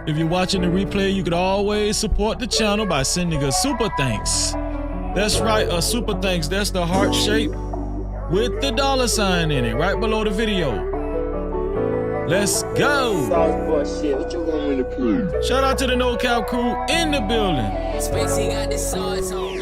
If you're watching the replay, you could always support the channel by sending a super thanks. That's right, a super thanks. That's the heart shape with the $sign in it right below the video. Let's go. Shout out to the No Cap crew in the building. Spacey got this sauce on.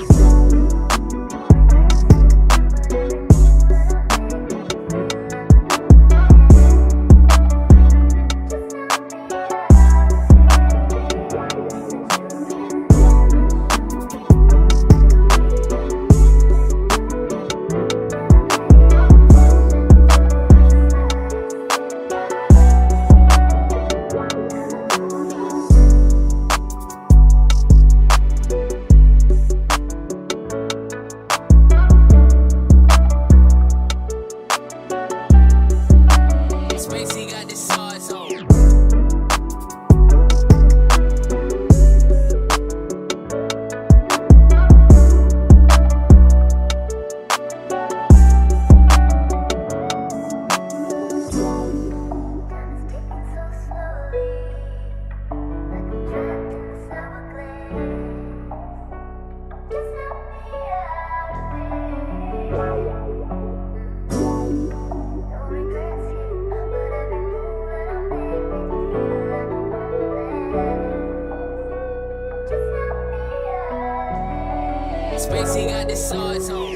Spacey got this sauce on.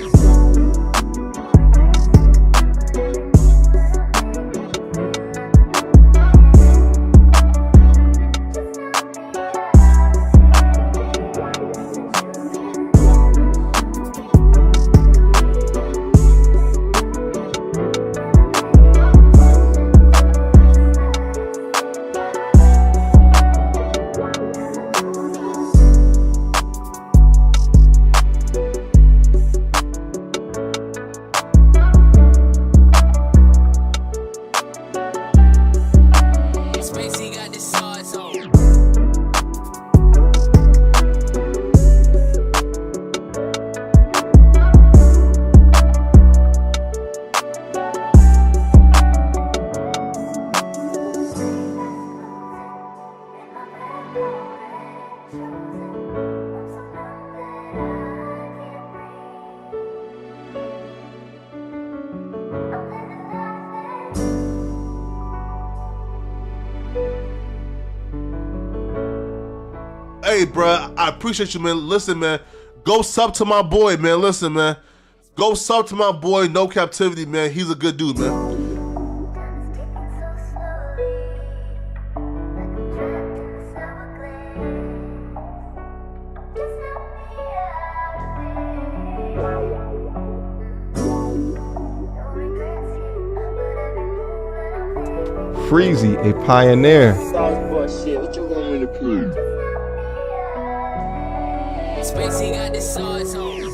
Hey, bruh, I appreciate you, man. Listen, man, go sub to my boy, man. Listen, man, go sub to my boy, No Captivity, man. He's a good dude, man. Freezy, a pioneer. Spacey got this sauce on.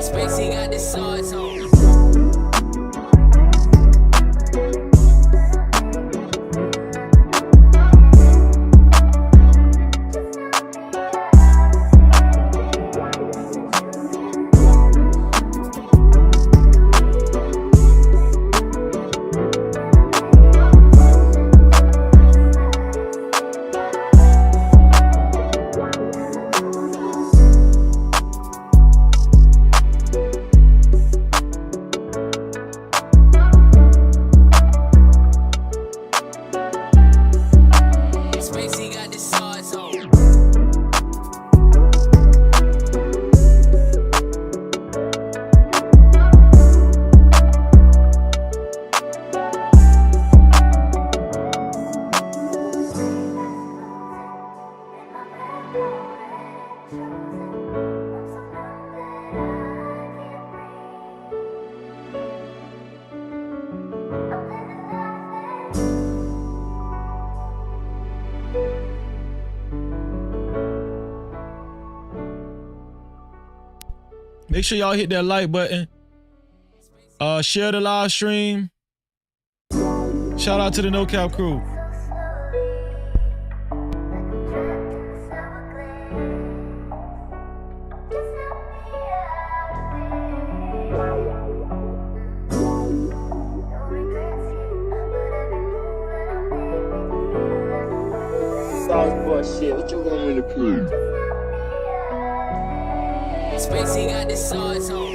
Spacey got this sauce on. Make sure y'all hit that like button. Share the live stream. Shout out to the No Cap crew. Shit, what you want me to prove? Spacey got the sauce on.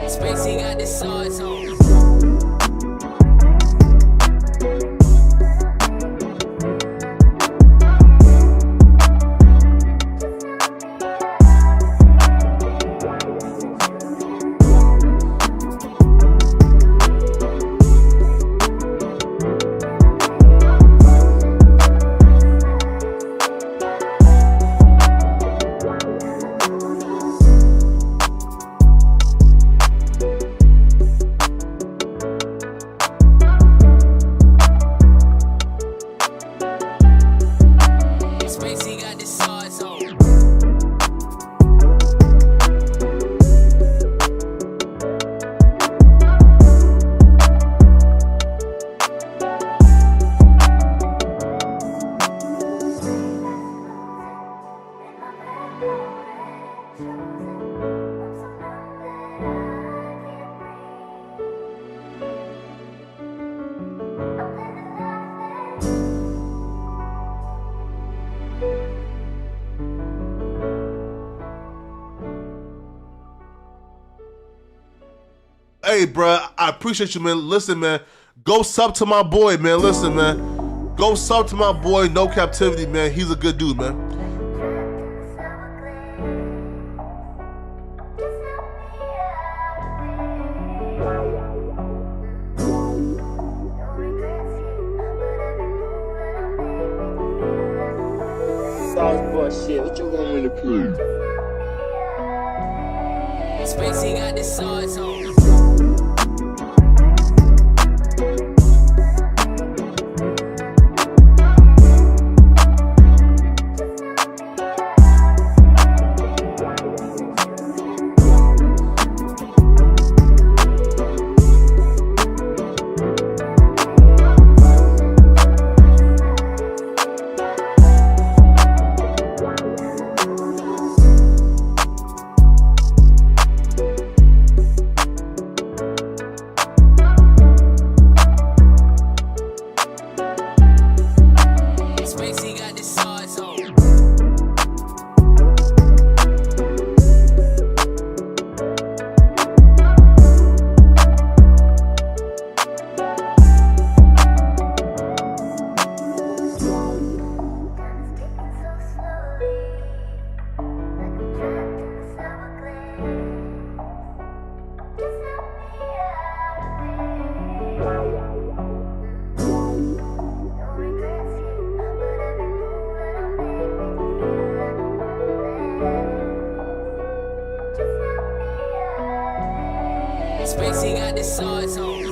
Spacey got the sauce on. Hey, bro, I appreciate you, man. Listen, man, go sub to my boy, man. Listen, man, go sub to my boy, No Captivity, man. He's a good dude, man. Shit, what you want me to prove? Spacey got the sauce on. Spacey got the sauce on.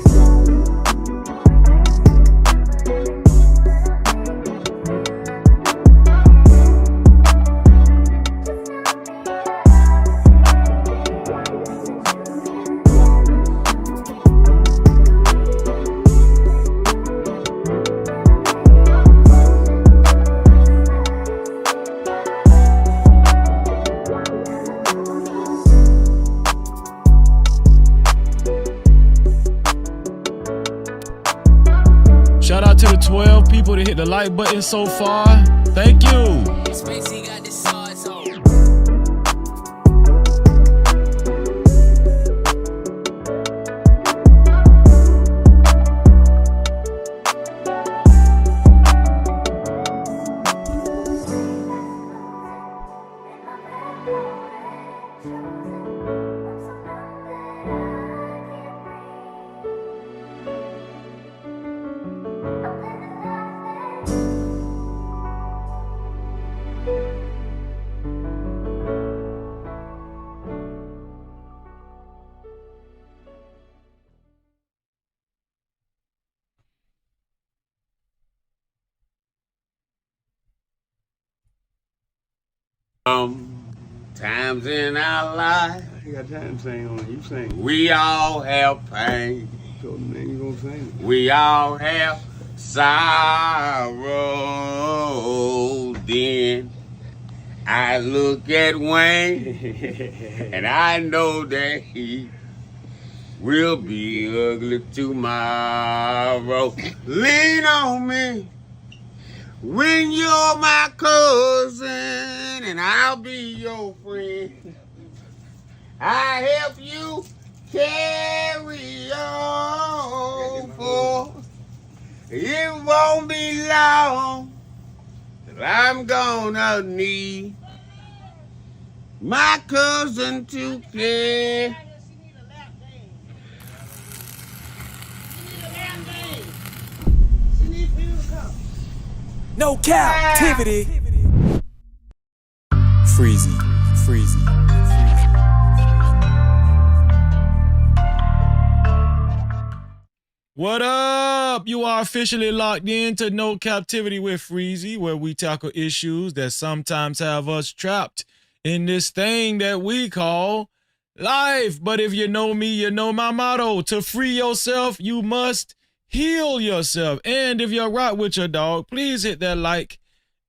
to the 12 people that hit the like button so far. Thank you. Spacey got the sauce on. Times in our life, You got time to sing on it. You sing. we all have pain. Told him, man, you gonna sing. We all have sorrow. Then I look at Wayne and I know that he will be ugly tomorrow. Lean on me when you're my cousin and I'll be your friend. I help you carry on, for it won't be long till I'm gonna need my cousin to care. No captivity. Freezy. What up? You are officially locked in to No Captivity with Freezy, where we tackle issues that sometimes have us trapped in this thing that we call life. But if you know me, you know my motto. To free yourself, you must heal yourself. And if you're right with your dog, please hit that like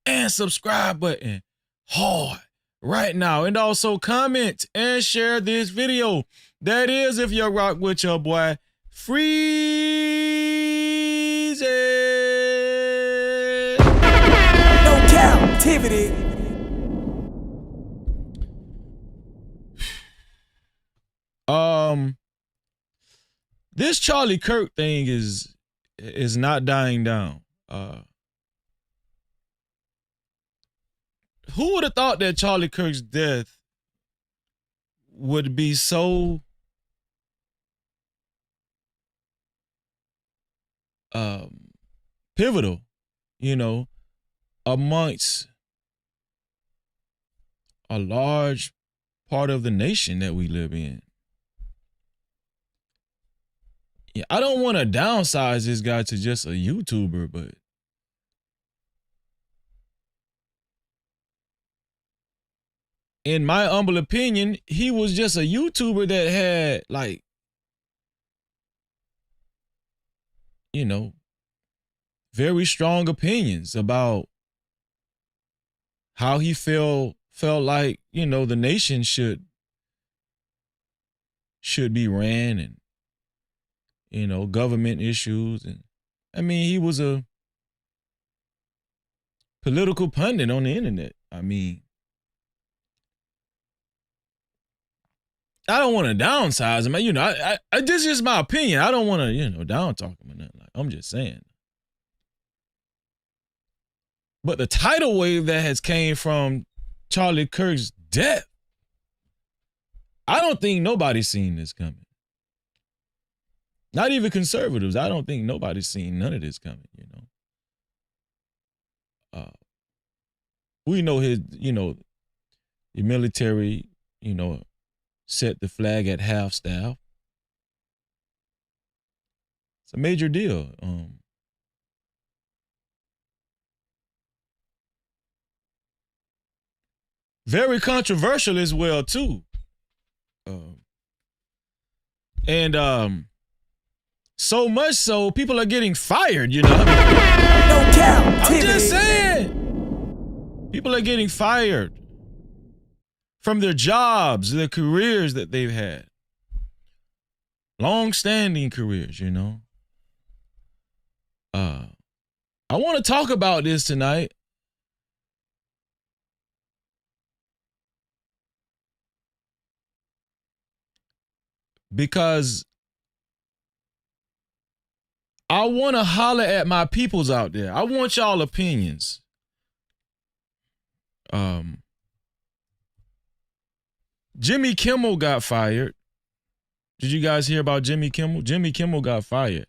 and subscribe button hard right now. And also comment and share this video. That is if you're rock with your boy Freezy. No captivity. This Charlie Kirk thing is not dying down. Who would have thought that Charlie Kirk's death would be so pivotal, you know, amongst a large part of the nation that we live in. Yeah, I don't want to downsize this guy to just a YouTuber, but in my humble opinion, he was just a YouTuber that had, like, you know, very strong opinions about how he felt like, you know, the nation should be ran, and, you know, government issues. And I mean, he was a political pundit on the internet. I mean, I don't want to downsize him. You know, I this is my opinion. I don't want to, you know, down talk him or nothing. Like, I'm just saying. But the tidal wave that has came from Charlie Kirk's death, I don't think nobody's seen this coming. Not even conservatives. I don't think nobody's seen none of this coming, you know. We know his, you know, the military, you know, set the flag at half staff. It's a major deal. Very controversial as well, too. So much so, people are getting fired, you know. No captivity. I'm just saying. People are getting fired from their jobs, their careers that they've had. Long-standing careers, you know. I want to talk about this tonight. Because I want to holler at my peoples out there. I want y'all opinions. Jimmy Kimmel got fired. Did you guys hear about Jimmy Kimmel? Jimmy Kimmel got fired.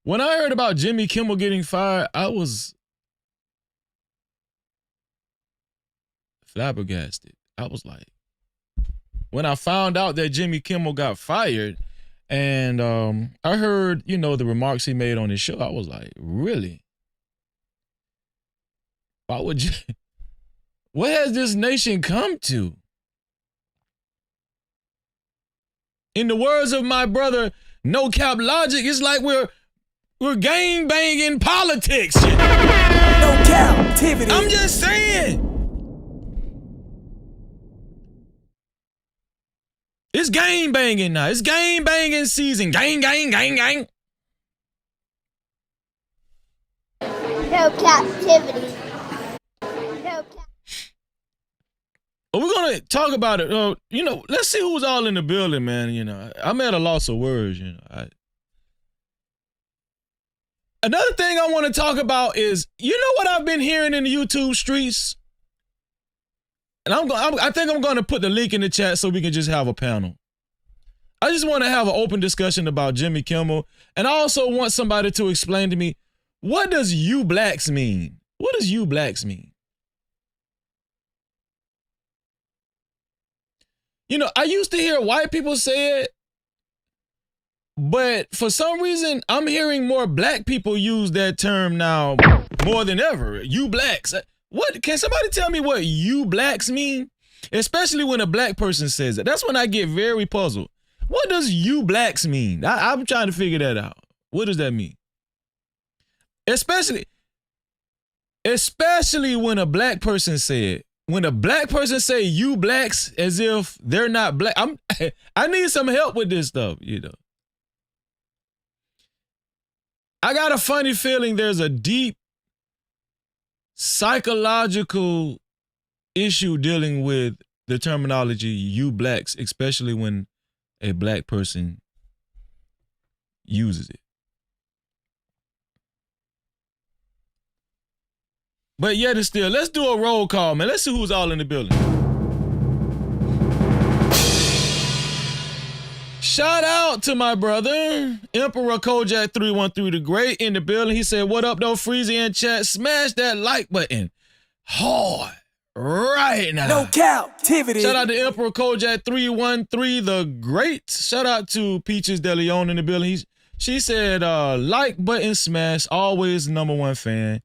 When I heard about Jimmy Kimmel getting fired, I was flabbergasted. I was like, when I found out that Jimmy Kimmel got fired and I heard, you know, the remarks he made on his show, I was like, really? Why would you? What has this nation come to? In the words of my brother, No Cap Logic, it's like we're gang banging politics. No captivity. I'm just saying. It's gang banging now. It's gang banging season. Gang, gang, gang, gang. No captivity. No cap. But we're going to talk about it. You know, let's see who's all in the building, man. You know, I'm at a loss of words, you know. Another thing I want to talk about is, you know what I've been hearing in the YouTube streets? And I think I'm going to put the link in the chat so we can just have a panel. I just want to have an open discussion about Jimmy Kimmel. And I also want somebody to explain to me, what does you blacks mean? What does you blacks mean? You know, I used to hear white people say it, but for some reason, I'm hearing more black people use that term now more than ever. You blacks. What? Can somebody tell me what you blacks mean? Especially when a black person says it. That's when I get very puzzled. What does you blacks mean? I'm trying to figure that out. What does that mean? Especially when a black person say it. When a black person say you blacks as if they're not black, I need some help with this stuff, you know. I got a funny feeling there's a deep psychological issue dealing with the terminology you blacks, especially when a black person uses it. But yet and still, let's do a roll call, man. Let's see who's all in the building. Shout out to my brother, Emperor Kojak 313 the Great in the building. He said, what up, though, Freezy in chat? Smash that like button hard right now. No captivity. Shout out to Emperor Kojak 313 the Great. Shout out to Peaches De Leon in the building. She said, like button smash, always #1 fan.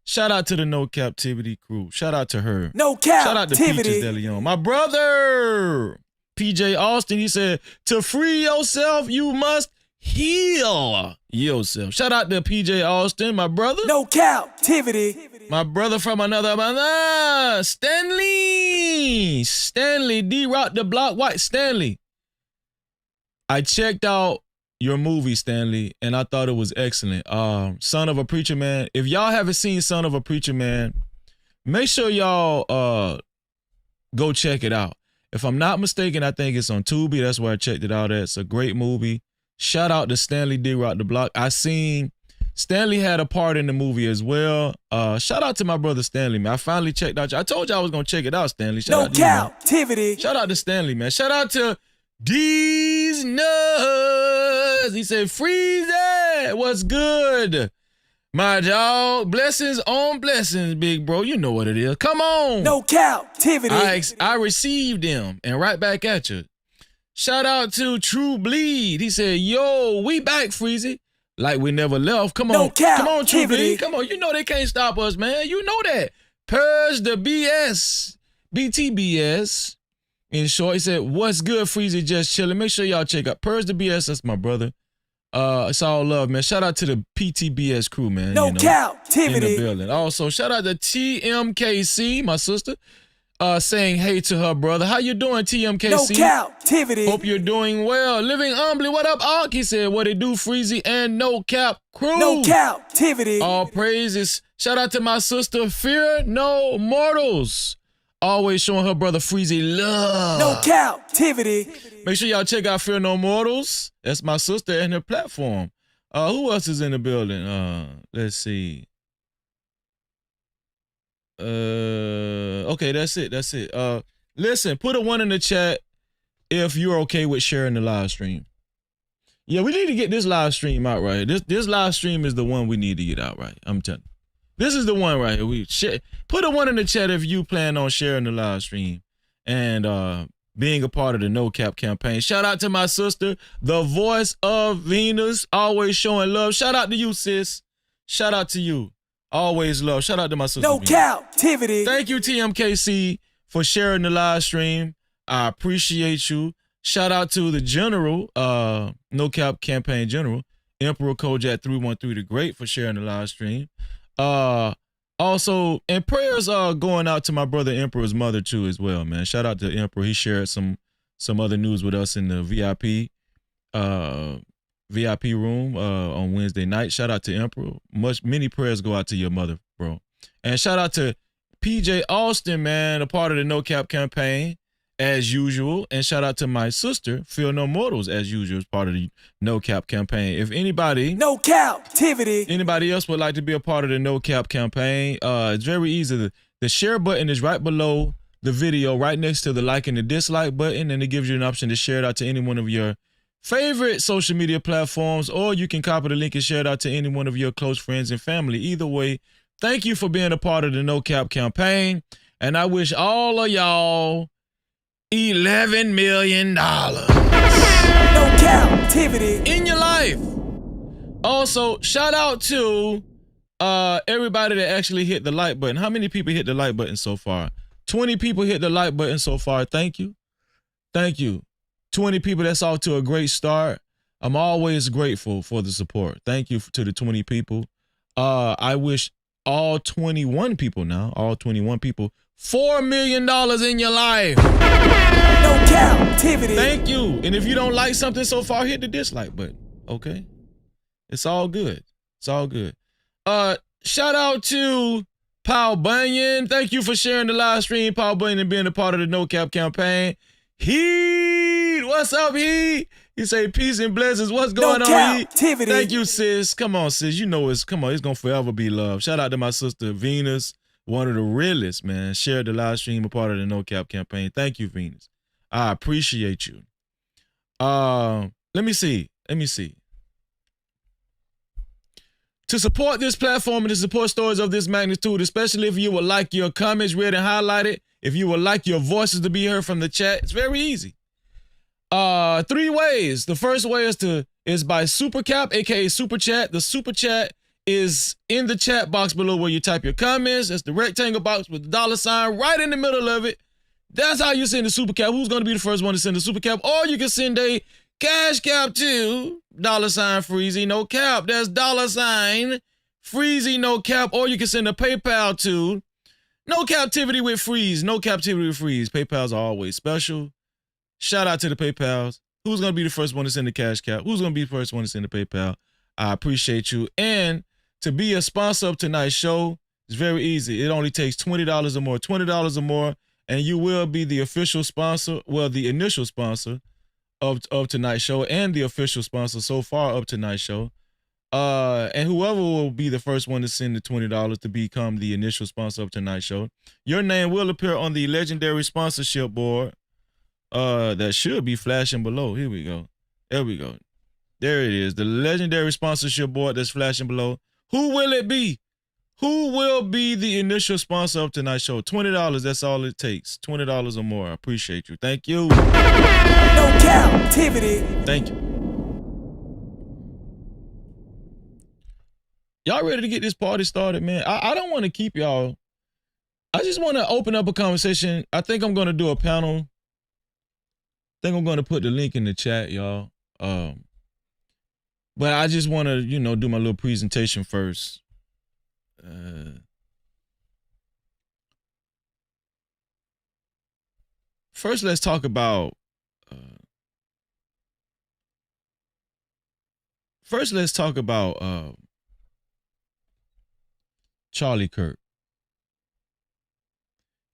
Shout out to the No Captivity crew. Shout out to her. No captivity. Shout out to Peaches De Leon. My brother, PJ Austin, he said, to free yourself, you must heal yourself. Shout out to PJ Austin, my brother. No captivity. My brother from another mother, Stanley. Stanley, D-Rock the Block White. Stanley, I checked out your movie, Stanley, and I thought it was excellent. Son of a Preacher Man. If y'all haven't seen Son of a Preacher Man, make sure y'all go check it out. If I'm not mistaken, I think it's on Tubi. That's where I checked it out at. It's a great movie. Shout out to Stanley D-Rock the Block. I seen Stanley had a part in the movie as well. Shout out to my brother Stanley, man. I finally checked out. I told you I was going to check it out, Stanley. Shout out to you, man. Captivity. Shout out to Stanley, man. Shout out to D's Nuts. He said, Freezy, what's good? My dog, blessings on blessings, big bro. You know what it is. Come on. No captivity. I received them and right back at you. Shout out to True Bleed. He said, yo, we back, Freezy. Like we never left. Come on. Come on, True Bleed. Come on. You know they can't stop us, man. You know that. Purge the BS. BTBS. In short, he said, what's good, Freezy? Just chilling. Make sure y'all check out Purge the BS. That's my brother. It's all love, man. Shout out to the PTBS crew, man. No captivity. In the building. Also, shout out to TMKC, my sister. saying hey to her brother. How you doing, TMKC? No captivity. Hope you're doing well. Living humbly. What up, Ark? He said, what it do, Freezy and No Cap crew. No captivity. All praises. Shout out to my sister, Fear No Mortals. Always showing her brother Freezy love. No captivity. Make sure y'all check out Fear No Mortals. That's my sister and her platform. Who else is in the building? Let's see. Okay, that's it. Listen, put a 1 in the chat if you're okay with sharing the live stream. Yeah, we need to get this live stream out right. This live stream is the one we need to get out right. I'm telling you. This is the one right here. Put a 1 in the chat if you plan on sharing the live stream and being a part of the No Cap campaign. Shout out to my sister, the voice of Venus, always showing love. Shout out to you, sis. Shout out to you. Always love. Shout out to my sister. No Venus. captivity. Thank you, TMKC, for sharing the live stream. I appreciate you. Shout out to the general, No Cap campaign general, Emperor Kojak 313 the Great, for sharing the live stream. Also, and prayers are going out to my brother Emperor's mother too as well, man. Shout out to Emperor. He shared some other news with us in the VIP room on Wednesday night. Shout out to Emperor. Many prayers go out to your mother, bro. And shout out to PJ Austin, man, a part of the No Cap campaign as usual. And shout out to my sister, Fear No Mortals, as usual, as part of the No Cap campaign. If anybody else would like to be a part of the No Cap campaign, it's very easy. The share button is right below the video, right next to the like and the dislike button, and it gives you an option to share it out to any one of your favorite social media platforms, or you can copy the link and share it out to any one of your close friends and family. Either way, thank you for being a part of the No Cap campaign, and I wish all of y'all $11 million No captivity in your life. Also, shout out to everybody that actually hit the like button. How many people hit the like button so far? 20 people hit the like button so far. Thank you. 20 people, that's off to a great start. I'm always grateful for the support. Thank you to the 20 people. I wish all 21 people $4 million in your life. No captivity. Thank you. And if you don't like something so far, hit the dislike button. Okay? It's all good. Shout out to Paul Bunyan. Thank you for sharing the live stream, Paul Bunyan, and being a part of the No Cap campaign. Heat, what's up, Heat? He say peace and blessings. What's going on, Heat? Thank you, sis. Come on, sis. You know it's gonna forever be love. Shout out to my sister Venus, one of the realest, man. Shared the live stream, a part of the No Cap campaign. Thank you, Venus. I appreciate you. Let me see. To support this platform and to support stories of this magnitude, especially if you would like your comments read and highlighted, if you would like your voices to be heard from the chat, it's very easy. 3 ways. The first way is by Super Cap, aka Super Chat. The Super Chat is in the chat box below where you type your comments. That's the rectangle box with the $sign right in the middle of it. That's how you send the Super Cap. Who's going to be the first one to send the Super Cap? Or you can send a Cash Cap to $Freezy No Cap. That's $Freezy No Cap. Or you can send a PayPal to No Captivity with Freeze. No Captivity with Freeze. PayPals are always special. Shout out to the PayPals. Who's going to be the first one to send the Cash Cap? Who's going to be the first one to send the PayPal? I appreciate you. And to be a sponsor of tonight's show, it's very easy. It only takes $20 or more. $20 or more, and you will be the official sponsor, well, the initial sponsor of tonight's show and the official sponsor so far of tonight's show. And whoever will be the first one to send the $20 to become the initial sponsor of tonight's show, your name will appear on the legendary sponsorship board that should be flashing below. Here we go. There we go. There it is. The legendary sponsorship board that's flashing below. Who will it be? Who will be the initial sponsor of tonight's show? $20, that's all it takes. $20 or more. I appreciate you. Thank you. No captivity. Thank you. Y'all ready to get this party started, man? I don't want to keep y'all. I just want to open up a conversation. I think I'm going to do a panel. I think I'm going to put the link in the chat, y'all. But I just want to, do my little presentation first. First, let's talk about. Charlie Kirk.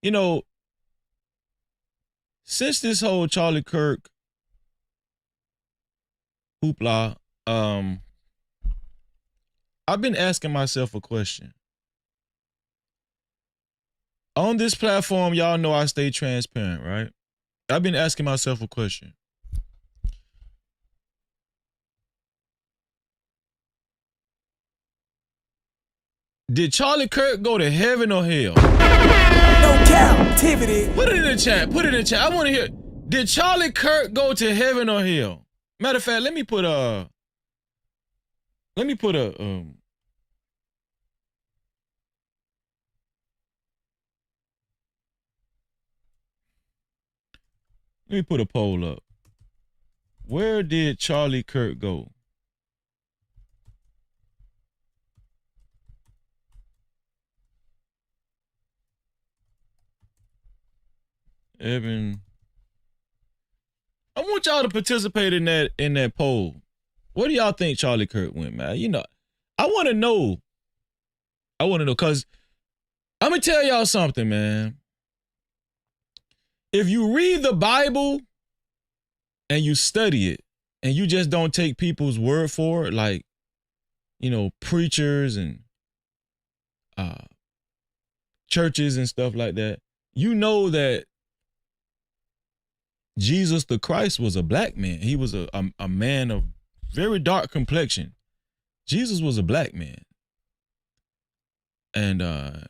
You know, since this whole Charlie Kirk hoopla, I've been asking myself a question. On this platform, y'all know I stay transparent, right? I've been asking myself a question. Did Charlie Kirk go to heaven or hell? No captivity. Put it in the chat. Put it in the chat. I want to hear. Did Charlie Kirk go to heaven or hell? Matter of fact, let me put a poll up. Where did Charlie Kirk go? Evan, I want y'all to participate in that poll. Where do y'all think Charlie Kirk went, man? You know, I want to know. Because I'm going to tell y'all something, man. If you read the Bible and you study it and you just don't take people's word for it, like, you know, preachers and churches and stuff like that, you know that Jesus the Christ was a black man. He was a man of very dark complexion. Jesus was a black man. And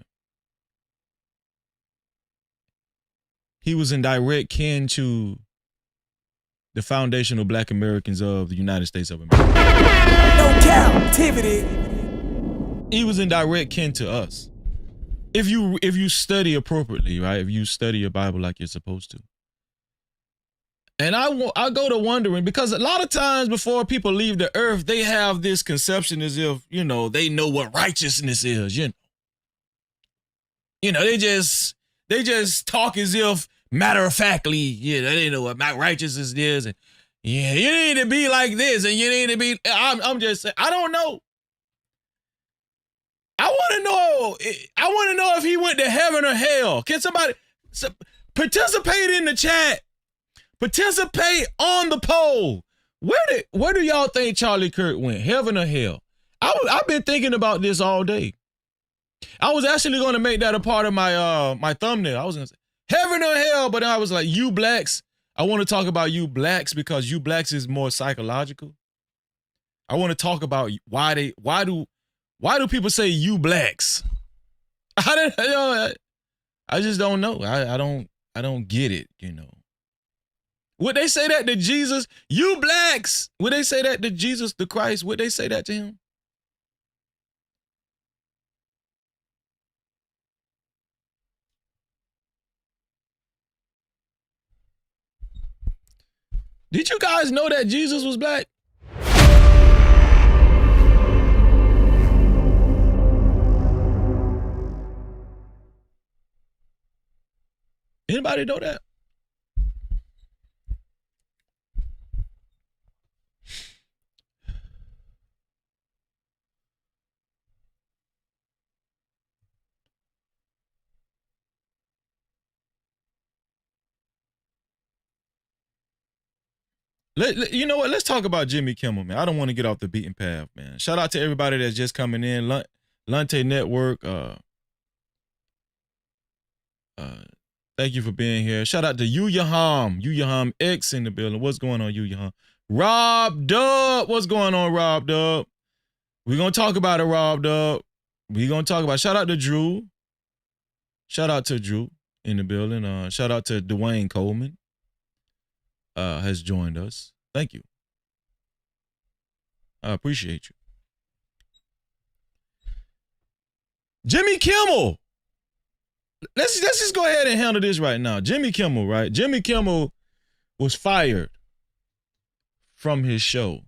he was in direct kin to the foundational black Americans of the United States of America. No captivity. He was in direct kin to us. If you study appropriately, right? If you study your Bible like you're supposed to. And I go to wondering, because a lot of times before people leave the earth, they have this conception as if, you know, they know what righteousness is, you know. You know, they just talk as if matter-of-factly, you know, they know what righteousness is. And yeah, you need to be like this, and you need to be, I'm just saying, I don't know. I want to know if he went to heaven or hell. Can somebody participate in the chat? Participate on the poll. Where do y'all think Charlie Kirk went? Heaven or hell? I've been thinking about this all day. I was actually going to make that a part of my my thumbnail. I was going to say heaven or hell, but I was like, you blacks. I want to talk about you blacks because you blacks is more psychological. I want to talk about why do people say you blacks? I just don't know. I don't get it, you know. Would they say that to Jesus? You blacks. Would they say that to Jesus the Christ? Would they say that to him? Did you guys know that Jesus was black? Anybody know that? You know what? Let's talk about Jimmy Kimmel, man. I don't want to get off the beaten path, man. Shout out to everybody that's just coming in. Lunte Network. Thank you for being here. Shout out to Yaham X in the building. What's going on, Yaham? Rob Dub. What's going on, Rob Dub? We're going to talk about it, Rob Dub. We're going to talk about it. Shout out to Drew. Shout out to Drew in the building. Shout out to Dwayne Coleman. Has joined us. Thank you. I appreciate you. Jimmy Kimmel. Let's just go ahead and handle this right now. Jimmy Kimmel, right? Jimmy Kimmel was fired from his show.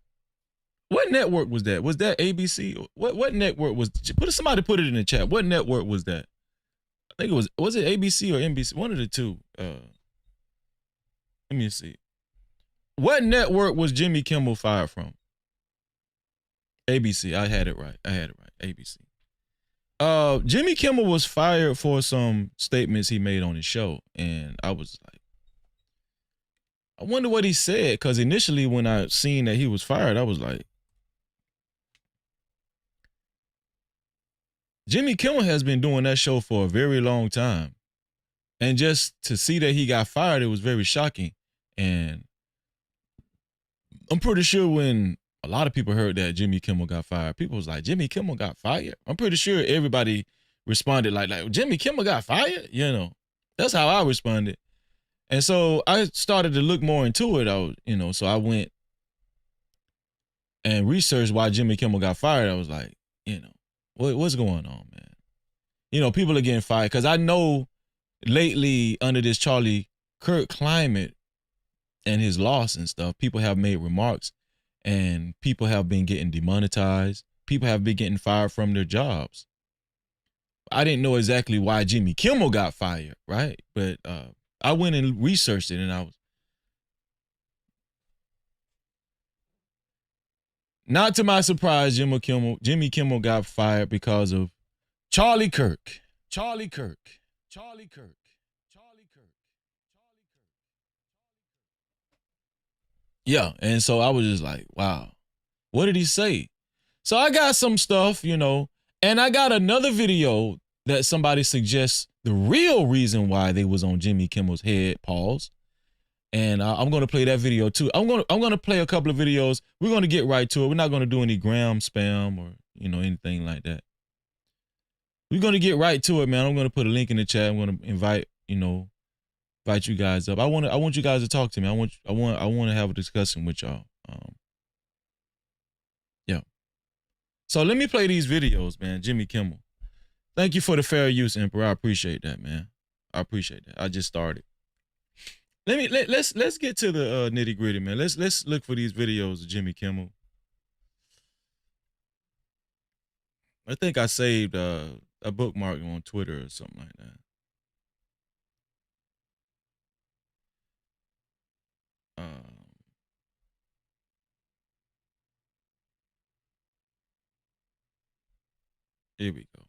What network was that? Was that ABC? What network was? Somebody put it in the chat. What network was that? I think it was it ABC or NBC? One of the two. Let me see. What network was Jimmy Kimmel fired from? ABC. I had it right. ABC. Jimmy Kimmel was fired for some statements he made on his show, and I was like, I wonder what he said, because initially when I seen that he was fired, I was like, Jimmy Kimmel has been doing that show for a very long time. And just to see that he got fired, it was very shocking. And I'm pretty sure when a lot of people heard that Jimmy Kimmel got fired, people was like, Jimmy Kimmel got fired? I'm pretty sure everybody responded like Jimmy Kimmel got fired? You know, that's how I responded. And so I started to look more into it. So I went and researched why Jimmy Kimmel got fired. I was like, what's going on, man? People are getting fired because I know lately under this Charlie Kirk climate and his loss and stuff, people have made remarks and people have been getting demonetized. People have been getting fired from their jobs. I didn't know exactly why Jimmy Kimmel got fired, right? But I went and researched it, and I was not to my surprise, Jimmy Kimmel got fired because of Charlie Kirk. Yeah, and so I was just like, wow, what did he say? So I got some stuff, and I got another video that somebody suggests the real reason why they was on Jimmy Kimmel's head, pause. And I'm going to play that video too. I'm going to play a couple of videos. We're going to get right to it. We're not going to do any gram spam or, anything like that. We're going to get right to it, man. I'm going to put a link in the chat. I'm going to invite you guys up. I want you guys to talk to me. I want to have a discussion with y'all. Yeah. So let me play these videos, man. Jimmy Kimmel. Thank you for the fair use, Emperor. I appreciate that, man. I appreciate that. I just started. Let's get to the nitty gritty, man. Let's look for these videos of Jimmy Kimmel. I think I saved a bookmark on Twitter or something like that. Here we go.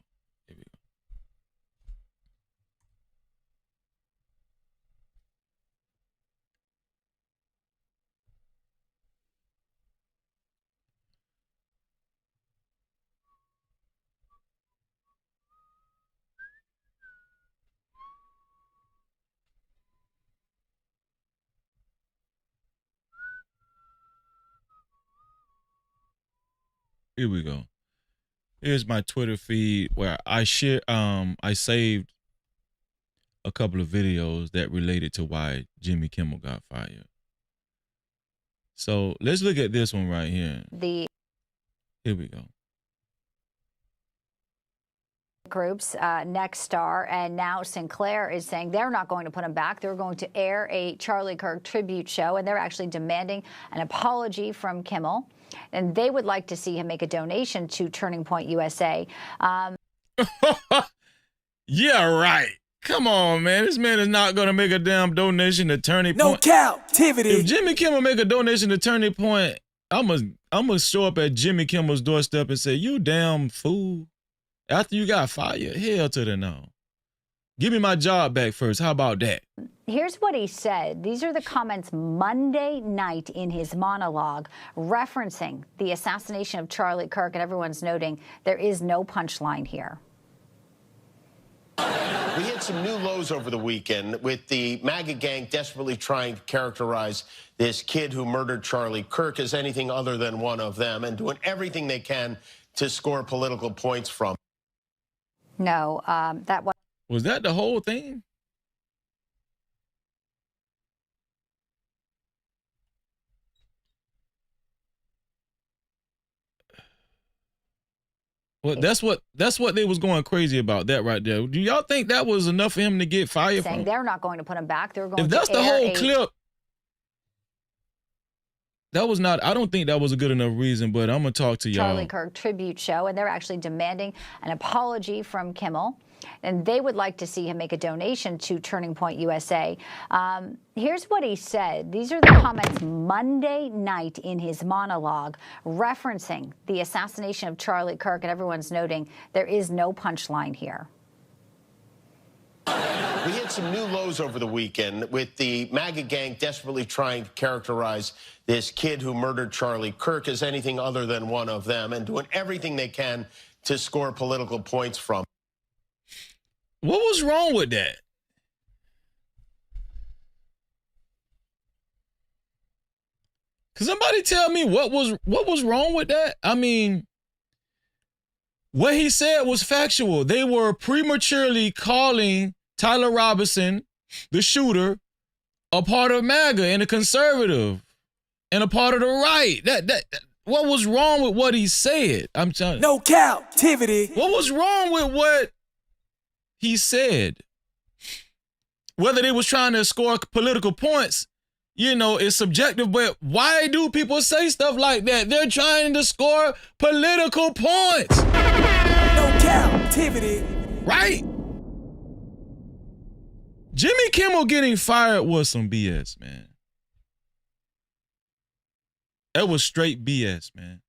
Here we go. Here's my Twitter feed where I saved a couple of videos that related to why Jimmy Kimmel got fired. So let's look at this one right here. Here we go. Groups, Next Star, and now Sinclair is saying they're not going to put him back. They're going to air a Charlie Kirk tribute show, and they're actually demanding an apology from Kimmel. And they would like to see him make a donation to Turning Point USA. Yeah, right. Come on, man. This man is not going to make a damn donation to Turning Point. No captivity. If Jimmy Kimmel make a donation to Turning Point, I'm gonna show up at Jimmy Kimmel's doorstep and say, you damn fool. After you got fired, hell to the no. Give me my job back first. How about that? Here's what he said. These are the comments Monday night in his monologue referencing the assassination of Charlie Kirk, and everyone's noting there is no punchline here. We hit some new lows over the weekend with the MAGA gang desperately trying to characterize this kid who murdered Charlie Kirk as anything other than one of them and doing everything they can to score political points from. No, that was that the whole thing? Well, that's what they was going crazy about that right there. Do y'all think that was enough for him to get fired saying from? they're not going to put him back. They're going If to that's the whole clip, That was not, I don't think that was a good enough reason, but I'm going to talk to y'all. Charlie Kirk tribute show, and they're actually demanding an apology from Kimmel. And they would like to see him make a donation to Turning Point USA. Here's what he said. These are the comments Monday night in his monologue referencing the assassination of Charlie Kirk, and everyone's noting there is no punchline here. We hit some new lows over the weekend with the MAGA gang desperately trying to characterize this kid who murdered Charlie Kirk as anything other than one of them and doing everything they can to score political points from. What was wrong with that? Can somebody tell me what was wrong with that? I mean, what he said was factual. They were prematurely calling Tyler Robinson, the shooter, a part of MAGA and a conservative and a part of the right. What was wrong with what he said? I'm telling you. No captivity. What was wrong with what he said? Whether they was trying to score political points, you know, it's subjective, but why do people say stuff like that? They're trying to score political points. No captivity. Right? Jimmy Kimmel getting fired was some BS, man. That was straight BS, man.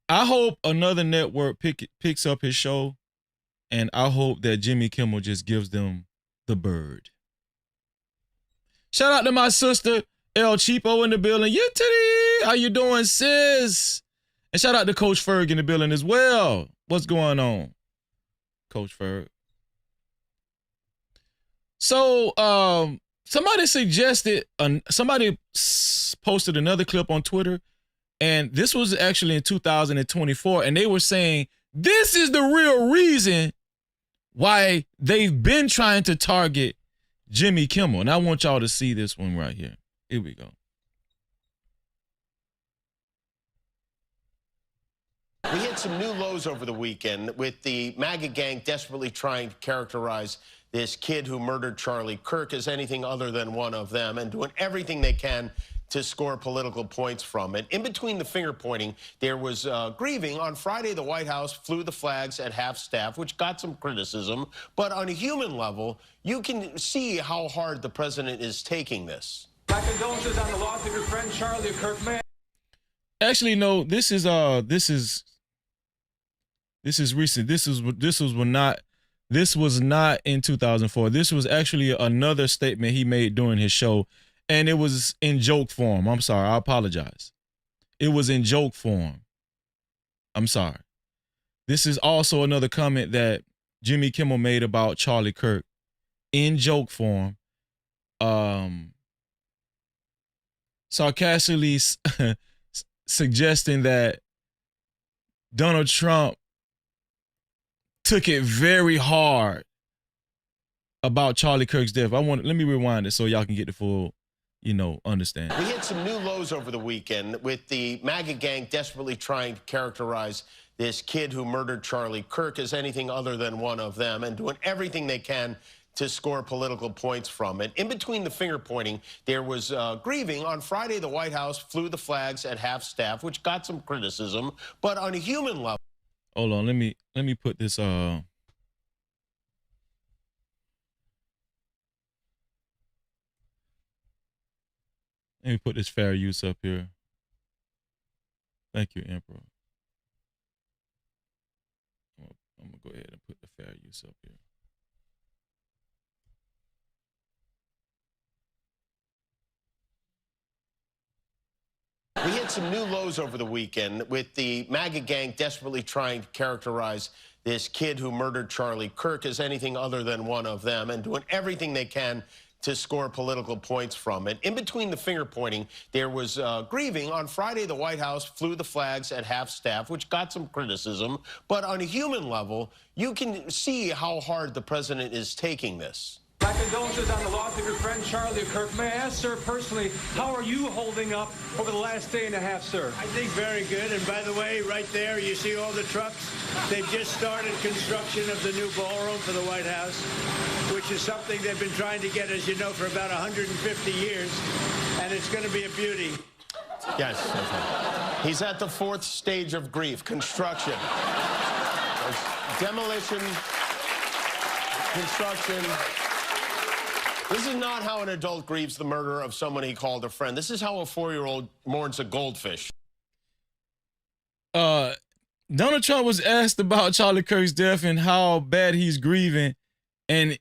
I hope another network picks up his show, and I hope that Jimmy Kimmel just gives them the bird. Shout out to my sister, El Cheapo in the building. Yitty! How you doing, sis? And shout out to Coach Ferg in the building as well. What's going on, Coach Ferg? So, somebody suggested, somebody posted another clip on Twitter, and this was actually in 2024, and they were saying, this is the real reason why they've been trying to target Jimmy Kimmel. And I want y'all to see this one right here. Here we go. We hit some new lows over the weekend with the MAGA gang desperately trying to characterize this kid who murdered Charlie Kirk as anything other than one of them and doing everything they can to score political points from it. In between the finger pointing, there was grieving. On Friday, the White House flew the flags at half-staff, which got some criticism. But on a human level, you can see how hard the president is taking this. My condolences on the loss of your friend Charlie Kirk, man. Actually, no, this is recent. This was not in 2004. This was actually another statement he made during his show, and it was in joke form. I'm sorry. I apologize. It was in joke form. I'm sorry. This is also another comment that Jimmy Kimmel made about Charlie Kirk in joke form, sarcastically suggesting that Donald Trump took it very hard about Charlie Kirk's death. Let me rewind it so y'all can get the full, understand. We hit some new lows over the weekend with the MAGA gang desperately trying to characterize this kid who murdered Charlie Kirk as anything other than one of them and doing everything they can to score political points from it. In between the finger pointing, there was grieving. On Friday, the White House flew the flags at half-staff, which got some criticism. But on a human level, hold on, let me put this let me put this fair use up here. Thank you, Emperor. I'm gonna go ahead and put the fair use up here. we hit some new lows over the weekend with the MAGA gang desperately trying to characterize this kid who murdered Charlie Kirk as anything other than one of them and doing everything they can to score political points from it. In between the finger pointing, there was grieving. On Friday, the White House flew the flags at half-staff, which got some criticism. But on a human level, you can see how hard the president is taking this. My condolences on the loss of your friend Charlie Kirk. May I ask, sir, personally, how are you holding up over the last day and a half, sir? I think very good. And by the way, right there, you see all the trucks? They've just started construction of the new ballroom for the White House, which is something they've been trying to get, as you know, for about 150 years. And it's going to be a beauty. Yes. He's at the fourth stage of grief, construction. Demolition, construction. This is not how an adult grieves the murder of someone he called a friend. This is how a 4-year-old mourns a goldfish. Donald Trump was asked about Charlie Kirk's death and how bad he's grieving. And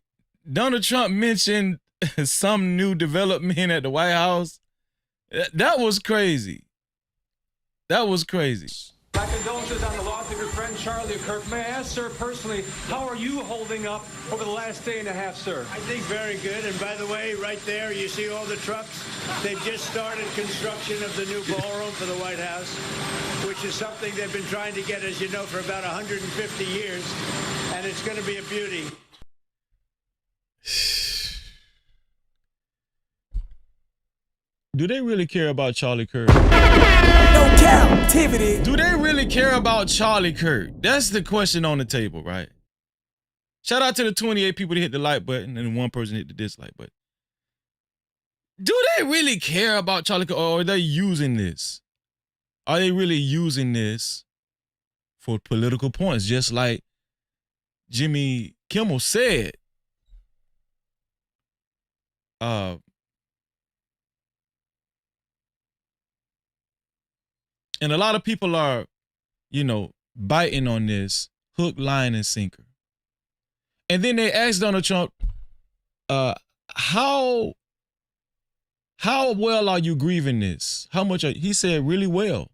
Donald Trump mentioned some new development at the White House. That was crazy. That was crazy. My condolences on the loss of your friend Charlie Kirk. May I ask, sir, personally, how are you holding up over the last day and a half, sir? I think very good. And by the way, right there, you see all the trucks? They've just started construction of the new ballroom for the White House, which is something they've been trying to get, as you know, for about 150 years. And it's going to be a beauty. Do they really care about Charlie Kirk? No captivity. Do they really care about Charlie Kirk? That's the question on the table, right? Shout out to the 28 people that hit the like button and 1 person hit the dislike button. Do they really care about Charlie Kirk, or are they using this? Are they really using this for political points, just like Jimmy Kimmel said? And a lot of people are, biting on this hook, line, and sinker. And then they asked Donald Trump, how well are you grieving this? How much he said really well.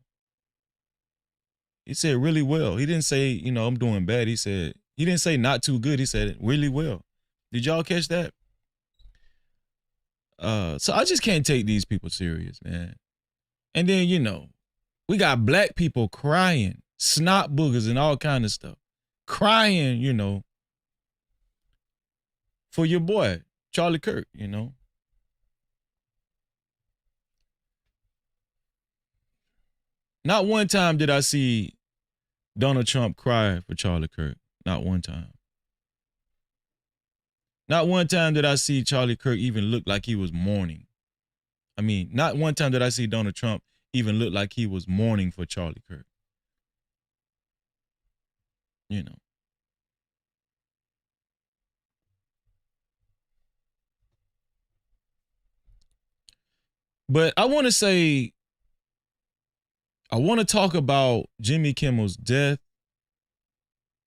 He said really well. He didn't say, I'm doing bad. He didn't say not too good. He said really well. Did y'all catch that? So I just can't take these people serious, man. And then, we got black people crying, snot boogers and all kind of stuff. Crying, for your boy, Charlie Kirk, Not one time did I see Donald Trump cry for Charlie Kirk. Not one time. Not one time did I see Charlie Kirk even look like he was mourning. I mean, not one time did I see Donald Trump even look like he was mourning for Charlie Kirk. But I want to talk about Jimmy Kimmel's death.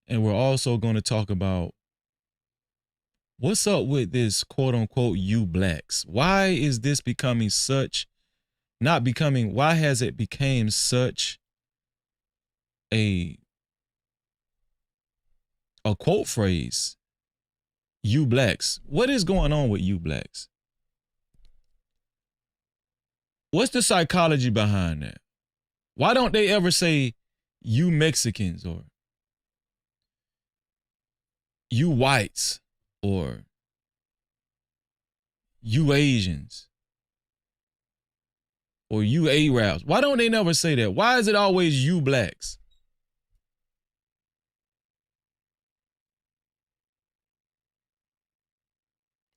And we're also going to talk about what's up with this quote unquote you blacks. Why is this becoming why has it become such a quote phrase? You blacks. What is going on with you blacks? What's the psychology behind that? Why don't they ever say you Mexicans or you whites or you Asians or you Arabs? Why don't they never say that? Why is it always you blacks?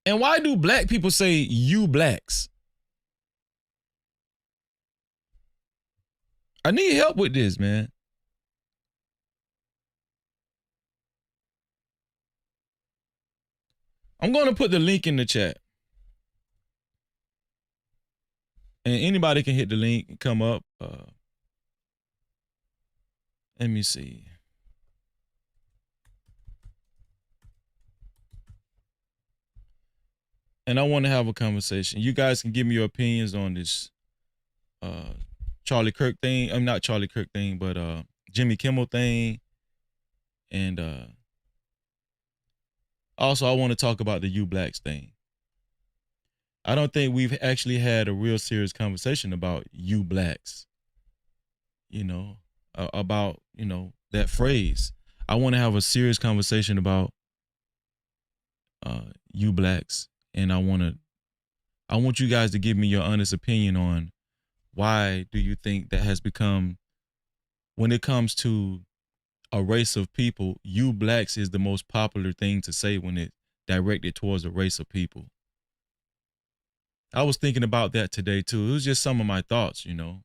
And why do black people say you blacks? I need help with this, man. I'm going to put the link in the chat. And anybody can hit the link and come up. Let me see. And I want to have a conversation. You guys can give me your opinions on this Charlie Kirk thing. I'm not Charlie Kirk thing, but Jimmy Kimmel thing. And also, I want to talk about the you blacks thing. I don't think we've actually had a real serious conversation about you blacks, about, that phrase. I want to have a serious conversation about you blacks, and I want you guys to give me your honest opinion on why do you think that has become, when it comes to a race of people, you blacks is the most popular thing to say when it's directed towards a race of people. I was thinking about that today too. It was just some of my thoughts, you know.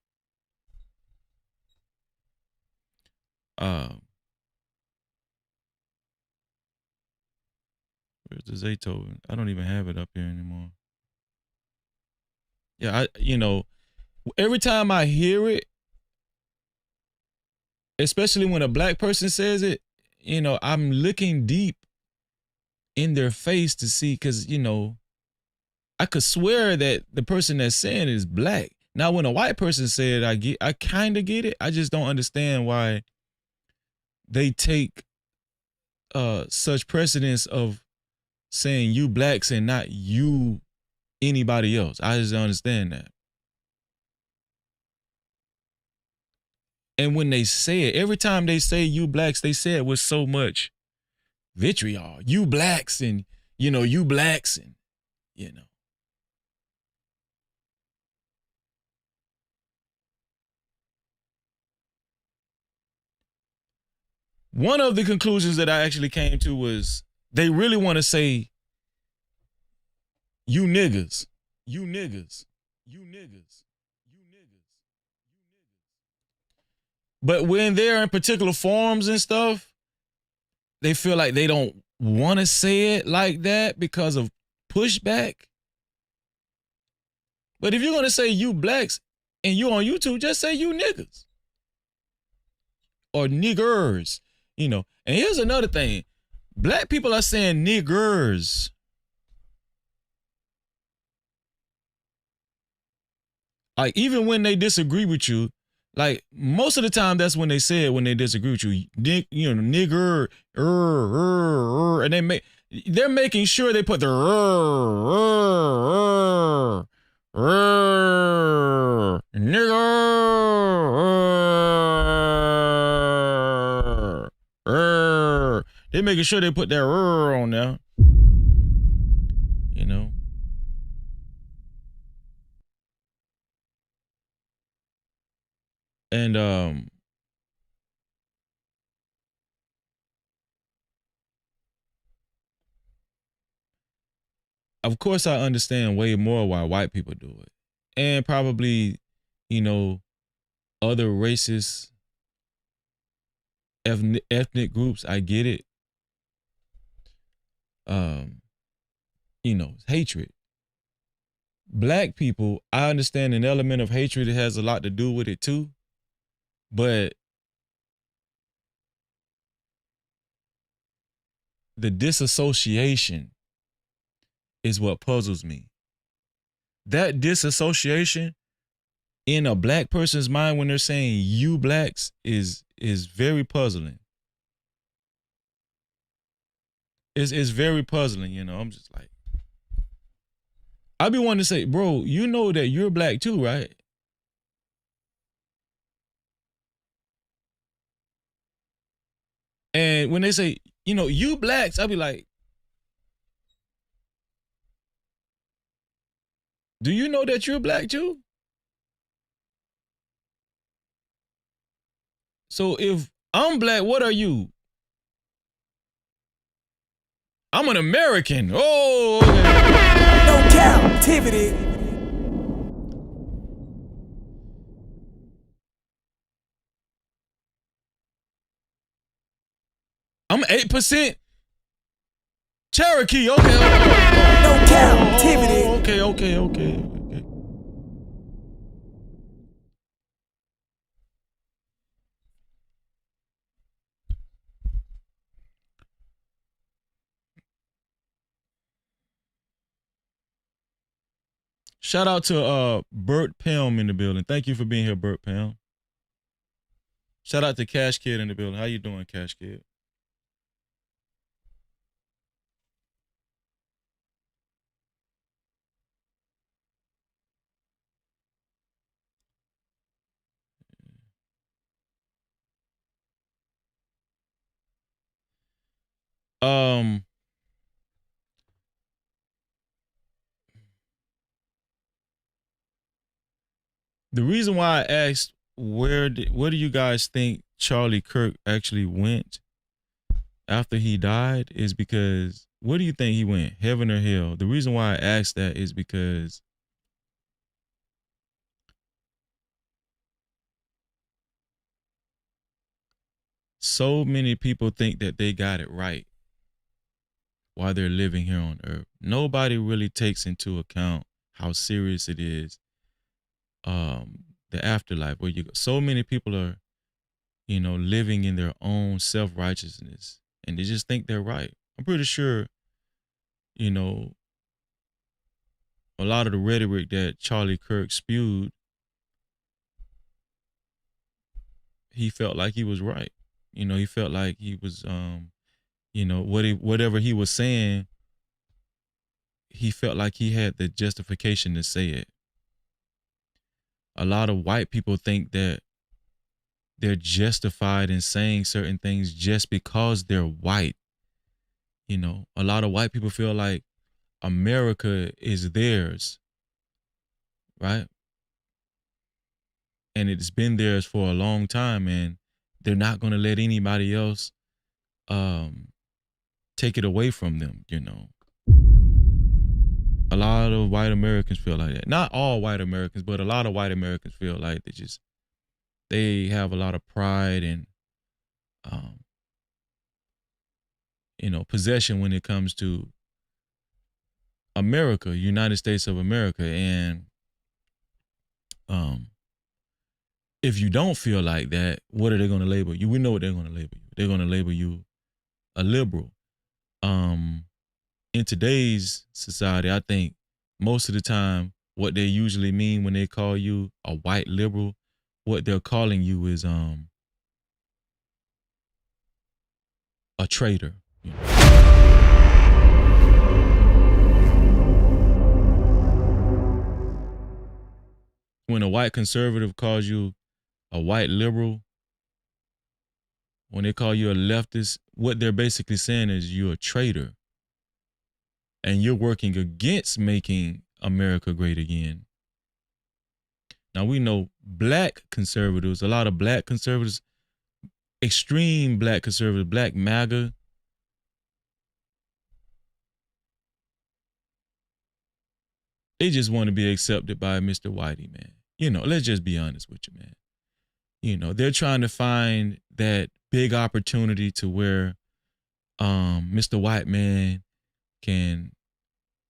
Where's the Zaytoven? I don't even have it up here anymore. Yeah, every time I hear it, especially when a black person says it, I'm looking deep in their face to see, because, I could swear that the person that's saying it is black. Now, when a white person said it, I kind of get it. I just don't understand why they take such precedence of saying you blacks and not you anybody else. I just don't understand that. And when they say it, every time they say you blacks, they say it with so much vitriol. You blacks and, you blacks and, One of the conclusions that I actually came to was they really want to say you niggas, you niggas, you niggas, you niggas. But when they're in particular forums and stuff, they feel like they don't want to say it like that because of pushback. But if you're going to say you blacks and you on YouTube, just say you niggas or niggers, And here's another thing. Black people are saying niggers. Like, even when they disagree with you, like, most of the time, that's when they say it, when they disagree with you. Nigger, and they're making sure they put the nigger. They're making sure they put that on there. And of course I understand way more why white people do it. And probably, other races, ethnic groups, I get it. Hatred. Black people, I understand an element of hatred. It has a lot to do with it too. But the disassociation is what puzzles me. That disassociation in a black person's mind when they're saying you blacks is very puzzling. It's very puzzling, I'm just like, I be wanting to say, bro, you know that you're black too, right? And when they say, you blacks, I'll be like, do you know that you're black too? So if I'm black, what are you? I'm an American. Oh, okay. No captivity. I'm 8% Cherokee. Okay. No captivity. Okay. Shout out to Bert Pelm in the building. Thank you for being here, Bert Pelm. Shout out to Cash Kid in the building. How you doing, Cash Kid? The reason why I asked where do you guys think Charlie Kirk actually went after he died is because where do you think he went, heaven or hell? The reason why I asked that is because so many people think that they got it right while they're living here on earth. Nobody really takes into account how serious it is. The afterlife, where you go. So many people are, living in their own self-righteousness and they just think they're right. I'm pretty sure, a lot of the rhetoric that Charlie Kirk spewed, he felt like he was right. He felt like he was, whatever he was saying, he felt like he had the justification to say it. A lot of white people think that they're justified in saying certain things just because they're white. A lot of white people feel like America is theirs, right? And it's been theirs for a long time, and they're not going to let anybody else take it away from them, A lot of white Americans feel like that. Not all white Americans, but a lot of white Americans feel like they have a lot of pride and, possession when it comes to America, United States of America. And if you don't feel like that, what are they going to label you? We know what they're going to label you. They're going to label you a liberal. In today's society, I think most of the time what they usually mean when they call you a white liberal, what they're calling you is a traitor. When a white conservative calls you a white liberal, when they call you a leftist, what they're basically saying is you're a traitor. And you're working against making America great again. Now we know black conservatives, a lot of black conservatives, extreme black conservatives, black MAGA, they just want to be accepted by Mr. Whitey, man. Let's just be honest with you, man. They're trying to find that big opportunity to where Mr. White Man can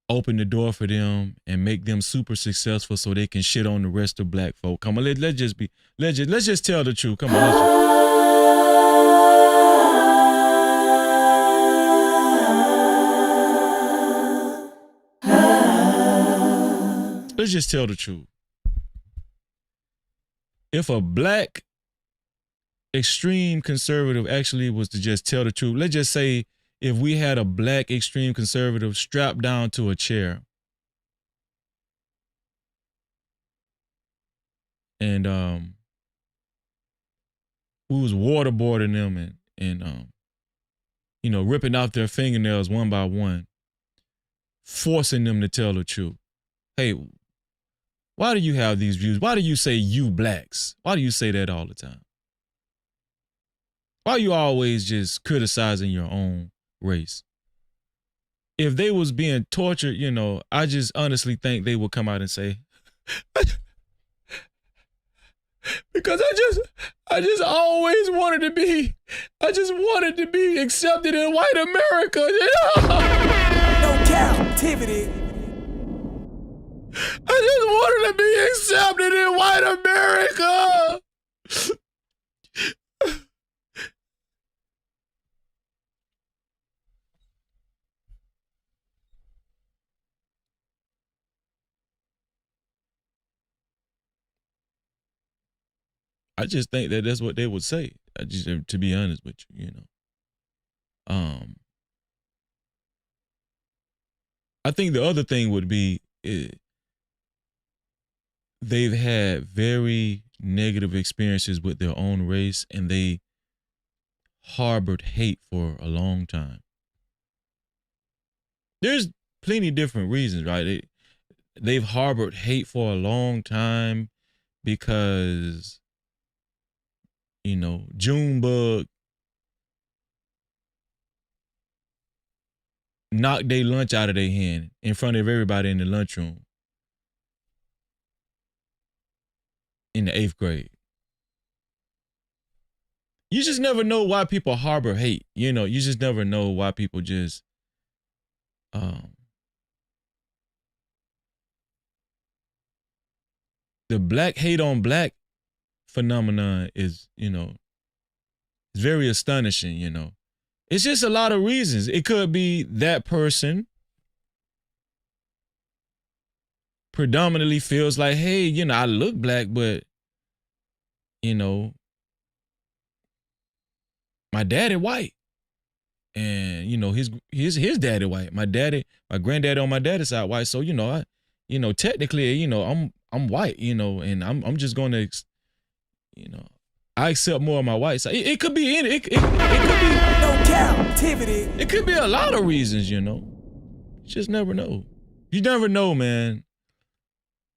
open the door for them and make them super successful so they can shit on the rest of black folk. Come on, let's just tell the truth. Come on, let's just tell the truth. If a black extreme conservative actually was to just tell the truth, let's just say if we had a black extreme conservative strapped down to a chair and we was waterboarding them and ripping out their fingernails one by one, forcing them to tell the truth. Hey, why do you have these views? Why do you say you blacks? Why do you say that all the time? Why are you always just criticizing your own race? If they was being tortured, I just honestly think they would come out and say, because I just always wanted to be accepted in white America. No captivity. I just wanted to be accepted in white America. I just think that that's what they would say. To be honest with you, I think the other thing would be they've had very negative experiences with their own race and they harbored hate for a long time. There's plenty different reasons, right? They've harbored hate for a long time because, you know, Junebug knocked their lunch out of their hand in front of everybody in the lunchroom in the 8th grade. You just never know why people harbor hate. You know, you just never know why people just the black hate on black phenomenon is, you know, it's very astonishing, you know. It's just a lot of reasons. It could be that person predominantly feels like, hey, you know, I look black, but, you know, my daddy white. And, you know, his daddy white. My granddaddy on my daddy's side white. So, you know, technically, you know, I'm white, you know, and I'm just going to, you know, I accept more of my white side. It could be it could be no captivity. It could be a lot of reasons, you know. You just never know. You never know, man.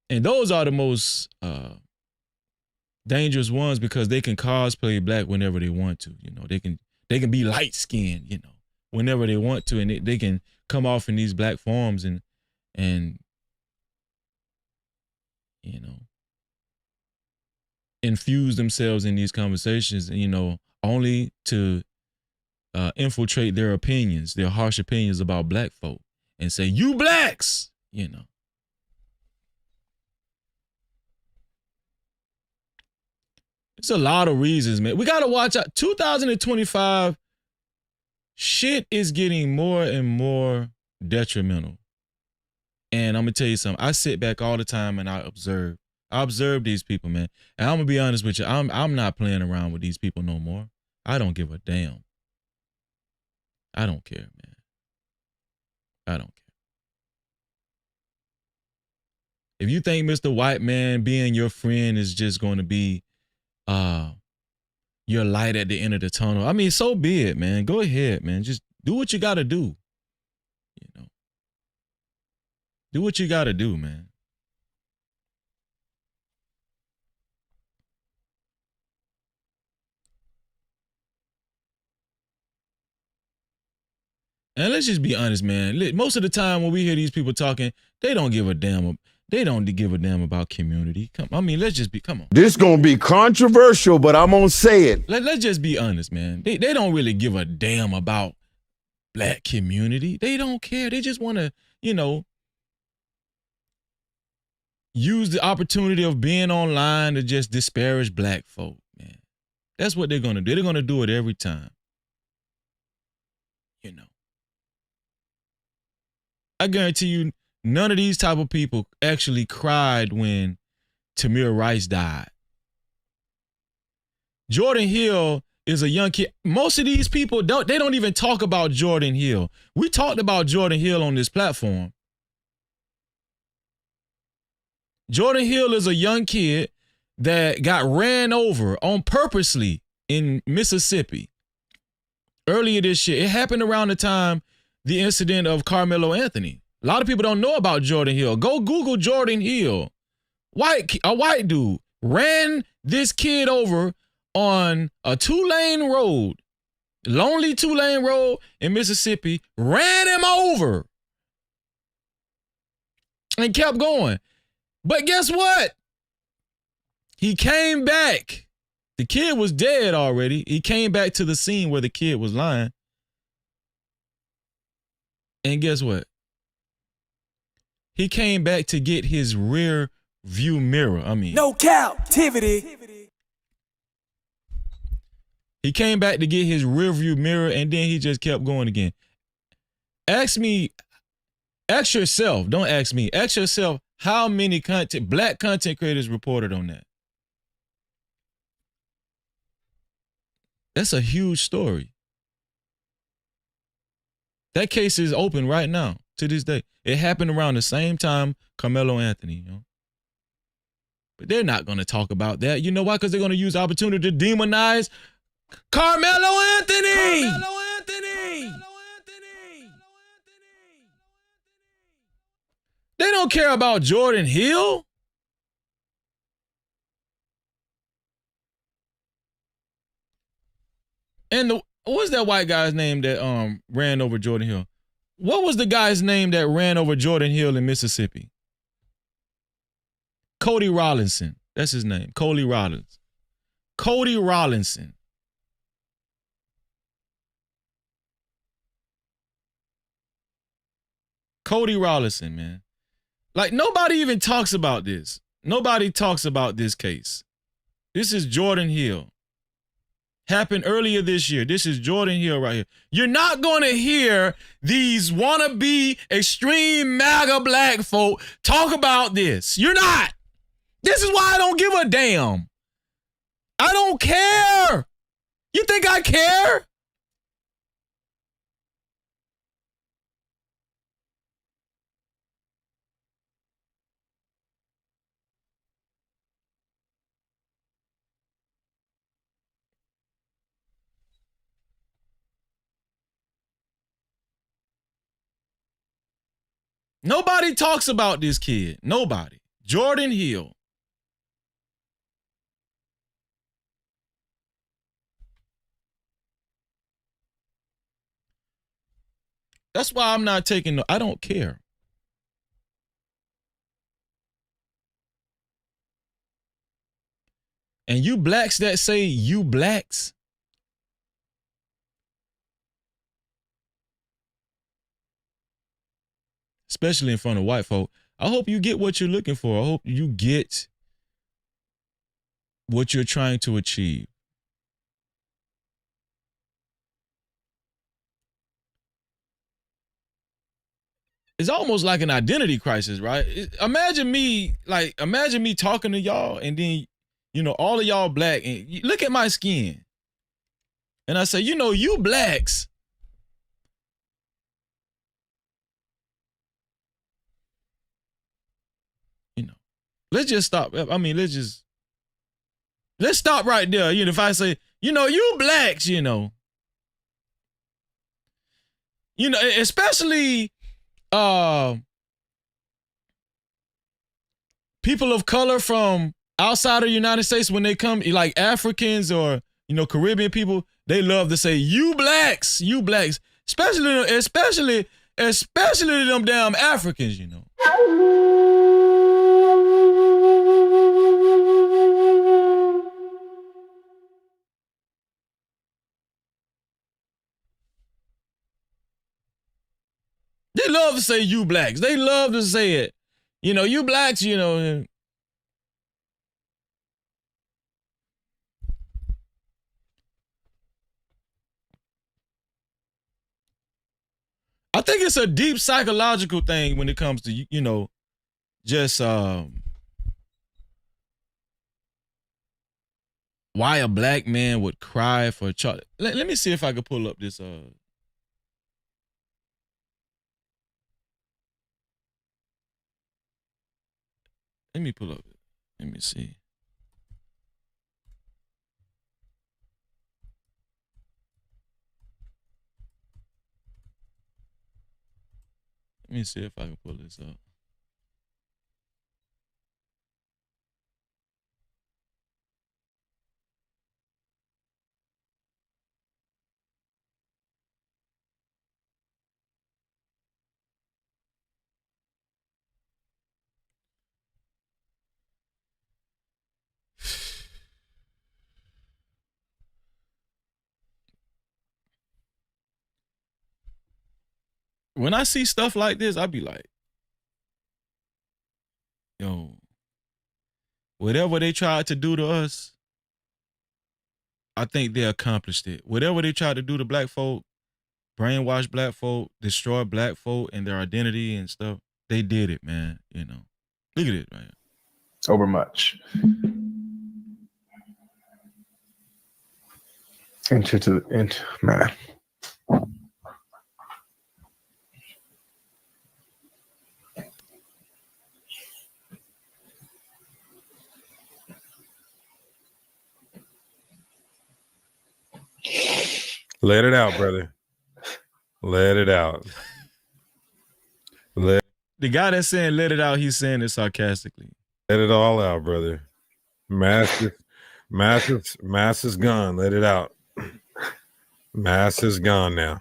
And those are the most dangerous ones because they can cosplay black whenever they want to. You know, they can be light skinned, you know, whenever they want to, and they can come off in these black forms and you know, infuse themselves in these conversations, you know, only to infiltrate their opinions, their harsh opinions about black folk, and say, you blacks, you know. It's a lot of reasons, man. We got to watch out. 2025, shit is getting more and more detrimental. And I'm going to tell you something. I sit back all the time and I observe. I observe these people, man. And I'm going to be honest with you. I'm not playing around with these people no more. I don't give a damn. I don't care, man. I don't care. If you think Mr. White Man being your friend is just going to be your light at the end of the tunnel, I mean, so be it, man. Go ahead, man. Just do what you got to do. You know, do what you got to do, man. And let's just be honest, man. Most of the time when we hear these people talking, they don't give a damn. They don't give a damn about community. Come on. This gonna be controversial, but I'm gonna say it. Let's just be honest, man. They don't really give a damn about black community. They don't care. They just want to, you know, use the opportunity of being online to just disparage black folk, man. That's what they're going to do. They're going to do it every time. You know. I guarantee you, none of these type of people actually cried when Tamir Rice died. Jordan Hill is a young kid. Most of these people don't even talk about Jordan Hill. We talked about Jordan Hill on this platform. Jordan Hill is a young kid that got ran over on purposely in Mississippi earlier this year. It happened around the time the incident of Carmelo Anthony. A lot of people don't know about Jordan Hill. Go Google Jordan Hill. A white dude ran this kid over on a 2-lane road, lonely 2-lane road in Mississippi, ran him over and kept going. But guess what? He came back. The kid was dead already. He came back to the scene where the kid was lying. And guess what? He came back to get his rear view mirror. No captivity. He came back to get his rear view mirror, and then he just kept going again. Ask yourself, don't ask me, ask yourself how many black content creators reported on that. That's a huge story. That case is open right now to this day. It happened around the same time Carmelo Anthony, you know. But they're not going to talk about that. You know why? Because they're going to use the opportunity to demonize Carmelo Anthony. They don't care about Jordan Hill. And what was that white guy's name that ran over Jordan Hill? What was the guy's name that ran over Jordan Hill in Mississippi? Cody Rollinson. That's his name. Cody Rollins. Cody Rollinson. Cody Rollinson, man. Like, nobody even talks about this. Nobody talks about this case. This is Jordan Hill. Happened earlier this year. This is Jordan Hill right here. You're not going to hear these wannabe extreme MAGA black folk talk about this. You're not. This is why I don't give a damn. I don't care. You think I care? Nobody talks about this kid. Nobody. Jordan Hill. That's why I'm not taking I don't care. And you blacks that say you blacks, especially in front of white folk, I hope you get what you're looking for. I hope you get what you're trying to achieve. It's almost like an identity crisis, right? Imagine me talking to y'all and then, all of y'all black and look at my skin. And I say, you blacks, let's just stop. I mean, let's stop right there. If I say, you blacks, especially people of color from outside of the United States, when they come, like Africans or, Caribbean people, they love to say, you blacks, especially them damn Africans, They love to say you blacks. They love to say it. You blacks, I think it's a deep psychological thing when it comes to, just why a black man would cry for a child. Let me see if I can pull up this let me pull up it. Let me see. Let me see if I can pull this up. When I see stuff like this, I be like, yo, whatever they tried to do to us, I think they accomplished it. Whatever they tried to do to black folk, brainwash black folk, destroy black folk and their identity and stuff, they did it, man. Look at it, man. Overmuch. Man. Let it out, brother. Let it out. The guy that's saying let it out, he's saying it sarcastically. Let it all out, brother. Mass is gone. Let it out. Mass is gone now.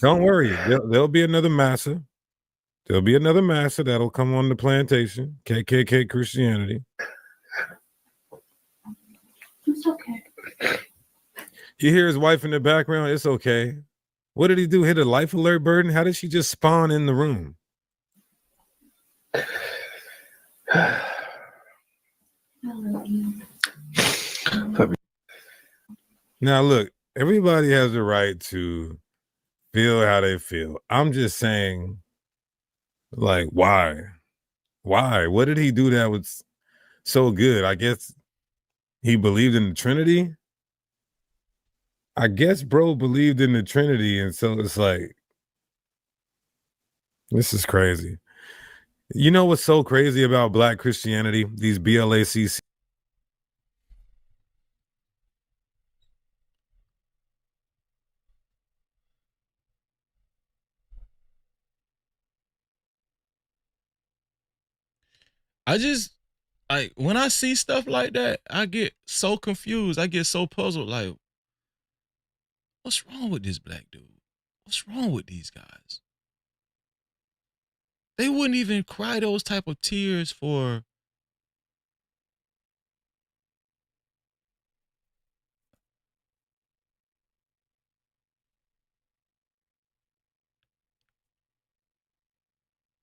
Don't worry. There'll be another massa. There'll be another massa that'll come on the plantation. KKK Christianity. It's okay. You hear his wife in the background? It's okay. What did he do? Hit a life alert burden? How did she just spawn in the room? Now, look, everybody has the right to feel how they feel. I'm just saying, like, why? Why? What did he do that was so good? I guess he believed in the Trinity. I guess bro believed in the Trinity, and so it's like, this is crazy. You know what's so crazy about Black Christianity? These BLACC. I just, like, when I see stuff like that, I get so confused. I get so puzzled. Like, what's wrong with this black dude? What's wrong with these guys? They wouldn't even cry those type of tears for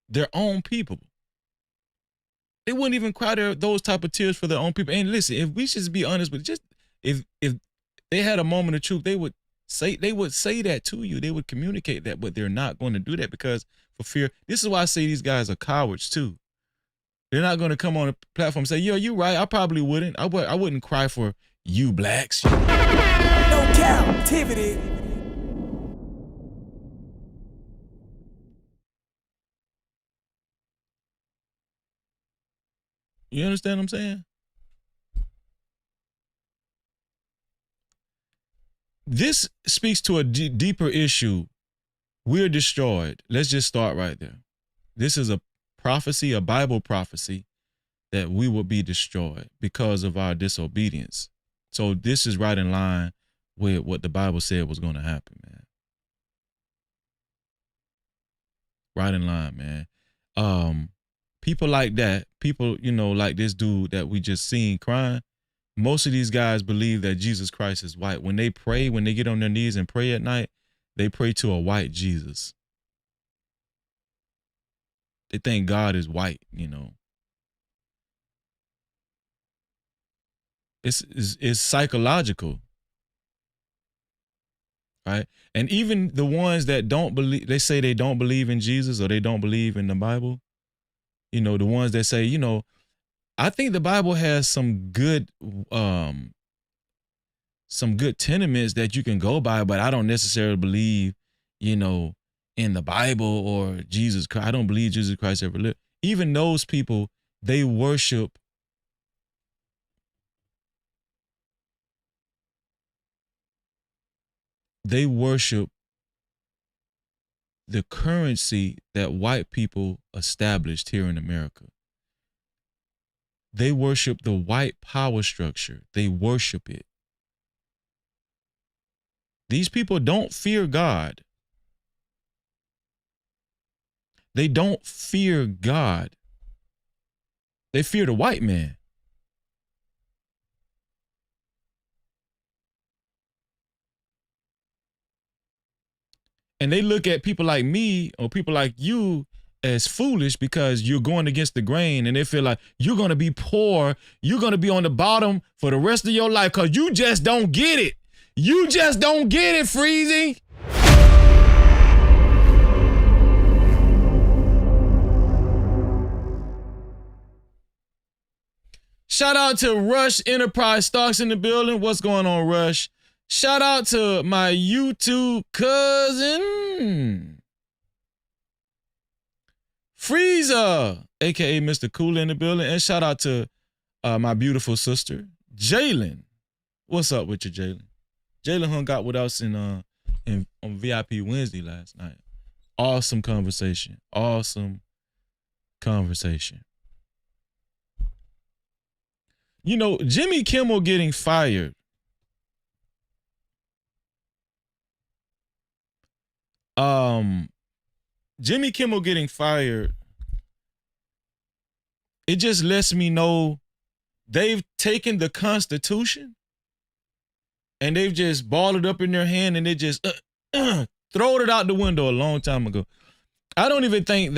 their own people. They wouldn't even cry those type of tears for their own people. And listen, if we should be honest with just if they had a moment of truth, they would say that to you. They would communicate that, but they're not going to do that because for fear. This is why I say these guys are cowards too. They're not going to come on a platform and say, "Yo, you right. I probably wouldn't. I wouldn't cry for you blacks." No captivity. You understand what I'm saying? This speaks to a deeper issue. We're destroyed. Let's just start right there. This is a prophecy, a Bible prophecy, that we will be destroyed because of our disobedience. So this is right in line with what the Bible said was going to happen, man. Right in line, man. People like that, people, like this dude that we just seen crying, most of these guys believe that Jesus Christ is white. When they pray, when they get on their knees and pray at night, they pray to a white Jesus. They think God is white, It's psychological, right? And even the ones that don't believe, they say they don't believe in Jesus or they don't believe in the Bible. The ones that say, I think the Bible has some good tenements that you can go by, but I don't necessarily believe, in the Bible or Jesus Christ. I don't believe Jesus Christ ever lived. Even those people, they worship the currency that white people established here in America. They worship the white power structure. They worship it. These people don't fear God. They don't fear God. They fear the white man. And they look at people like me or people like you as foolish because you're going against the grain, and they feel like you're going to be poor. You're going to be on the bottom for the rest of your life because you just don't get it. You just don't get it, Freezy. Shout out to Rush Enterprise Stocks in the building. What's going on, Rush? Shout out to my YouTube cousin, Freezer, aka Mr. Cool in the building. And shout out to my beautiful sister, Jalen. What's up with you, Jalen? Jalen hung out with us on VIP Wednesday last night. Awesome conversation. Awesome conversation. Jimmy Kimmel getting fired Jimmy Kimmel getting fired, it just lets me know they've taken the Constitution and they've just balled it up in their hand and they just throwed it out the window a long time ago. I don't even think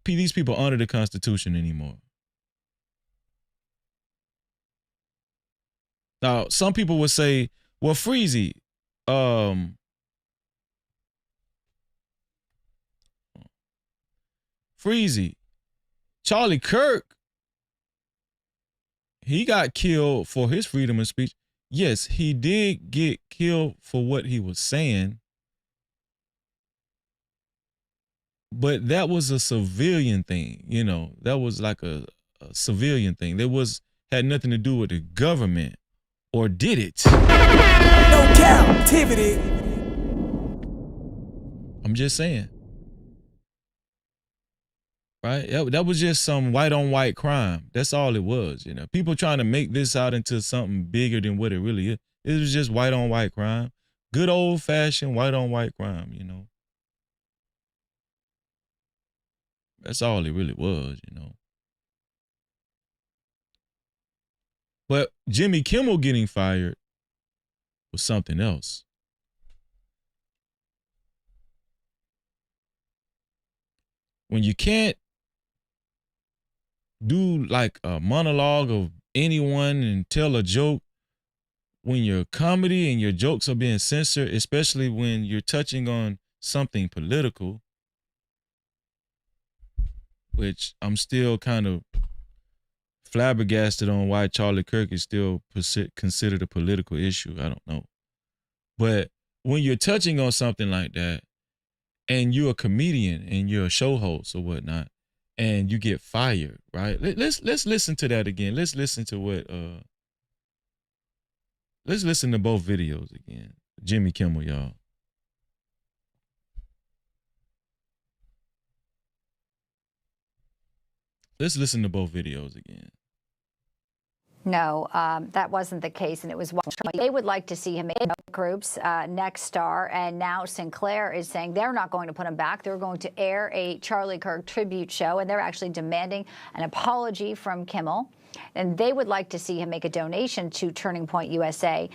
these people honor the Constitution anymore. Now, some people would say, well, Freezy, Charlie Kirk, he got killed for his freedom of speech. Yes, he did get killed for what he was saying. But that was a civilian thing, you know. That was like a civilian thing. Had nothing to do with the government. Or did it? No captivity. I'm just saying. Right? That was just some white on white crime. That's all it was, you know. People trying to make this out into something bigger than what it really is. It was just white on white crime. Good old fashioned white on white crime, you know. That's all it really was, you know. But Jimmy Kimmel getting fired was something else. When you can't do like a monologue of anyone and tell a joke, when your comedy and your jokes are being censored, especially when you're touching on something political, which I'm still kind of flabbergasted on why Charlie Kirk is still considered a political issue. I don't know. But when you're touching on something like that and you're a comedian and you're a show host or whatnot and you get fired, right? Let's listen to that again. Let's listen to what let's listen to both videos again. Jimmy Kimmel, y'all. Let's listen to both videos again. No, that wasn't the case, and it was they would like to see him in groups next star, and now Sinclair is saying they're not going to put him back. They're going to air a Charlie Kirk tribute show, and they're actually demanding an apology from Kimmel, and they would like to see him make a donation to Turning Point USA.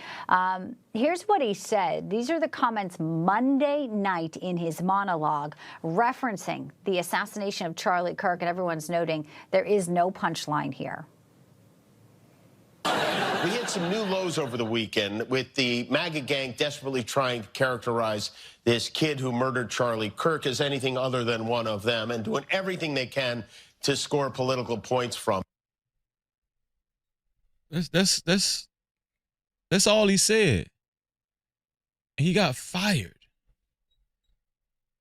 Here's what he said. These are the comments Monday night in his monologue referencing the assassination of Charlie Kirk, and everyone's noting there is no punchline here. We hit some new lows over the weekend with the MAGA gang desperately trying to characterize this kid who murdered Charlie Kirk as anything other than one of them and doing everything they can to score political points from. That's all he said. He got fired.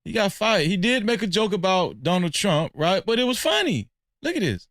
He got fired. He did make a joke about Donald Trump, right? But it was funny. Look at this.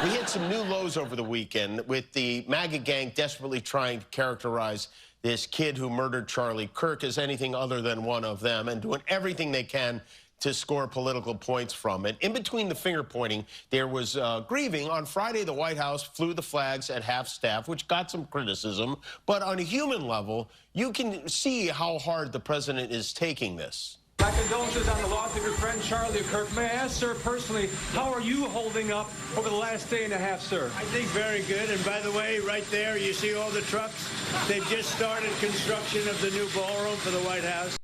We hit some new lows over the weekend with the MAGA gang desperately trying to characterize this kid who murdered Charlie Kirk as anything other than one of them and doing everything they can to score political points from it. In between the finger pointing, there was grieving. On Friday, the White House flew the flags at half-staff, which got some criticism. But on a human level, you can see how hard the president is taking this. My condolences on the loss of your friend Charlie Kirk. May I ask, sir, personally, how are you holding up over the last day and a half, sir? I think very good. And by the way, right there, you see all the trucks? They've just started construction of the new ballroom for the White House.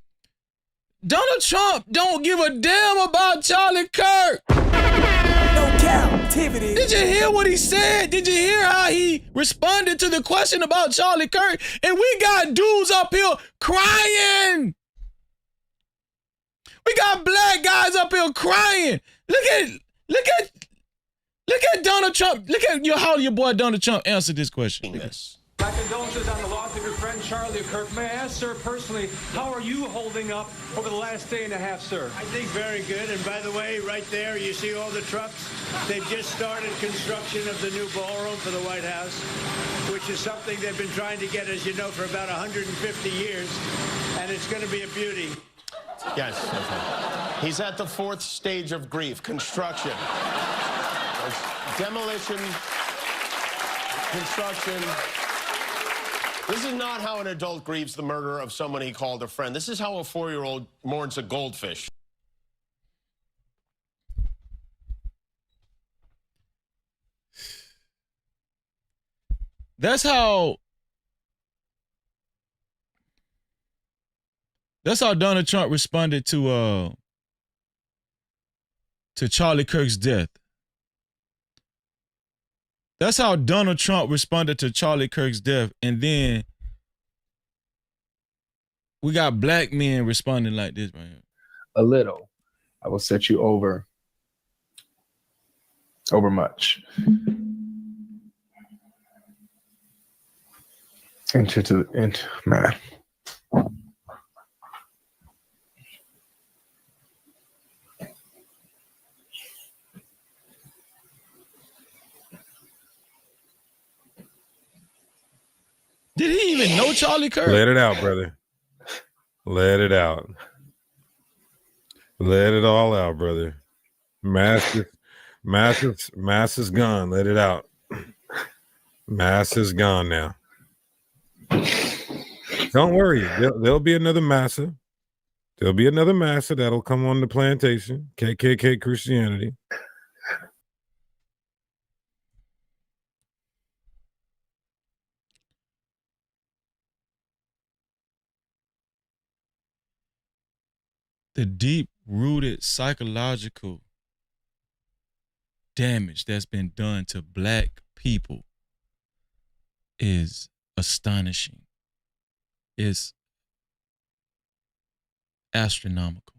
Donald Trump don't give a damn about Charlie Kirk. No captivity. Did you hear what he said? Did you hear how he responded to the question about Charlie Kirk? And we got dudes up here crying. We got black guys up here crying. Look at Donald Trump. Look at how your boy Donald Trump answered this question. My condolences on the loss of your friend Charlie Kirk. May I ask, sir, personally, how are you holding up over the last day and a half, sir? I think very good. And by the way, right there, you see all the trucks? They've just started construction of the new ballroom for the White House, which is something they've been trying to get, as you know, for about 150 years. And it's going to be a beauty. Yes. He's at the fourth stage of grief, construction. There's demolition, construction. This is not how an adult grieves the murder of someone he called a friend. This is how a 4-year-old mourns a goldfish. That's how Donald Trump responded to Charlie Kirk's death. That's how Donald Trump responded to Charlie Kirk's death. And then we got black men responding like this right here. A little. I will set you over much. Man. Did he even know Charlie Kirk? Let it out, brother. Let it out. Let it all out, brother. Mass is gone. Let it out. Mass is gone now. Don't worry. There'll be another massa. There'll be another massa that'll come on the plantation. KKK Christianity. The deep-rooted psychological damage that's been done to black people is astonishing. It's astronomical.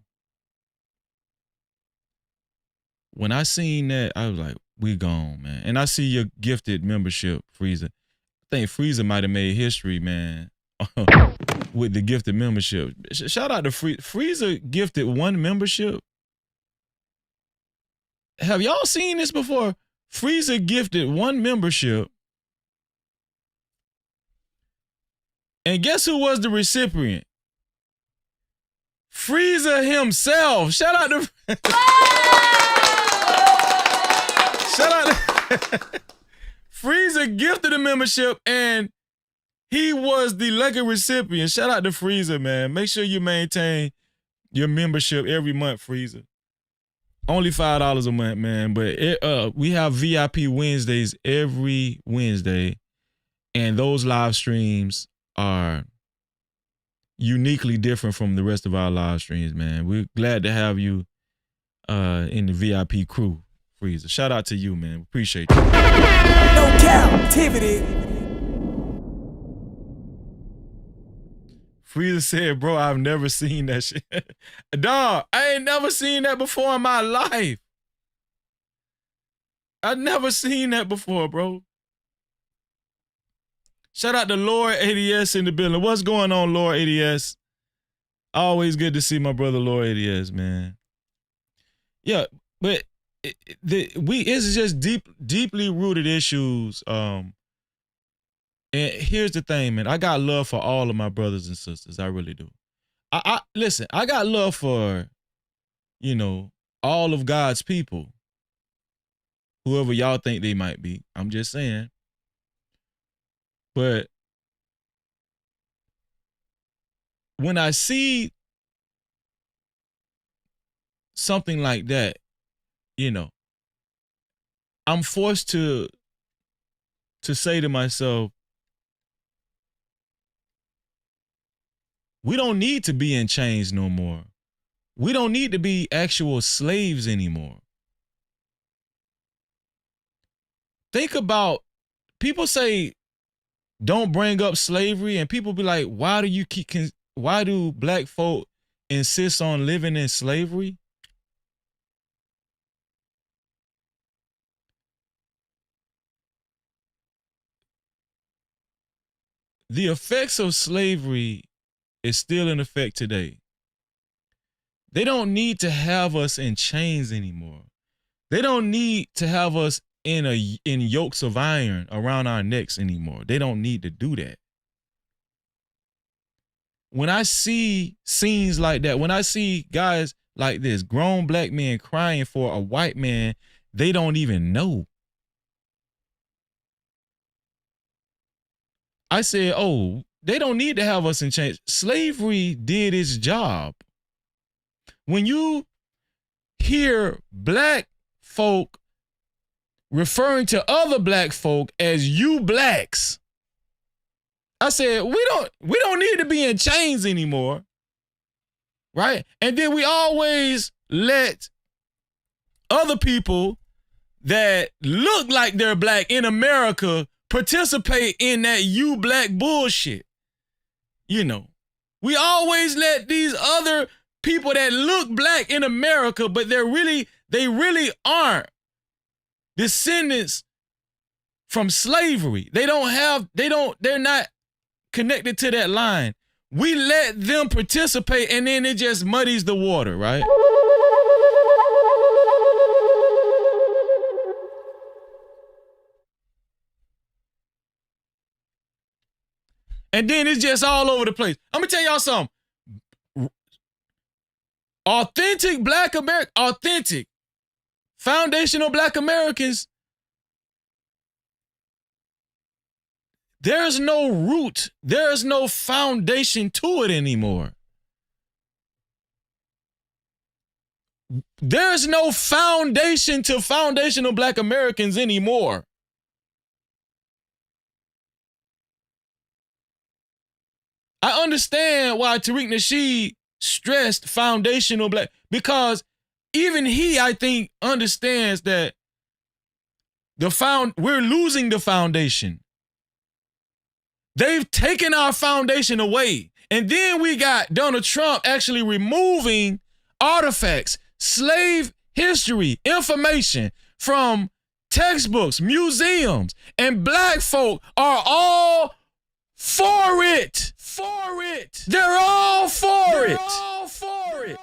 When I seen that, I was like, we gone, man. And I see your gifted membership, Freezer. I think Freezer might have made history, man, with the gifted membership. Shout out to Freezer gifted 1 membership. Have y'all seen this before? Freezer gifted 1 membership. And guess who was the recipient? Freezer himself. Shout out to Shout out to Freezer gifted a membership and he was the lucky recipient. Shout out to Freezer, man. Make sure you maintain your membership every month, Freezer. Only $5 a month, man. But we have VIP Wednesdays every Wednesday. And those live streams are uniquely different from the rest of our live streams, man. We're glad to have you in the VIP crew, Freezer. Shout out to you, man. Appreciate you. No captivity. Freezer said, bro, I've never seen that shit. Dog, I ain't never seen that before in my life. I've never seen that before, bro. Shout out to Lord ADS in the building. What's going on, Lord ADS? Always good to see my brother, Lord ADS, man. Yeah, but it's just deeply rooted issues. And here's the thing, man. I got love for all of my brothers and sisters. I really do. Listen, I got love for, all of God's people. Whoever y'all think they might be. I'm just saying. But when I see something like that, I'm forced to say to myself, we don't need to be in chains no more. We don't need to be actual slaves anymore. Think about, people say, don't bring up slavery, and people be like, why do black folk insist on living in slavery? The effects of slavery is still in effect today. They don't need to have us in chains anymore. They don't need to have us in yokes of iron around our necks anymore. They don't need to do that. When I see scenes like that, when I see guys like this, grown black men crying for a white man they don't even know, I said, oh, they don't need to have us in chains. Slavery did its job. When you hear black folk referring to other black folk as you blacks, I said, we don't need to be in chains anymore. Right? And then we always let other people that look like they're black in America participate in that you black bullshit. You know, we always let these other people that look black in America, but they really aren't descendants from slavery. They're not connected to that line. We let them participate and then it just muddies the water, right? And then it's just all over the place. I'm gonna tell y'all something. Authentic, foundational black Americans, there's no root, there's no foundation to it anymore. There's no foundation to foundational black Americans anymore. I understand why Tariq Nasheed stressed foundational black, because even he, I think, understands that we're losing the foundation. They've taken our foundation away. And then we got Donald Trump actually removing artifacts, slave history, information from textbooks, museums, and black folk are all for it. For it. They're all for it. All for it.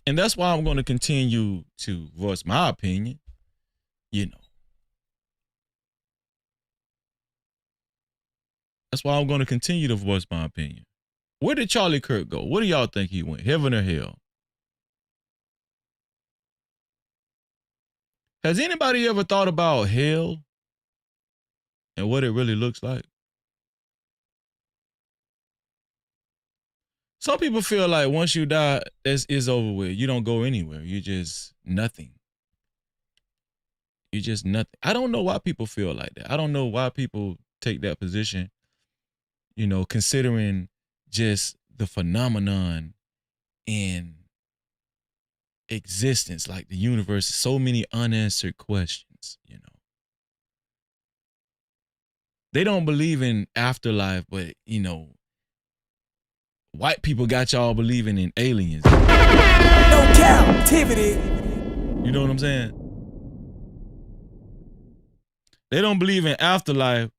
And that's why I'm going to continue to voice my opinion, you know. That's why I'm going to continue to voice my opinion. Where did Charlie Kirk go? Where do y'all think he went? Heaven or hell? Has anybody ever thought about hell and what it really looks like? Some people feel like once you die, it's over with. You don't go anywhere. You're just nothing. You're just nothing. I don't know why people feel like that. I don't know why people take that position, you know, considering just the phenomenon in existence, like the universe, so many unanswered questions, you know. They don't believe in afterlife, but, you know, white people got y'all believing in aliens. No captivity. You know what I'm saying? They don't believe in afterlife,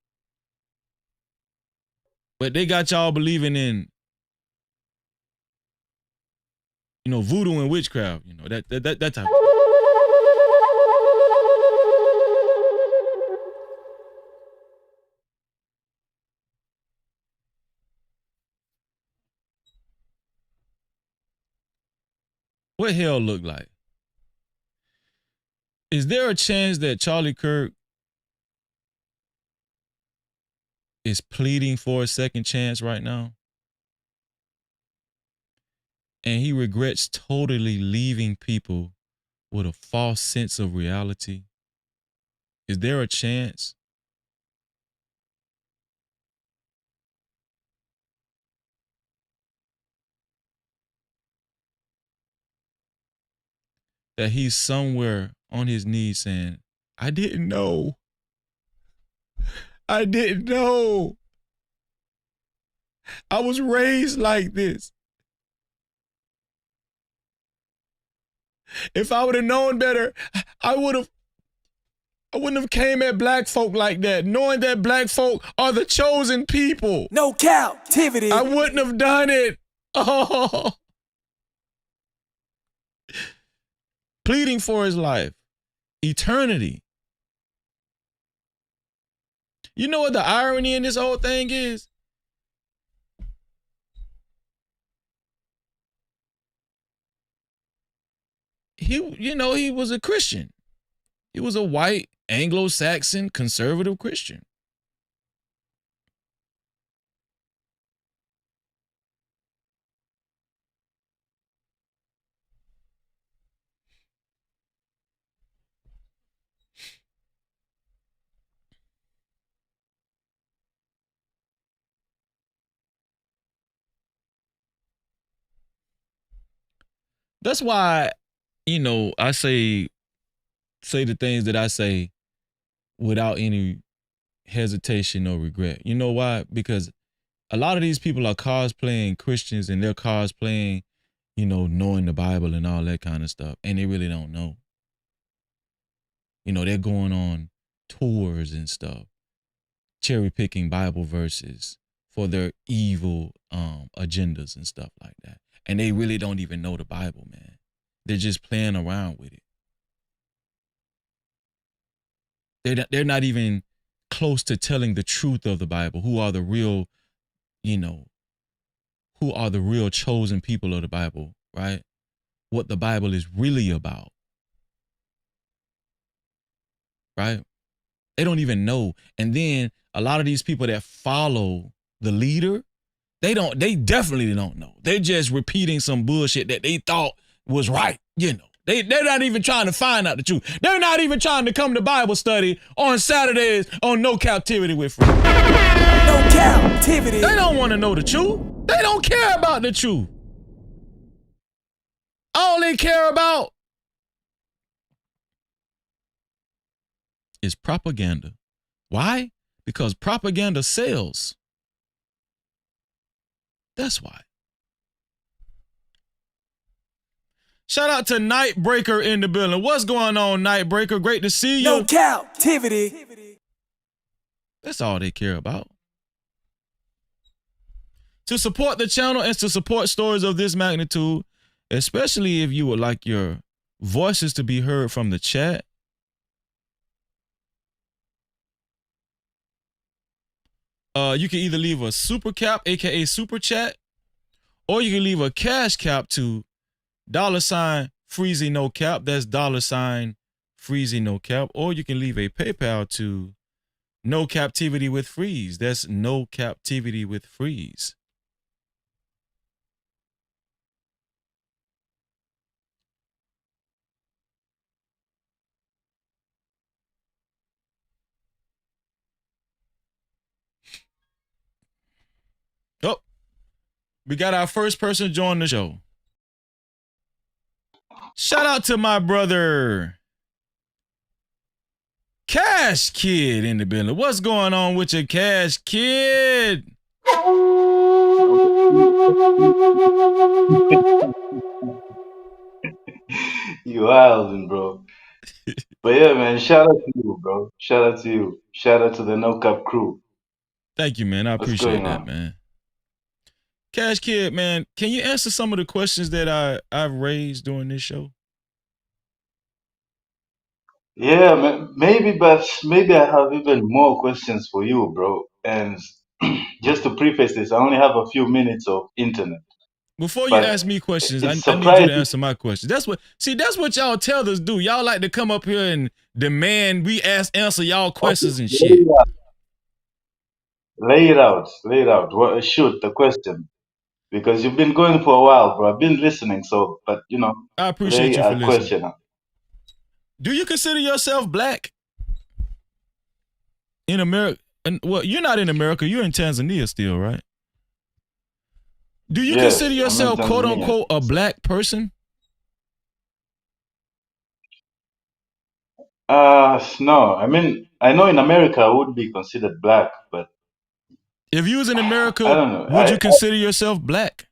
but they got y'all believing in, you know, voodoo and witchcraft. You know, that type of thing. What hell look like? Is there a chance that Charlie Kirk is pleading for a second chance right now? And he regrets totally leaving people with a false sense of reality? Is there a chance? That he's somewhere on his knees saying, I didn't know. I didn't know. I was raised like this. If I would have known better, I would have I wouldn't have came at black folk like that, knowing that black folk are the chosen people. No captivity. I wouldn't have done it. Oh. Pleading for his life. Eternity. You know what the irony in this whole thing is? He was a Christian. He was a white, Anglo-Saxon, conservative Christian. That's why, I say the things that I say without any hesitation or regret. You know why? Because a lot of these people are cosplaying Christians and they're cosplaying, knowing the Bible and all that kind of stuff. And they really don't know. They're going on tours and stuff, cherry picking Bible verses for their evil agendas and stuff like that. And they really don't even know the Bible, man. They're just playing around with it. They're not even close to telling the truth of the Bible. Who are the real, who are the real chosen people of the Bible, right? What the Bible is really about, right? They don't even know. And then a lot of these people that follow the leader, they definitely don't know. They're just repeating some bullshit that they thought was right, They're not even trying to find out the truth. They're not even trying to come to Bible study on Saturdays on No Captivity with Friends. No captivity. They don't want to know the truth. They don't care about the truth. All they care about is propaganda. Why? Because propaganda sells. That's why. Shout out to Nightbreaker in the building. What's going on, Nightbreaker? Great to see you. No captivity. That's all they care about. To support the channel and to support stories of this magnitude, especially if you would like your voices to be heard from the chat, you can either leave a super cap, aka super chat, or you can leave a cash cap to $Freezy no cap. That's $Freezy no cap. Or you can leave a PayPal to No Captivity with Freeze. That's No Captivity with Freeze. Oh, we got our first person join the show. Shout out to my brother Cash Kid in the building. What's going on with your Cash Kid? You wildin', bro. But yeah, man, shout out to you, bro. Shout out to you. Shout out to the No Cap crew. Thank you, man. I appreciate that, man. Cash Kid, man, can you answer some of the questions that I've raised during this show? Yeah, man, but maybe I have even more questions for you, bro. And just to preface this, I only have a few minutes of internet. Before you ask me questions, I need you to answer my questions. That's what y'all tellers do. Y'all like to come up here and demand we answer y'all questions and shit. Lay it out. Well, shoot the question. Because you've been going for a while, bro. I've been listening, but I appreciate you for listening. Question. Do you consider yourself black in America? Well, you're not in America. You're in Tanzania still, right? Do you consider yourself, quote unquote, a black person? No. I mean, I know in America I would be considered black, but if you was in America, I don't know. Would you consider yourself black?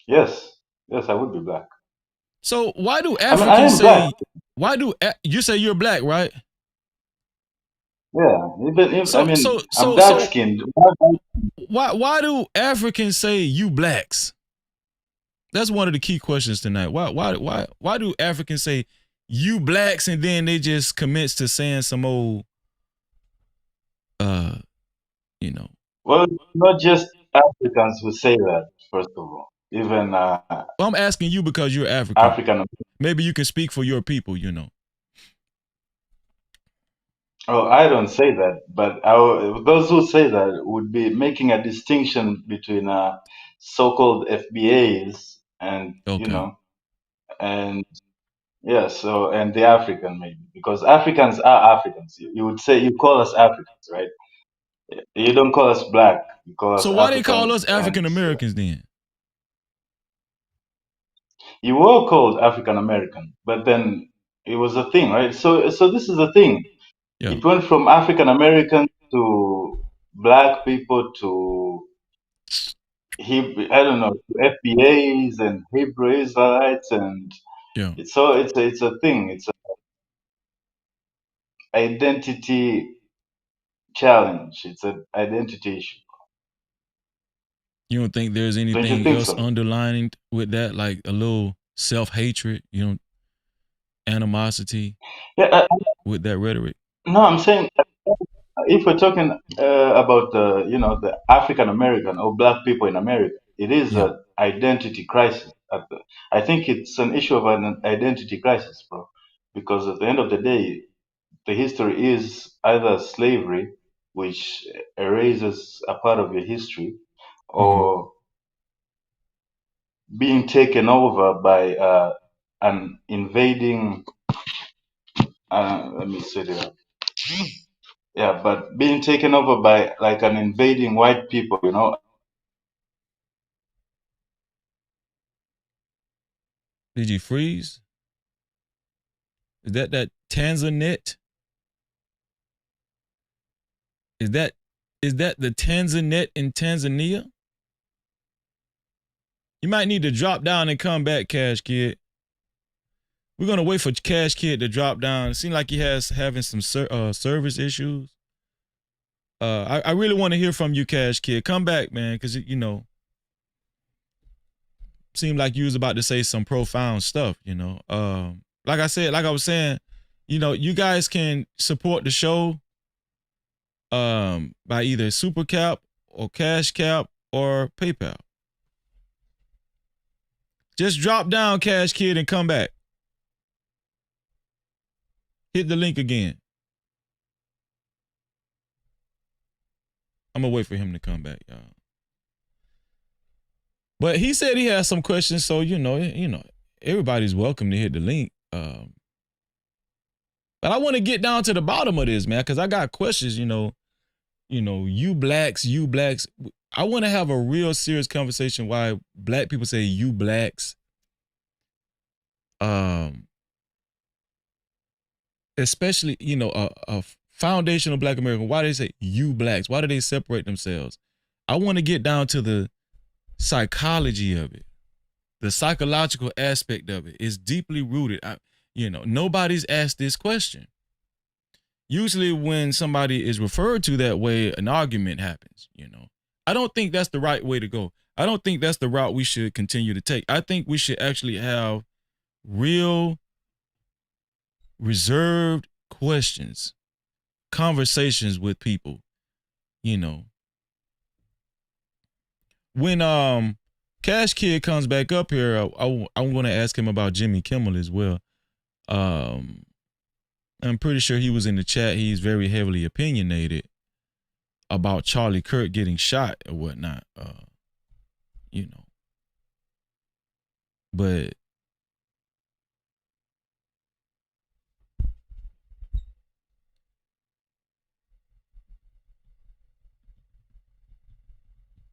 Yes, I would be black. So why do I mean, I Africans am say? black. Why do you say you're black, right? Yeah, even if I So mean so I'm so dark so skinned. why do Africans say you blacks? That's one of the key questions tonight. Why do Africans say you blacks and then they just commence to saying some old you know. Well, not just Africans who say that. First of all, even Well, I'm asking you because you're African. African. Maybe you can speak for your people, you know. Oh, I don't say that, but those who say that would be making a distinction between so-called FBAs and Okay. and yeah, so and the African maybe because Africans are Africans. You would say you call us Africans, right? You don't call us black. You call us So why they call us Africans, African and Americans then? you were called African American, but then it was a thing, right? So this is the thing. Yeah. It went from African American to black people to I don't know, to FBAs and Hebrew Israelites, and Yeah. it's a thing. It's an identity challenge. It's an identity issue. You don't think there's Don't you anything think else so? underlining with that, like a little self-hatred, animosity Yeah. with that rhetoric? No, I'm saying if we're talking about the African American or black people in America, it is Yeah. an identity crisis. I think it's an issue of an identity crisis, bro. Because at the end of the day, the history is either slavery, which erases a part of your history, Mm-hmm. or being taken over by an invading. Let me say that. Yeah, but being taken over by like an invading white people, Did you freeze? Is that Tanzanite? Is that the Tanzanite in Tanzania? You might need to drop down and come back, Cash Kid. We're gonna wait for Cash Kid to drop down. It seems like he has having some service issues. I really want to hear from you, Cash Kid. Come back, man, because seemed like you was about to say some profound stuff. Like I was saying, you guys can support the show by either Super Cap or Cash Cap or PayPal. Just drop down, Cash Kid, and come back. Hit the link again. I'm gonna wait for him to come back, y'all. But he said he has some questions, so everybody's welcome to hit the link. But I want to get down to the bottom of this, man, because I got questions. You blacks. I want to have a real serious conversation why black people say you blacks. Especially, a foundational black American, why do they say you blacks? Why do they separate themselves? I want to get down to the psychology of it. The psychological aspect of it is deeply rooted. Nobody's asked this question. Usually when somebody is referred to that way, an argument happens, I don't think that's the right way to go. I don't think that's the route we should continue to take. I think we should actually have real reserved questions, conversations with people, When Cash Kid comes back up here, I'm going to ask him about Jimmy Kimmel as well. I'm pretty sure he was in the chat. He's very heavily opinionated about Charlie Kirk getting shot or whatnot. But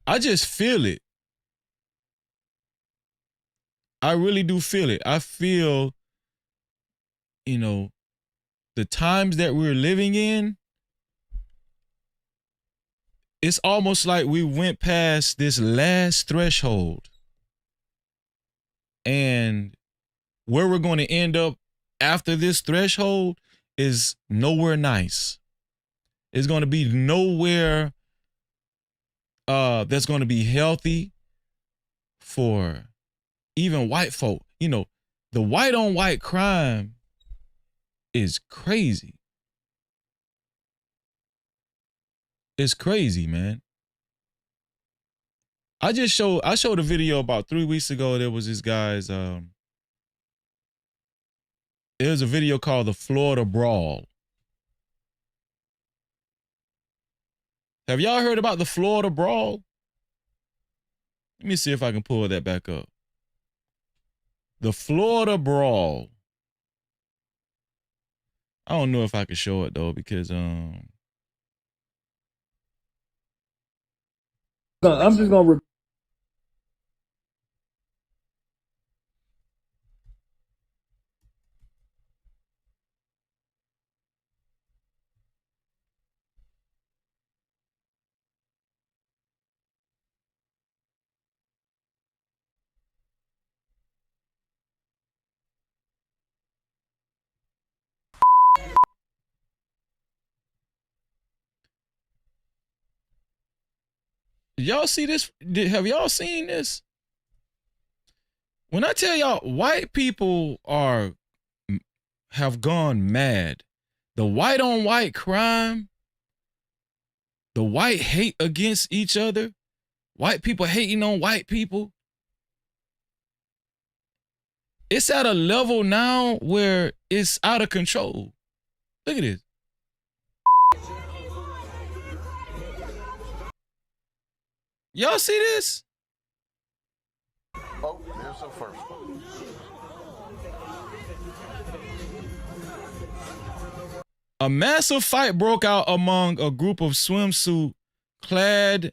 I just feel it. I really do feel it. I feel, the times that we're living in, it's almost like we went past this last threshold and where we're going to end up after this threshold is nowhere nice. It's going to be nowhere that's going to be healthy for even white folk. You know, the white on white crime is crazy. It's crazy, man. I showed a video about 3 weeks ago. There was this guy's there's a video called The Florida Brawl. Have y'all heard about the Florida Brawl? Let me see if I can pull that back up. The Florida Brawl. I don't know if I can show it though, because I'm just gonna y'all see this? Have y'all seen this? When I tell y'all white people have gone mad, the white on white crime, the white hate against each other, white people hating on white people, it's at a level now where it's out of control. Look at this. Y'all see this? Oh, there's the first one. A massive fight broke out among a group of swimsuit-clad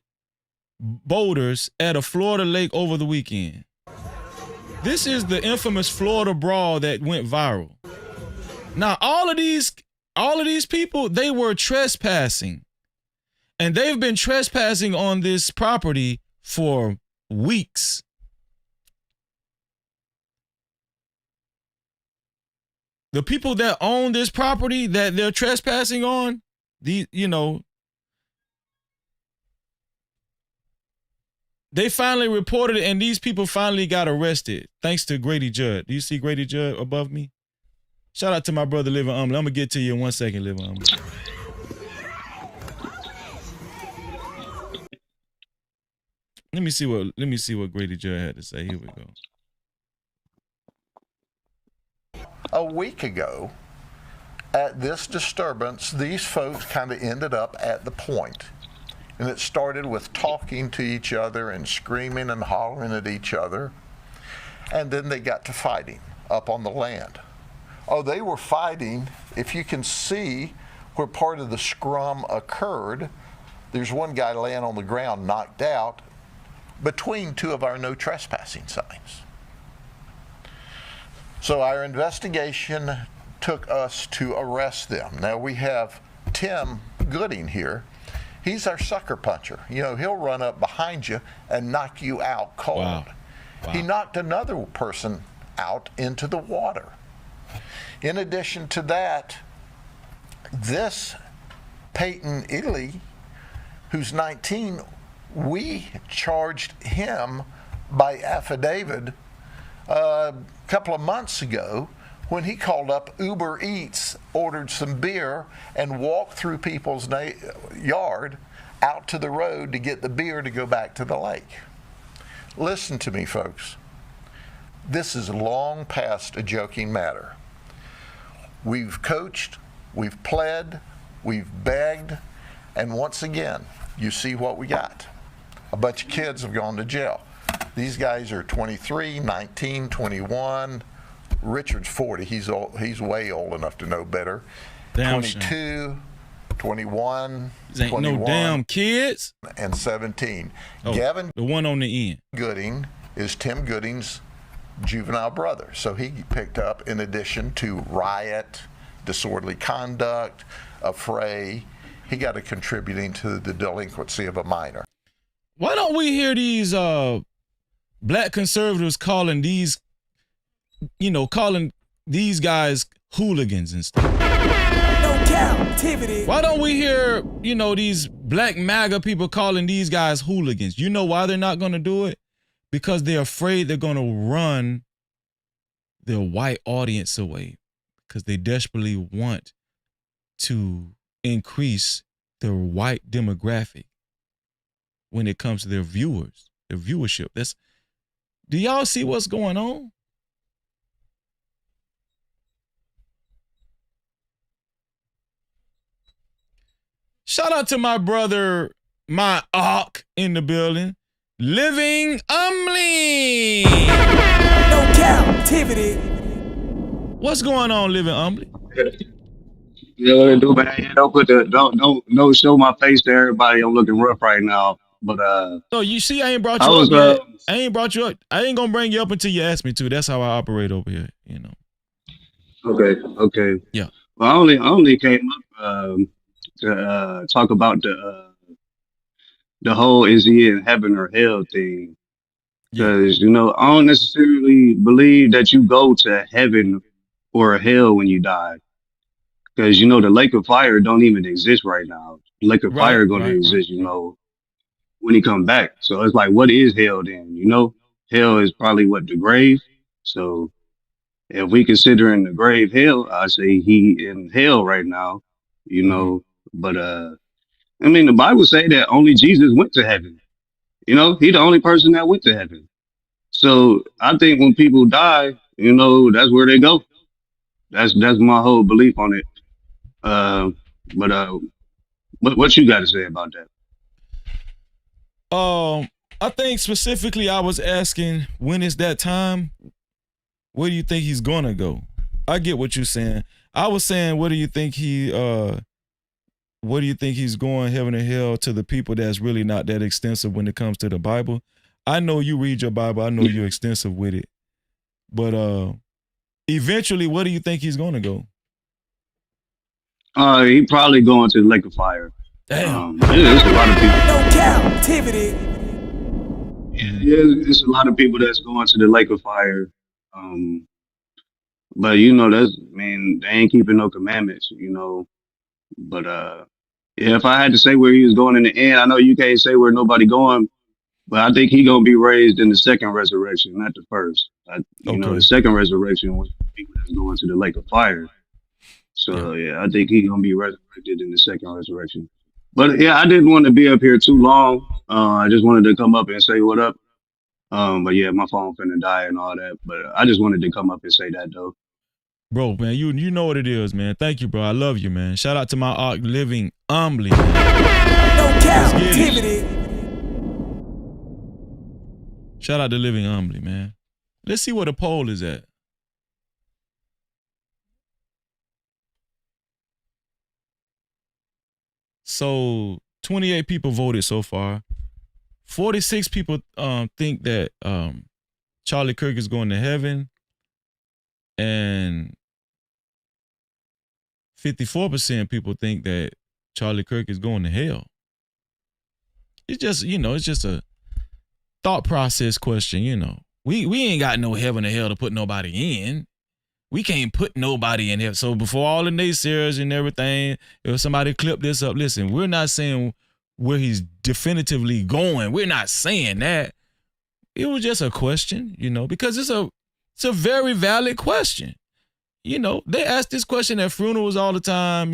boaters at a Florida lake over the weekend. This is the infamous Florida Brawl that went viral. Now, all of these people, they were trespassing. And they've been trespassing on this property for weeks. The people that own this property that they're trespassing on, they finally reported it, and these people finally got arrested thanks to Grady Judd. Do you see Grady Judd above me? Shout out to my brother Living Umley. I'm gonna get to you in 1 second, Living Umley. Let me see what Grady Judd had to say. Here we go. A week ago, at this disturbance, these folks kind of ended up at the point. And it started with talking to each other and screaming and hollering at each other. And then they got to fighting up on the land. Oh, they were fighting. If you can see where part of the scrum occurred, there's one guy laying on the ground knocked out between two of our no trespassing signs. So our investigation took us to arrest them. Now we have Tim Gooding here. He's our sucker puncher. You know, he'll run up behind you and knock you out cold. Wow. He knocked another person out into the water. In addition to that, this Peyton Italy, who's 19, we charged him by affidavit a couple of months ago when he called up Uber Eats, ordered some beer, and walked through people's yard out to the road to get the beer to go back to the lake. Listen to me, folks. This is long past a joking matter. We've coached, we've pled, we've begged, and once again, you see what we got. A bunch of kids have gone to jail. These guys are 23, 19, 21. Richard's 40. He's way old enough to know better. Damn 22, shame. 21, These ain't 21, no damn kids. And 17. Oh, Gavin, the one on the end. Gooding, is Tim Gooding's juvenile brother. So he picked up, in addition to riot, disorderly conduct, affray, he got a contributing to the delinquency of a minor. Why don't we hear these black conservatives calling these calling these guys hooligans and stuff. No captivity. Why don't we hear, these black MAGA people calling these guys hooligans? You know why they're not going to do it? Because they're afraid they're going to run their white audience away, because they desperately want to increase their white demographic when it comes to their viewers, their viewership. Do y'all see what's going on? Shout out to my brother, my Ark in the building. Living Humbly. No captivity. What's going on, Living Humbly? You know what to do, man. Don't show my face to everybody. I'm looking rough right now. But So you see, I ain't brought I you was up yet. I ain't brought you up. I ain't gonna bring you up until you ask me to. That's how I operate over here, okay. Yeah. Well, I only came up to talk about the whole is he in heaven or hell thing. Because I don't necessarily believe that you go to heaven or hell when you die. Because the lake of fire don't even exist right now. The lake of fire going to exist, when he come back. So it's like, what is hell then? Hell is probably what, the grave. So if we consider in the grave hell, I say he in hell right now. But the Bible say that only Jesus went to heaven. He the only person that went to heaven. So I think when people die, that's where they go. That's my whole belief on it. What you got to say about that? I think specifically I was asking, when is that time? Where do you think he's gonna go? I get what you're saying. I was saying, where do you think he's going, heaven or hell, to the people that's really not that extensive when it comes to the Bible? I know you read your Bible. I know you're extensive with it. But eventually, where do you think he's gonna go? He probably going to the lake of fire. Damn. There's a lot of people. No captivity. Yeah, there's a lot of people that's going to the lake of fire. But they ain't keeping no commandments, But if I had to say where he was going in the end, I know you can't say where nobody going, but I think he gonna be raised in the second resurrection, not the first. The second resurrection was people that's going to the lake of fire. So yeah, I think he gonna be resurrected in the second resurrection. But yeah, I didn't want to be up here too long. I just wanted to come up and say what up. But yeah, my phone finna die and all that. But I just wanted to come up and say that though. Bro, man, you know what it is, man. Thank you, bro. I love you, man. Shout out to my Ark Living Humbly. No captivity. Shout out to Living Humbly, man. Let's see where the poll is at. So 28 people voted so far. 46 people think that Charlie Kirk is going to heaven, and 54% people think that Charlie Kirk is going to hell. It's just, it's just a thought process question, We ain't got no heaven or hell to put nobody in. We can't put nobody in here. So before all the naysayers and everything, if somebody clip this up, listen, we're not saying where he's definitively going. We're not saying that. It was just a question, because it's a very valid question. They ask this question at funerals all the time,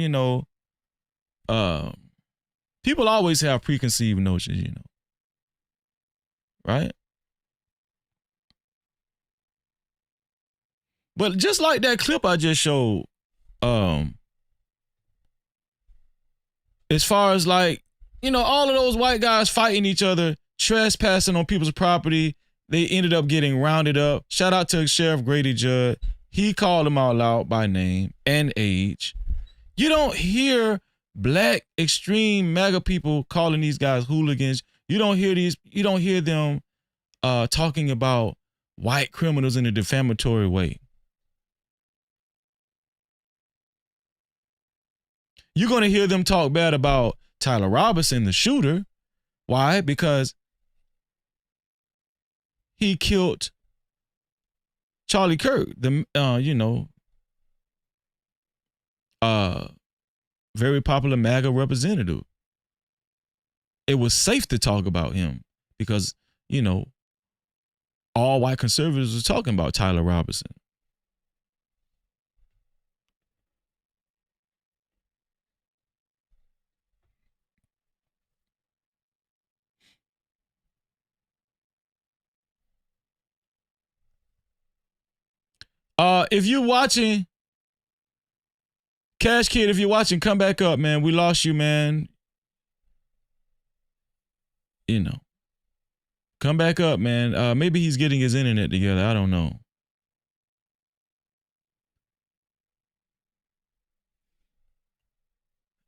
people always have preconceived notions, right? But just like that clip I just showed, as far as all of those white guys fighting each other, trespassing on people's property, they ended up getting rounded up. Shout out to Sheriff Grady Judd. He called them all out by name and age. You don't hear black extreme MAGA people calling these guys hooligans. You don't hear them talking about white criminals in a defamatory way. You're going to hear them talk bad about Tyler Robinson, the shooter. Why? Because he killed Charlie Kirk, the very popular MAGA representative. It was safe to talk about him because, all white conservatives were talking about Tyler Robertson. If you're watching, Cash Kid, if you're watching, come back up, man. We lost you, man. Come back up, man. Maybe he's getting his internet together. I don't know.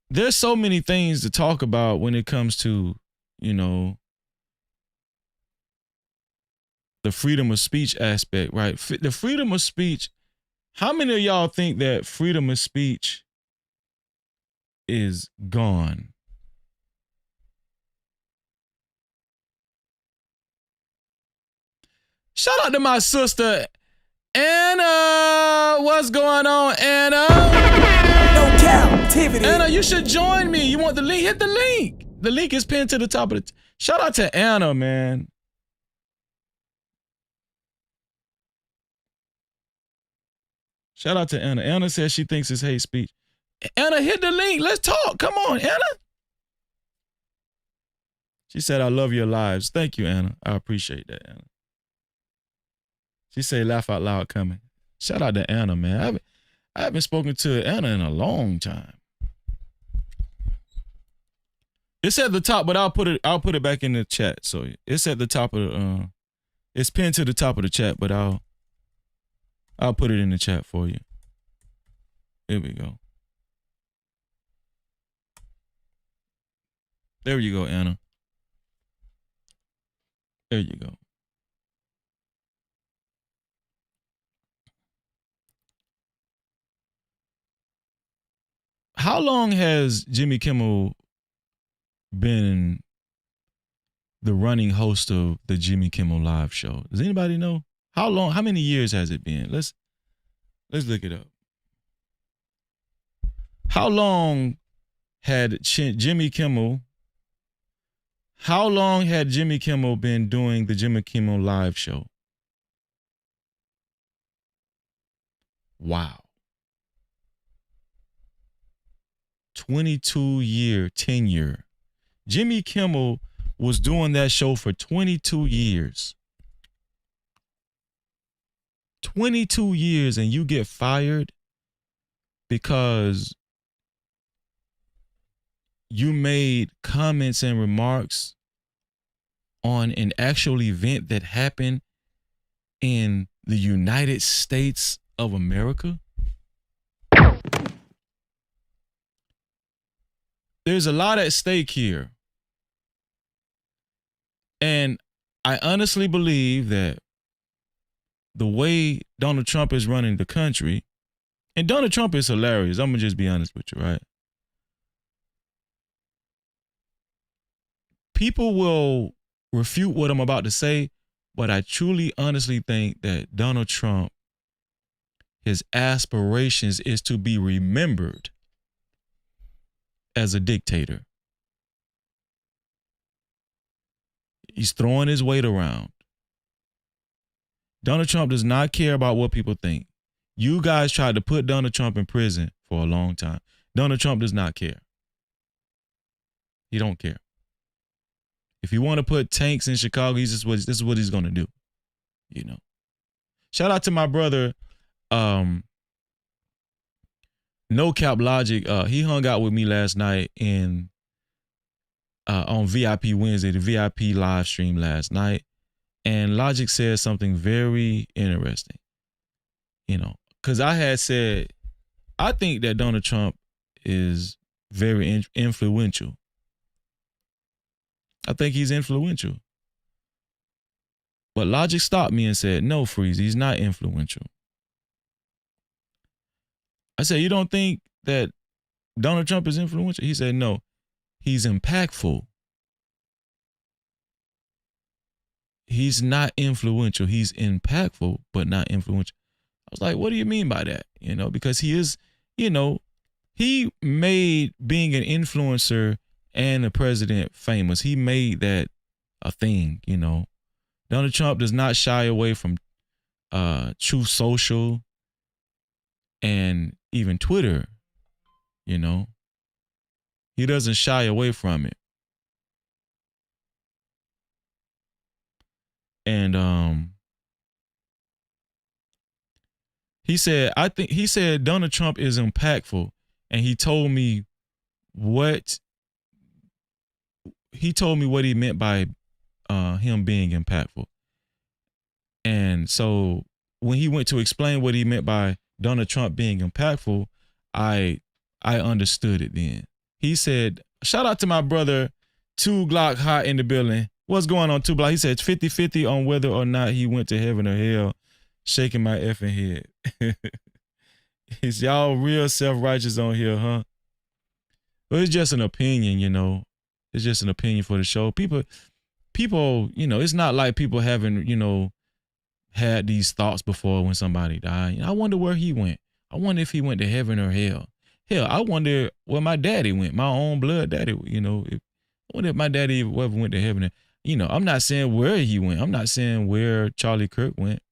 There's so many things to talk about when it comes to, the freedom of speech aspect, right? The freedom of speech. How many of y'all think that freedom of speech is gone? Shout out to my sister, Anna. What's going on, Anna? No captivity. Anna, you should join me. You want the link? Hit the link. The link is pinned to the top of the... Shout out to Anna, man. Shout out to Anna. Anna says she thinks it's hate speech. Anna, hit the link. Let's talk. Come on, Anna. She said, I love your lives. Thank you, Anna. I appreciate that, Anna. She said, laugh out loud coming. Shout out to Anna, man. I haven't spoken to Anna in a long time. It's at the top, but I'll put it back in the chat. So it's at the top of it's pinned to the top of the chat, but I'll put it in the chat for you. Here we go. There you go, Anna. There you go. How long has Jimmy Kimmel been the running host of the Jimmy Kimmel Live show? Does anybody know? How long? How many years has it been? Let's look it up. How long had Jimmy Kimmel? How long had Jimmy Kimmel been doing the Jimmy Kimmel Live show? Wow. 22-year tenure. Jimmy Kimmel was doing that show for 22 years. 22 years, and you get fired because you made comments and remarks on an actual event that happened in the United States of America? There's a lot at stake here. And I honestly believe that the way Donald Trump is running the country, and Donald Trump is hilarious. I'm going to just be honest with you, right? People will refute what I'm about to say, but I truly, honestly think that Donald Trump, his aspirations is to be remembered as a dictator. He's throwing his weight around. Donald Trump does not care about what people think. You guys tried to put Donald Trump in prison for a long time. Donald Trump does not care. He don't care. If you want to put tanks in Chicago, this is what he's going to do. You know. Shout out to my brother, No Cap Logic. He hung out with me last night on VIP Wednesday, the VIP live stream last night. And Logic said something very interesting. You know, because I had said, I think that Donald Trump is very influential. I think he's influential. But Logic stopped me and said, no, Freeze, he's not influential. I said, you don't think that Donald Trump is influential? He said, no, he's impactful. he's not influential. He's impactful, but not influential. I was like, what do you mean by that? Because he is, he made being an influencer and a president famous. He made that a thing, Donald Trump does not shy away from Truth Social and even Twitter, He doesn't shy away from it. And he said Donald Trump is impactful, and he told me what he meant by him being impactful. And so when he went to explain what he meant by Donald Trump being impactful, I understood it then. He said, shout out to my brother, 2 Glock Hot in the building. What's going on, 2 Glock? He said it's 50-50 on whether or not he went to heaven or hell. Shaking my effing head. Is y'all real self-righteous on here, huh? But it's just an opinion, It's just an opinion for the show. People, it's not like people haven't, had these thoughts before when somebody died. I wonder where he went. I wonder if he went to heaven or hell. Hell, I wonder where my daddy went, my own blood daddy, I wonder if my daddy ever went to heaven. I'm not saying where he went. I'm not saying where Charlie Kirk went.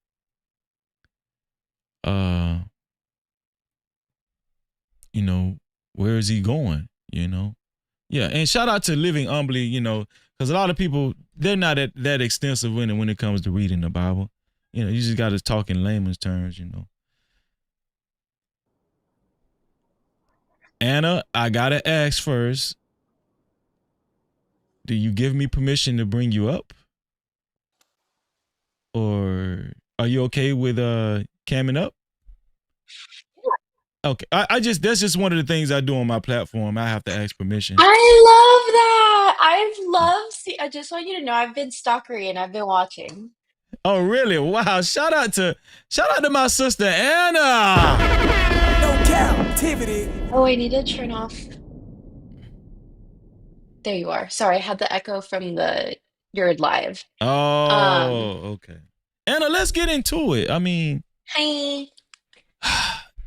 Where is he going? Yeah, and shout out to Living Humbly, because a lot of people, they're not that extensive when it comes to reading the Bible. You just got to talk in layman's terms, Anna, I got to ask first, do you give me permission to bring you up? Or are you okay with camming up? Okay, that's just one of the things I do on my platform. I have to ask permission. I love that. I just want you to know I've been stalkery and I've been watching. Oh, really? Wow. Shout out to my sister Anna. No captivity. Oh, I need to turn off. There you are. Sorry, I had the echo from your live. Oh, okay. Anna, let's get into it. I mean, hi.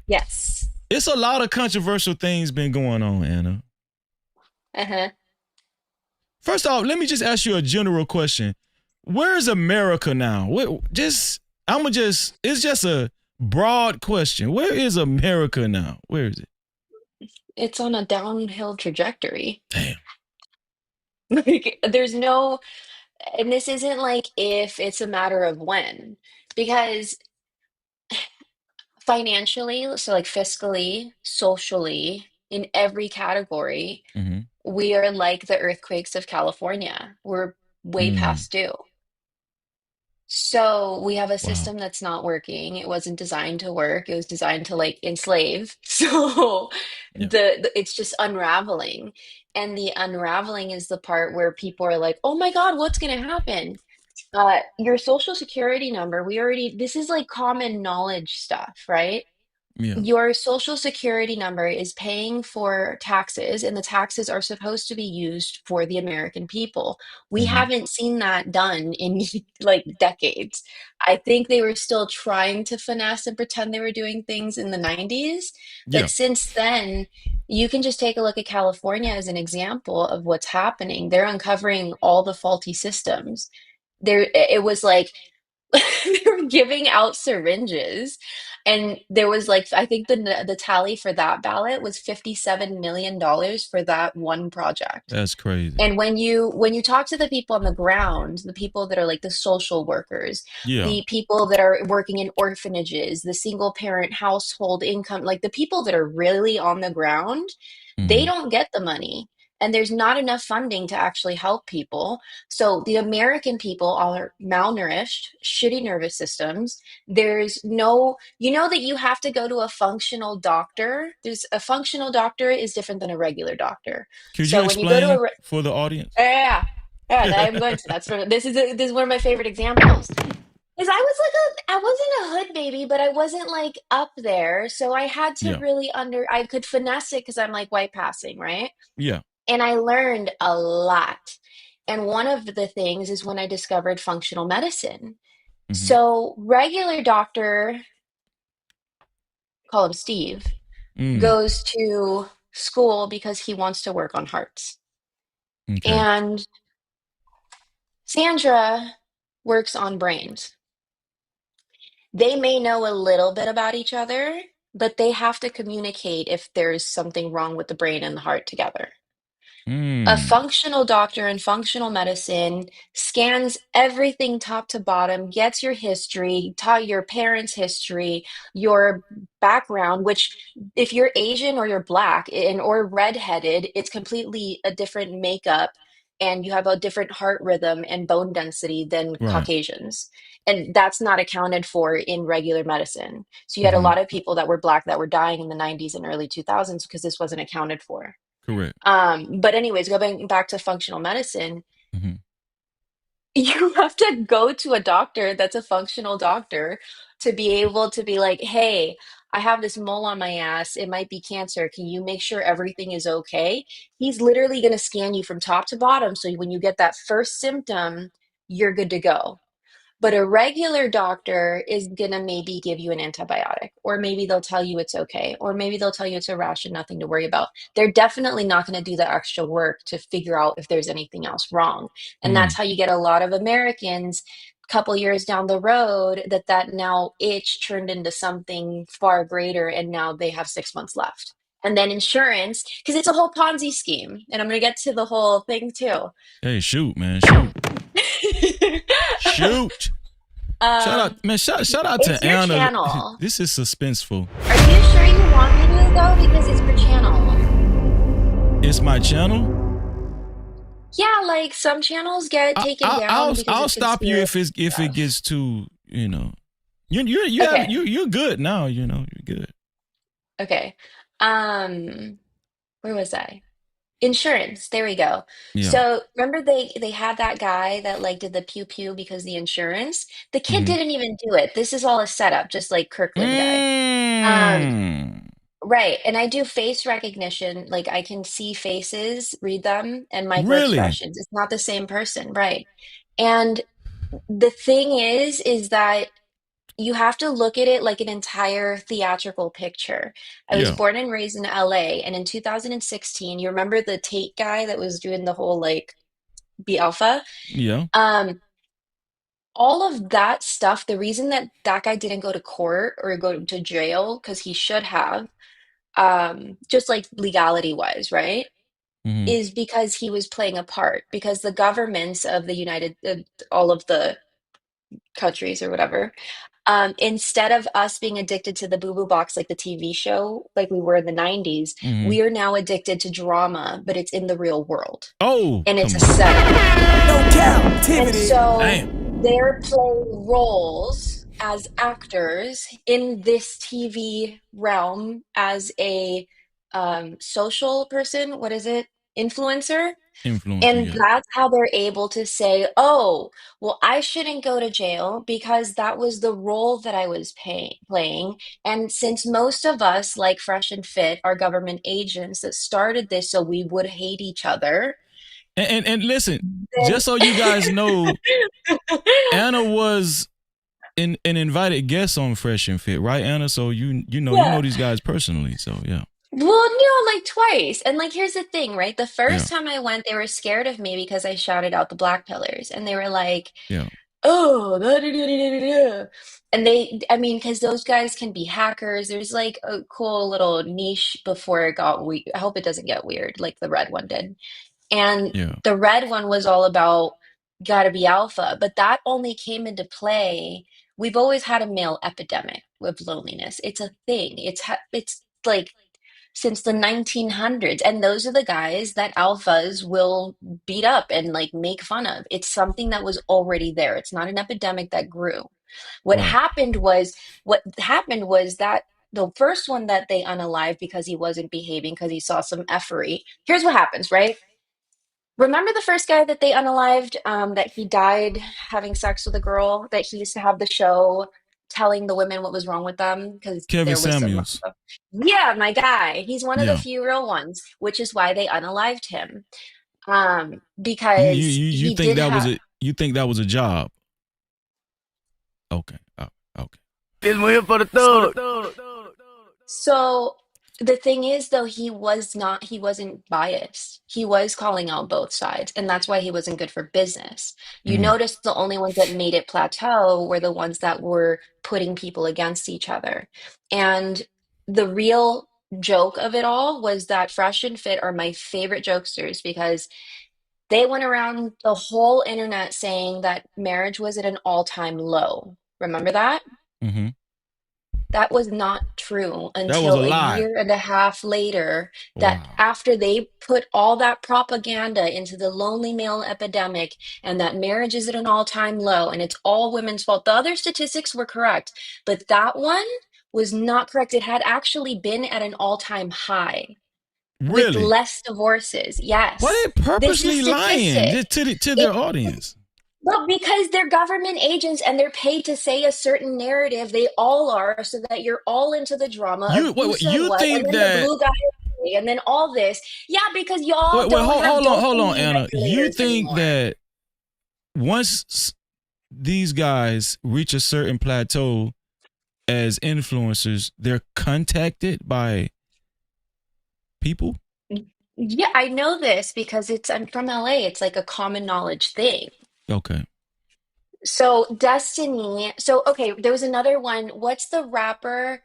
Yes. It's a lot of controversial things been going on, Anna. Uh-huh. First off, let me just ask you a general question. Where is America now? It's just a broad question. Where is America now? Where is it? It's on a downhill trajectory. Damn. There's no, and this isn't like if, it's a matter of when, because financially, so like fiscally, socially, in every category, we are like the earthquakes of California. We're way past due. So we have a system that's not working. It wasn't designed to work. It was designed to like enslave. So it's just unraveling. And the unraveling is the part where people are like, oh my God, what's going to happen? Your social security number, this is like common knowledge stuff, right? Yeah. Your social security number is paying for taxes, and the taxes are supposed to be used for the American people. We haven't seen that done in like decades. I think they were still trying to finesse and pretend they were doing things in the 90s. But since then, you can just take a look at California as an example of what's happening. They're uncovering all the faulty systems. It was like they were giving out syringes, and there was like, I think the tally for that ballot was $57 million for that one project. That's crazy. And when you talk to the people on the ground, the people that are like the social workers, the people that are working in orphanages, the single parent household income, like the people that are really on the ground, they don't get the money. And there's not enough funding to actually help people. So the American people are malnourished, shitty nervous systems. There's no, that you have to go to a functional doctor. There's a functional doctor is different than a regular doctor. Could so you when explain you go to for the audience? Yeah, I'm going to. This is one of my favorite examples. Because I wasn't a hood baby, but I wasn't like up there. So I had to really I could finesse it because I'm like white passing, right? Yeah. And I learned a lot. And one of the things is when I discovered functional medicine. So regular doctor, call him Steve, goes to school because he wants to work on hearts. Okay. And Sandra works on brains. They may know a little bit about each other, but they have to communicate if there's something wrong with the brain and the heart together. A functional doctor in functional medicine scans everything top to bottom, gets your history, your parents' history, your background, which if you're Asian or you're black or redheaded, it's completely a different makeup and you have a different heart rhythm and bone density than Right. Caucasians. And that's not accounted for in regular medicine. So you had a lot of people that were black that were dying in the 90s and early 2000s because this wasn't accounted for. Correct. But anyways, going back to functional medicine, you have to go to a doctor that's a functional doctor to be able to be like, hey, I have this mole on my ass. It might be cancer. Can you make sure everything is okay? He's literally going to scan you from top to bottom. So when you get that first symptom, you're good to go. But a regular doctor is going to maybe give you an antibiotic, or maybe they'll tell you it's okay, or maybe they'll tell you it's a rash and nothing to worry about. They're definitely not going to do the extra work to figure out if there's anything else wrong. And that's how you get a lot of Americans a couple years down the road that now itch turned into something far greater, and now they have 6 months left. And then insurance, because it's a whole Ponzi scheme. And I'm going to get to the whole thing too. Hey, shoot, man, shoot. Shoot. Shout out, man. Shout out to your Anna. Channel. This is suspenseful. Are you sure you want me to though? Because it's your channel. It's my channel. Yeah, like some channels get taken down. I'll stop you if it gets too, you know. You're good now. You know, you're good. Okay. Where was I? Insurance. There we go. Yeah. So remember they had that guy that like did the pew pew because the insurance. The kid didn't even do it. This is all a setup, just like Kirkland guy. Right. And I do face recognition. Like I can see faces, read them, and micro expressions. It's not the same person, right? And the thing is that you have to look at it like an entire theatrical picture. I was born and raised in LA, and in 2016, you remember the Tate guy that was doing the whole like be alpha? Yeah. All of that stuff, the reason that guy didn't go to court or go to jail, because he should have, just like legality wise, right? Is because he was playing a part, because the governments of the all of the countries or whatever, instead of us being addicted to the boo boo box, like the TV show, like we were in the 90s, we are now addicted to drama, but it's in the real world. Oh, and it's a setup. No captivity. And so they're playing roles as actors in this TV realm as a social person. What is it? Influencer. And that's how they're able to say, oh, well, I shouldn't go to jail because that was the role that I was playing. And since most of us, like Fresh and Fit, are government agents that started this so we would hate each other. And listen, just so you guys know, Anna was an invited guest on Fresh and Fit, right, Anna? So you know these guys personally, so yeah. Well, no, like twice. And like, here's the thing, right? The first time I went, they were scared of me because I shouted out the black pillars, and they were like, oh, da, da, da, da, da, da. And I mean, because those guys can be hackers. There's like a cool little niche before it got weird. I hope it doesn't get weird like the red one did. And the red one was all about gotta be alpha, but that only came into play. We've always had a male epidemic with loneliness. It's a thing. It's like since the 1900s, and those are the guys that alphas will beat up and like make fun of. It's something that was already there. It's not an epidemic that grew. What happened was that the first one that they unalived because he wasn't behaving, because he saw some effery. Here's what happens, right? Remember the first guy that they unalived, that he died having sex with a girl, that he used to have the show telling the women what was wrong with them? Because Kevin Samuels. Yeah, my guy. He's one of the few real ones, which is why they unalived him. Because You he think did that was have. a a job? Okay. Okay. This one here for the thug. So the thing is, though, he wasn't biased. He was calling out both sides, and that's why he wasn't good for business. You Mm. notice the only ones that made it plateau were the ones that were putting people against each other. And the real joke of it all was that Fresh and Fit are my favorite jokesters because they went around the whole internet saying that marriage was at an all-time low. Remember that? Mm-hmm. That was not true That was a until a lie. year and a half later, that Wow. after they put all that propaganda into the lonely male epidemic and that marriage is at an all-time low and it's all women's fault. The other statistics were correct, but that one was not correct. It had actually been at an all-time high with Really? less divorces. Why Yes. they This is purposely lying statistic. just to their audience? Well, because they're government agents and they're paid to say a certain narrative. They all are, so that you're all into the drama of who said You what, and think then the that? blue guy, and then all this. Yeah, because y'all Wait, don't have hold on, dopamine Anna. You regulators think anymore. that once these guys reach a certain plateau as influencers, they're contacted by people? Yeah, I know this because I'm from LA. It's like a common knowledge thing. Okay. So Destiny. So okay, there was another one. What's the rapper,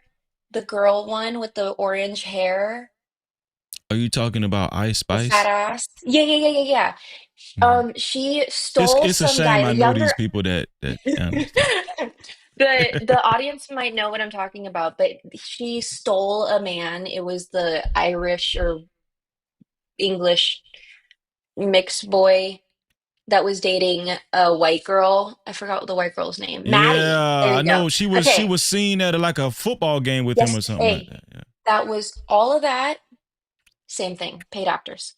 the girl one with the orange hair? Are you talking about Ice The fat Spice? ass. Yeah, yeah, yeah, yeah, yeah. She stole It's a some guy, shame I the know younger. these people that Anna's talking. The audience might know what I'm talking about, but she stole a man. It was the Irish or English mixed boy that was dating a white girl. I forgot the white girl's name. Yeah, Maddie. There I you go. know she Okay. was seen at like a football game with him Yes. or something like Hey, that. Yeah. that was all of that. Same thing. Paid actors.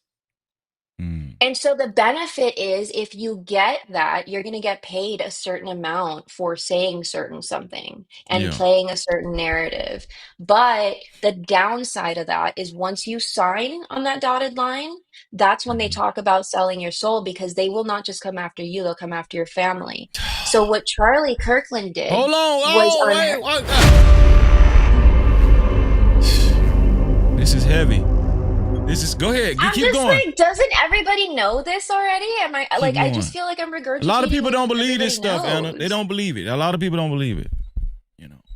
Mm. And so the benefit is if you get that, you're going to get paid a certain amount for saying certain something and Yeah. playing a certain narrative. But the downside of that is once you sign on that dotted line, that's when they talk about selling your soul because they will not just come after you, they'll come after your family. So what Charlie Kirkland did Hold on. was Oh, unheard. wait. This is heavy. Go ahead. I'm Keep just going. like, doesn't everybody know this already? Am I Keep like, I going. just feel like I'm regurgitating A lot of people what don't believe this everybody stuff, Anna. They knows. don't believe it. A lot of people don't believe it.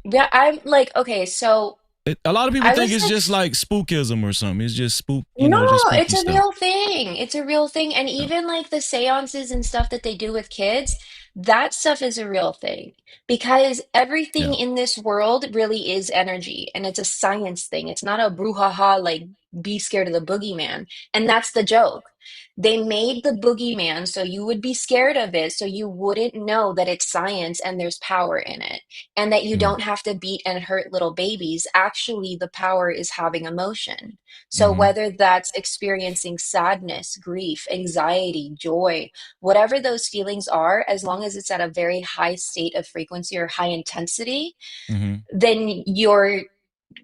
Yeah, I'm like, okay, so A lot of people I think was it's like, just like spookism or something. It's just no, just it's spooky a stuff. real thing. It's a real thing. And even like the seances and stuff that they do with kids, that stuff is a real thing because everything Yeah. in this world really is energy and it's a science thing. It's not a brouhaha, like be scared of the boogeyman. And that's the joke. They made the boogeyman so you would be scared of it, so you wouldn't know that it's science and there's power in it, and that you don't have to beat and hurt little babies. Actually, the power is having emotion. So, Mm-hmm. whether that's experiencing sadness, grief, anxiety, joy, whatever those feelings are, as long as it's at a very high state of frequency or high intensity, Mm-hmm. then you're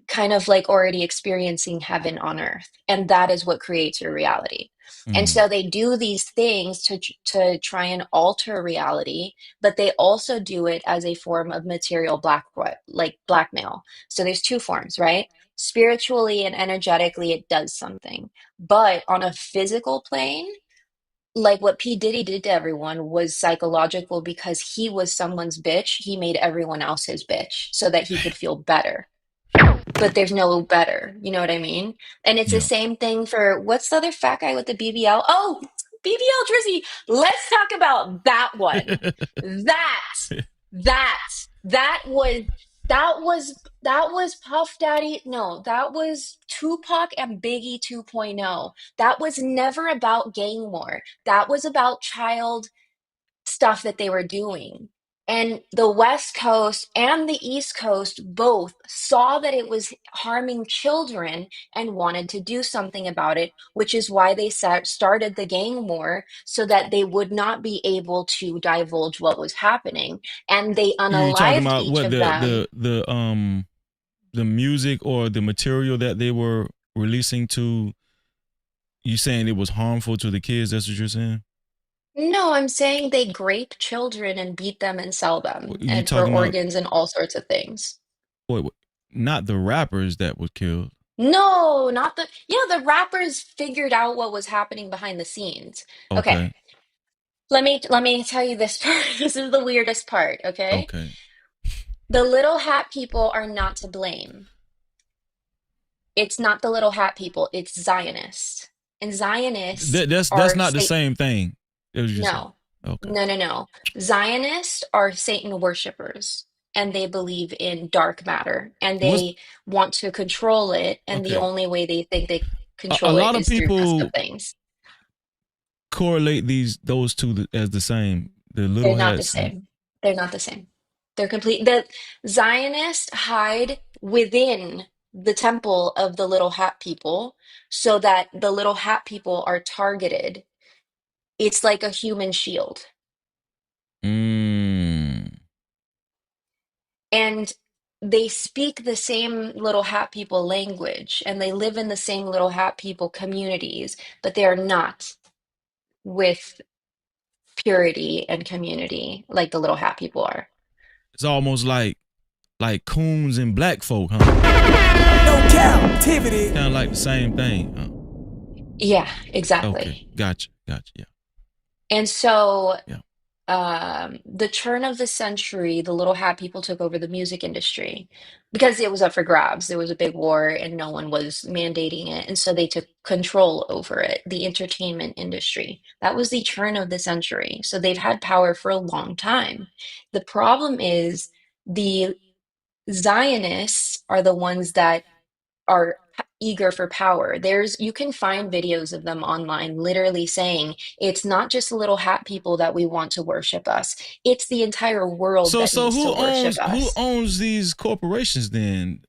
kind of like already experiencing heaven on earth. And that is what creates your reality. And so they do these things to try and alter reality, but they also do it as a form of material like blackmail. So there's two forms, right? Spiritually and energetically, it does something. But on a physical plane, like what P. Diddy did to everyone was psychological because he was someone's bitch. He made everyone else his bitch so that he could feel better. But there's no better. You know what I mean? And it's the Yeah. same thing for what's the other fat guy with the BBL? Oh, BBL Drizzy. Let's talk about that one. That that was Puff Daddy. No, that was Tupac and Biggie 2.0. That was never about gang war. That was about child stuff that they were doing. And the West Coast and the East Coast both saw that it was harming children and wanted to do something about it, which is why they started the gang war so that they would not be able to divulge what was happening. And they You're talking unalived about each what of them. the music or the material that they were releasing to You saying it was harmful to the kids? That's what you're saying? No, I'm saying they grape children and beat them and sell them You and for talking about organs and all sorts of things. wait, not the rappers that was killed? No, not the the rappers figured out what was happening behind the scenes. Okay, Okay. let me tell you this part. This is the weirdest part, okay? Okay. The little hat people are not to blame. It's not the little hat people, it's Zionists. And Zionists That's are not the Satan. same thing. That was you saying. No. Okay. No. Zionists are Satan worshipers, and they believe in dark matter, and What's they want to control it, and the okay? only way they think they A control it lot of is through messed up people things. correlate those two as the same. The They're little not the hats. same. They're not the same. They're complete. The Zionists hide within the temple of the little hat people so that the little hat people are targeted. It's like a human shield. Mm. And they speak the same little hat people language and they live in the same little hat people communities, but they are not with purity and community like the little hat people are. It's almost like coons and black folk, huh? No captivity. Kind of like the same thing. Huh? Yeah, exactly. Okay, gotcha. Yeah. And so Yeah. the turn of the century, the little hat people took over the music industry because it was up for grabs. There was a big war and no one was mandating it. And so they took control over it, the entertainment industry. That was the turn of the century. So they've had power for a long time. The problem is the Zionists are the ones that are eager for power. You can find videos of them online literally saying it's not just little hat people that we want to worship us. It's the entire world that So needs to worship who us. owns these corporations then?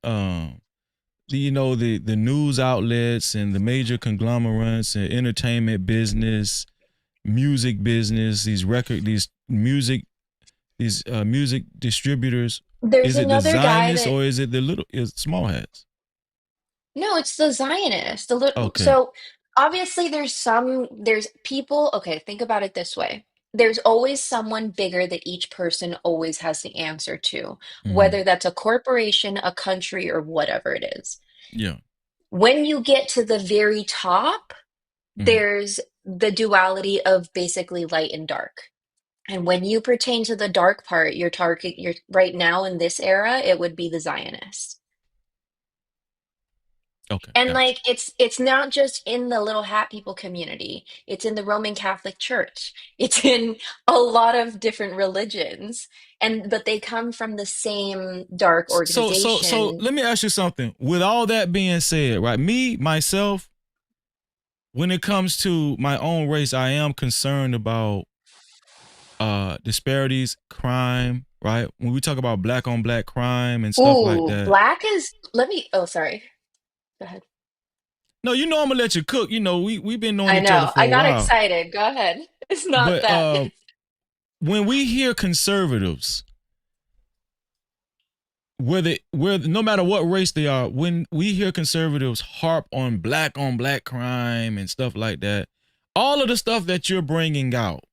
The news outlets and the major conglomerates and entertainment business, music business, these music distributors. There's Is it the another guy Zionists that or is it small hats? no, it's the Zionists. Okay. So obviously there's people, okay, think about it this way. There's always someone bigger that each person always has the answer to, whether that's a corporation, a country, or whatever it is. Yeah. When you get to the very top, there's the duality of basically light and dark. And when you pertain to the dark part, you're right now in this era, it would be the Zionists. Okay. And Gotcha. like it's not just in the little hat people community. It's in the Roman Catholic Church. It's in a lot of different religions. But they come from the same dark organization. So let me ask you something. With all that being said, right? Myself, when it comes to my own race, I am concerned about disparities, crime, right? When we talk about black on black crime and stuff like Ooh, that. sorry. Go ahead. No, I'm gonna let you cook. We've been knowing I each other know. for I a got while. excited. Go ahead. It's not But that. when we hear conservatives, no matter what race they are, when we hear conservatives harp on black crime and stuff like that, all of the stuff that you're bringing out,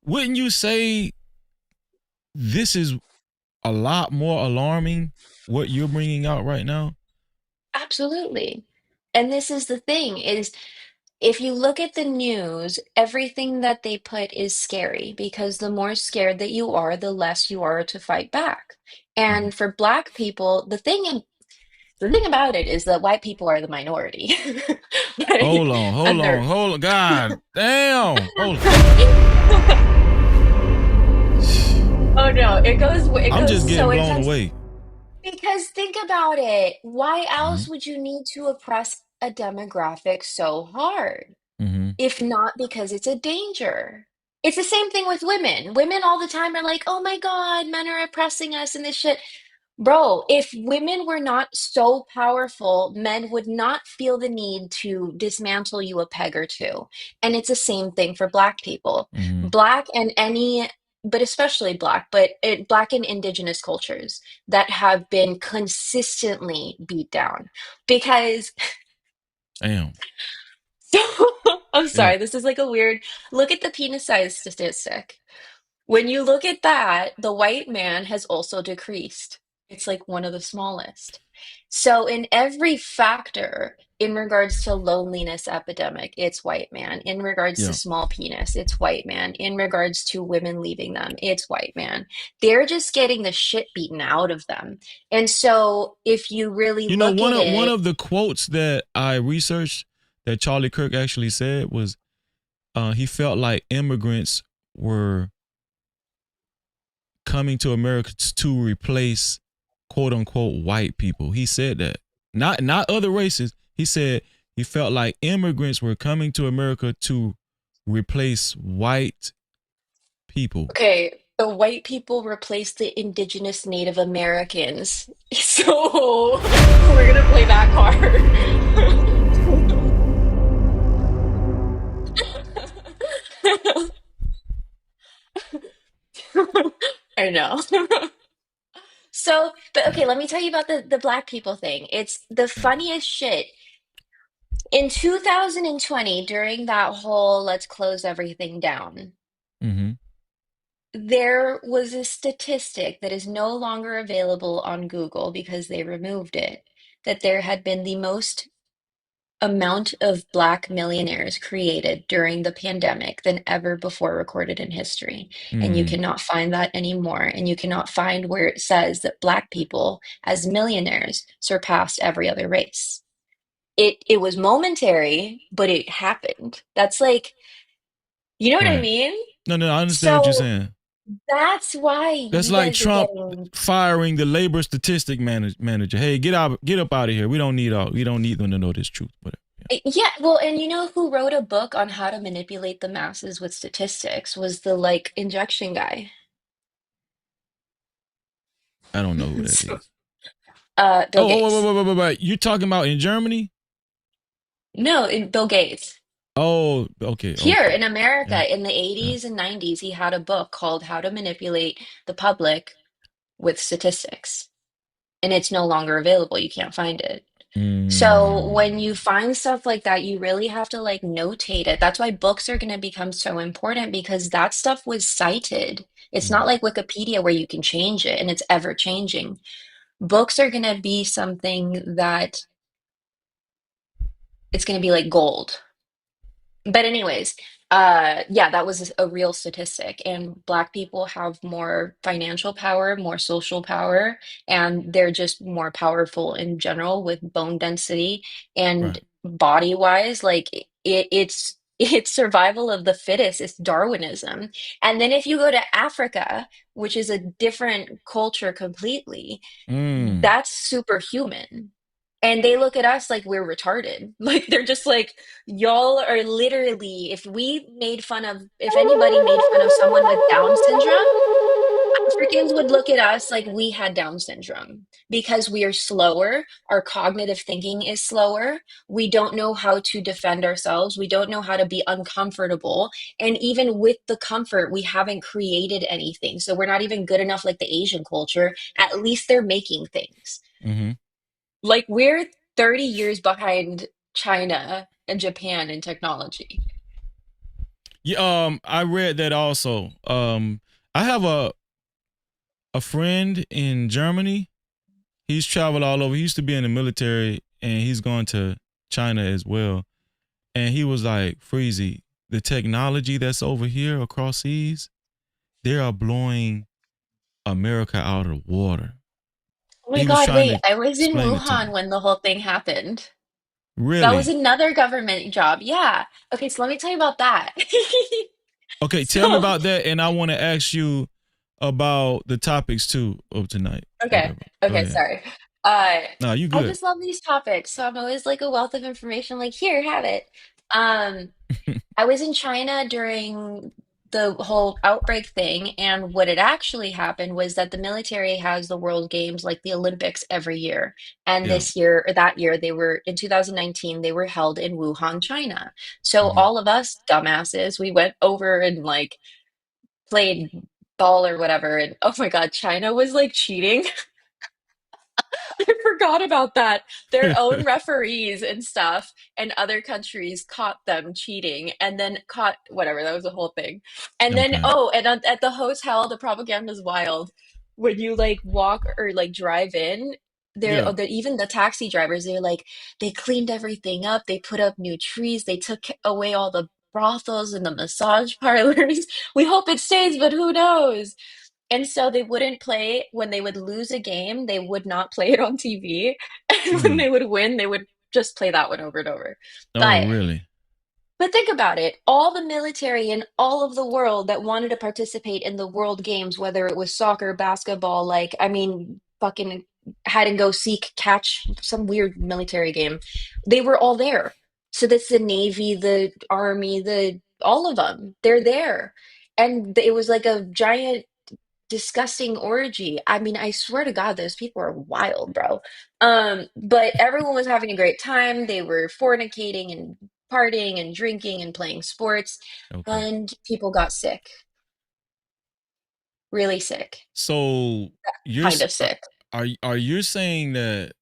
wouldn't you say this is a lot more alarming, what you're bringing out right now? Absolutely. And this is the thing is if you look at the news, everything that they put is scary because the more scared that you are, the less you are to fight back. And for Black people, the thing about it is that white people are the minority. Right? Hold on. God damn. Hold on. Oh no, it goes I'm just getting so blown intense. away. Because think about it. Why else would you need to oppress a demographic so hard? If not because it's a danger. It's the same thing with women. Women all the time are like, oh my God, men are oppressing us and this shit. Bro, if women were not so powerful, men would not feel the need to dismantle you a peg or two. And it's the same thing for Black people. Black and but especially Black, Black and Indigenous cultures that have been consistently beat down. Because Damn. So I'm Yeah. sorry, this is like a weird look at the penis size statistic. When you look at that, the white man has also decreased. It's like one of the smallest. So in every factor, in regards to loneliness epidemic, it's white man. In regards to Yeah. small penis, it's white man. In regards to women leaving them, it's white man. They're just getting the shit beaten out of them. And so if you really You know, look at one it, of the quotes that I researched that Charlie Kirk actually said was he felt like immigrants were coming to America to replace quote unquote white people. He said that. Not other races. He said he felt like immigrants were coming to America to replace white people. okay, the white people replaced the indigenous Native Americans. So we're gonna play that card. I know. So, but okay, let me tell you about the black people thing. It's the funniest shit. In 2020, during that whole let's close everything down, Mm-hmm. there was a statistic that is no longer available on Google because they removed it, that there had been the most amount of Black millionaires created during the pandemic than ever before recorded in history. And you Mm. cannot find that anymore. And you cannot find where it says that Black people as millionaires surpassed every other race. It was momentary, but it happened. That's like, you know what I Right. mean? No, I understand what you're So saying. that's why That's you like guys are Trump getting. firing the labor statistic manager. Hey, get up out of here. We don't need them to know this truth. Whatever. Yeah, well, and you know who wrote a book on how to manipulate the masses with statistics was the like injection guy. I don't know who that So, is. Bill Gates. Wait. You talking about in Germany? No, Bill Gates. Oh, okay. Here in Yeah. America in the 80s and 90s, he had a book called How to Manipulate the Public with Statistics. And it's no longer available. You can't find it. So when you find stuff like that, you really have to like notate it. That's why books are going to become so important because that stuff was cited. It's not like Wikipedia where you can change it and it's ever changing. Books are going to be something that it's going to be like gold. But anyways, yeah, that was a real statistic. And Black people have more financial power, more social power, and they're just more powerful in general with bone density and Right. body wise. Like it's survival of the fittest. It's Darwinism. And then if you go to Africa, which is a different culture completely, Mm. that's superhuman. And they look at us like we're retarded. Like they're just like, y'all are literally, if anybody made fun of someone with Down syndrome, Africans would look at us like we had Down syndrome because we are slower. Our cognitive thinking is slower. We don't know how to defend ourselves. We don't know how to be uncomfortable. And even with the comfort, we haven't created anything. So we're not even good enough like the Asian culture. At least they're making things. Mm-hmm. Like we're 30 years behind China and Japan in technology. Yeah, I read that also. I have a friend in Germany. He's traveled all over. He used to be in the military and he's gone to China as well. And he was like, Freezy, the technology that's over here across seas, they are blowing America out of the water. Oh my He was God, trying wait, to I was in explain it to me. Wuhan when the whole thing happened. That was Really? another government job. Yeah. Okay, so let me tell you about that. Okay, tell me So, about that. And I want to ask you about the topics too of tonight. okay, Whatever. Go okay, ahead. sorry. Uh, No, you I good. just love these topics, so I'm always like a wealth of information, like, here, have it. Um, I was in China during the whole outbreak thing, and what had actually happened was that the military has the World Games, like the Olympics, every year. And Yeah. this year, or that year, they were in 2019, they were held in Wuhan, China. So Mm-hmm. all of us dumbasses, we went over and like played ball or whatever. And oh my God, China was like cheating. I forgot about that. Their own referees and stuff, and other countries caught them cheating, and then caught whatever. That was the whole thing. And then Okay. at the hotel, the propaganda is wild. When you like walk or like drive in, Yeah. even the taxi drivers, they're like they cleaned everything up. They put up new trees. They took away all the brothels and the massage parlors. We hope it stays, but who knows? And so they wouldn't play when they would lose a game, they would not play it on TV. And when they would win, they would just play that one over and over. Oh, But really? but think about it. All the military in all of the world that wanted to participate in the world games, whether it was soccer, basketball, like I mean, fucking hide and go seek, catch, some weird military game, they were all there. So that's the Navy, the Army, the all of them. They're there. And it was like a giant disgusting orgy. I mean, I swear to God, those people are wild, bro. But everyone was having a great time. They were fornicating and partying and drinking and playing sports, Okay. and people got sick. Really sick. So you're Kind of sick. are you saying that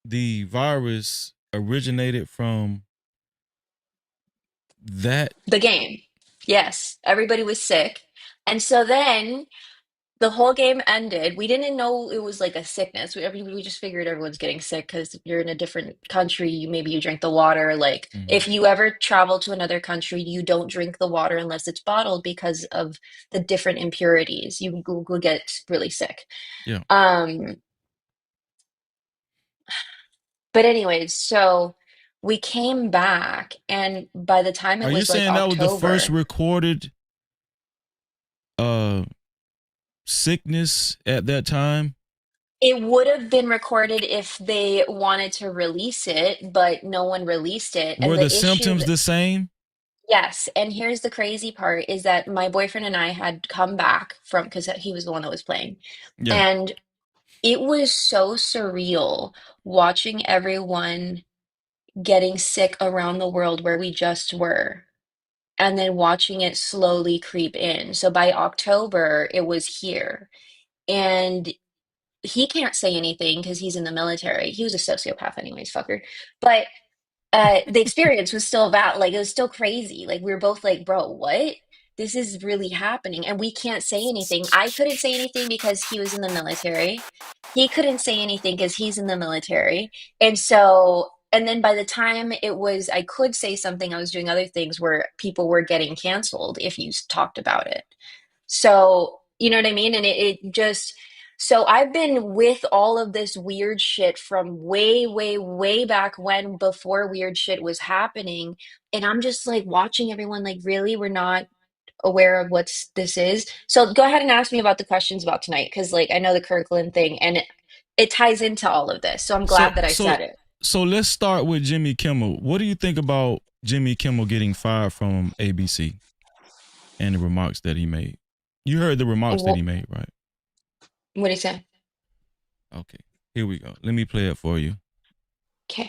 the virus originated from that? The game. Yes, everybody was sick. And so then the whole game ended. We didn't know it was like a sickness. We just figured everyone's getting sick because you're in a different country. Maybe you drink the water. Like if you ever travel to another country, you don't drink the water unless it's bottled because of the different impurities. You will get really sick. Yeah. But anyways, so we came back, and by the time it Are you was like saying that was the first October, recorded sickness at that time? it would have been recorded if they wanted to release it, but no one released it. Were And the the issue symptoms the same? yes, and here's the crazy part is that my boyfriend and I had come back from because he was the one that was playing. Yeah. And it was so surreal watching everyone getting sick around the world where we just were, and then watching it slowly creep in. So by October, it was here. And he can't say anything because he's in the military. He was a sociopath anyways, fucker. But the experience was still like it was still crazy. Like we were both like, bro, what? This is really happening. And we can't say anything. I couldn't say anything because he was in the military. He couldn't say anything because he's in the military. And so, and then by the time it was, I could say something, I was doing other things where people were getting canceled if you talked about it. So, you know what I mean? And it just, so I've been with all of this weird shit from way, way, way back when, before weird shit was happening. And I'm just like watching everyone like, really? We're not aware of what's this is. So go ahead and ask me about the questions about tonight, because like I know the Kirkland thing and it ties into all of this. So I'm glad that I said it. So let's start with Jimmy Kimmel. What do you think about Jimmy Kimmel getting fired from ABC and the remarks that he made? You heard the remarks that he made, right? What did he say? Okay, here we go. Let me play it for you. Okay.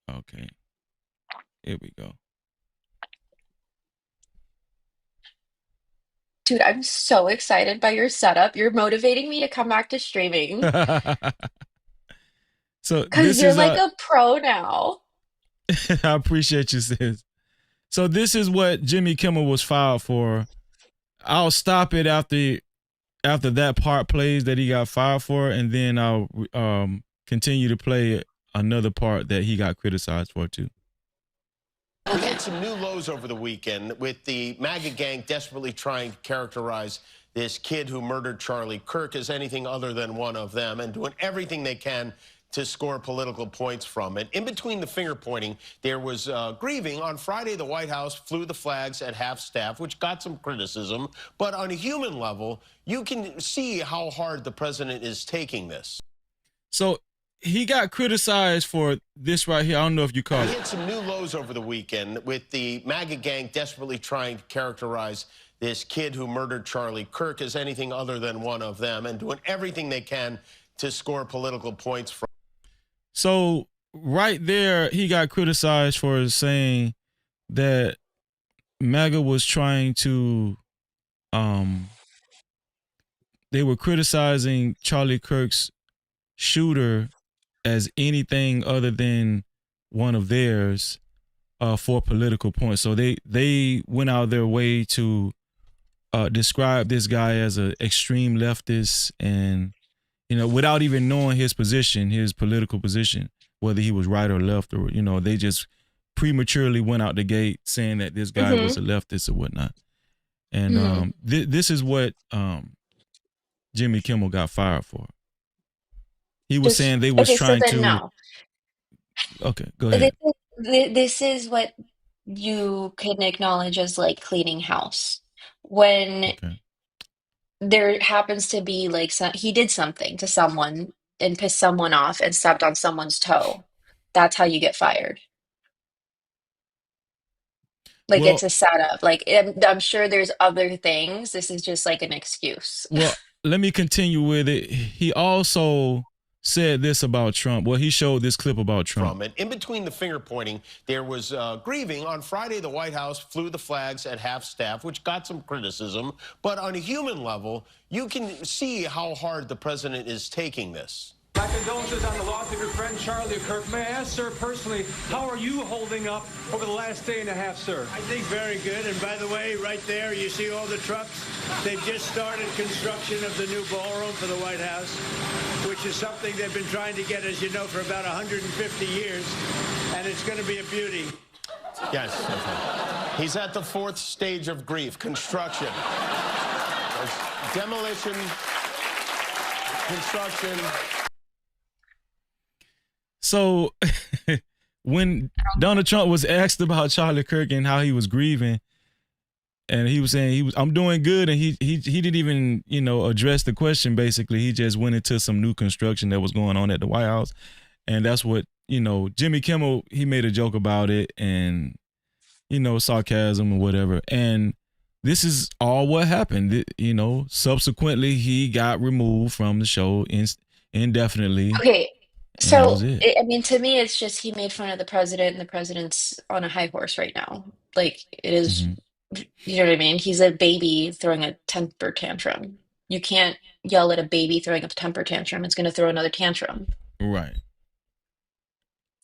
Okay. Here we go. Dude, I'm so excited by your setup. You're motivating me to come back to streaming. So Because this you're is like a pro now. I appreciate you, sis. So this is what Jimmy Kimmel was filed for. I'll stop it after that part plays that he got fired for, and then I'll continue to play another part that he got criticized for too. We had some new lows over the weekend with the MAGA gang desperately trying to characterize this kid who murdered Charlie Kirk as anything other than one of them and doing everything they can to score political points from it. In between the finger pointing, there was grieving. On Friday, the White House flew the flags at half staff, which got some criticism. But on a human level, you can see how hard the president is taking this. So he got criticized for this right here. I don't know if you caught it. We had some new lows over the weekend with the MAGA gang desperately trying to characterize this kid who murdered Charlie Kirk as anything other than one of them and doing everything they can to score political points from. So right there, he got criticized for saying that MAGA was trying to they were criticizing Charlie Kirk's shooter as anything other than one of theirs for political points. So they went out of their way to describe this guy as an extreme leftist, and without even knowing his position, his political position, whether he was right or left, or they just prematurely went out the gate saying that this guy was a leftist or whatnot. And this is what Jimmy Kimmel got fired for. He was saying they was trying to. No. Okay, go ahead. This is what you can acknowledge as like cleaning house. When there happens to be like he did something to someone and pissed someone off and stepped on someone's toe. That's how you get fired. Like, it's a setup. Like, I'm sure there's other things. This is just like an excuse. Well, let me continue with it. He also said this about Trump. Well, he showed this clip about Trump. And in between the finger pointing, there was grieving. On Friday, the White House flew the flags at half staff, which got some criticism. But on a human level, you can see how hard the president is taking this. My condolences on the loss of your friend Charlie Kirk. May I ask, sir, personally, how are you holding up over the last day and a half, sir? I think very good. And by the way, right there, you see all the trucks? They've just started construction of the new ballroom for the White House, which is something they've been trying to get, as you know, for about 150 years. And it's going to be a beauty. Yes. He's at the fourth stage of grief, construction. There's demolition, construction. So when Donald Trump was asked about Charlie Kirk and how he was grieving, and he was saying I'm doing good, and he didn't even address the question. Basically, he just went into some new construction that was going on at the White House, and that's what Jimmy Kimmel, he made a joke about it, and sarcasm or whatever, and this is all what happened. Subsequently he got removed from the show indefinitely. Okay. So, I mean, to me, it's just he made fun of the president, and the president's on a high horse right now. Like, it is, you know what I mean? He's a baby throwing a temper tantrum. You can't yell at a baby throwing a temper tantrum. It's going to throw another tantrum. Right.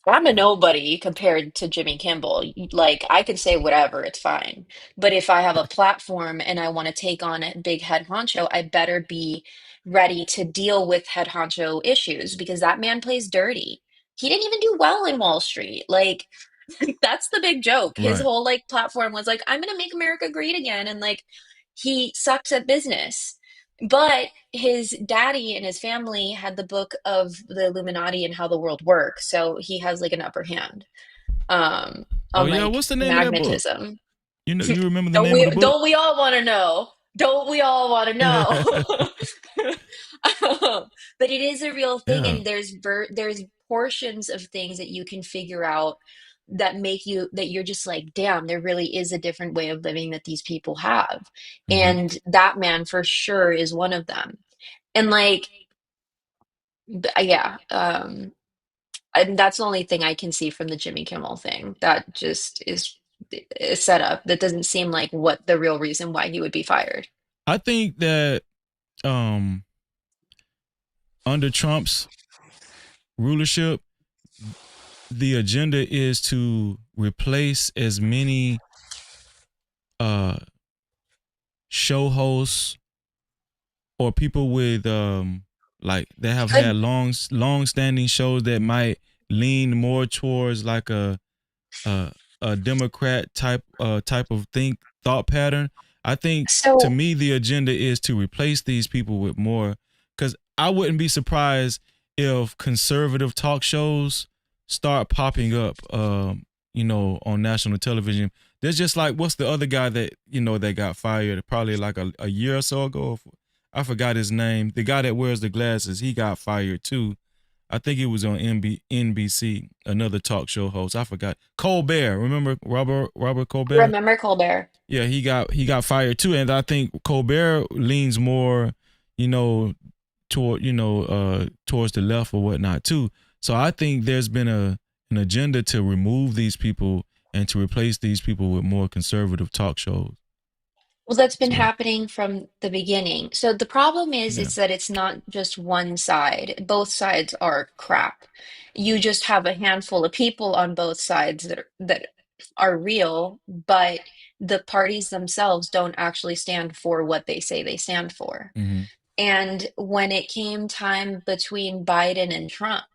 I'm a nobody compared to Jimmy Kimmel. Like, I can say whatever, it's fine. But if I have a platform and I want to take on a big head honcho, I better be ready to deal with head honcho issues, because that man plays dirty. He didn't even do well in Wall Street. Like, that's the big joke. His whole like platform was like, I'm going to make America great again. And like, he sucks at business. But his daddy and his family had the book of the Illuminati and how the world works, so he has like an upper hand. On, what's the name magnetism. of that book? You remember the name of the book? Don't we all want to know? Don't we all want to know? But it is a real thing, and there's portions of things that you can figure out that make you, that you're just like, damn, there really is a different way of living that these people have. And that man for sure is one of them. And like, yeah, and that's the only thing I can see from the Jimmy Kimmel thing. That just is a setup. That doesn't seem like what the real reason why he would be fired. I think that under Trump's rulership, the agenda is to replace as many show hosts or people with like that have had long-standing shows that might lean more towards like a Democrat type of thought pattern. I think to me the agenda is to replace these people with more, because I wouldn't be surprised if conservative talk shows start popping up, on national television. There's just like, what's the other guy that, that got fired probably like a year or so ago? I forgot his name. The guy that wears the glasses, he got fired too. I think it was on NBC, another talk show host. I forgot. Colbert. Remember Robert Colbert? Remember Colbert? Yeah, he got fired too. And I think Colbert leans more, towards the left or whatnot too. So I think there's been an agenda to remove these people and to replace these people with more conservative talk shows. Well, that's been happening from the beginning. So the problem is, Yeah. is that it's not just one side. Both sides are crap. You just have a handful of people on both sides that are real, but the parties themselves don't actually stand for what they say they stand for. Mm-hmm. And when it came time between Biden and Trump,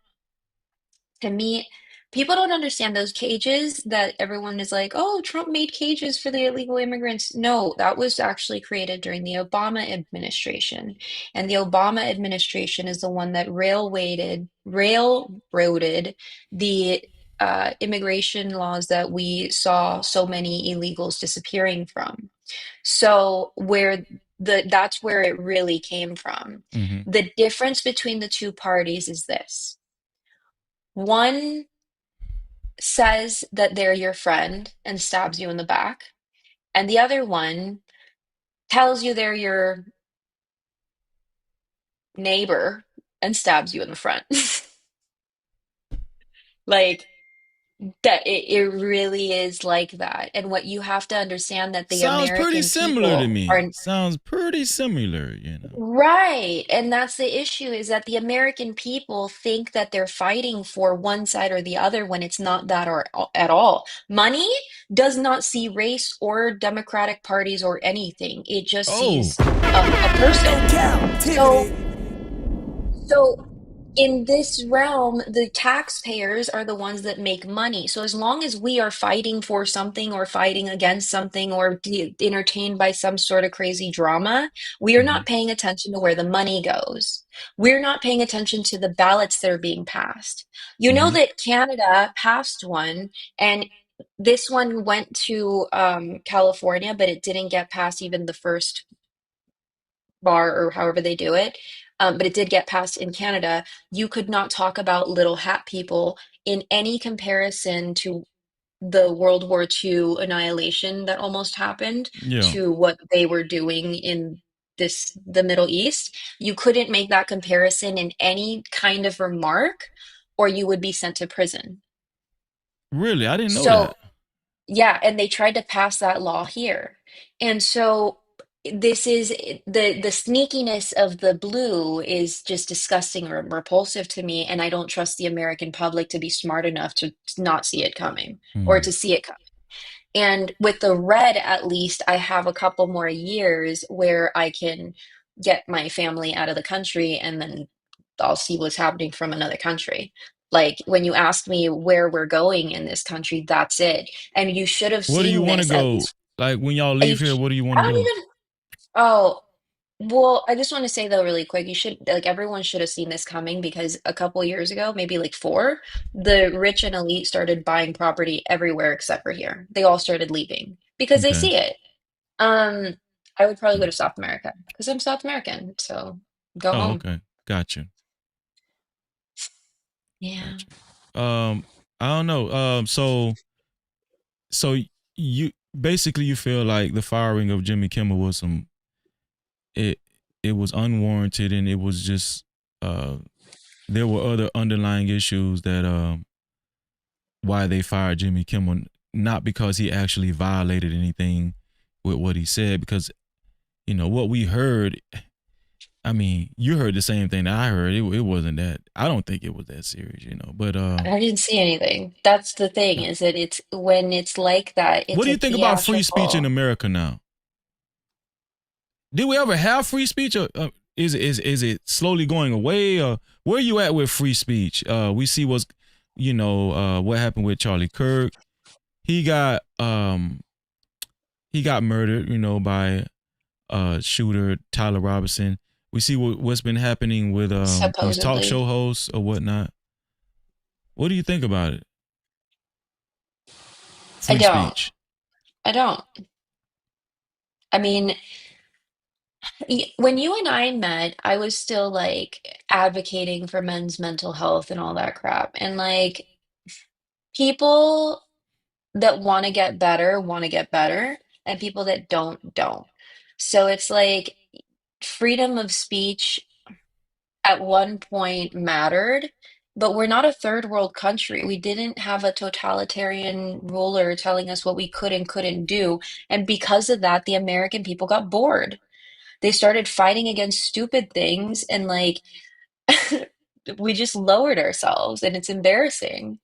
to me, people don't understand those cages that everyone is like, oh, Trump made cages for the illegal immigrants. No, that was actually created during the Obama administration. And the Obama administration is the one that railroaded the immigration laws that we saw so many illegals disappearing from. So that's where it really came from. Mm-hmm. The difference between the two parties is this. One says that they're your friend and stabs you in the back, and the other one tells you they're your neighbor and stabs you in the front. Like that it really is like that. And what you have to understand that the Sounds pretty American similar to people are me. Sounds pretty similar, you know. right. And that's the issue is that the American people think that they're fighting for one side or the other when it's not that or at all. Money does not see race or Democratic parties or anything. It just Oh. sees a person. So in this realm, the taxpayers are the ones that make money. So as long as we are fighting for something or fighting against something or entertained by some sort of crazy drama, we are not paying attention to where the money goes. We're not paying attention to the ballots that are being passed. You know that Canada passed one, and this one went to California, but it didn't get past even the first bar or however they do it. But it did get passed in Canada. You could not talk about little hat people in any comparison to the World War II annihilation that almost happened Yeah. to what they were doing in the Middle East. You couldn't make that comparison in any kind of remark, or you would be sent to prison. Really? I didn't know So that. yeah, and they tried to pass that law here. And so this is the sneakiness of the blue is just disgusting or repulsive to me, and I don't trust the American public to be smart enough to not see it coming or to see it coming. And with the red, at least I have a couple more years where I can get my family out of the country and then I'll see what's happening from another country. Like when you ask me where we're going in this country, that's it. And you should have Where do you seen want to this at go? least. Like when y'all leave here, where do you want I to don't go? even. Oh, well, I just want to say though, really quick, you should like everyone should have seen this coming because a couple years ago, maybe like four, the rich and elite started buying property everywhere except for here. They all started leaving because they Okay. see it. Um, I would probably go to South America because I'm South American, so go Oh, home. okay. Gotcha. Yeah. I don't know. So you basically you feel like the firing of Jimmy Kimmel was it it was unwarranted and it was just there were other underlying issues that why they fired Jimmy Kimmel, not because he actually violated anything with what he said, because you know what we heard. I mean, you heard the same thing that I heard. It wasn't that. I don't think it was that serious, you know. But I didn't see anything. That's the thing, is that it's when it's like that, what it's do a you think about free speech in theatrical. America now? Did we ever have free speech, or is it slowly going away? Or where you at with free speech? We see what's what happened with Charlie Kirk. He got murdered, by shooter Tyler Robinson. We see what's been happening with these talk show Supposedly. hosts or whatnot. What do you think about it? I Free don't. speech. I don't. I mean, when you and I met, I was still like advocating for men's mental health and all that crap. And like people that want to get better, and people that don't. So it's like freedom of speech at one point mattered but we're not a third world country. We didn't have a totalitarian ruler telling us what we could and couldn't do. And because of that, the American people got bored. They started fighting against stupid things and like we just lowered ourselves and it's embarrassing.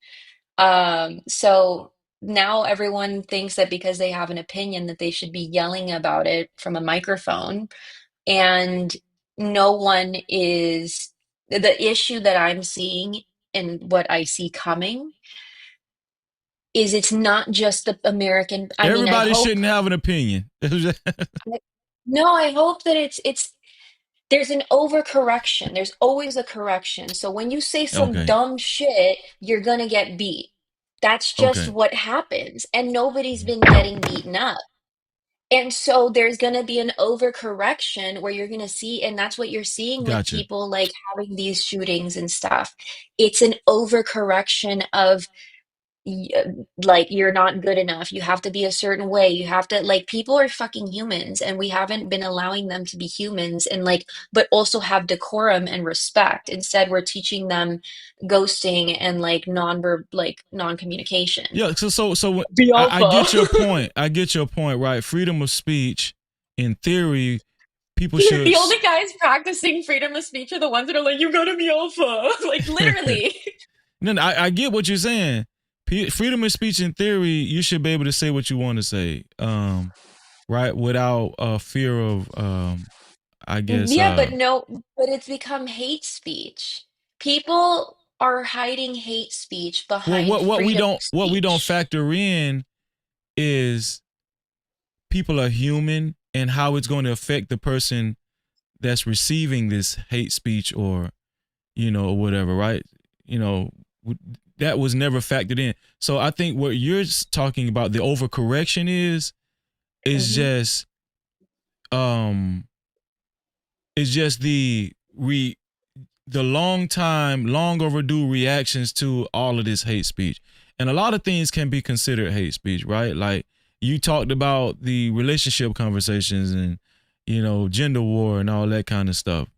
So now everyone thinks that because they have an opinion that they should be yelling about it from a microphone, and no one is the issue that I'm seeing and what I see coming is it's not just the American. I mean, I Everybody hope shouldn't have an opinion. no, I hope that it's there's an overcorrection. There's always a correction. So when you say some Okay. dumb shit, you're gonna get beat. That's just Okay. what happens. And nobody's been getting beaten up. And so there's going to be an overcorrection where you're going to see, and that's what you're seeing with Gotcha. people like having these shootings and stuff. It's an overcorrection of y- like, you're not good enough. You have to be a certain way. You have to, like, people are fucking humans, and we haven't been allowing them to be humans and, like, but also have decorum and respect. Instead, we're teaching them ghosting and, like, non-communication. Yeah. So Be I alpha. get your point. I get your point, right? Freedom of speech, in theory, people should. The only guys practicing freedom of speech are the ones that are like, you gotta be alpha. Like, literally. No, I get what you're saying. Freedom of speech, in theory, you should be able to say what you want to say, right, without fear of, I guess. Yeah, but no, but it's become hate speech. People are hiding hate speech Well, behind freedom of what we don't speech. factor in is people are human and how it's going to affect the person that's receiving this hate speech or or whatever, right? That was never factored in. So I think what you're talking about, the overcorrection is just is just the long overdue reactions to all of this hate speech. And a lot of things can be considered hate speech, right? Like you talked about the relationship conversations and gender war and all that kind of stuff,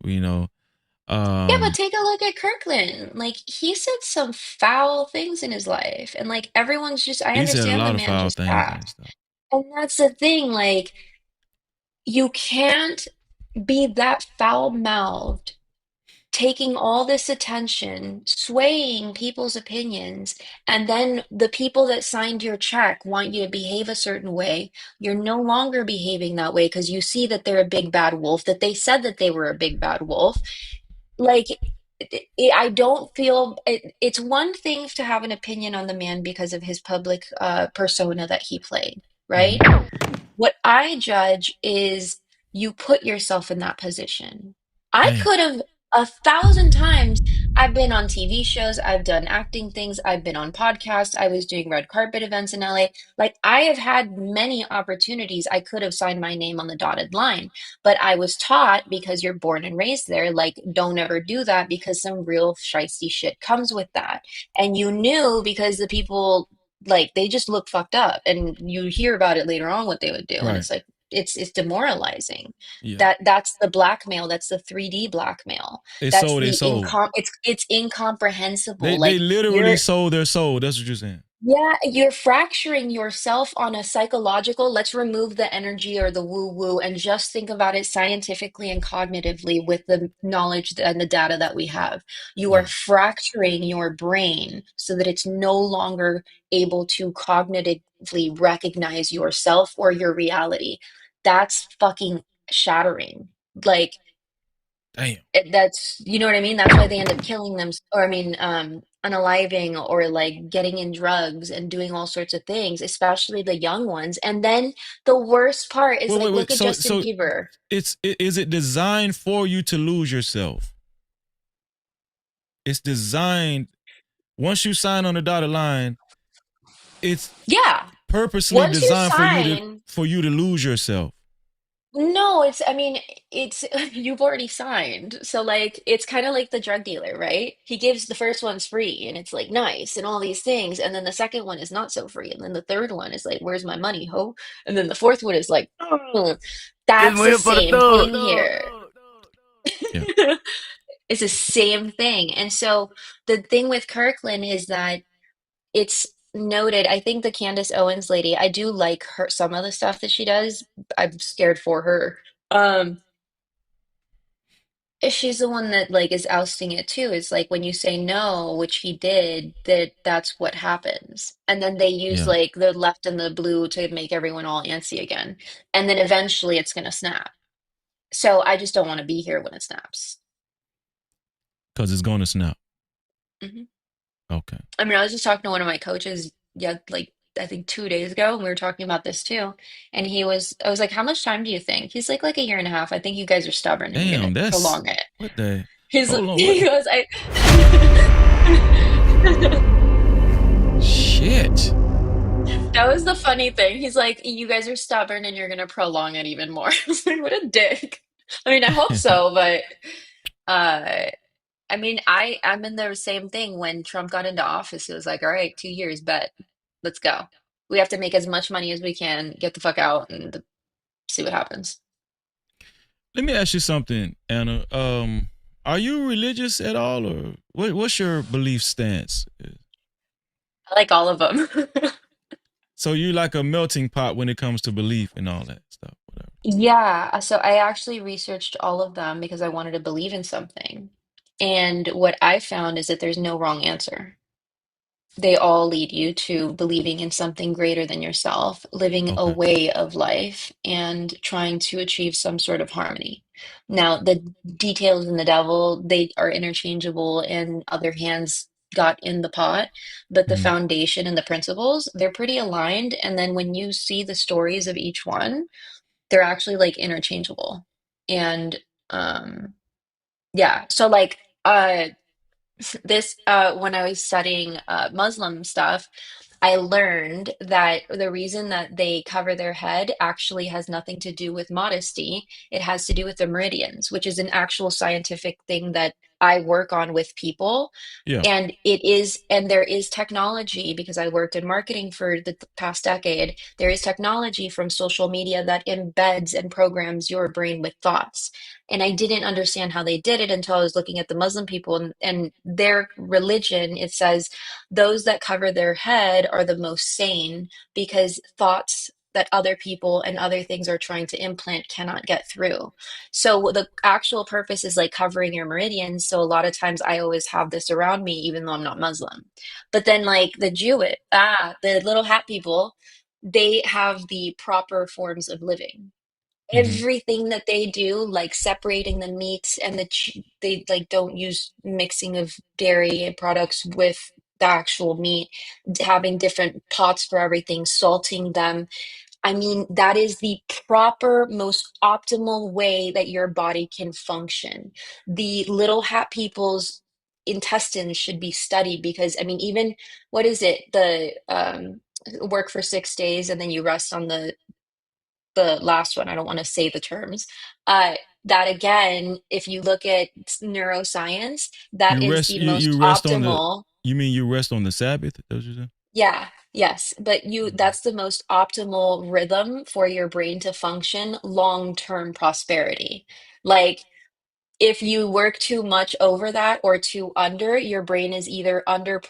Yeah, but take a look at Kirkland. Like, he said some foul things in his life. And, like, everyone's just, I he said a understand the lot of man foul just things and passed. stuff. And that's the thing. Like, you can't be that foul-mouthed, taking all this attention, swaying people's opinions, and then the people that signed your check want you to behave a certain way. You're no longer behaving that way because you see that they're a big bad wolf, that they said that they were a big bad wolf. Like, I don't feel it's one thing to have an opinion on the man because of his public persona that he played, right? What I judge is you put yourself in that position. I Damn. could have 1,000 times. I've been on TV shows, I've done acting things, I've been on podcasts, I was doing red carpet events in LA. Like, I have had many opportunities. I could have signed my name on the dotted line, but I was taught, because you're born and raised there, like, don't ever do that because some real shisty shit comes with that. And you knew because the people, like, they just look fucked up, and you hear about it later on what they would do, and Right. it's like it's demoralizing. Yeah. That's the blackmail. That's the 3D blackmail. They That's sold their soul. It's incomprehensible. They Like, literally you're sold their soul. That's what you're saying. yeah, you're fracturing yourself on a psychological. Let's remove the energy or the woo woo and just think about it scientifically and cognitively with the knowledge and the data that we have. You are fracturing your brain so that it's no longer able to cognitively recognize yourself or your reality. That's fucking shattering. Like, Damn. that's, you know what I mean? That's why they end up killing them, or I mean, unaliving or like getting in drugs and doing all sorts of things, especially the young ones. And then the worst part is, like, look Wait. at Justin So Bieber. is it designed for you to lose yourself? It's designed. Once you sign on the dotted line, it's purposely Once you designed sign, for you to lose yourself. no, I mean, it's you've already signed. So, like, it's kind of like the drug dealer, right? He gives the first one's free and it's like nice and all these things. And then the second one is not so free. And then the third one is like, where's my money, ho? And then the fourth one is like, that's the same thing here. It's the same thing. And so the thing with Kirkland is that it's noted. I think the Candace Owens lady, I do like her, some of the stuff that she does. I'm scared for her. She's the one that like is ousting it too. It's like when you say no, which he did, that's what happens. And then they use Yeah, like the left and the blue to make everyone all antsy again. And then eventually it's gonna snap. So I just don't want to be here when it snaps. because it's going to snap. hmm Okay. I mean, I was just talking to one of my coaches, yeah, like I think 2 days ago, and we were talking about this too. And I was like, how much time do you think? He's like a year and a half. I think you guys are stubborn and you're Damn, gonna that's prolong it. what the. He's Hold on, he what? goes, I Shit. That was the funny thing. He's like, you guys are stubborn and you're gonna prolong it even more. I was like, what a dick. I mean, I hope so, but uh I mean, I'm in the same thing when Trump got into office. It was like, all right, 2 years, bet. Let's go. We have to make as much money as we can, get the fuck out and see what happens. Let me ask you something, Anna. Are you religious at all, or what's your belief stance? I like all of them. So you like a melting pot when it comes to belief and all that stuff, whatever. Yeah, so I actually researched all of them because I wanted to believe in something. And what I found is that there's no wrong answer. They all lead you to believing in something greater than yourself, living a Okay. way of life, and trying to achieve some sort of harmony. Now, the details and the devil, they are interchangeable, and other hands got in the pot, but the Mhm. foundation and the principles, they're pretty aligned. And then when you see the stories of each one, they're actually like interchangeable. And yeah, so like this when I was studying Muslim stuff, I learned that the reason that they cover their head actually has nothing to do with modesty. It has to do with the meridians, which is an actual scientific thing that I work on with people. Yeah. And it is, and there is technology because I worked in marketing for the past decade. There is technology from social media that embeds and programs your brain with thoughts. And I didn't understand how they did it until I was looking at the Muslim people and their religion. It says those that cover their head are the most sane because thoughts that other people and other things are trying to implant cannot get through. So the actual purpose is like covering your meridians. So a lot of times I always have this around me, even though I'm not Muslim. But then like the little hat people, they have the proper forms of living. Mm-hmm. Everything that they do, like separating the meats and they like don't use mixing of dairy products with the actual meat, having different pots for everything, salting them. I mean, that is the proper, most optimal way that your body can function. The little hat people's intestines should be studied because, I mean, even what is it? The work for 6 days and then you rest on the last one. I don't want to say the terms. That again, if you look at neuroscience, that You is rest. the You most rest on the. optimal. You mean you rest on the Sabbath? Is that what you said? Yeah, yes, but that's the most optimal rhythm for your brain to function long-term prosperity. Like if you work too much over that or too under, your brain is either under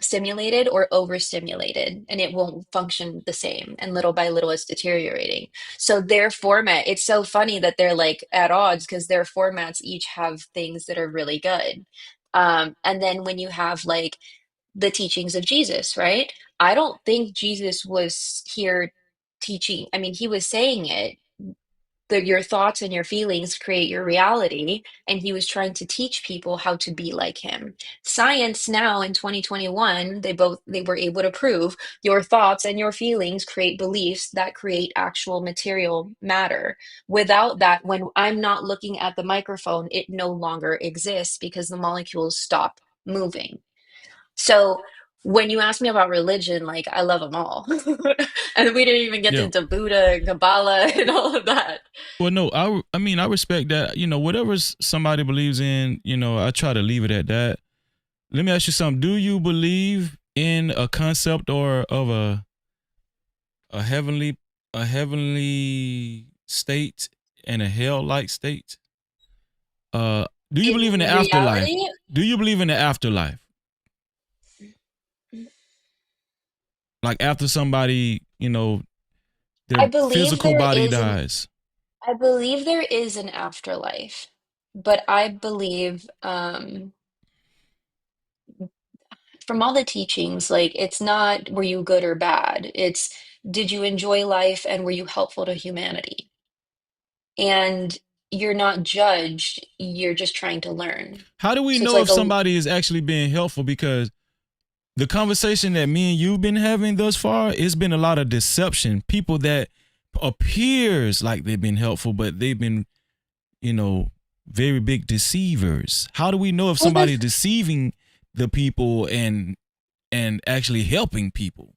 stimulated or overstimulated and it won't function the same and little by little it's deteriorating. So their format, it's so funny that they're like at odds because their formats each have things that are really good. And then when you have like the teachings of Jesus, right? I don't think Jesus was here teaching. I mean, he was saying it that your thoughts and your feelings create your reality, and he was trying to teach people how to be like him. Science now in 2021, they were able to prove your thoughts and your feelings create beliefs that create actual material matter. Without that, when I'm not looking at the microphone, it no longer exists because the molecules stop moving. So when you ask me about religion, like I love them all. And we didn't even get Yeah. into Buddha and Kabbalah and all of that. Well, no, I mean, I respect that. You know, whatever somebody believes in, you know, I try to leave it at that. Let me ask you something. Do you believe in a concept or of a heavenly state and a hell-like state? Do you believe in the In afterlife? reality, Do you believe in the afterlife? Like after somebody, their I believe physical there body is an dies. I believe there is an afterlife, but I believe from all the teachings, like it's not were you good or bad. It's did you enjoy life and were you helpful to humanity? And you're not judged, you're just trying to learn. How do we So it's know like if a somebody is actually being helpful? Because the conversation that me and you've been having thus far, it's been a lot of deception. People that appears like they've been helpful, but they've been, very big deceivers. How do we know if well, somebody's deceiving the people and actually helping people?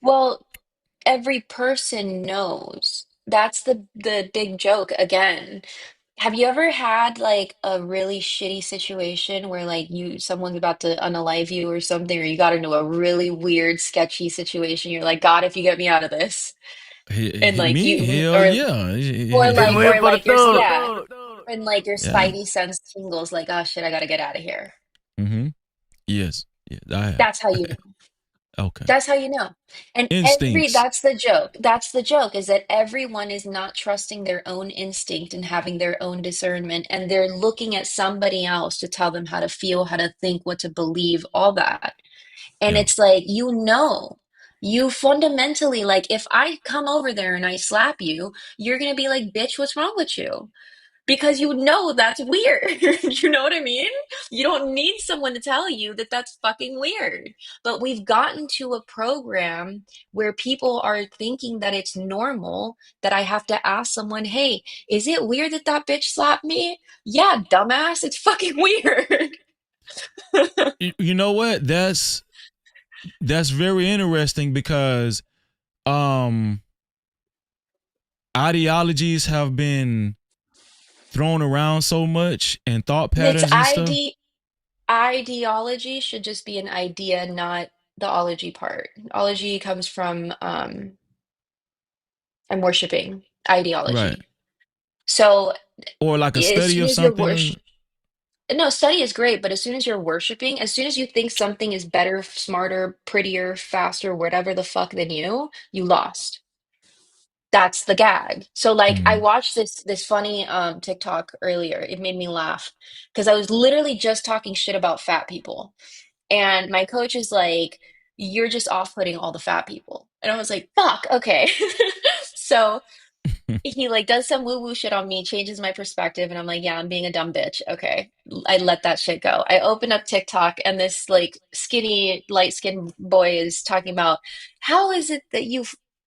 well, every person knows. That's the big joke again. Have you ever had like a really shitty situation where like someone's about to unalive you or something, or you got into a really weird, sketchy situation? You're like, God, if you get me out of this, and like Me? you Hell or yeah. like I'm here or for the like your thug. yeah, and like your Yeah. spidey sense tingles, like, oh shit, I gotta get out of here. Mm-hmm. Yes. Yeah, I have. That's how you know. Okay. That's how you know. And Instincts. that's the joke. That's the joke is that everyone is not trusting their own instinct and having their own discernment. And they're looking at somebody else to tell them how to feel, how to think, what to believe, all that. And Yeah. it's like, you fundamentally, like, if I come over there and I slap you, you're going to be like, bitch, what's wrong with you? Because you know that's weird. You know what I mean? You don't need someone to tell you that that's fucking weird. But we've gotten to a program where people are thinking that it's normal that I have to ask someone, hey, is it weird that that bitch slapped me? Yeah, dumbass, it's fucking weird. You know what? That's very interesting because um ideologies have been thrown around so much and thought It's patterns and stuff. ideology should just be an idea, not the ology part. Ology comes from I'm worshiping Right. ideology. So Or like a as study soon of as you're something. worship, no, study is great, but as soon as you're worshiping, as soon as you think something is better, smarter, prettier, faster, whatever the fuck than you lost. That's the gag. So like I Mm. watched this funny TikTok earlier. It made me laugh because I was literally just talking shit about fat people. And my coach is like, you're just off-putting all the fat people. And I was like, fuck, okay. So he like does some woo-woo shit on me, changes my perspective, and I'm like, yeah, I'm being a dumb bitch. Okay. I let that shit go. I open up TikTok and this like skinny, light-skinned boy is talking about how is it that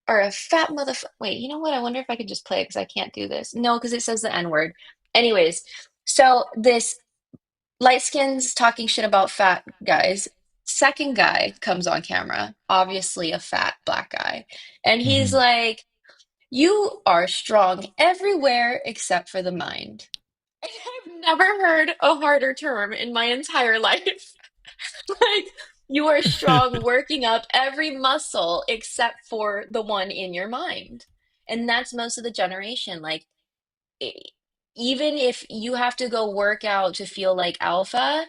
are a fat motherfucker. Wait, you know what? I wonder if I could just play it because I can't do this. No, because it says the N-word. Anyways, so this light skins talking shit about fat guys. Second guy comes on camera, obviously a fat black guy. And he's Mm-hmm. like, you are strong everywhere except for the mind. I've never heard a harder term in my entire life. Like, you are strong working up every muscle except for the one in your mind. And that's most of the generation. Like, e- even if you have to go work out to feel like alpha,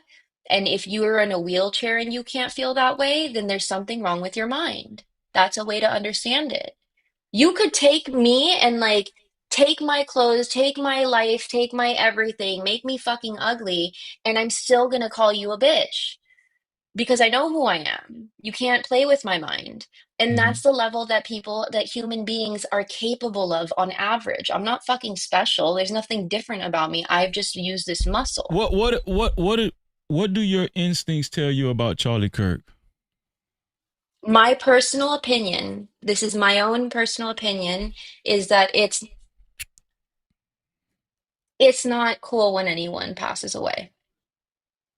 and if you're in a wheelchair and you can't feel that way, then there's something wrong with your mind. That's a way to understand it. You could take me and like take my clothes, take my life, take my everything, make me fucking ugly, and I'm still gonna call you a bitch because I know who I am. You can't play with my mind. And Mm-hmm. that's the level that human beings are capable of on average. I'm not fucking special. There's nothing different about me. I've just used this muscle. What do your instincts tell you about Charlie Kirk? My personal opinion, this is my own personal opinion, is that it's not cool when anyone passes away.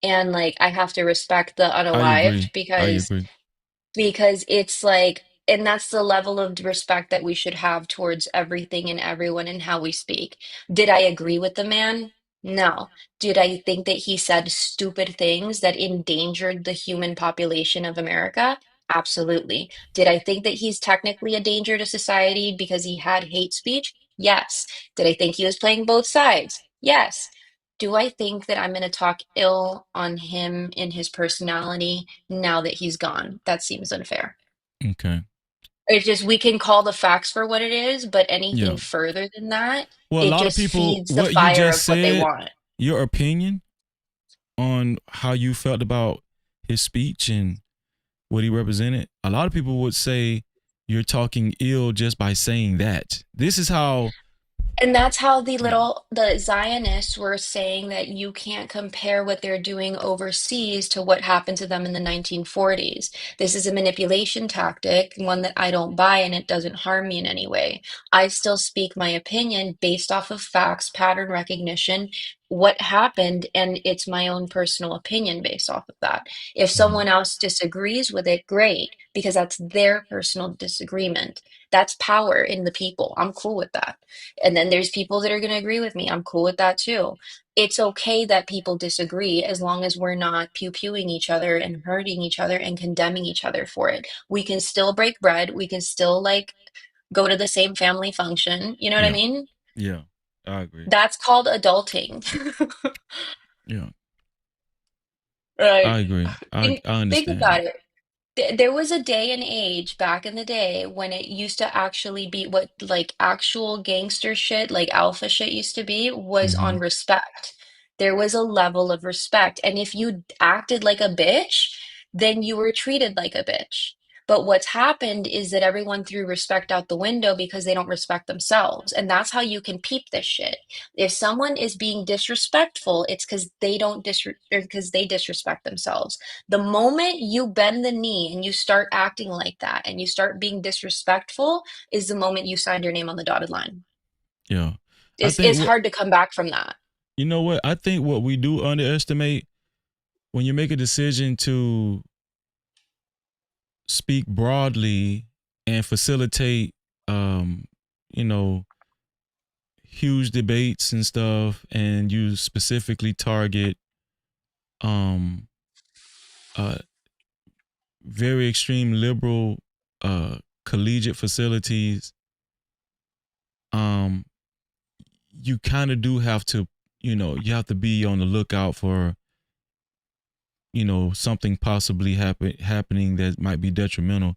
And like I have to respect the I unalived agree. I agree. because it's like and that's the level of respect that we should have towards everything and everyone and how we speak. Did I agree with the man? No. Did I think that he said stupid things that endangered the human population of America? Absolutely. Did I think that he's technically a danger to society because he had hate speech? Yes. Did I think he was playing both sides? Yes. Do I think that I'm going to talk ill on him in his personality now that he's gone? That seems unfair. Okay. It's just we can call the facts for what it is, but anything Yeah. further than that, Well, a it lot of just people, feeds the what you fire of just what they said, want. your opinion on how you felt about his speech and what he represented, a lot of people would say you're talking ill just by saying that. This is how. And that's how the Zionists were saying that you can't compare what they're doing overseas to what happened to them in the 1940s. This is a manipulation tactic, one that I don't buy, and it doesn't harm me in any way. I still speak my opinion based off of facts, pattern recognition, what happened, and it's my own personal opinion based off of that. If someone else disagrees with it, great, because that's their personal disagreement. That's power in the people. I'm cool with that. And then there's people that are going to agree with me. I'm cool with that too. It's okay that people disagree as long as we're not pew-pewing each other and hurting each other and condemning each other for it. We can still break bread. We can still like go to the same family function. You know what I mean? Yeah, I agree. That's called adulting. Yeah, Right. I agree. I Think understand about that. it. There was a day and age back in the day when it used to actually be what like actual gangster shit, like alpha shit used to be, was on respect. There was a level of respect. And if you acted like a bitch, then you were treated like a bitch. But what's happened is that everyone threw respect out the window because they don't respect themselves. And that's how you can peep this shit. If someone is being disrespectful, it's because they don't because they disrespect themselves. The moment you bend the knee and you start acting like that and you start being disrespectful is the moment you signed your name on the dotted line. Yeah. It's hard to come back from that. You know what? I think what we do underestimate when you make a decision to speak broadly and facilitate, you know, huge debates and stuff, and you specifically target, very extreme liberal, collegiate facilities, you kind of do have to, you have to be on the lookout for, something possibly happening that might be detrimental.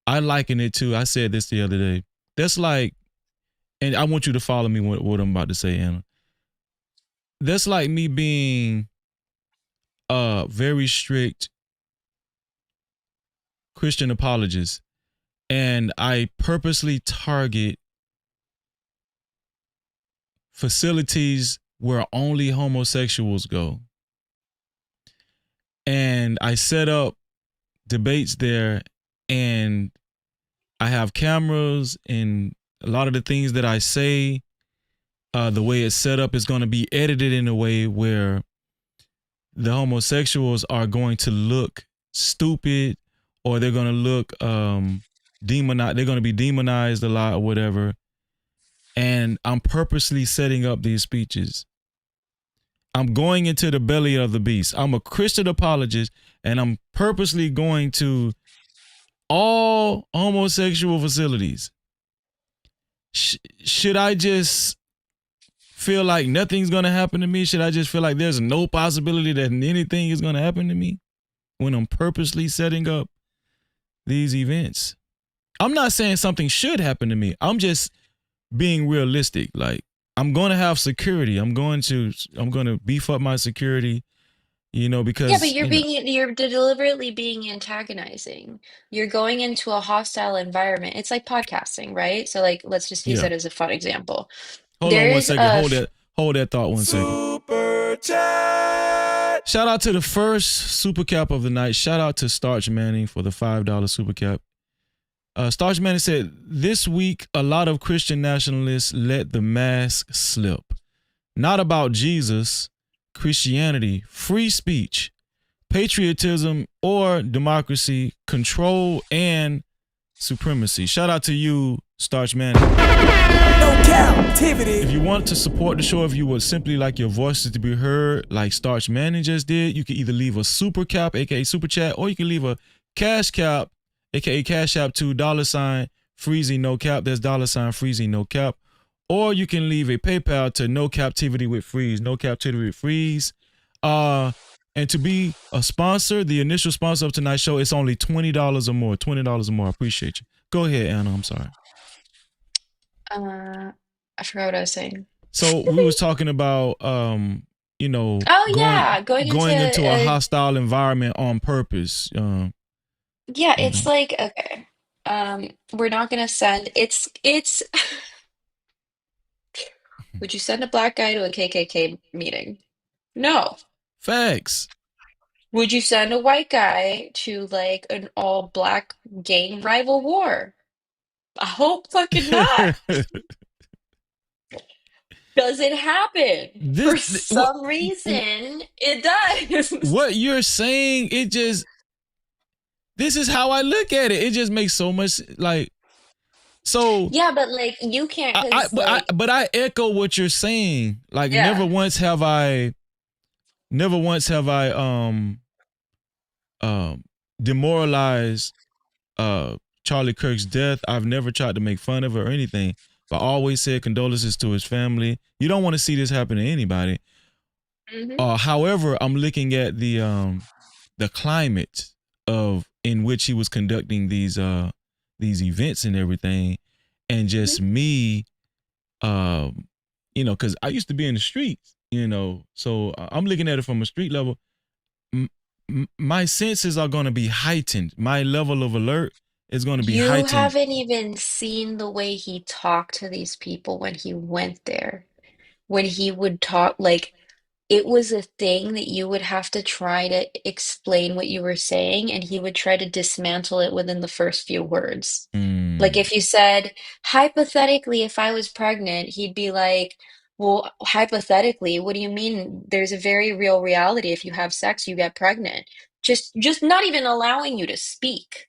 I liken it to, I said this the other day. That's like, and I want you to follow me what I'm about to say, Anna. That's like me being a very strict Christian apologist, and I purposely target facilities where only homosexuals go. And I set up debates there, and I have cameras, and a lot of the things that I say, the way it's set up is going to be edited in a way where the homosexuals are going to look stupid, or they're going to look demonized. They're going to be demonized a lot or whatever. And I'm purposely setting up these speeches. I'm going into the belly of the beast. I'm a Christian apologist, and I'm purposely going to all homosexual facilities. Should I just feel like nothing's going to happen to me? Should I just feel like there's no possibility that anything is going to happen to me when I'm purposely setting up these events? I'm not saying something should happen to me. I'm just being realistic. Like, I'm going to have security. I'm going to beef up my security, because Yeah, but you're deliberately being antagonizing. You're going into a hostile environment. It's like podcasting, right? So like let's just use Yeah. that as a fun example. Hold on 1 second. Hold that thought 1 second. Super chat. Shout out to the first super cap of the night. Shout out to Starch Manning for the $5 super cap. Starch Manning said, this week, a lot of Christian nationalists let the mask slip. Not about Jesus, Christianity, free speech, patriotism, or democracy, control, and supremacy. Shout out to you, Starch Manning. No captivity. If you want to support the show, if you would simply like your voices to be heard, like Starch Manning just did, you can either leave a super cap, aka super chat, or you can leave a cash cap, aka cash app to $Freezy No Cap. There's $Freezy No Cap. or you can leave a PayPal to No Captivity with Freeze. No Captivity with Freeze. And to be a sponsor, the initial sponsor of tonight's show, it's only $20 or more. $20 or more. I appreciate you. Go ahead, Anna. I'm sorry. I forgot what I was saying. So we was talking about you know, Oh yeah, going going into a into hostile environment on purpose. yeah, You it's know. like okay. We're not gonna send it's would you send a black guy to a KKK meeting? No. Facts. Would you send a white guy to like an all black gang rival war? I hope fucking not. Does it happen? For some reason, it does. What you're saying, this is how I look at it. It just makes so much like so. Yeah, but like you can't because like But I echo what you're saying. Like yeah. never once have I demoralized Charlie Kirk's death. I've never tried to make fun of it or anything, but I always said condolences to his family. You don't want to see this happen to anybody. However, I'm looking at the climate in which he was conducting these events and everything, and just me, you know, because I used to be in the streets, you know, so I'm looking at it from a street level. My senses are going to be heightened. My level of alert is going to be You heightened. haven't even seen the way he talked to these people when he went there. When he would talk, like it was a thing that you would have to try to explain what you were saying, and he would try to dismantle it within the first few words. Like if you said, hypothetically, if I was pregnant, he'd be like, well, hypothetically, what do you mean? There's a very real reality. If you have sex, you get pregnant. Just not even allowing you to speak.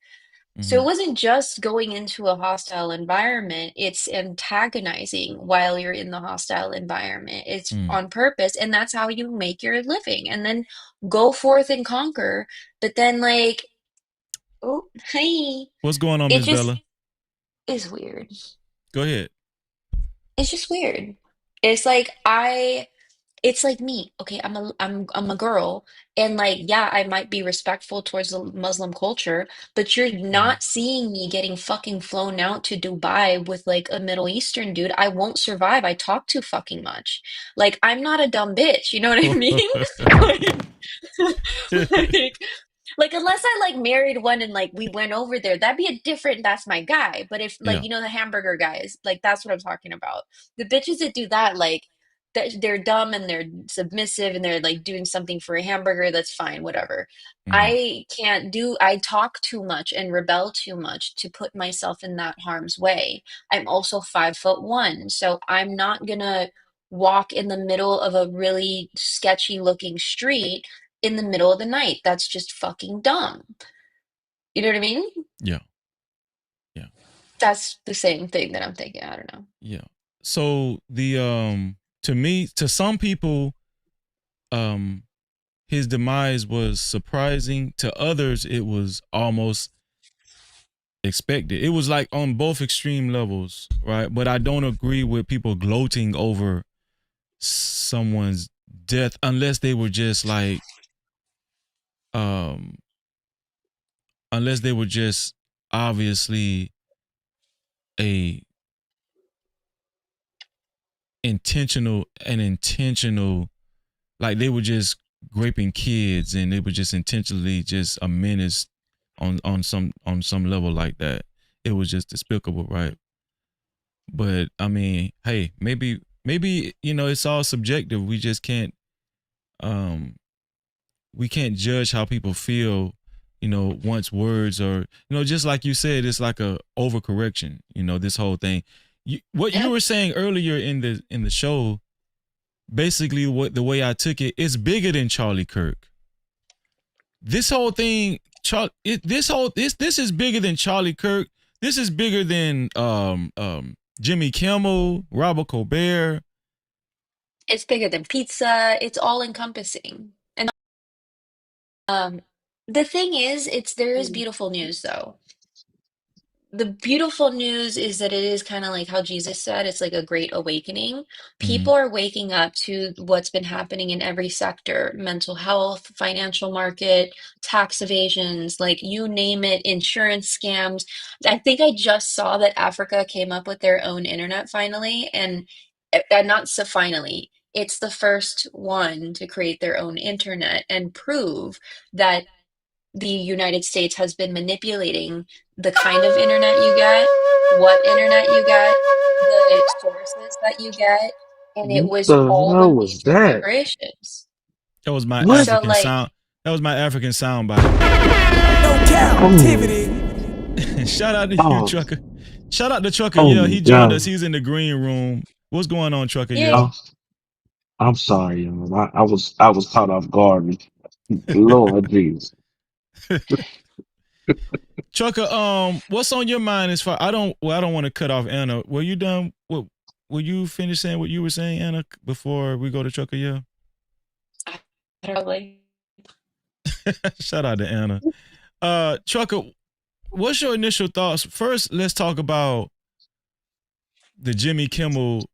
So it wasn't just going into a hostile environment, it's antagonizing while you're in the hostile environment. It's on purpose, and that's how you make your living. And then go forth and conquer. But then like, oh, hey. What's going on, It Miss just Bella? is weird. Go ahead. It's just weird. It's like it's like me. Okay, I'm a girl, and like yeah, I might be respectful towards the Muslim culture, but you're not seeing me getting fucking flown out to Dubai with like a Middle Eastern dude. I won't survive. I talk too fucking much. Like I'm not a dumb bitch, you know what I mean? Like unless I like married one and like we went over there, that'd be a different that's my guy. But if like Yeah. you know the hamburger guys, like that's what I'm talking about. The bitches that do that, like they're dumb and they're submissive and they're like doing something for a hamburger, that's fine, whatever. I talk too much and rebel too much to put myself in that harm's way. I'm also 5'1", so I'm not gonna walk in the middle of a really sketchy looking street in the middle of the night. That's just fucking dumb. You know what I mean? Yeah. That's the same thing that I'm thinking. I don't know. Yeah. So the to some people, his demise was surprising. To others, it was almost expected. It was like on both extreme levels, right? But I don't agree with people gloating over someone's death unless they were just like unless they were just obviously a intentional like they were just raping kids and they were just intentionally just a menace on some level like that. It was just despicable, right? But I mean, hey, maybe you know, it's all subjective. We just can't we can't judge how people feel, you know, once words are, you know, just like you said, it's like a overcorrection, you know, this whole thing. What you were saying earlier in the show, basically what the way I took it, it's bigger than Charlie Kirk. This whole thing, this is bigger than Charlie Kirk. This is bigger than Jimmy Kimmel, Robert Colbert. It's bigger than pizza. It's all encompassing. And the thing is, there is beautiful news though. the beautiful news is that it is kind of like how Jesus said, it's like a great awakening. Mm-hmm. People are waking up to what's been happening in every sector, mental health, financial market, tax evasions, like you name it, insurance scams. I think I just saw that Africa came up with their own internet finally, and not so finally. It's the first one to create their own internet and prove that the United States has been manipulating the kind of internet you get, what internet you get, the sources that you get, and it What was the all the hell was major that? corporations. That was my What? So, African like, sound. That was my African sound bite. No captivity. Shout out to you, Oh, Trucker. Shout out to Trucker. oh Yeah, my he joined us. God. He's in the green room. What's going on, Trucker? yeah, Yeah. Oh, I'm sorry, y'all. I was caught off guard. Lord Jesus. Trucker, what's on your mind as far I don't want to cut off Anna. Were you done? Will you finish saying what you were saying, Anna, before we go to Trucker? Yeah. probably. Shout out to Anna. Trucker, what's your initial thoughts? First, let's talk about the Jimmy Kimmel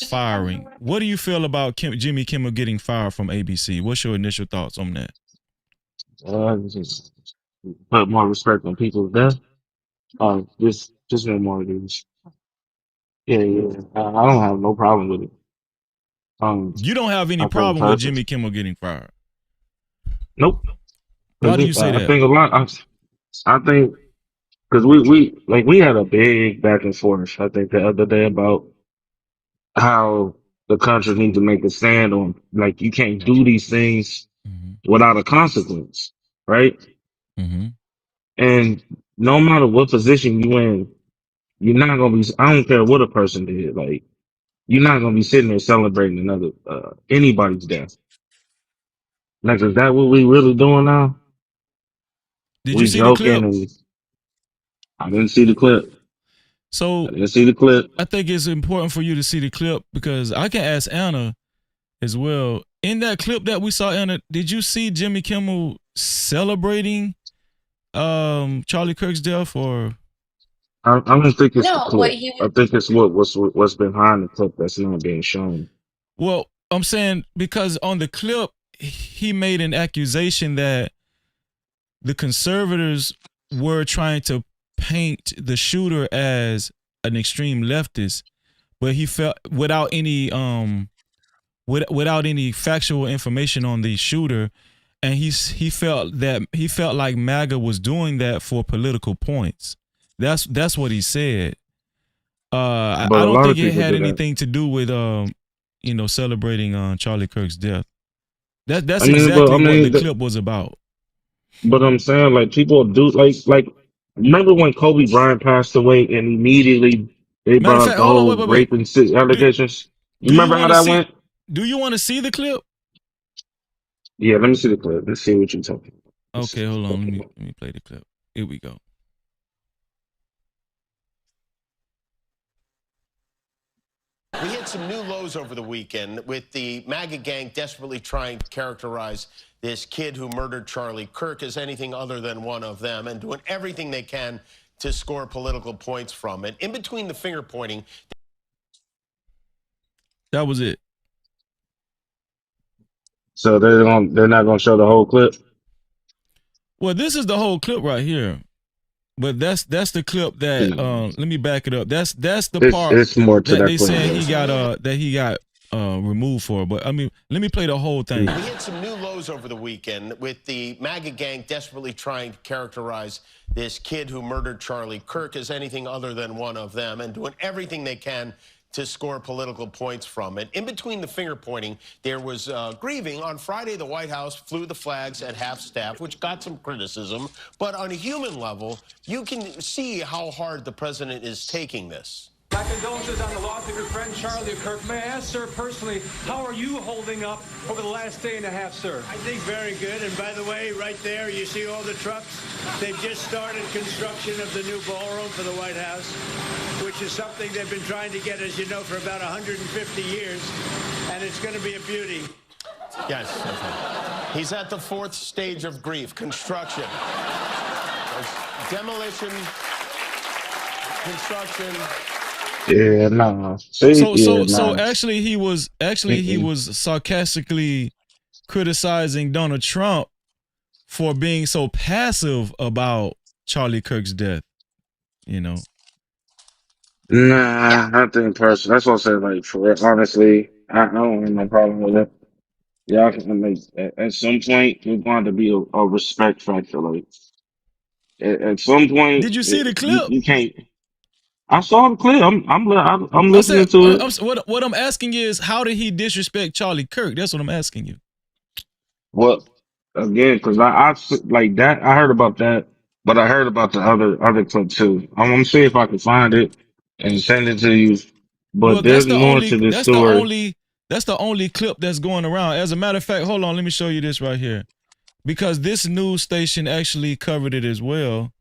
firing. What do you feel about Jimmy Kimmel getting fired from ABC? What's your initial thoughts on that? Just put more respect on people's death. Just no more of these. Yeah, yeah. I don't have no problem with it. You don't have any I think problem with purpose. Jimmy Kimmel getting fired. Nope. Why do you say I that? think a lot. I think because we had a big back and forth. I think the other day about how the country needs to make a stand on like you can't do these things without a consequence, right? Mm-hmm. And no matter what position you in, you're not gonna be. I don't care what a person did. Like you're not gonna be sitting there celebrating another anybody's death. Like is that what we really doing now? Did you We see the joking clip? and I didn't see the clip. So I didn't see the clip. I think it's important for you to see the clip because I can ask Anna as well. In that clip that we saw, Anna, did you see Jimmy Kimmel celebrating Charlie Kirk's death or? I don't think it's the No, what clip. he I think it's what's behind the clip that's not being shown. Well, I'm saying because on the clip he made an accusation that the conservators were trying to paint the shooter as an extreme leftist, but he felt without any without any factual information on the shooter, and he felt like MAGA was doing that for political points. That's what he said. I But a don't lot think of it people had do that. anything to do with celebrating Charlie Kirk's death. That's I mean, exactly what the clip was about. but I'm saying like people do like remember when Kobe Bryant passed away and immediately they Matter of brought up fact, the hold on, whole wait. rape and allegations. You Do you remember how want to that see? went? Do you want to see the clip? Yeah, let me see the clip. Let's see what you're talking about. Okay, hold on. Let me play the clip. Here we go. We hit some new lows over the weekend with the MAGA gang desperately trying to characterize this kid who murdered Charlie Kirk as anything other than one of them and doing everything they can to score political points from it. In between the finger pointing. That was it. So they're not gonna show the whole clip. Well, this is the whole clip right here. But that's the clip that let me back it up. That's the part It's more to that that they clip. saying he got removed for. But I mean, let me play the whole thing. We hit some new lows over the weekend with the MAGA gang desperately trying to characterize this kid who murdered Charlie Kirk as anything other than one of them and doing everything they can to score political points from it. In between the finger pointing, there was grieving. On Friday, the White House flew the flags at half-staff, which got some criticism. But on a human level, you can see how hard the president is taking this. My condolences on the loss of your friend Charlie Kirk. May I ask, sir, personally, how are you holding up over the last day and a half, sir? I think very good. And by the way, right there, you see all the trucks? They've just started construction of the new ballroom for the White House, which is something they've been trying to get, as you know, for about 150 years. And it's going to be a beauty. Yes. He's at the fourth stage of grief, construction. There's demolition. construction. Yeah, nah. See, yeah, So nah. actually he was sarcastically criticizing Donald Trump for being so passive about Charlie Kirk's death, you know. Nah, I think personally, that's what I said. Like, for real, honestly, I don't have no problem with it. Y'all can make at some point there's going to be a respect factor. Like, at some point, Did you see the you, clip? you can't. I saw the clip. I'm I said, listening to it. what I'm asking you is, how did he disrespect Charlie Kirk? That's what I'm asking you. What again? Because I like that. I heard about that, but I heard about the other clip too. I'm gonna see if I can find it and send it to you. Well, But there's more to this story. that's the only clip that's going around. As a matter of fact, hold on, let me show you this right here. Because this news station actually covered it as well.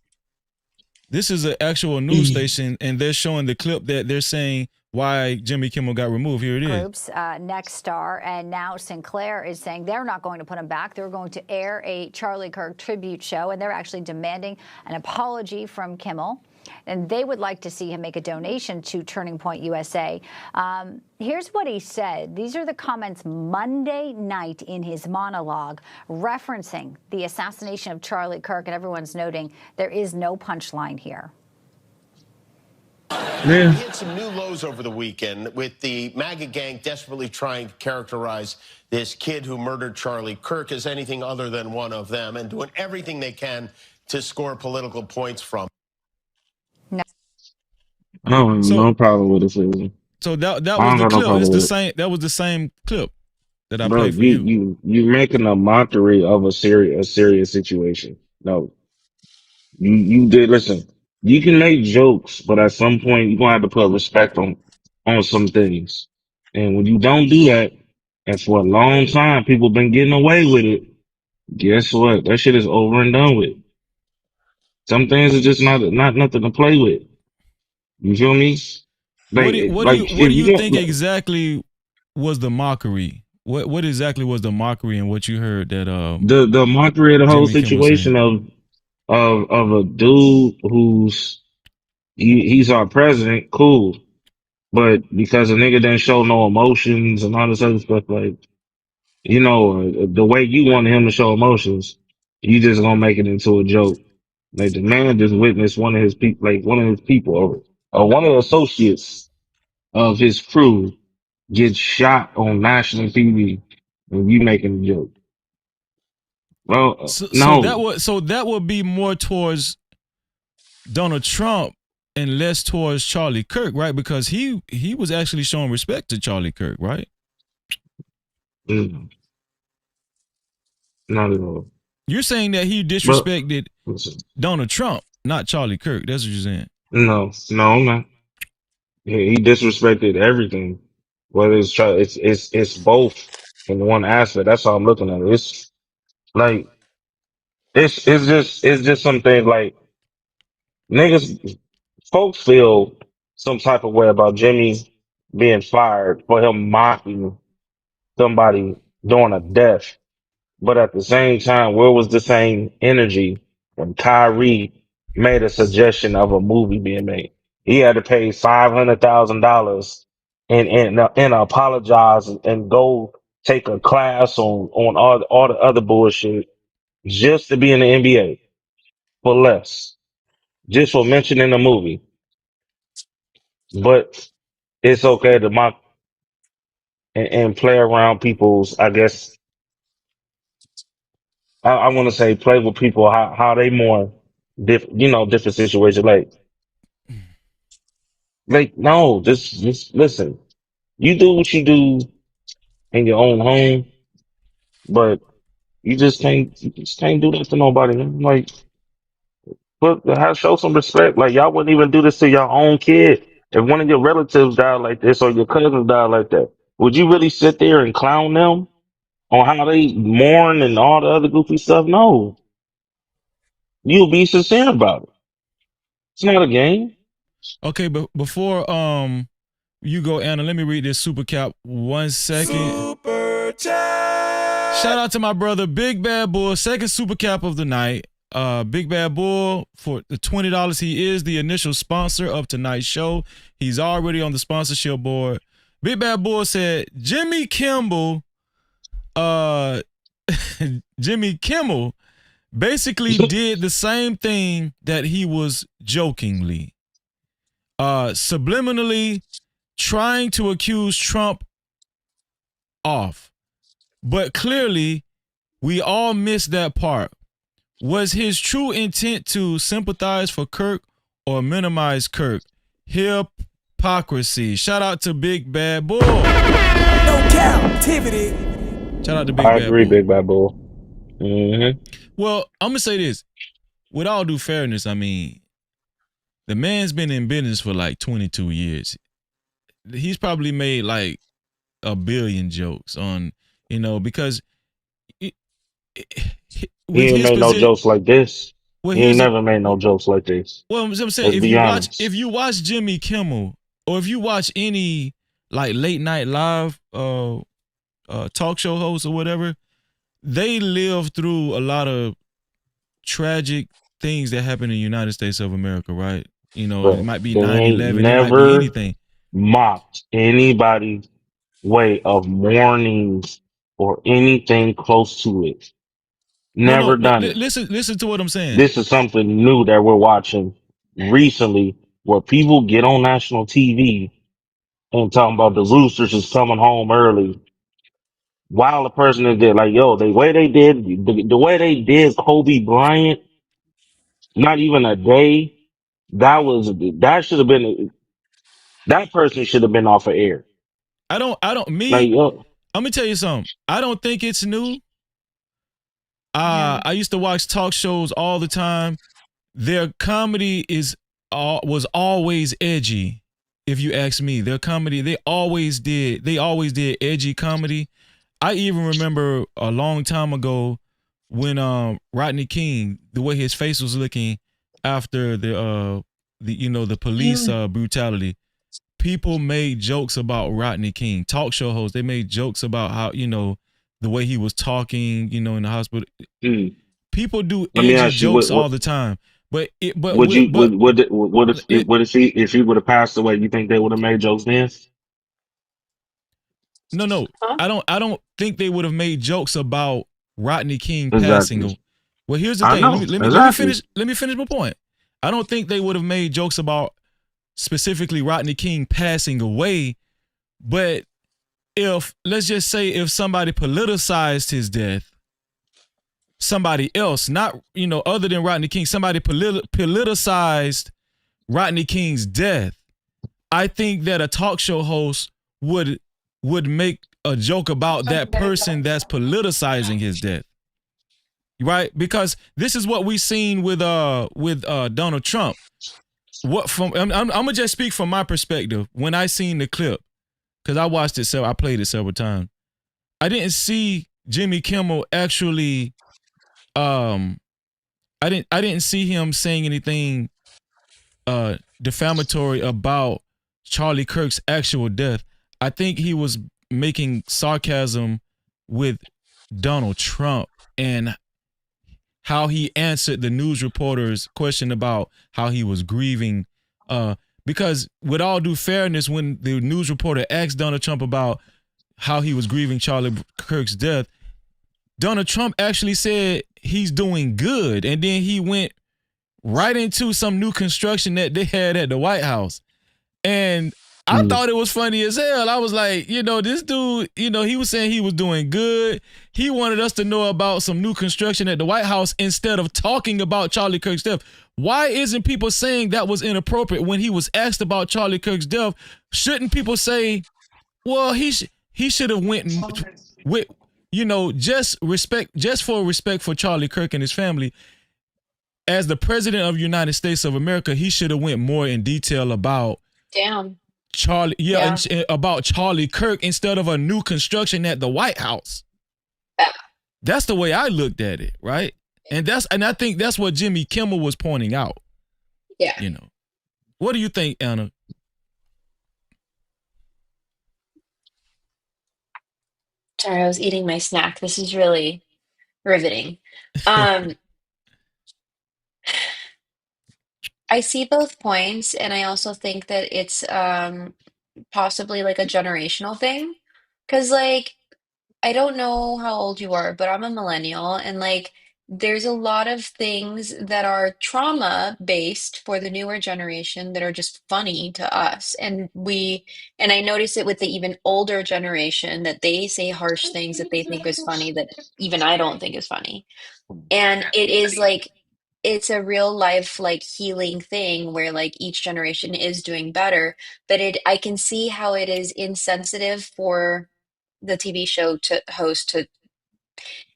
This is an actual news station, and they're showing the clip that they're saying why Jimmy Kimmel got removed. Here it is. Groups, Next Star, and now Sinclair is saying they're not going to put him back. They're going to air a Charlie Kirk tribute show, and they're actually demanding an apology from Kimmel. And they would like to see him make a donation to Turning Point USA. Here's what he said. These are the comments Monday night in his monologue referencing the assassination of Charlie Kirk, and everyone's noting there is no punchline here. We hit some new lows over the weekend with the MAGA gang desperately trying to characterize this kid who murdered Charlie Kirk as anything other than one of them and doing everything they can to score political points from. No. I don't have no problem with it, Susan. So that I was don't the got no clip. problem It's the with it. same. That was the same clip that I Bro, played for you. you making a mockery of a serious situation. No, you did listen. You can make jokes, but at some point you're gonna have to put respect on some things. And when you don't do that, and for a long time people been getting away with it, guess what? That shit is over and done with. Some things are just not nothing to play with. You feel me? What Like do, what do you like what do if you you think want exactly was the mockery? What exactly was the mockery and what you heard that the mockery of the whole Jimmy Kimmel situation saying? of a dude who's he's our president, cool. But because a nigga didn't show no emotions and all this other stuff, like, you know, the way you want him to show emotions, you just gonna make it into a joke. Like the man just witnessed one of his people, like one of his people, or one of the associates of his crew get shot on national TV, and you making a joke. Well, So no, that would be more towards Donald Trump and less towards Charlie Kirk, right? Because he was actually showing respect to Charlie Kirk, right? not at all. You're saying that he But disrespected Donald Trump, not Charlie Kirk. That's what you're saying. no, I'm not. He disrespected everything. Whether it's both in one aspect. That's how I'm looking at it. It's like it's just something like niggas folks feel some type of way about Jimmy being fired for him mocking somebody during a death. But at the same time, where was the same energy when Kyrie made a suggestion of a movie being made? He had to pay $500,000 and apologize and go take a class on all the other bullshit just to be in the NBA for less, just for mentioning the movie. But it's okay to mock and play around people's, I guess, I want to say play with people how they more different situations. Like no, just listen. You do what you do in your own home, but you just can't do that to nobody, man. Like, show some respect. Like y'all wouldn't even do this to your own kid. If one of your relatives died like this or your cousins died like that, would you really sit there and clown them on how they mourn and all the other goofy stuff? No, you'll be sincere about it. It's not a game. Okay, but before you go, Anna, let me read this super cap 1 second. Super chat. Shout out to my brother Big Bad Bull, second super cap of the night. Big Bad Bull for the $20. He is the initial sponsor of tonight's show. He's already on the sponsorship board. Big Bad Bull said Jimmy Kimmel basically did the same thing that he was jokingly, subliminally trying to accuse Trump off. But clearly, we all missed that part. Was his true intent to sympathize for Kirk or minimize Kirk? Hypocrisy. Shout out to Big Bad Bull. No captivity. Shout out to Big I Bad agree, Bull. Big Bad Bull. Mm-hmm. Well, I'm gonna say this. With all due fairness, I mean, the man's been in business for like 22 years. He's probably made like a billion jokes on, because He ain't made no jokes like this. He ain't never made no jokes like this. Well, I'm saying Let's be honest. if you watch Jimmy Kimmel or if you watch any like late night live talk show hosts or whatever, they live through a lot of tragic things that happen in the United States of America, right? It might be 9/11, it might be anything. Mocked anybody's way of mourning or anything close to it. Never done it. Listen to what I'm saying. This is something new that we're watching recently where people get on national TV and talking about the Roosters is coming home early. While the person is there, like, yo, the way they did Kobe Bryant, not even a day, that should have been, that person should have been off of air. I'm gonna tell you something. I don't think it's new. I used to watch talk shows all the time. Their comedy was always edgy. If you ask me, their comedy, they always did edgy comedy. I even remember a long time ago when Rodney King, the way his face was looking after the police brutality. People made jokes about Rodney King. Talk show hosts, they made jokes about how, the way he was talking, in the hospital. People do edgy jokes all the time. But if he would have passed away, you think they would have made jokes then? No. I don't think they would have made jokes about Rodney King passing away. Well, here's the thing. Let me finish my point. I don't think they would have made jokes about specifically Rodney King passing away, but let's just say if somebody politicized his death, somebody else, not, other than Rodney King, somebody politicized Rodney King's death, I think that a talk show host would make a joke about that person that's politicizing his death. Right? Because this is what we've seen with Donald Trump. I'm gonna just speak from my perspective. When I seen the clip, because I watched it, I played it several times. I didn't see Jimmy Kimmel actually. I didn't see him saying anything defamatory about Charlie Kirk's actual death. I think he was making sarcasm with Donald Trump and how he answered the news reporter's question about how he was grieving. Because with all due fairness, when the news reporter asked Donald Trump about how he was grieving Charlie Kirk's death, Donald Trump actually said he's doing good. And then he went right into some new construction that they had at the White House. And I thought it was funny as hell. I was like, this dude, he was saying he was doing good. He wanted us to know about some new construction at the White House instead of talking about Charlie Kirk's death. Why isn't people saying that was inappropriate when he was asked about Charlie Kirk's death? Shouldn't people say, well, he should have went with, just for respect for Charlie Kirk and his family. As the president of the United States of America, he should have went more in detail about Charlie, about Charlie Kirk instead of a new construction at the White House. That's the way I looked at it, right? And I think that's what Jimmy Kimmel was pointing out. Yeah. What do you think, Anna? Sorry, I was eating my snack. This is really riveting. I see both points, and I also think that it's possibly like a generational thing. Because, like, I don't know how old you are, but I'm a millennial, and like, there's a lot of things that are trauma based for the newer generation that are just funny to us. And I notice it with the even older generation that they say harsh things that they think is funny that even I don't think is funny. And it is like, it's a real life like healing thing where like each generation is doing better, but I can see how it is insensitive for the TV show to host to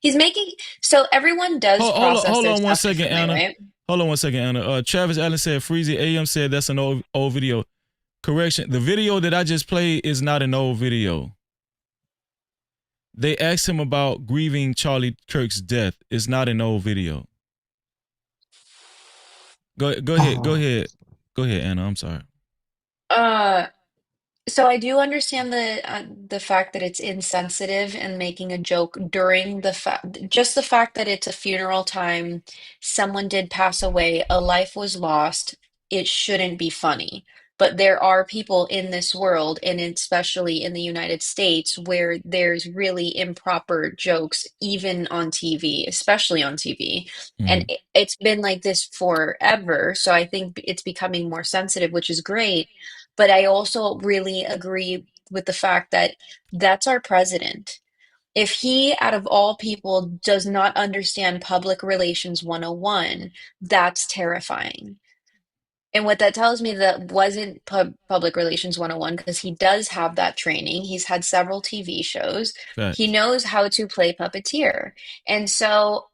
he's making so everyone does process Hold their on one stuff second, differently, Anna. right? Hold on one second, Anna. Travis Allen said Freezy AM said that's an old video. Correction. The video that I just played is not an old video. They asked him about grieving Charlie Kirk's death. It's not an old video. Go ahead, Anna. I'm sorry. Uh So I do understand the fact that it's insensitive and making a joke during the fact, just the fact that it's a funeral time, someone did pass away, a life was lost. It shouldn't be funny. But there are people in this world, and especially in the United States, where there's really improper jokes, even on TV, especially on TV. And it's been like this forever. So I think it's becoming more sensitive, which is great, but I also really agree with the fact that that's our president. If he, out of all people, does not understand public relations 101, that's terrifying. And what that tells me that wasn't public relations 101 because he does have that training. He's had several TV shows. He Facts. knows how to play puppeteer. And so,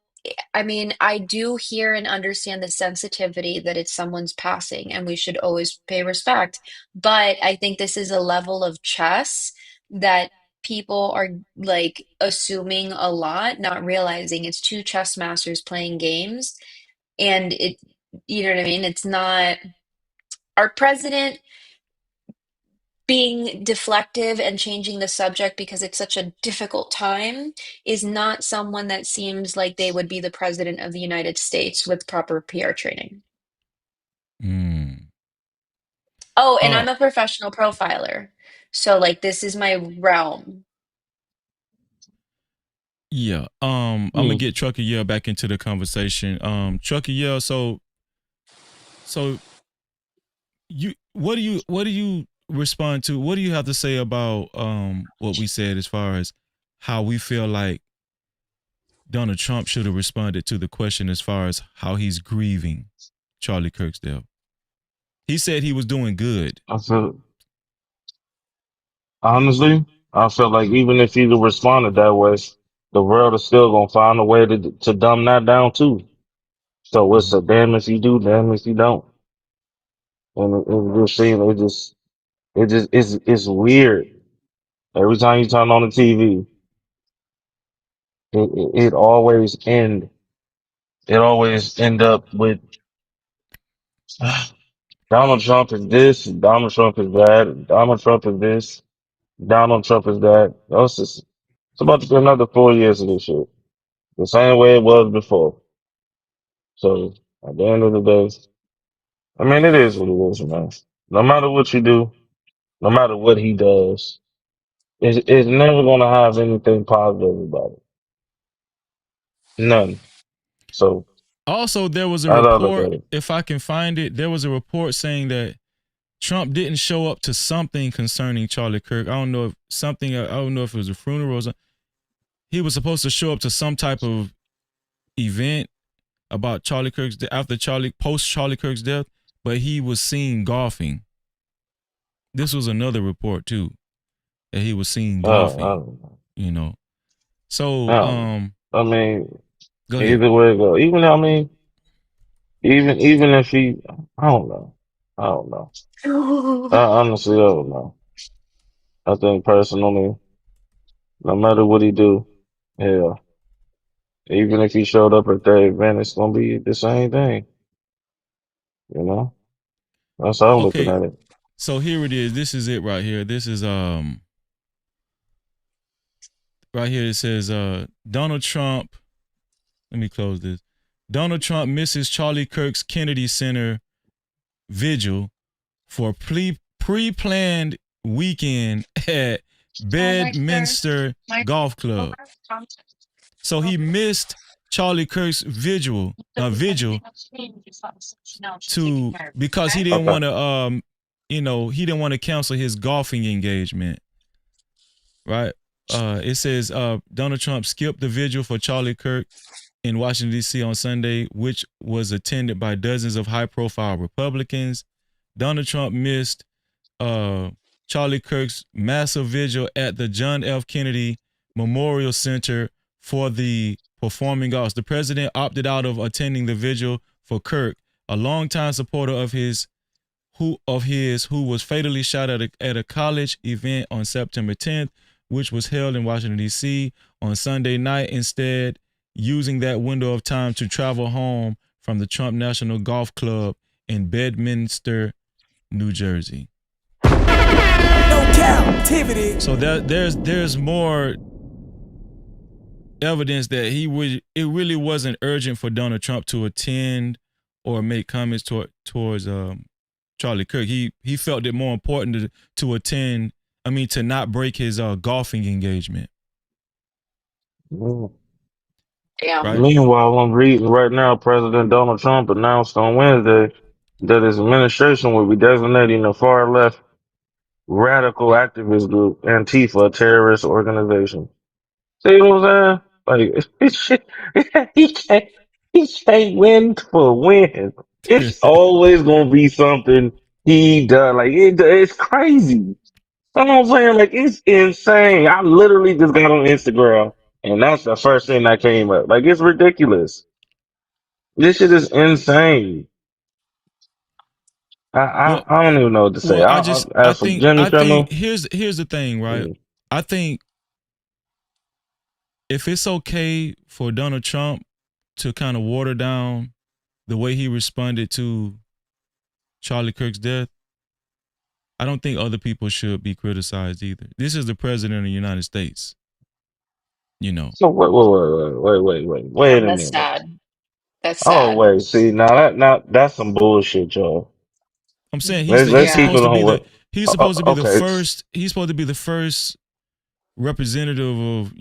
I mean, I do hear and understand the sensitivity that it's someone's passing and we should always pay respect. But I think this is a level of chess that people are like assuming a lot, not realizing it's two chess masters playing games. And you know what I mean? It's not our president being deflective and changing the subject because it's such a difficult time is not someone that seems like they would be the president of the United States with proper PR training. Oh, and I'm a professional profiler. So like this is my realm. Yeah. I'm gonna get Trucker Yell back into the conversation. Trucker Yell, so what do you respond to? What do you have to say about what we said as far as how we feel like Donald Trump should have responded to the question as far as how he's grieving Charlie Kirk's death? He said he was doing good. Honestly, I feel like even if he'd have responded that way, the world is still gonna find a way to dumb that down too. So it's a damn if you do, damn if you don't. And it just seems it's weird. Every time you turn on the TV, it always end up with Donald Trump is this, Donald Trump is that, Donald Trump is this, Donald Trump is that. It's about to be another 4 years of this shit. The same way it was before. So at the end of the day, I mean, it is what it is, man. No matter what you do, no matter what he does, it's never going to have anything positive about it. None. So Also, there was a that's how I look report, at it. if I can find it, there was a report saying that Trump didn't show up to something concerning Charlie Kirk. I don't know if it was a funeral or something. He was supposed to show up to some type of event about Charlie Kirk's post Charlie Kirk's death, but he was seen golfing. This was another report too, that he was seen golfing. You know. So I mean, go ahead. either way it go. Even if he, I don't know. I don't know. I honestly don't know. I think personally, no matter what he do, yeah, even if he showed up at that event, it's gonna be the same thing. You know, that's how I'm looking Okay. at it. So here it is. This is it right here. This is right here it says Donald Trump. Let me close this. Donald Trump misses Charlie Kirk's Kennedy Center vigil for pre-planned weekend at Bedminster Golf Club. So he missed Charlie Kirk's vigil because he didn't want to he didn't want to cancel his golfing engagement. Right? It says Donald Trump skipped the vigil for Charlie Kirk in Washington, D.C. on Sunday, which was attended by dozens of high-profile Republicans. Donald Trump missed Charlie Kirk's massive vigil at the John F. Kennedy Memorial Center for the Performing Arts. The president opted out of attending the vigil for Kirk, a longtime supporter of his who was fatally shot at a college event on September 10th, which was held in Washington, D.C. on Sunday night, instead using that window of time to travel home from the Trump National Golf Club in Bedminster, New Jersey. No captivity. So there's more evidence that it really wasn't urgent for Donald Trump to attend or make comments towards Charlie Kirk. He felt it more important to attend. I mean, to not break his golfing engagement. Damn. Right? Meanwhile, I'm reading right now, President Donald Trump announced on Wednesday that his administration will be designating the far left radical activist group Antifa a terrorist organization. See what I'm saying? Like he can't win for win. It's always gonna be something he does. Like it's crazy. You know what I'm saying? Like it's insane. I literally just got on Instagram and that's the first thing that came up. Like it's ridiculous. This shit is insane. I don't even know what to say. Well, I As for Jimmy think Kimmel, here's the thing, right? I think if it's okay for Donald Trump to kind of water down the way he responded to Charlie Kirk's death, I don't think other people should be criticized either. This is the president of the United States. You know. So wait a That's minute. sad. That's Oh sad. wait, see now that's some bullshit, y'all. I'm saying Let's keep it on what. he's supposed to be the Okay. first. He's supposed to be the first representative of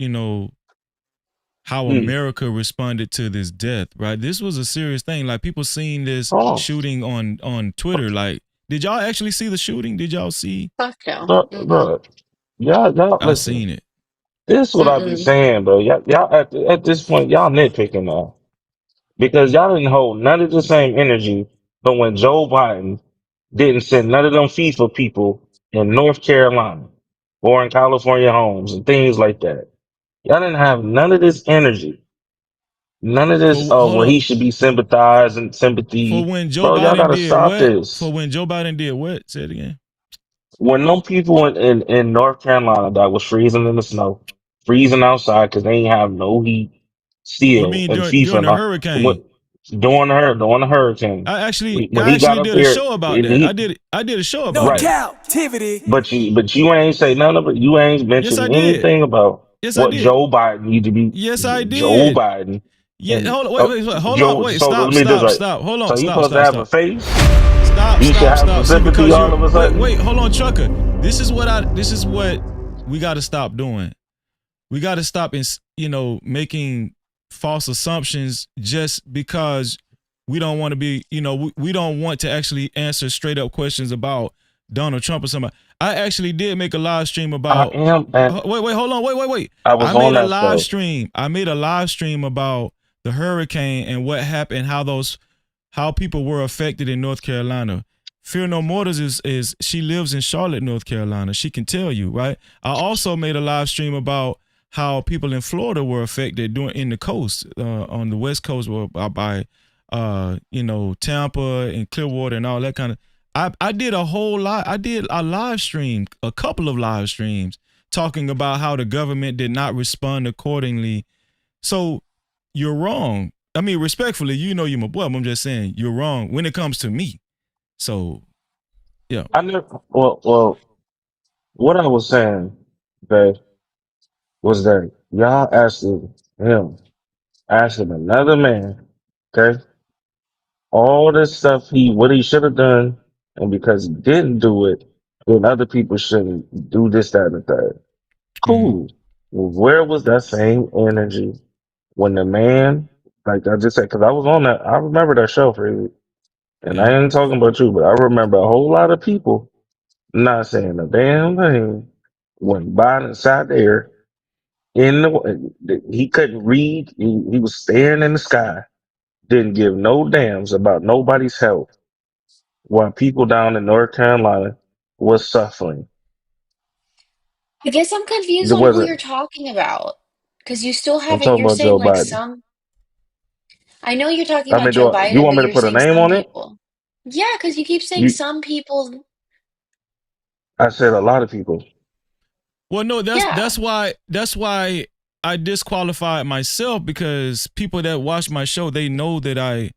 how America responded to this death. Right, this was a serious thing. Like people seeing this shooting on Twitter. Like, did y'all actually see the shooting? Did y'all see? Fuck no. Bro, y'all I listen. seen it. This is what I be saying, bro. Y'all at this point, y'all nitpicking now because y'all didn't hold none of the same energy. But when Joe Biden didn't send none of them FIFA people in North Carolina or in California homes and things like that, y'all didn't have none of this energy, none of this. Oh, well, he should be sympathized and For sympathy, when Joe bro. Y'all Biden gotta did stop what? this. For when Joe Biden did what? Say it again. When them people in North Carolina that was freezing in the snow, freezing outside because they ain't have no heat, You still mean and during FIFA the not hurricane? during the hurricane. I When he got up did a there, show about and that. he I did a show about No right. that. captivity. But you ain't say none of it. You ain't Yes, I mentioned did. anything about Yes, I what did. Joe Biden need to be. Yes, I Joe did. Biden Yeah, and hold on, wait, hold on, Joe. wait, So let me just right. stop. Hold So on, he stop, supposed to stop, have a stop. face. Stop, He should stop, have some stop. See, sympathy because all of a sudden. wait, hold on, trucker. This is what we got to stop doing. We got to stop making false assumptions just because we don't want to be, we don't want to actually answer straight up questions about Donald Trump or somebody. I actually did make a live stream about. I am. Wait, hold on, wait. I was on made a that live show. stream. I made a live stream about the hurricane and what happened, how people were affected in North Carolina. Fear No Mortars is she lives in Charlotte, North Carolina. She can tell you, right? I also made a live stream about how people in Florida were affected in the coast, on the West Coast, by Tampa and Clearwater and all that kind of. I did a whole lot. I did a live stream, a couple of live streams talking about how the government did not respond accordingly. So you're wrong. I mean, respectfully, you're my boy. But I'm just saying you're wrong when it comes to me. So, yeah. I never. Well. What I was saying, okay, was that y'all asking another man, okay, all this stuff what he should have done, and because he didn't do it, then other people shouldn't do this, that, and the third. Cool. Well, where was that same energy when the man, like I just said, because I was on that, I remember that show, Freddie, and I ain't talking about you, but I remember a whole lot of people not saying a damn thing when Biden sat there he couldn't read, he was staring in the sky, didn't give no damns about nobody's health, while people down in North Carolina was suffering. I guess I'm confused It on who wasn't. you're talking about. Because you still I'm haven't, talking you're about saying Joe like Biden. some, I know you're talking I about mean, Joe you Biden, want but me to you're put a saying name some on it? people. Yeah, because you keep saying You, some people. I said a lot of people. Well, no, Yeah. that's why I disqualified myself, because people that watch my show, they know that I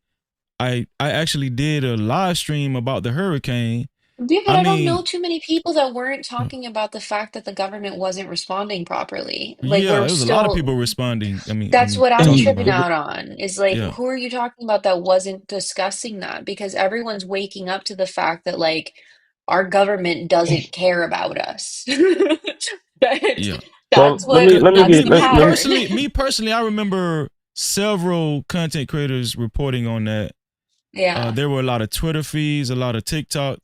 actually did a live stream about the hurricane. Yeah, but I I don't know mean, too many people that weren't talking about the fact that the government wasn't responding properly. Like yeah, we're it was a lot of still, people responding. I that's mean, what I'm talking tripping about it. out on is like, Yeah, who are you talking about that wasn't discussing that? Because everyone's waking up to the fact that like our government doesn't care about us. That- yeah. So That's let what, me let me that's get the pattern. Me personally, I remember several content creators reporting on that. Yeah. There were a lot of Twitter feeds, a lot of TikTok.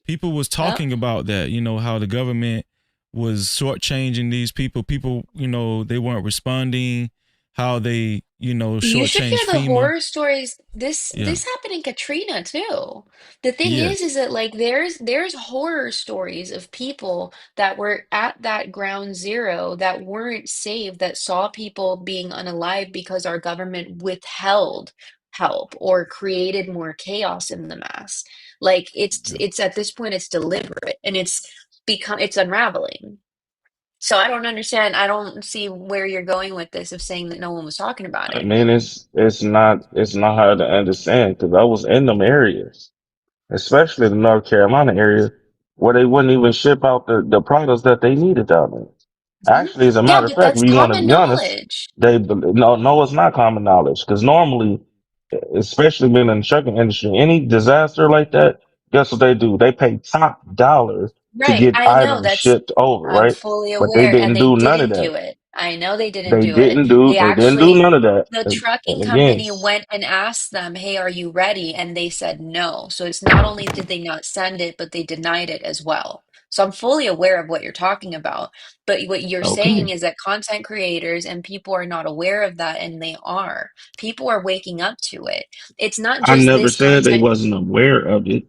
People was Yep. talking about that, how the government was shortchanging these people. People, they weren't responding, how they, You should hear shortchanged the FEMA. horror stories. This Yeah, this happened in Katrina too. The thing is yes, that like there's horror stories of people that were at that ground zero that weren't saved, that saw people being unalive because our government withheld help or created more chaos in the mass. Like it's at this point it's deliberate and it's unraveling. So I don't understand. I don't see where you're going with this of saying that no one was talking about I it. mean, it's not hard to understand because I was in them areas, especially the North Carolina area, where they wouldn't even ship out the products that they needed down there. Mhm. Actually, as a Yeah, matter of but fact, that's if you want to common be honest, knowledge. no, it's not common knowledge because normally, especially being in the trucking industry, any disaster like that, guess what they do? They pay top dollar to Right. get I know items that's shipped over, I'm right? fully But they aware and didn't they do none of didn't that. do it. I know they didn't They do it. didn't do. They They didn't do actually none of that. the trucking And again, company went and asked them, "Hey, are you ready?" And they said no. So it's not only did they not send it, but they denied it as well. So I'm fully aware of what you're talking about. But what you're saying okay. is that content creators and people are not aware of that, and they are. People are waking up to it. It's not I just never this said they content. wasn't aware of it.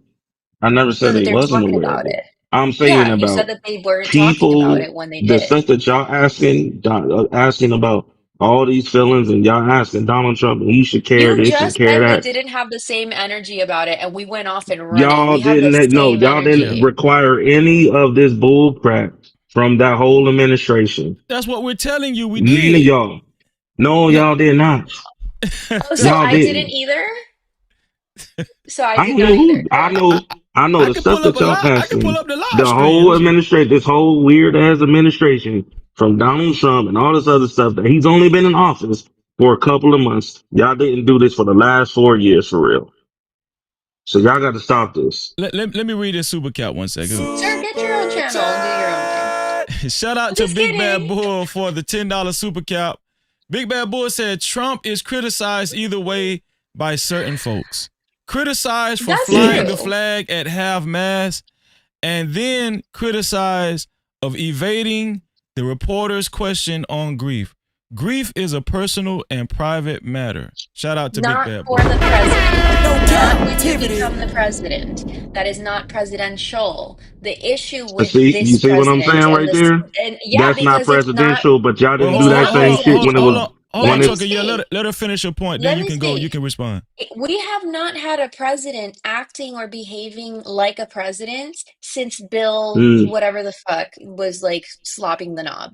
I never No, said that they they're wasn't talking aware of about it. it. I'm saying Yeah, you said about that they weren't talking about people, it when they the did. stuff that y'all asking about all these feelings, and y'all asking Donald Trump, and he should care You this and just care said we that. didn't have the same energy about it, and we went off and running. Y'all We have the didn't no, same y'all didn't energy. require any of this bull crap from that whole administration. that's what we're telling you. We None of did. y'all. No, No. y'all did not. Oh, so Y'all I didn't didn't. either? So I I did don't know not who. either, I correct? know. I know I the can stuff pull up that a y'all live. I can pull asking. up the live The stream. whole administration, this whole weird ass administration from Donald Trump and all this other stuff that he's only been in office for a couple of months. Y'all didn't do this for the last 4 years for real. So y'all got to stop this. Let me read this super cat 1 second. Sir, get your own channel and do your own thing. Shout out I'm to just Big Bad kidding. Bull for the $10 super cap. Big Bad Bull said Trump is criticized either way by certain folks. Criticized for That's flying the true. flag at half mast, and then criticized of evading the reporter's question on grief. Grief is a personal and private matter. Shout out to Big Not Bad Bull. for the president. No Not when you captivity. become the president. That is not presidential. The issue But with see, you this see what I'm president saying and right this, there? and yeah, That's not because it's not, presidential, but y'all Well, didn't it's do hold that on, not. hold same on, shit Listen, when it was hold on, when let me it. Tucker. Yeah, speak. let her finish her point. Then Let you me can go. You speak. can respond. We have not had a president acting or behaving like a president since Bill, Mm. whatever the fuck, was like slopping the knob.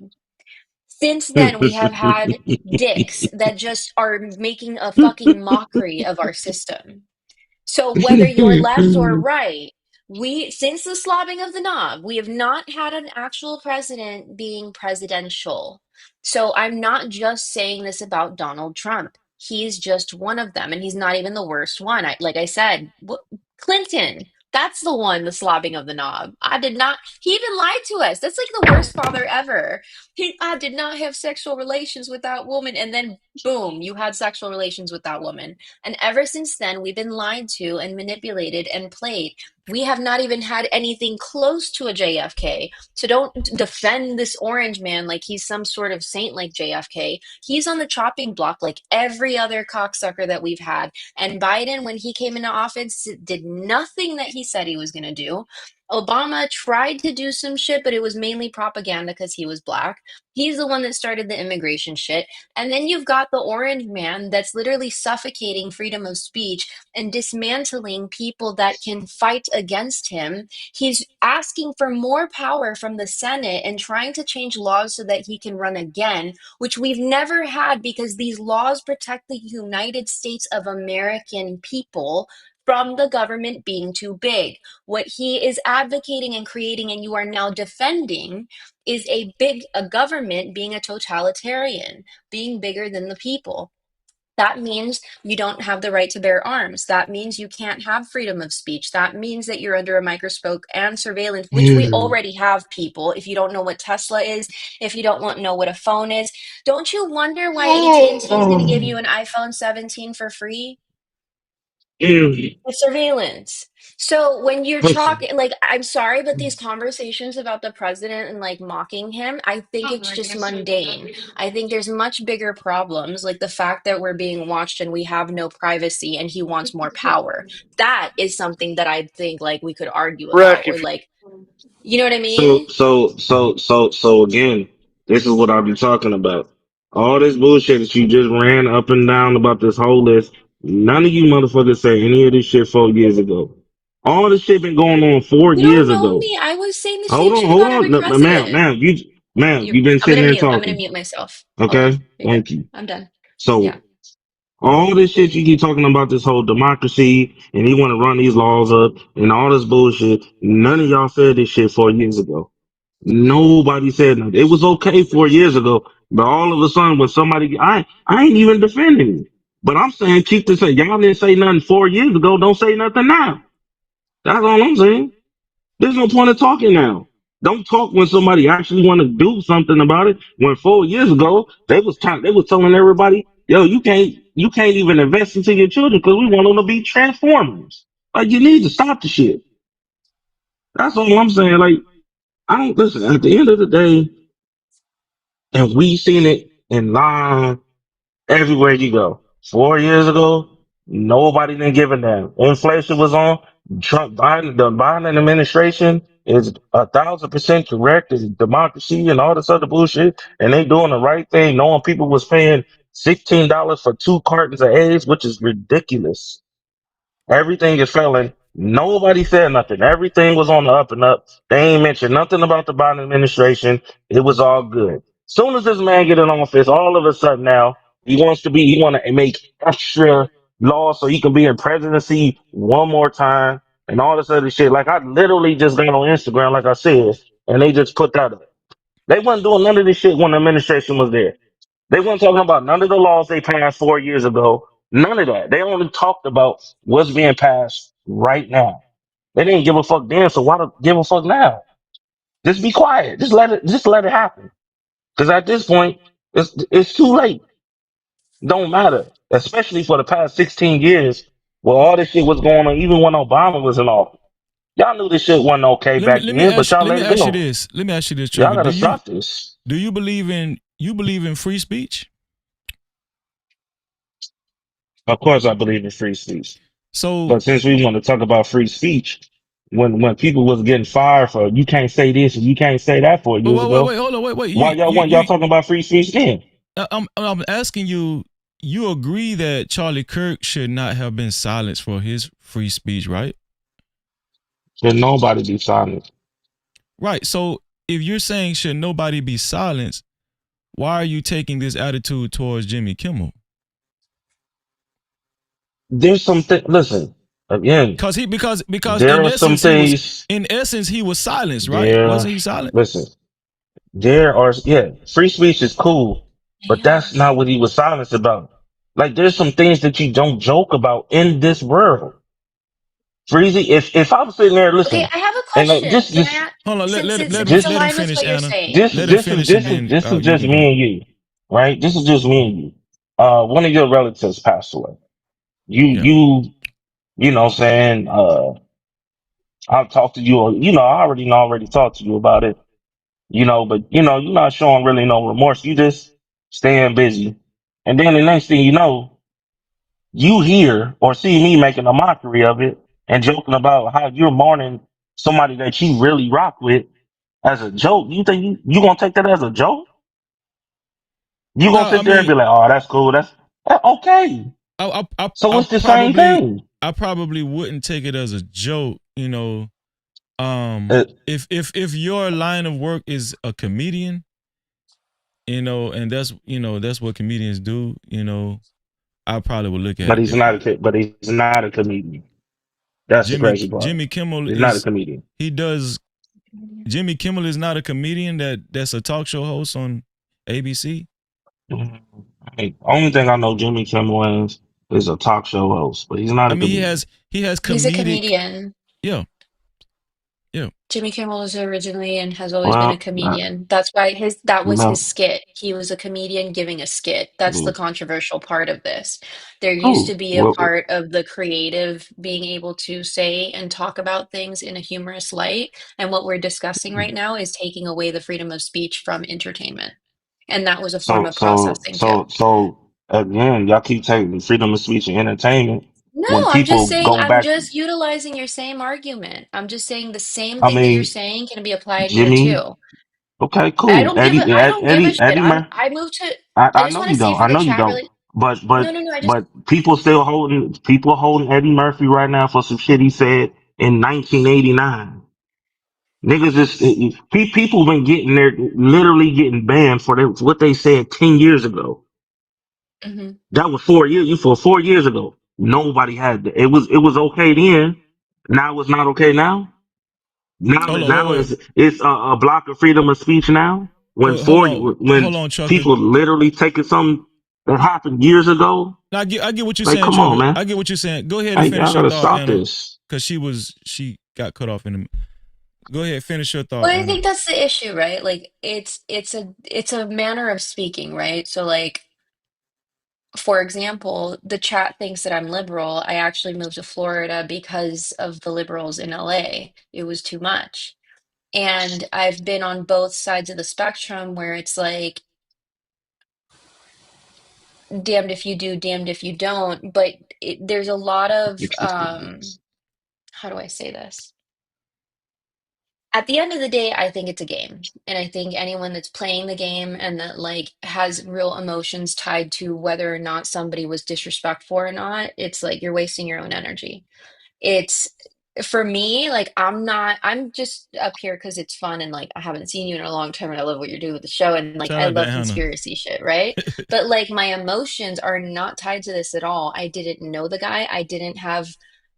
Since then, we have had dicks that just are making a fucking mockery of our system. So whether you're left or right, since the slobbing of the knob, we have not had an actual president being presidential. So I'm not just saying this about Donald Trump. He's just one of them, and he's not even the worst one. Like I said, Clinton, that's the one, the slobbing of the knob. I did not, he even lied to us. That's like the worst father ever. I did not have sexual relations with that woman. And then, boom, you had sexual relations with that woman. And ever since then, we've been lied to and manipulated and played. We have not even had anything close to a JFK. So don't defend this orange man like he's some sort of saint like JFK. He's on the chopping block like every other cocksucker that we've had. And Biden, when he came into office, did nothing that he said he was going to do. Obama tried to do some shit, but it was mainly propaganda because he was black. He's the one that started the immigration shit. And then you've got the orange man that's literally suffocating freedom of speech and dismantling people that can fight against him. He's asking for more power from the Senate and trying to change laws so that he can run again, which we've never had because these laws protect the United States of American people from the government being too big. What he is advocating and creating, and you are now defending, is a government being a totalitarian, being bigger than the people. That means you don't have the right to bear arms. That means you can't have freedom of speech. That means that you're under a microscope and surveillance, which we already have, people. If you don't know what Tesla is, if you don't know what a phone is, don't you wonder why AT&T is going to give you an iPhone 17 for free? The surveillance. So when you're talking, like, I'm sorry, but these conversations about the president and like mocking him, I think it's just mundane. I think there's much bigger problems, like the fact that we're being watched and we have no privacy and he wants more power. That is something that I think like we could argue about, or like, you know what I mean? So again, this is what I've been talking about. All this bullshit that you just ran up and down about this whole list, none of you motherfuckers say any of this shit 4 years ago. All this shit been going on four You don't years know ago. me. I was saying the Hold same on, shit hold about every on. No, president. you've been I'm sitting gonna there mute. I'm gonna talking. mute myself. Hold on. Okay? You're good. Thank you. I'm done. Yeah. So all this shit you keep talking about, this whole democracy, and he want to run these laws up and all this bullshit, none of y'all said this shit 4 years ago. Nobody said nothing. It was okay 4 years ago, but all of a sudden when somebody, I ain't even defending it. But I'm saying keep this. Y'all didn't say nothing 4 years ago. Don't say nothing now. That's all I'm saying. There's no point of talking now. Don't talk when somebody actually want to do something about it. When 4 years ago they was telling everybody, yo, you can't even invest into your children because we want them to be transformers. Like you need to stop the shit. That's all I'm saying. Like I don't listen. At the end of the day, and we seen it in live everywhere you go. 4 years ago, nobody didn't give a damn. Inflation was on. The Biden administration is 1,000% correct. It's democracy and all this other bullshit, and they doing the right thing, knowing people was paying $16 for 2 cartons of eggs, which is ridiculous. Everything is failing. Nobody said nothing. Everything was on the up and up. They ain't mentioned nothing about the Biden administration. It was all good. Soon as this man get in office, all of a sudden now he want to make extra laws so he can be in presidency one more time and all this other shit. Like I literally just got on Instagram, like I said, and they just put that up. They wasn't doing none of this shit when the administration was there. They weren't talking about none of the laws they passed 4 years ago. None of that. They only talked about what's being passed right now. They didn't give a fuck then, so why do give a fuck now? Just be quiet. Just let it happen. Because at this point, it's too late. Don't matter. Especially for the past 16 years, where all this shit was going on, even when Obama was in office. Y'all knew this shit wasn't okay Let me back let me then, but ask y'all let let me it ask you go. this. Let me ask you this, Y'all Trigger. gotta stop this. Do you believe in free speech? Of course, I believe in free speech. So But since we want to talk about free speech, when people was getting fired for you can't say this and you can't say that 4 years ago, wait, hold on, wait. why y'all talking about free speech then? I'm asking you. You agree that Charlie Kirk should not have been silenced for his free speech, right? Should nobody be silent? Right. So if you're saying should nobody be silenced, why are you taking this attitude towards Jimmy Kimmel? There's something. Listen again. Because There are some things. in essence he was silenced, right? There. Wasn't he silent? Listen. There are free speech is cool, but that's not what he was silenced about. Like there's some things that you don't joke about in this world. Freezy, if I was sitting there, Okay, listen, I have a and like question. Can I just Hold on, since it's just let him aligned with finish, what you're Anna. saying? this Let him this is finish, and this is then this is you just can go. me and you, right? This is just me and you. One of your relatives passed away. You Yeah. you you know what I'm saying, I'll talk to you, or I already talked to you about it, but you're not showing really no remorse. You just staying busy. And then the next thing you know, you hear or see me making a mockery of it and joking about how you're mourning somebody that you really rock with as a joke. You think you gonna take that as a joke? You No, gonna I sit there and mean, be like, "Oh, that's cool. That's okay." So I it's the same probably thing. wouldn't take it as a joke, Uh, if your line of work is a comedian, and that's what comedians do, I probably would look at but it he's not differently. a comedian. That's the crazy part. Jimmy Kimmel He's not a is comedian. he does Jimmy Kimmel is not a comedian that's a talk show host on ABC. Hey, only thing I know Jimmy Kimmel is a talk show host, but he's not I a mean, comedian. he has He's a comedic, comedian. yeah, yeah. Jimmy Kimmel is originally and has always been a Well, comedian. That's why that you was his know, skit. He was a comedian giving a skit. That's the cool. controversial part of this. There used Cool. to be a Well, part of the creative being able to say and talk about things in a humorous light. And what we're discussing right now is taking away the freedom of speech from entertainment. And that was a form so of so processing too. so so again, y'all keep taking freedom of speech and entertainment No, when I'm just people saying, go I'm back. just utilizing your same argument. I'm just saying the same I thing that you're mean, saying can be applied here Jimmy. too. Okay, cool. I don't give a shit. Eddie Murphy. I moved to I I just know want you to say don't. for I the know you chat don't. really But no but no no I just but people holding Eddie Murphy right now for some shit he said in 1989. Niggas people been getting there, literally getting banned for what they said 10 years ago. hmm That was 4 years. For 4 years ago, nobody had it. It was okay then. Now it's not okay now. Hold on, Now it's a block of freedom of speech now. When hold on, Chucker. people literally taking something that happened years ago. Now, I get what you're Like, saying, come on, Chucker. man. I get what you're saying. Go ahead and I finish your gotta thought, stop Anna, this. because she got cut off in the. Go ahead, finish your thought, Well, I Anna. think that's the issue, right? Like it's a manner of speaking, right? So like for example, the chat thinks that I'm liberal. I actually moved to Florida because of the liberals in LA. It was too much. And I've been on both sides of the spectrum where it's like damned if you do, damned if you don't. But there's a lot of how do I say this? At the end of the day, I think it's a game. And I think anyone that's playing the game and that like has real emotions tied to whether or not somebody was disrespectful or not, it's like you're wasting your own energy. It's for me, like I'm just up here because it's fun and like I haven't seen you in a long time and I love what you're doing with the show and like Shout I out to love Anna. conspiracy shit, right? But like my emotions are not tied to this at all. I didn't know the guy. I didn't have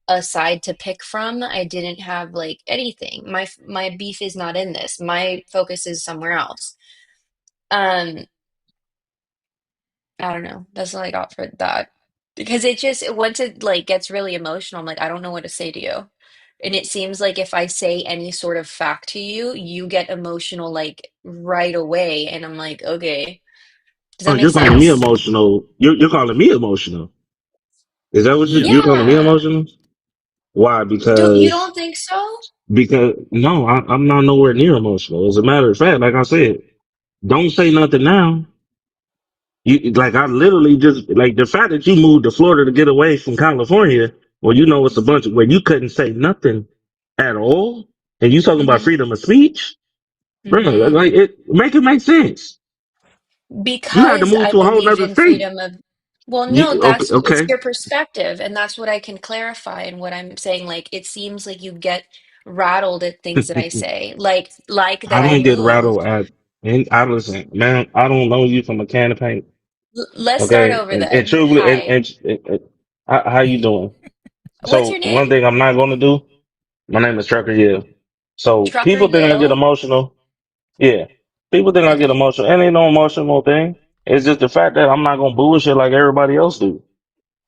a side to pick from. I didn't have like anything. My beef is not in this. My focus is somewhere else. Um, I don't know. That's all I got for that. Because it just once it like gets really emotional, I'm like, I don't know what to say to you. And it seems like if I say any sort of fact to you, you get emotional like right away. And I'm like, okay, does Oh, that make you're calling me sense? emotional. You're calling me emotional. Is that what Yeah. you're calling me Yeah. emotional? Why? You don't think so? Because no, I'm not nowhere near emotional. As a matter of fact, like I said, don't say nothing now. You like I literally just like the fact that you moved to Florida to get away from California, where it's a bunch of where you couldn't say nothing at all, and you talking about hmm freedom of speech, bro. hmm Like it make sense. You had to Because move I to a whole believe nother in state. freedom of, well, no, You okay? it's Okay. your perspective, and that's what I can clarify. And what I'm saying, like, it seems like you get rattled at things that I say, like I that I don't get rattled moved. at. And I listen, man. I don't know you from a can of paint. Let's start Okay, over and then. truly, Hi, how you doing? what's So your name? one thing I'm not going to do. My name is Trucker Hill. So Trucker people think I get Yill. emotional. Yeah, people think I get Mm-mm. emotional, and ain't no emotional thing. It's just the fact that I'm not gonna bullshit like everybody else do,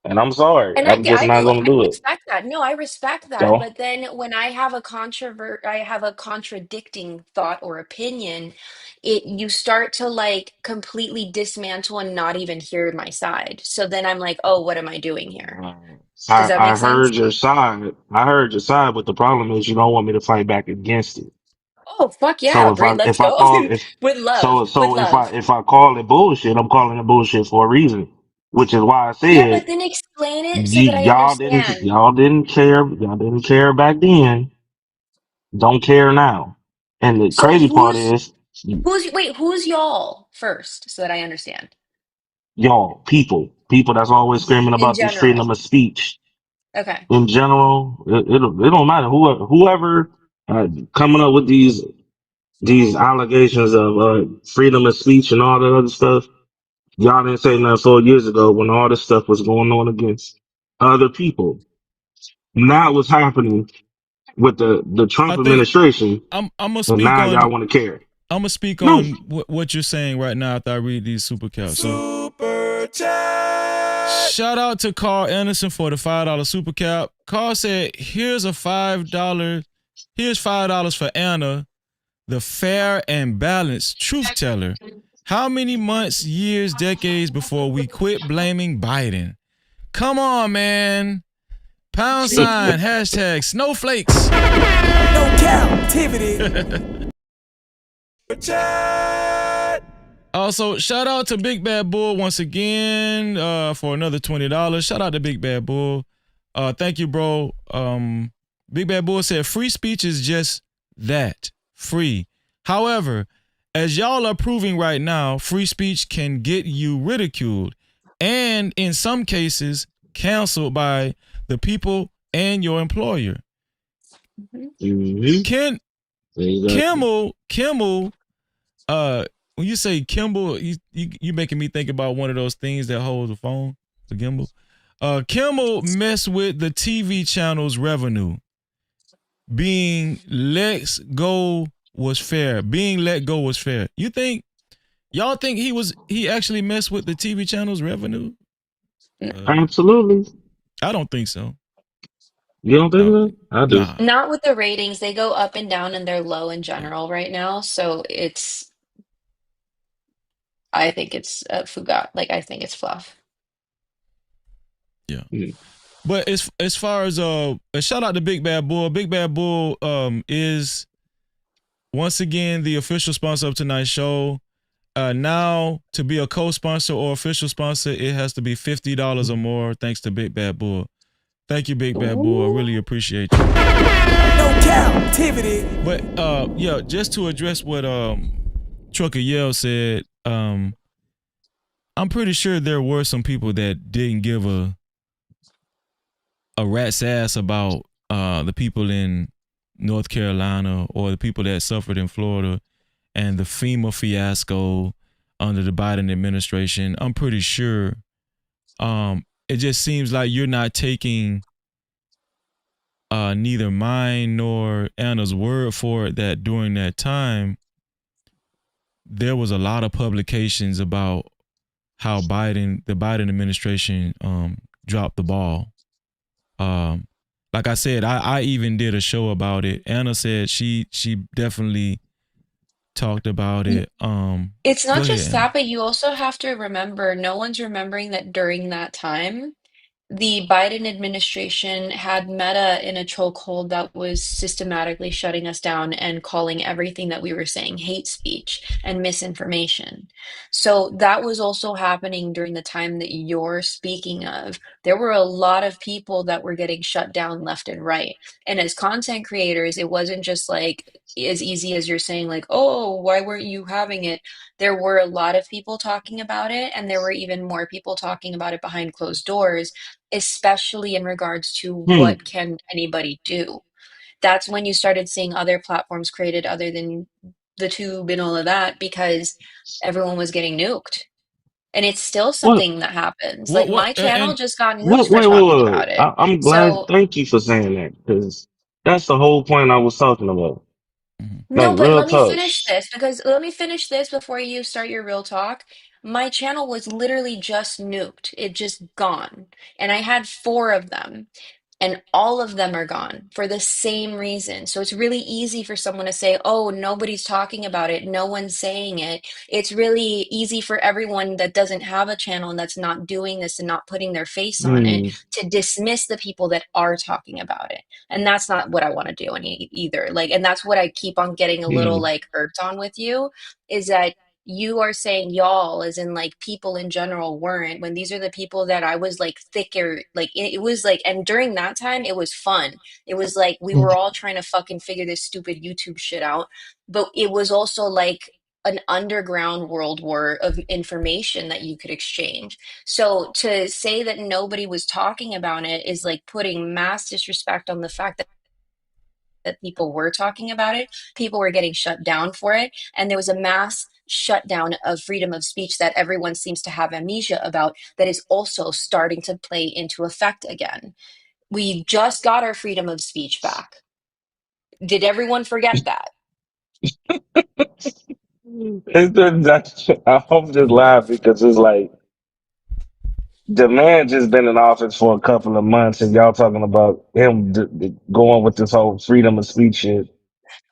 and I'm sorry, And I'm just not look, gonna I do it. respect that. No, I respect that. So But then when I have I have a contradicting thought or opinion, you start to like completely dismantle and not even hear my side. So then I'm like, oh, what am I doing here? Does that I make sense? heard your side. I heard your side, but the problem is you don't want me to fight back against it. Oh, fuck So yeah. Let's if I go. call if With love. With so love. if I call it bullshit, I'm calling it bullshit for a reason, which is why I Yeah, said but then explain it so that I understand. y'all didn't care back then, don't care now. And the So crazy part is who's y'all first so that I understand? y'all people that's always screaming In about this freedom general. of speech Okay. in general. It don't matter whoever coming up with these allegations of freedom of speech and all that other stuff. Y'all didn't say nothing 4 years ago when all this stuff was going on against other people. Now what's happening with the I Trump think administration, I'm gonna and speak now y'all on want to care. I'm gonna speak No, on what you're saying right now after I read these super caps. Super chat. Shout out to Carl Anderson for the $5 super cap. Carl said, "Here's a $5. Here's $5 for Anna, the fair and balanced truth teller. How many months, years, decades before we quit blaming Biden? Come on, man. Pound sign, hashtag snowflakes." No captivity. Chat. Also, shout out to Big Bad Bull once again for another $20. Shout out to Big Bad Bull. Thank you, bro. Big Bad Bull said free speech is just that, free. However, as y'all are proving right now, free speech can get you ridiculed and in some cases canceled by the people and your employer. mm-hmm. Kimmel, when you say Kimmel, you making me think about one of those things that holds a phone, the gimbal. Kimmel messed with the TV channel's revenue. Being let go was fair. Being let go was fair. Y'all think he actually messed with the TV channel's revenue? Absolutely. I don't think so. You don't think so? I do. Nah. Not with the ratings. They go up and down and they're low in general right now. So I think it's fugat. Like I think it's fluff. Yeah. But as far as a shout out to Big Bad Bull. Big Bad Bull is once again the official sponsor of tonight's show. Now to be a co-sponsor or official sponsor, it has to be $50 or more. Thanks to Big Bad Bull. Thank you, Big Bad Bull. I really appreciate you. No captivity. But yeah, just to address what Trucker Yell said, I'm pretty sure there were some people that didn't give a rat's ass about the people in North Carolina or the people that suffered in Florida and the FEMA fiasco under the Biden administration. I'm pretty sure it just seems like you're not taking neither mine nor Anna's word for it that during that time there was a lot of publications about how the Biden administration dropped the ball. Like I said, I even did a show about it. Anna said she definitely talked about it. It's Go not ahead, just Anna. that, but you also have to remember, no one's remembering that during that time, the Biden administration had Meta in a chokehold that was systematically shutting us down and calling everything that we were saying hate speech and misinformation. So that was also happening during the time that you're speaking of. There were a lot of people that were getting shut down left and right. And as content creators, it wasn't just like as easy as you're saying, like, oh, why weren't you having it? There were a lot of people talking about it, and there were even more people talking about it behind closed doors, especially in regards to what can anybody do. That's when you started seeing other platforms created other than the tube and all of that, because everyone was getting nuked. And it's still What? something that happens. Like What my channel and just got nuked What? for Wait, wait, talking wait, about wait. it. I'm glad. So Thank you for saying that because that's the whole point I was talking about. Like no, but real let me talk. finish this because let me finish this before you start your real talk. My channel was literally just nuked. It just gone. And I had 4 of them. And all of them are gone for the same reason. So it's really easy for someone to say, oh, nobody's talking about it. No one's saying it. It's really easy for everyone that doesn't have a channel and that's not doing this and not putting their face on it Mm. to dismiss the people that are talking about it. And that's not what I want to do either. Like, and that's what I keep on getting a little Mm. like irked on with you is that you are saying y'all as in like people in general weren't when these are the people that I was like thicker like it was like and during that time it was fun. It was like we were all trying to fucking figure this stupid YouTube shit out, but it was also like an underground world war of information that you could exchange. So to say that nobody was talking about it is like putting mass disrespect on the fact that people were talking about it. People were getting shut down for it. And there was a mass shutdown of freedom of speech that everyone seems to have amnesia about that is also starting to play into effect again. We just got our freedom of speech back. Did everyone forget that? I hope just laugh because it's like the man just been in office for a couple of months, and y'all talking about him going with this whole freedom of speech shit,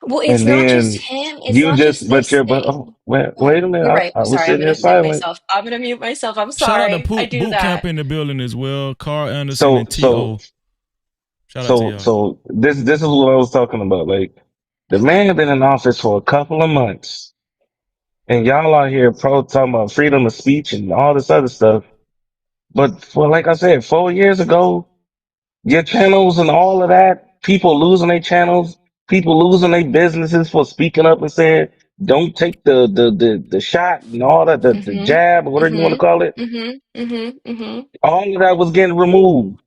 Well, it's and not just then him. It's you not just just this oh, thing. wait a minute, You're right. I was Sorry, I'm sitting here gonna mute silent. myself. I'm gonna mute myself. I'm Shout out to sorry. I do Boot Camp that. in the building as well. Carl Anderson So and so T.O. Shout out to y'all. so this is what I was talking about. Like the man been in office for a couple of months, and y'all out here talking about freedom of speech and all this other stuff. But for like I said, 4 years ago, your channels and all of that, people losing their channels, people losing their businesses for speaking up and saying, "Don't take the shot and all that, the jab or Mm-hmm. whatever you want to call it." Mm-hmm. Mm-hmm. Mm-hmm. Mm-hmm. All of that was getting removed.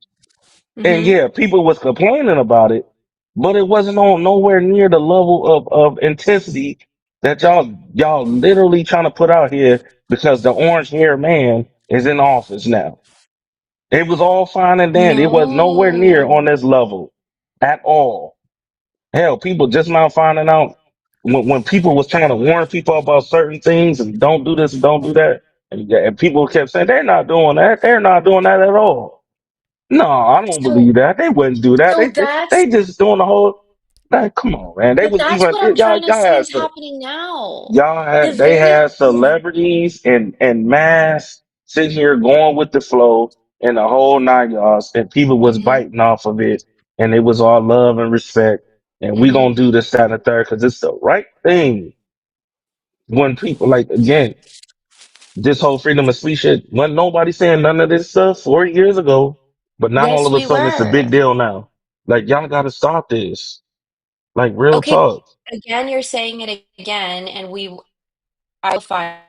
And Mm-hmm. yeah, people was complaining about it, but it wasn't on nowhere near the level of intensity that y'all literally trying to put out here because the orange haired man is in office now. It was all fine and dandy. It was nowhere near on No. this level at all. Hell, people just now finding out when people was trying to warn people about certain things and don't do this and don't do that. And people kept saying, they're not doing that. They're not doing that at all. No, I don't So believe that. They wouldn't do that. so They just doing the whole, like, come on, man. They but was that's even, what I'm y'all, trying to y'all say had is some. happening now. Y'all The had they very had celebrities and mass sitting here going with the flow and the whole 9 yards, and people was mm-hmm. biting off of it, and it was all love and respect, and we Mm-hmm. gonna do this, that, and the third because it's the right thing. When people like again, this whole freedom of speech shit, when nobody saying none of this stuff 4 years ago, but now all Yes, of a we sudden it's a big were. deal now. Like y'all got to stop this. Like real Okay, talk. again, you're saying it again, and I fight.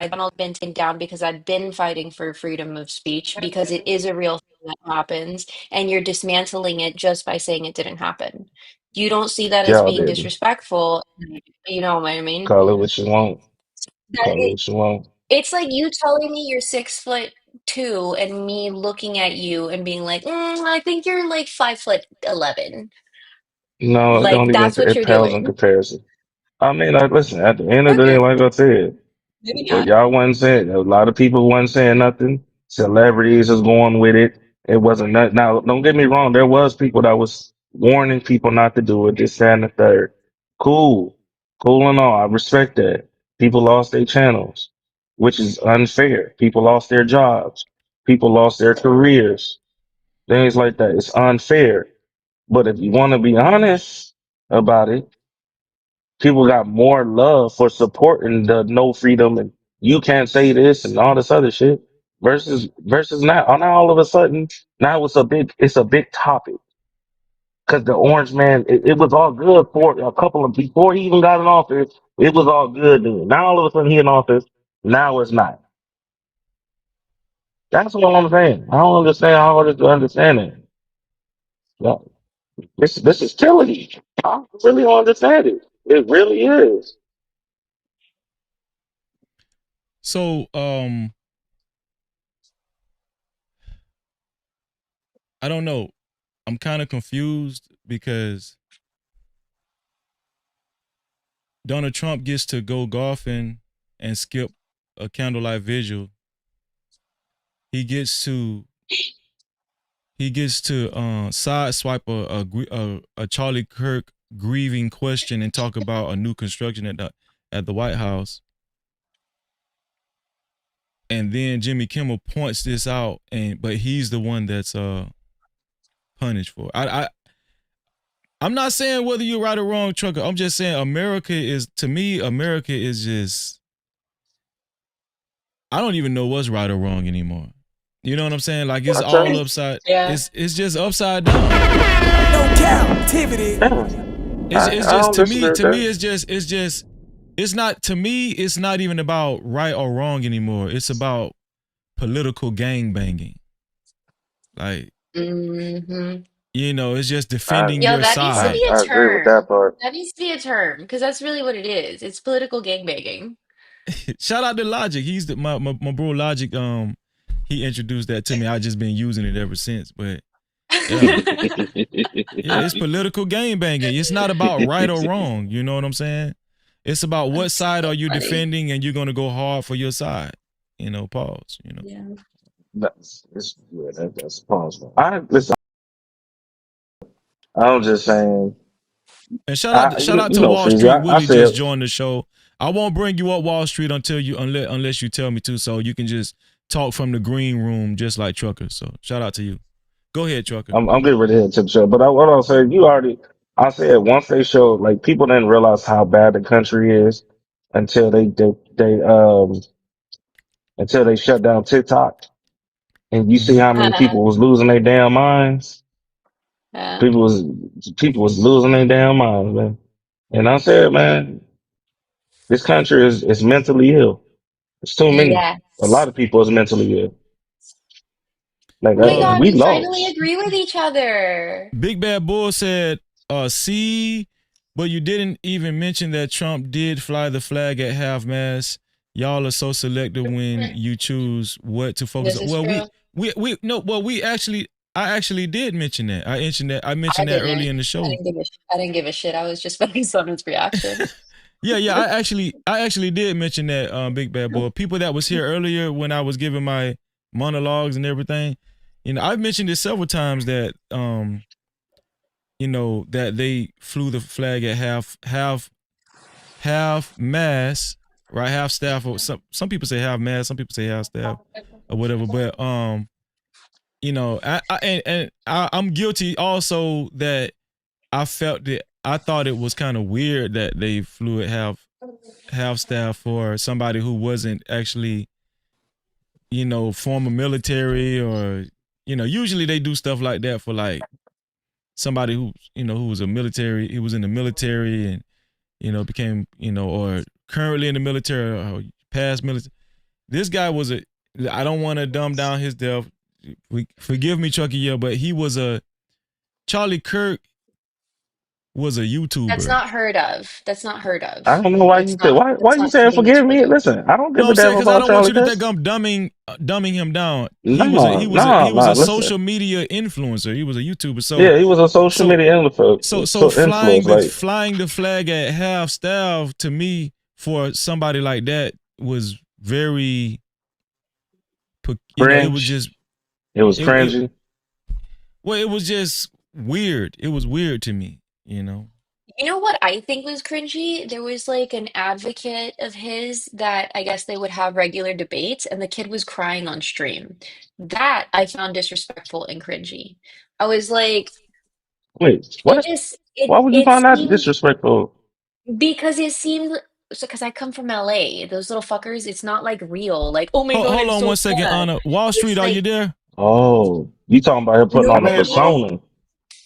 I've not been taken down because I've been fighting for freedom of speech because it is a real thing that happens, and you're dismantling it just by saying it didn't happen. You don't see that as Y'all being didn't disrespectful, you know what I mean? call it what you want. That Call it what you want. it's like you telling me you're 6'2" and me looking at you and being like, I think you're like 5'11." No, it Like don't even. that's what It you're pales in doing. comparison. I mean, like, listen. At the end of the day, Okay, like I said, maybe but not. y'all wasn't saying. A lot of people wasn't saying nothing. Celebrities was going with it. It wasn't that. Now, don't get me wrong. There was people that was warning people not to do it. This, that, and the third. Cool, cool and all. I respect that. People lost their channels, which is unfair. People lost their jobs. People lost their careers. Things like that. It's unfair. But if you want to be honest about it, people got more love for supporting the no freedom and you can't say this and all this other shit versus now all of a sudden now it's a big topic because the orange man it was all good for a couple of before he even got in office. It was all good then. Now all of a sudden he in office. Now it's not. That's what I'm saying. I don't understand how hard it is to understand it. Yeah, this is killing. I really don't understand it. It really is. So, I don't know. I'm kind of confused because Donald Trump gets to go golfing and skip a candlelight vigil, he gets to sideswipe a Charlie Kirk grieving question and talk about a new construction at the White House. And then Jimmy Kimmel points this out, but he's the one that's punished for it. I'm not saying whether you're right or wrong, Trucker. I'm just saying America is just, I don't even know what's right or wrong anymore. You know what I'm saying? Like it's all upside. Yeah. It's just upside down. No captivity. It's just to me it's not even about right or wrong anymore. It's about political gang banging. Like, it's just defending Yo, your that needs to side. be a I agree with that term. part. That needs to be a term because that's really what it is. It's political gangbanging. Shout out to Logic. He's my bro Logic. He introduced that to me. I just been using it ever since. But yeah, it's political game banging. It's not about right or wrong. You know what I'm saying? It's about what side are you defending, and you're gonna go hard for your side. Pause. Yeah. That's possible. Listen. I'm just saying. And shout out to Wall Freezy, Street. I Willie said, just joined the show. I won't bring you up Wall Street unless you tell me to. So you can just talk from the green room, just like Trucker. So shout out to you. Go ahead, Trucker. I'm getting ready to head to the show, but what I'll say, I said once they showed, like, people didn't realize how bad the country is until until they shut down TikTok, and you see how many people was losing their damn minds. Yeah. People was losing their damn minds, man. And I said, man, this country is mentally ill. It's too many. A Yes. lot of people is mentally ill. Like, Oh my God, we we finally lost. agree with each other. Big Bad Bull said, see, but you didn't even mention that Trump did fly the flag at half mast. Y'all are so selective when you choose what to focus This on. is Well, true. I actually did mention that. I mentioned that early in the show. I didn't give a shit. I was just focused on his reaction. Yeah. I actually did mention that, Big Bad Boy. People that was here earlier when I was giving my monologues and everything, I've mentioned it several times that that they flew the flag at half mast, right? Half staff, or some people say half mast, some people say half staff, or whatever. But I'm guilty also that I thought it was kind of weird that they flew at half staff for somebody who wasn't actually, former military, or usually they do stuff like that for like somebody who was he was in the military and became or currently in the military or past military. This guy was I don't want to dumb down his death. Forgive me, Chucky, yeah, but Charlie Kirk was a YouTuber. That's not heard of. That's not heard of. I don't know why you say why you saying forgive me? Listen, I don't give a damn because I about don't want you Charlie to Kirk. think I'm dumbing him down. He No, was a listen. social media influencer. He was a YouTuber. So Yeah, he was a social media influencer. So flying influence, the flag at half staff, to me, for somebody like that was very, it was just cringy. Well, it was just weird. It was weird to me, You know what I think was cringy? There was like an advocate of his that I guess they would have regular debates, and the kid was crying on stream. That I found disrespectful and cringy. I was like, Wait, what? Why would you it find that seemed disrespectful? because it seemed so because I come from LA, those little fuckers, it's not like real. Like, oh my God, Hold it's on so 1 second, sad. Anna. Wall Street, It's are like, you there? Oh, you talking about him putting on a persona?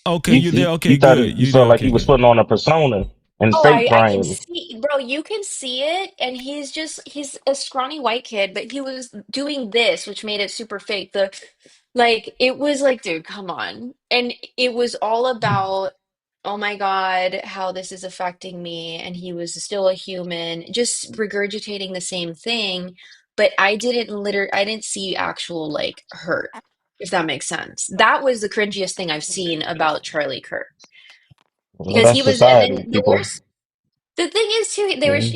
Okay, you there? Okay, good. You You there? felt like he Okay, was good. putting on a persona and oh, fake I can crying. see, bro, you can see it, and he's a scrawny white kid, but he was doing this, which made it super fake. It was like, dude, come on. And it was all about, oh my God, how this is affecting me, and he was still a human, just regurgitating the same thing, but I didn't see actual like hurt, if that makes sense. That was the cringiest thing I've seen about Charlie Kirk. Well, Because that's he was, and society, then the people. worst. The thing is, too,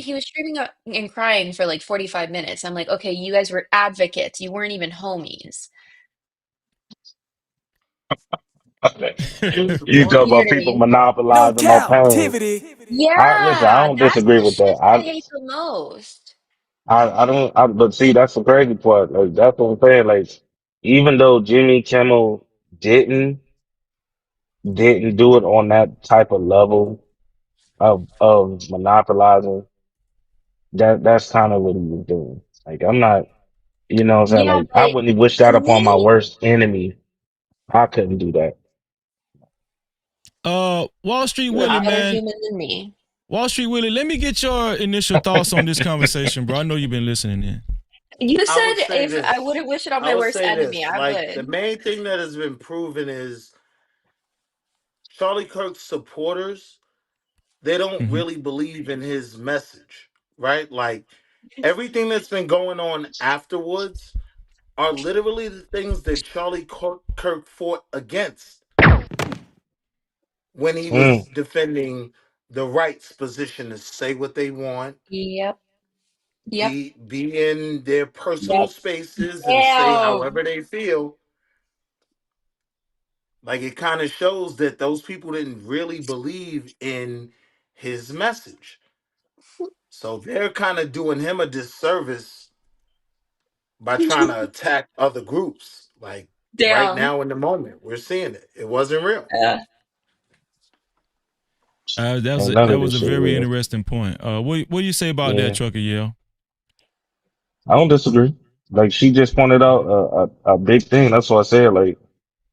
he was screaming and crying for like 45 minutes. I'm like, okay, you guys were advocates. You weren't even homies. You talk about people Literally. No monopolizing my pain. captivity. Listen, I Yeah, don't that's disagree the with shit that. that I hate the most. I don't, but see, that's the crazy part. Like, that's what I'm saying. Like, even though Jimmy Kimmel didn't, didn't do it on that type of level of monopolizing, that's kind of what he was doing. Like, I'm not, you know what I'm saying? Yeah, Like, I but wouldn't wish to that upon my me, worst enemy. I couldn't do that. Wall Street you're a Willie, better man. human than me. Wall Street Willie, let me get your initial thoughts on this conversation, bro. I know you've been listening in. You I said would say if I this. wouldn't wish it on I my would worst say enemy, this. I Like the would. main thing that has been proven is Charlie Kirk's supporters, they don't Mm-hmm. really believe in his message, right? Like everything that's been going on afterwards are literally the things that Kirk fought against when he was Mm, defending the right's position to say what they want, Yep. Yep. be in their personal Yep. spaces and say Damn. however they feel. Like it kind of shows that those people didn't really believe in his message. So they're kind of doing him a disservice by trying to attack other groups. Like right Damn. now in the moment, we're seeing it. It wasn't real. Yeah. ain't none That of was this a shit very real. interesting point. What do you say about that, Yeah, Trucker Yell? I don't disagree. Like, she just pointed out a big thing. That's what I said. Like,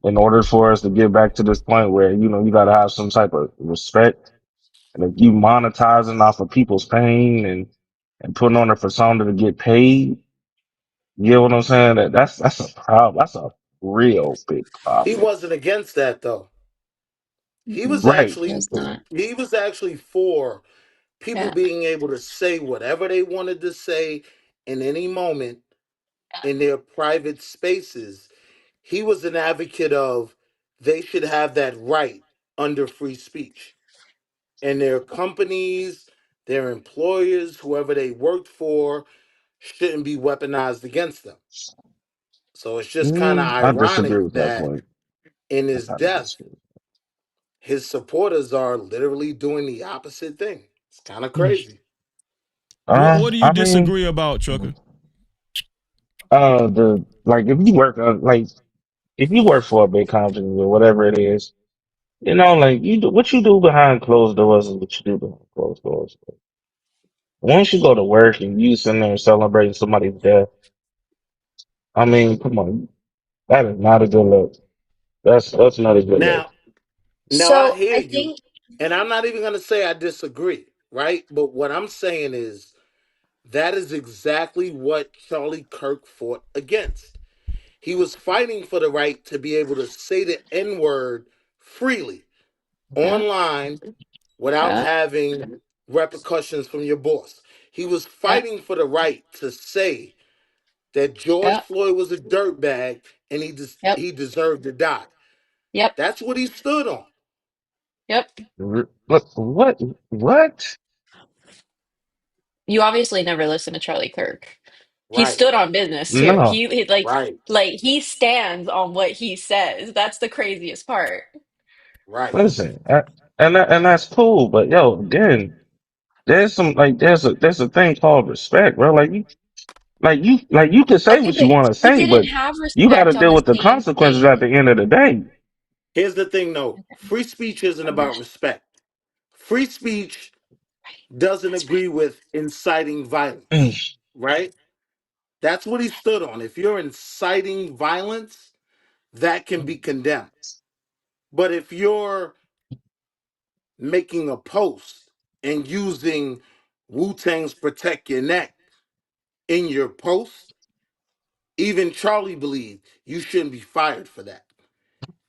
in order for us to get back to this point where, you know, you got to have some type of respect. And if you monetizing off of people's pain and putting on a persona to get paid, you know what I'm saying? That's a problem. That's a real big He problem. wasn't against that though. He was Right. actually It's not. he was actually for people Yeah. being able to say whatever they wanted to say in any moment in their private spaces. He was an advocate of they should have that right under free speech. And their companies, their employers, whoever they worked for, shouldn't be weaponized against them. So it's just kind of I disagree ironic with that that point. in I his kind of death, disagree. his supporters are literally doing the opposite thing. It's kind of crazy. What do you I mean, disagree about, Trucker? like, if you work like, if you work for a big company or whatever it is, you know, like, you do what you do behind closed doors is what you do behind closed doors. Once you go to work and you sitting there celebrating somebody's death, I mean, come on, that is not a good look. That's not a good look. Now, now I So hear I you, think, and I'm not even going to say I disagree, right? But what I'm saying is that is exactly what Charlie Kirk fought against. He was fighting for the right to be able to say the N word freely yeah, online without yeah, having repercussions from your boss. He was yeah, fighting for the right to say that George yeah, Floyd was a dirtbag and yep, he deserved to die. yep, That's what he stood on. yep. Look, what? You obviously never listened to Charlie Kirk. He Right, stood on business too. No, He right, like he stands on what he says. That's the craziest part. right. listen, and that's cool, but yo, again, there's some like there's a thing called respect, bro. Like you can say Okay, what you but want to he say, didn't but have you got to respect on deal the with the same consequences at thing. the end of the day. Here's the thing though, free speech isn't Okay. about respect. Free speech doesn't That's right. agree with inciting violence, right? That's what he stood on. If you're inciting violence, that can be condemned. But if you're making a post and using Wu Tang's Protect Your Neck in your post, even Charlie believed you shouldn't be fired for that.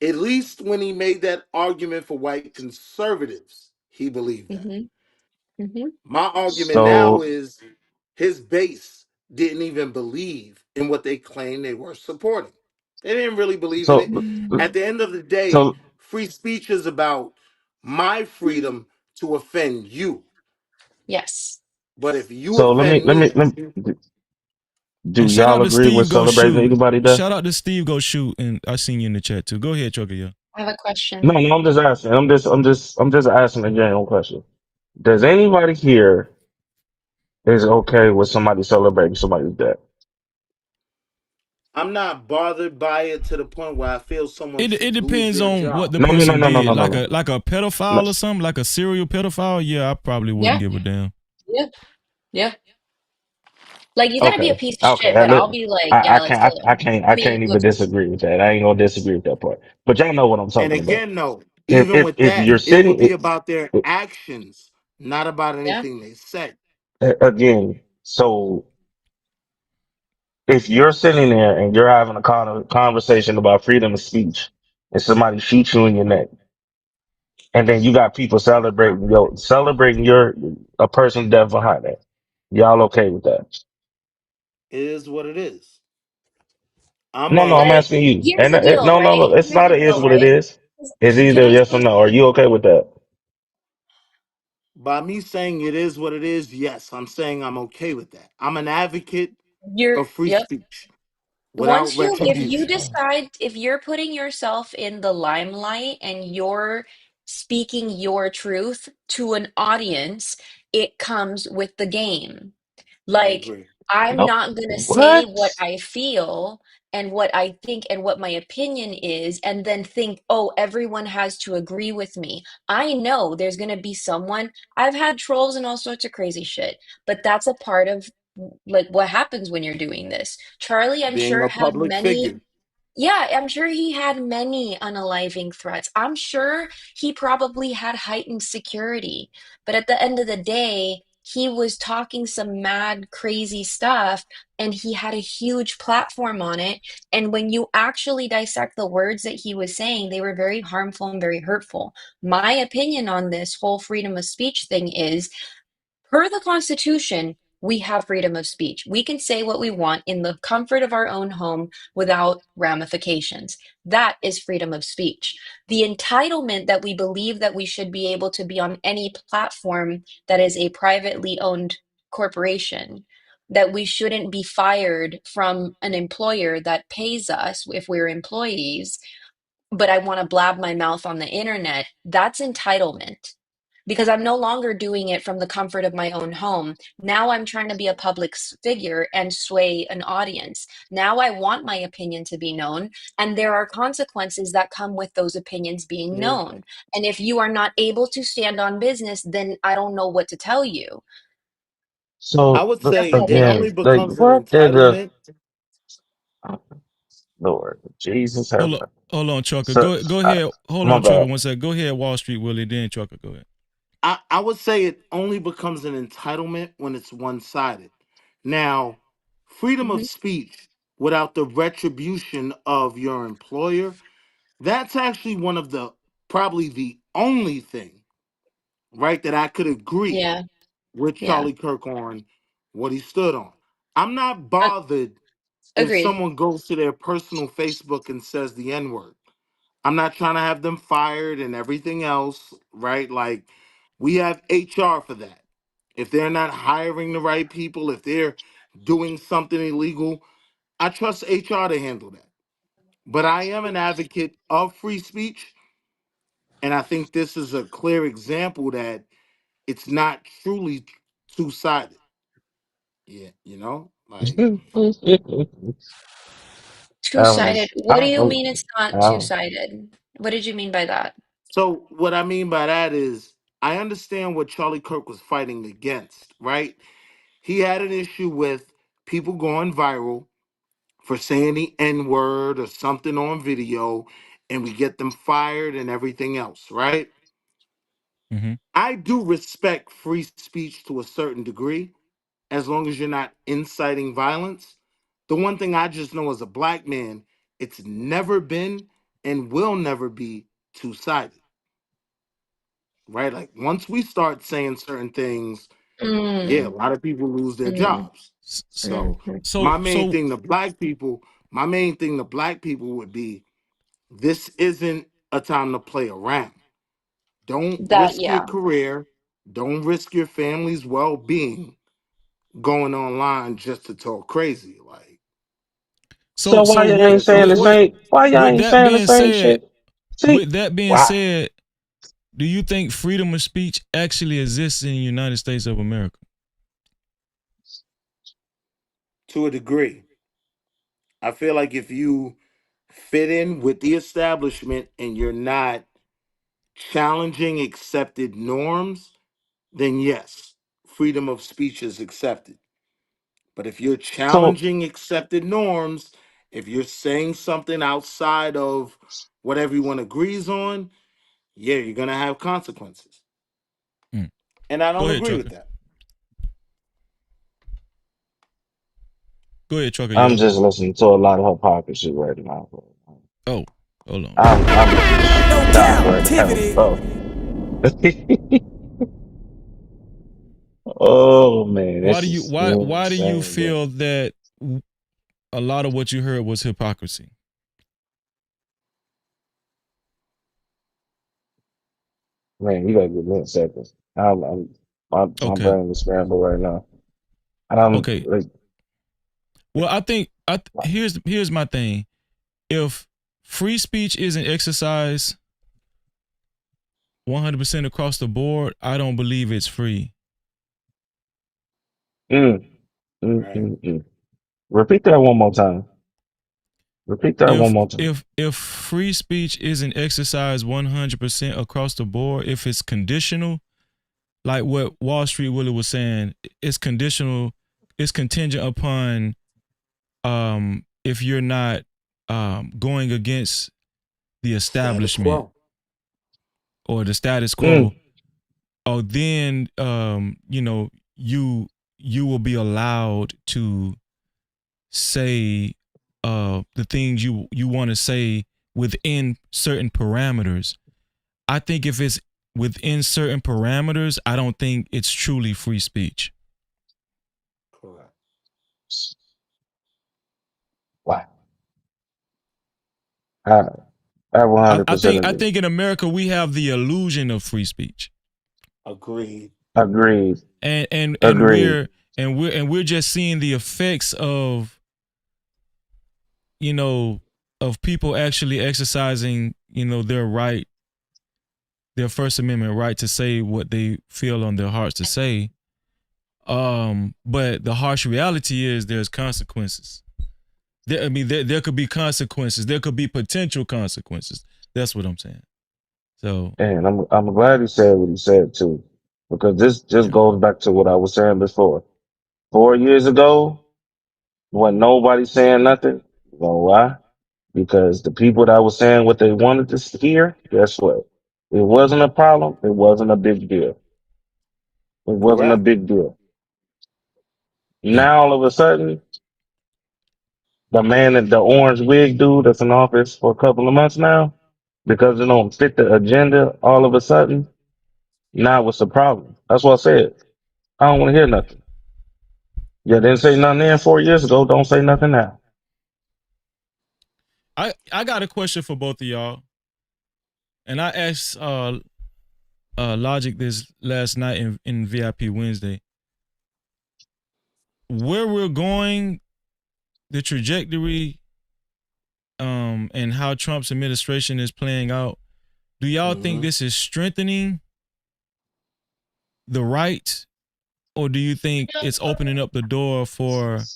At least when he made that argument for white conservatives, he believed that. Mm-hmm. Mm-hmm. My argument now So is his base didn't even believe in what they claimed they were supporting. They didn't really believe in it. so At the end of the day, so free speech is about my freedom to offend you. Yes. But if you So offend me, do And shout out y'all to agree with Steve Go celebrating Shoot. anybody there? Shout out to Steve Go Shoot, and I seen you in the chat too. Go ahead, Trucker. Yeah. I have a No, question. no, I'm just asking. I'm just asking a general question. Does anybody here is okay with somebody celebrating somebody's death? I'm not bothered by it to the point where I feel someone It should lose depends their on what job. the No, no, no, person no, no, did. no, no, Like no. a No. pedophile or something, like a serial pedophile. Yeah, I probably wouldn't Yeah. give a damn. Yeah. Yeah. Like you gotta be a Okay, piece of okay. shit, but I'll be like, yeah, let's kill him. I I mean, can't even let's disagree with that. I ain't gonna disagree with that part. But y'all know what I'm And talking about. again, though, even with If that, you're it would sitting, be about their actions, not about yeah. anything they said. again, so if you're sitting there and you're having a conversation about freedom of speech, and somebody shoots you in your neck, and then you got people celebrating your a person's death behind that, y'all okay with that? It is what it is. I'm No, no, I'm But asking you. here's And the deal, no, no, right? no, it's Here's not. the It is deal, what it right? is. It's Can either I yes or say no. Are you okay with that? By me saying it is what it is, yes, I'm saying I'm okay with that. I'm an advocate you're, of free yep. speech without Once you, if you retribution. decide, if you're putting yourself in the limelight and you're speaking your truth to an audience, it comes with the game. I Like, agree. I'm No. not going to say What? what I feel and what I think and what my opinion is, and then think, oh, everyone has to agree with me. I know there's going to be someone, I've had trolls and all sorts of crazy shit, but that's a part of like what happens when you're doing this. Charlie, I'm Being sure, a had public many. figure. Yeah, I'm sure he had many unaliving threats. I'm sure he probably had heightened security. But at the end of the day, he was talking some mad, crazy stuff, and he had a huge platform on it. And when you actually dissect the words that he was saying, they were very harmful and very hurtful. My opinion on this whole freedom of speech thing is, per the Constitution, we have freedom of speech. We can say what we want in the comfort of our own home without ramifications. That is freedom of speech. The entitlement that we believe that we should be able to be on any platform that is a privately owned corporation, that we shouldn't be fired from an employer that pays us if we're employees, but I want to blab my mouth on the internet, that's entitlement because I'm no longer doing it from the comfort of my own home. Now I'm trying to be a public figure and sway an audience. Now I want my opinion to be known, and there are consequences that come with those opinions being Yeah. known. And if you are not able to stand on business, then I don't know what to tell you. I So would That's say the it again, only thing. like becomes an what did the entitlement. Lord Jesus have mercy. Hold on, Trucker. So Go ahead. Hold my on, Trucker. bad. One sec. Go ahead, Wall Street Willie. Then Trucker. Go ahead. I would say it only becomes an entitlement when it's one sided. Now, freedom of Mhm. speech without the retribution of your employer, that's actually one of the probably the only thing, right, that I could agree Yeah, with yeah. Charlie Kirk on what he stood on. I'm not Uh, bothered if Agreed. someone goes to their personal Facebook and says the N word. I'm not trying to have them fired and everything else, right? Like, we have HR for that. If they're not hiring the right people, if they're doing something illegal, I trust HR to handle that. But I am an advocate of free speech, and I think this is a clear example that it's not truly two-sided. Yeah, like Two-sided. What do you I'm, mean it's not I'm, two-sided? What did you mean by that? so what I mean by that is I understand what Charlie Kirk was fighting against, right? He had an issue with people going viral for saying the N word or something on video, and we get them fired and everything else, right? Mm-hmm. I do respect free speech to a certain degree, as long as you're not inciting violence. The one thing I just know as a black man, it's never been and will never be two sided, right? Like, once we start saying certain things, yeah, a Mm, lot of people lose their mm, jobs. So So mhm. my main so thing to black people would be, this isn't a time to play around. Don't That, risk your yeah. career. Don't risk your family's well-being going online just to talk crazy. Like, So why y'all ain't just saying the listen. same? Why y'all with ain't that saying the being same said, shit? See, why? do you think freedom of speech actually exists in the United States of America? To a degree. I feel like if you fit in with the establishment and you're not challenging accepted norms, then yes, freedom of speech is accepted. But if you're So challenging accepted norms, if you're saying something outside of what everyone agrees on, yeah, you're going to have consequences. Mm. And I Go don't ahead, agree with Trucker. that. Go ahead, Trucker. I'm Yeah. just listening to a lot of hypocrisy right now. Oh, hold on. I'm No shocked right now, captivity. bro. Oh man, Why this do you is why do you insane, bro. feel that a lot of what you heard was hypocrisy? Man, you gotta give me a second. My Okay. brain is scrambled right now. And I'm Okay. like, Well, I think here's my thing. If free speech isn't exercised 100% across the board, I don't believe it's free. mm, Right. mm. Repeat that one more time. Repeat that one If more time. if free speech isn't exercised 100% across the board, if it's conditional, like what Wall Street Willie was saying, it's conditional, it's contingent upon if you're not going against the Status establishment quo. or the status quo, Mm, oh then you will be allowed to say the things you want to say within certain parameters. I think if it's within certain parameters, I don't think it's truly free speech. Correct. wow. I, I I, 100% I agree. think in America we have the illusion of free speech. Agreed. Agreed. And Agreed. we're just seeing the effects of you know of people actually exercising their right, their First Amendment right to say what they feel on their hearts to say. But the harsh reality is there's consequences. There could be consequences. There could be potential consequences. That's what I'm saying. So And I'm glad he said what he said too. Because this just yeah. goes back to what I was saying before. 4 years ago, when nobody saying nothing, you know why? Because the people that was saying what they wanted to hear, guess what? It wasn't a problem. It wasn't a big deal. It wasn't a Correct. big deal. Yeah. Now all of a sudden, the man in the orange wig dude that's in office for a couple of months now, because it don't fit the agenda, all of a sudden, now it's a problem. That's what I said. I don't want to hear nothing. Yeah, didn't say nothing then 4 years ago. Don't say nothing now. I got a question for both of y'all. And I asked Logic this last night in VIP Wednesday. Where we're going, the trajectory, and how Trump's administration is playing out, do y'all think Mm-hmm. this is strengthening the right, or do you think it's opening up the door for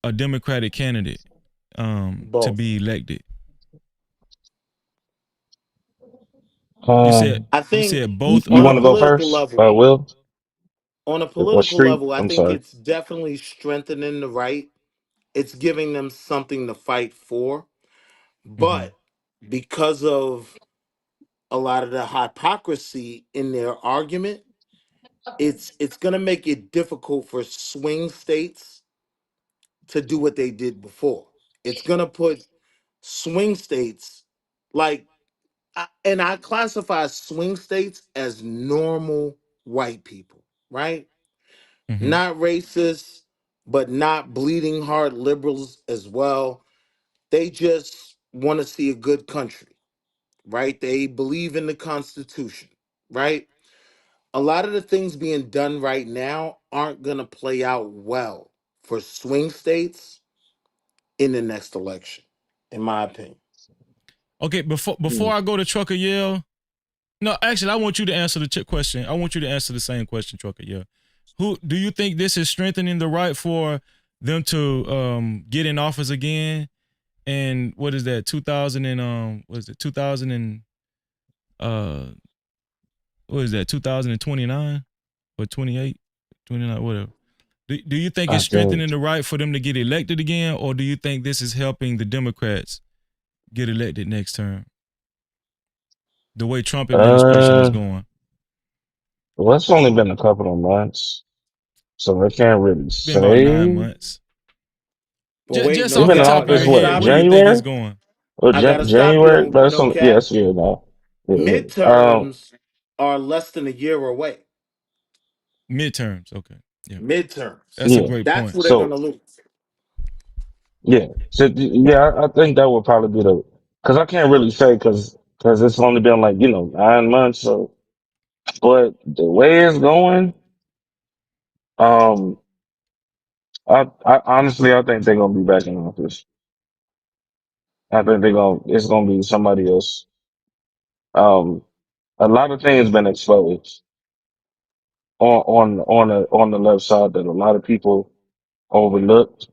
a Democratic candidate to Both. be elected? You said I you think said You, both you on a want to go political first, level, Will? on a Or political Street? level, I I'm think sorry. it's definitely strengthening the right. It's giving them something to fight for. Mm-hmm. But because of a lot of the hypocrisy in their argument, it's going to make it difficult for swing states to do what they did before. It's going to put swing states like and I classify swing states as normal white people, right? Mm-hmm. Not racist, but not bleeding heart liberals as well. They just want to see a good country, right? They believe in the Constitution, right? a lot of the things being done right now aren't going to play out well for swing states in the next election, in my opinion. Okay, before I go to Trucker Yell, no, actually, I want you to answer the question. I want you to answer the same question, Trucker Yell. Who do you think this is strengthening the right for them to get in office again? And what is that? 2000 and what is it? 2000 and what is that? 2029 or 28, 29, whatever. Do you think I it's think strengthening the right for them to get elected again, or do you think this is helping the Democrats get elected next term? The way Trump administration is going. well, it's only been a couple of months, so I can't really Been about 9 say. months. But wait, Just no You've off been the in cap, top I of your office gotta head, what, stop where do you. you think it's January? going? Or I gotta stop you January? on But no some cap. yes, yeah, no. Yeah. Midterms are less than a year away. Midterms, okay. Yeah. Midterms. That's a Yeah. great That's point. where they're gonna So lose. yeah, so yeah, I think that would probably be the because I can't really say because it's only been like 9 months. So, but the way it's going, um, I honestly I think they're gonna be back in office. I think it's gonna be somebody else. Um, a lot of things been exposed on the left side that a lot of people overlooked.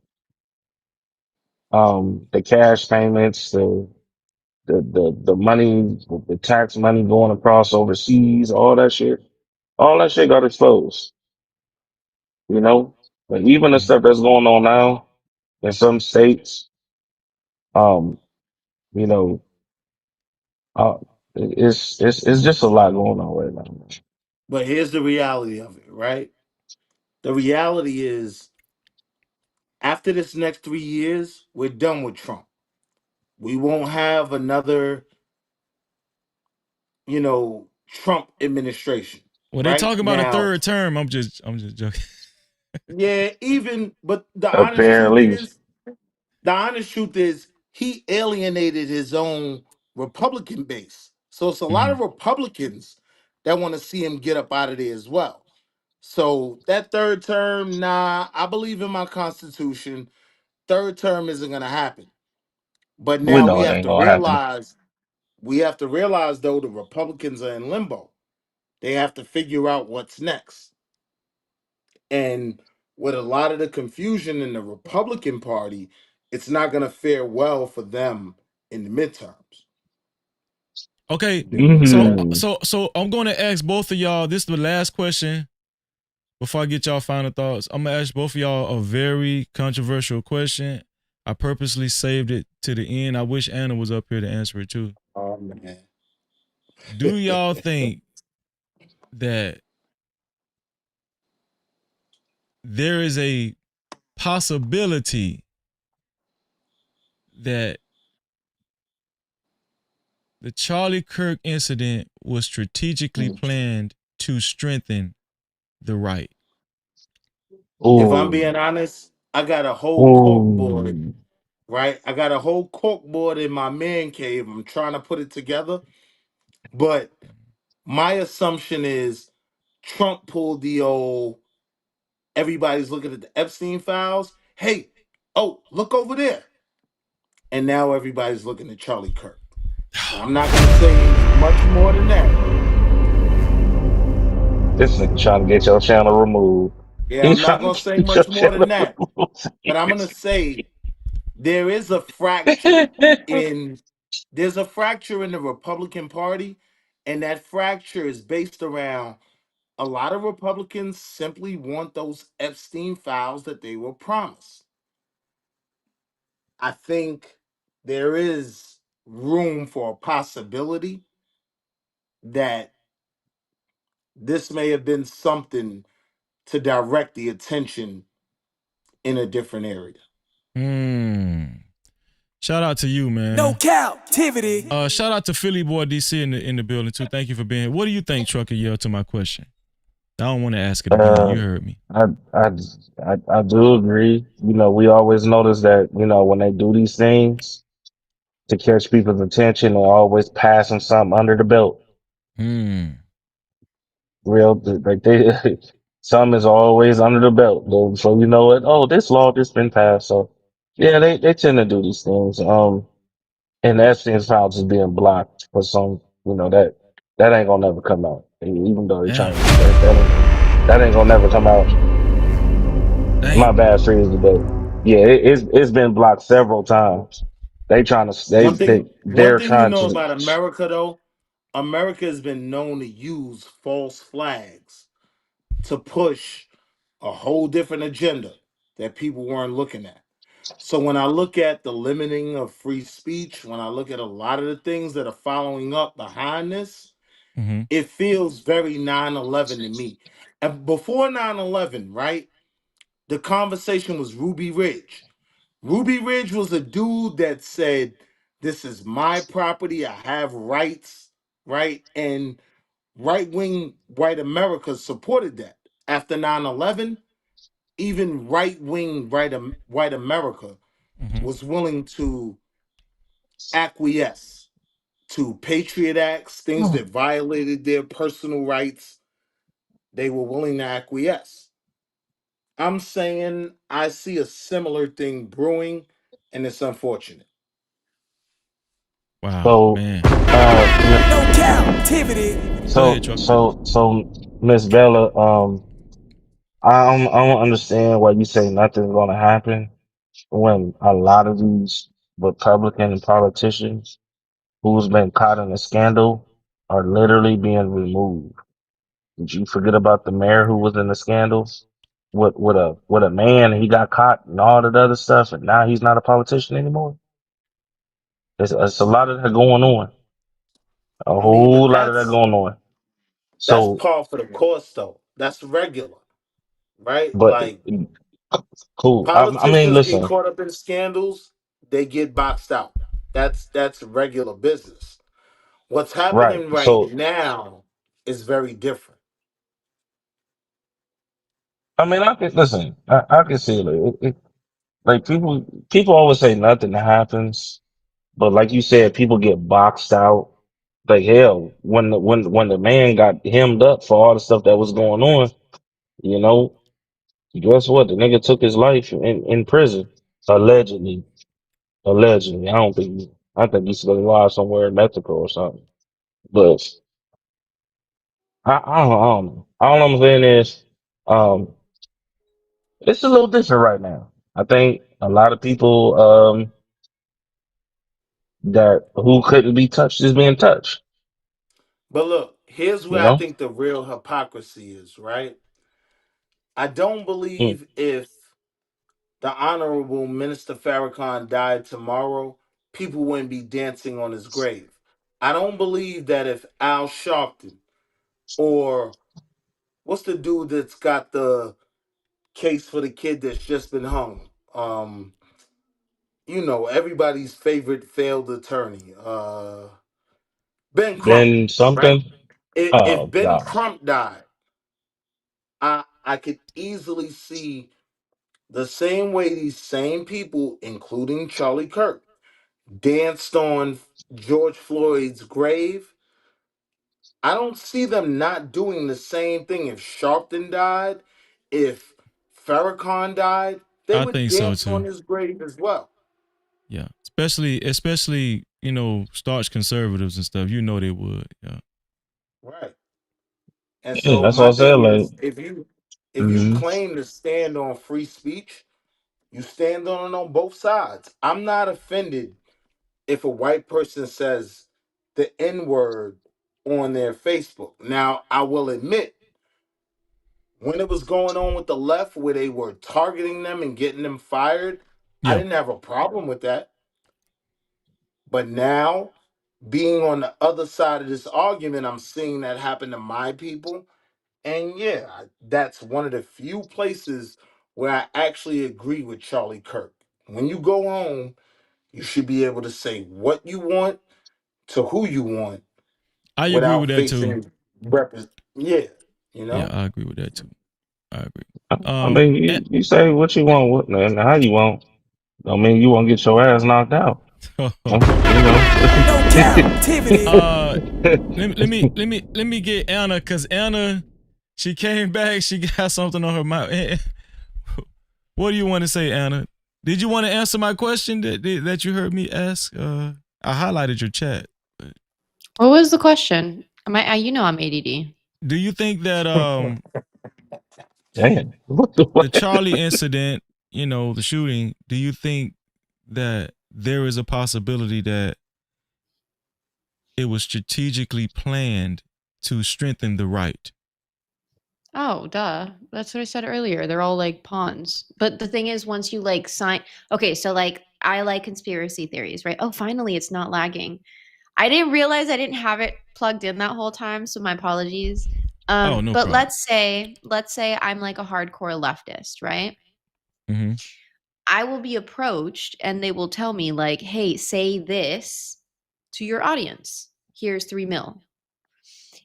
The cash payments, the money, the tax money going across overseas, all that shit got exposed. You know, but even the stuff that's going on now in some states, um, you know, uh, it's just a lot going on right now. But here's the reality of it, right? The reality is after this next 3 years, we're done with Trump. We won't have another, Trump administration. Well, they Right? talk about a Now, third term. I'm just joking. yeah, but Apparently, the honest truth is he alienated his own Republican base. So it's a lot of Republicans that want to see him get up out of there as well. So that third term, nah, I believe in my constitution. Third term isn't gonna happen. But we now know it ain't gonna happen. we have to realize though the Republicans are in limbo. They have to figure out what's next. And with a lot of the confusion in the Republican Party, it's not going to fare well for them in the midterms. Okay, so Mm. so so I'm going to ask both of y'all. This is the last question before I get y'all final thoughts. I'm gonna ask both of y'all a very controversial question. I purposely saved it to the end. I wish Anna was up here to answer it too. Oh man. Do y'all think that there is a possibility that the Charlie Kirk incident was strategically planned to strengthen the right? If I'm Ooh, being honest, I got a whole cork board, ooh. right? I got a whole cork board in my man cave. I'm trying to put it together. But my assumption is Trump pulled the old everybody's looking at the Epstein files. Hey, oh, look over there. And now everybody's looking at Charlie Kirk. Now, I'm not going to say much more than that. This nigga trying to get your channel removed. Yeah, He's I'm not trying going to to say get your much more than channel that. removed. But I'm going to say there is a fracture in the Republican Party, and that fracture is based around a lot of Republicans simply want those Epstein files that they were promised. I think there is room for a possibility that this may have been something to direct the attention in a different area. Shout out to you, man. No captivity. Shout out to Philly Boy DC in the building too. Thank you for being here. What do you think, Trucker Yell, to my question? I don't want to ask it again. You heard me. I, I, I do agree. You know, we always notice that, when they do these things to catch people's attention, they're always passing something under the belt. real like they some is always under the belt though. So you know what? Oh, this law just been passed. So yeah, they tend to do these things. And Epstein's files is being blocked for some, you know, that ain't gonna never come out. Even though they're Damn. trying to that ain't gonna never come out. My Dang. bad freeze, but yeah, it's been blocked several times. They trying to One they're thing you trying know to about America though, America has been known to use false flags to push a whole different agenda that people weren't looking at. So when I look at the limiting of free speech, when I look at a lot of the things that are following up behind this, Mm-hmm. it feels very 9/11 to me. And before 9/11, right, the conversation was Ruby Ridge. Ruby Ridge was a dude that said, "This is my property. I have rights," right? And right wing white America supported that. After 9/11, even right wing white America Mm-hmm. was willing to acquiesce to patriot acts, things that violated their personal rights. They were willing to acquiesce. I'm saying I see a similar thing brewing, and it's unfortunate. Wow, so man. No captivity. Go ahead, Truck. so Miss Bella, I don't understand why you say nothing's gonna happen when a lot of these Republican politicians who's been caught in a scandal are literally being removed. Did you forget about the mayor who was in the scandal with a man and he got caught and all that other stuff and now he's not a politician anymore? It's a lot of that going on. A I mean, but whole lot of that going on. that's So, par for the course, though. That's regular, right? but Like cool. I mean, politicians get listen, caught up in scandals, they get boxed out. That's regular business. What's right. happening right So, now is very different. I mean, I can listen. I can see like people always say nothing happens, but like you said, people get boxed out. Like hell, when the man got hemmed up for all the stuff that was going on, you know, guess what? The nigga took his life in prison allegedly. Allegedly, I think he's still alive somewhere in Mexico or something. But I don't know. All I'm saying is, um, it's a little different right now. I think a lot of people that who couldn't be touched is being touched. But look, here's You where I know, think the real hypocrisy is, right? I don't Mm. believe if the Honorable Minister Farrakhan died tomorrow, people wouldn't be dancing on his grave. I don't believe that if Al Sharpton or what's the dude that's got the case for the kid that's just been hung? Everybody's favorite failed attorney, Ben Crump, then right? something. If Oh Ben God, Crump died, I could easily see the same way these same people, including Charlie Kirk, danced on George Floyd's grave. I don't see them not doing the same thing. If Sharpton died, if Farrakhan died, they I would think so dance on too. his grave as well. Yeah. Especially, staunch conservatives and stuff. You know they would. Yeah. Right. And yeah, so that's what my I said. thing Like, is if you mhm. claim to stand on free speech, you stand on it on both sides. I'm not offended if a white person says the N word on their Facebook. Now, I will admit, when it was going on with the left, where they were targeting them and getting them fired, I Yeah. didn't have a problem with that. But now, being on the other side of this argument, I'm seeing that happen to my people. And yeah, that's one of the few places where I actually agree with Charlie Kirk. When you go home, you should be able to say what you want to who you want I agree without with that too. facing yeah, you Yeah, know? I agree with that too. I agree. I mean, And, you say what you want, and how you want. I mean, you won't get your ass knocked out. You know. No captivity. let me get Anna, because Anna She came back. She got something on her mouth. What do you want to say, Anna? Did you want to answer my question that you heard me ask? I highlighted your chat. What was the question? I'm ADD. Do you think that Damn. the Charlie incident, the shooting, do you think that there is a possibility that it was strategically planned to strengthen the right? Oh, duh. That's what I said earlier. They're all like pawns. But the thing is, once you like sign, okay, so like I like conspiracy theories, right? Oh, finally, it's not lagging. I didn't realize I didn't have it plugged in that whole time, so my apologies. No But problem. let's say I'm like a hardcore leftist, right? Mm-hmm. I will be approached and they will tell me like, "Hey, say this to your audience. Here's 3 mil."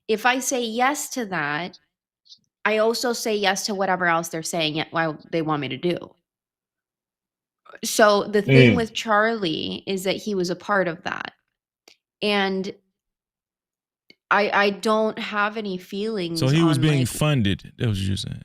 If I say yes to that, I also say yes to whatever else they're saying why they want me to do. So the thing with Charlie is that he was a part of that. And I don't have any feelings So he was on being like funded. That was what you're saying.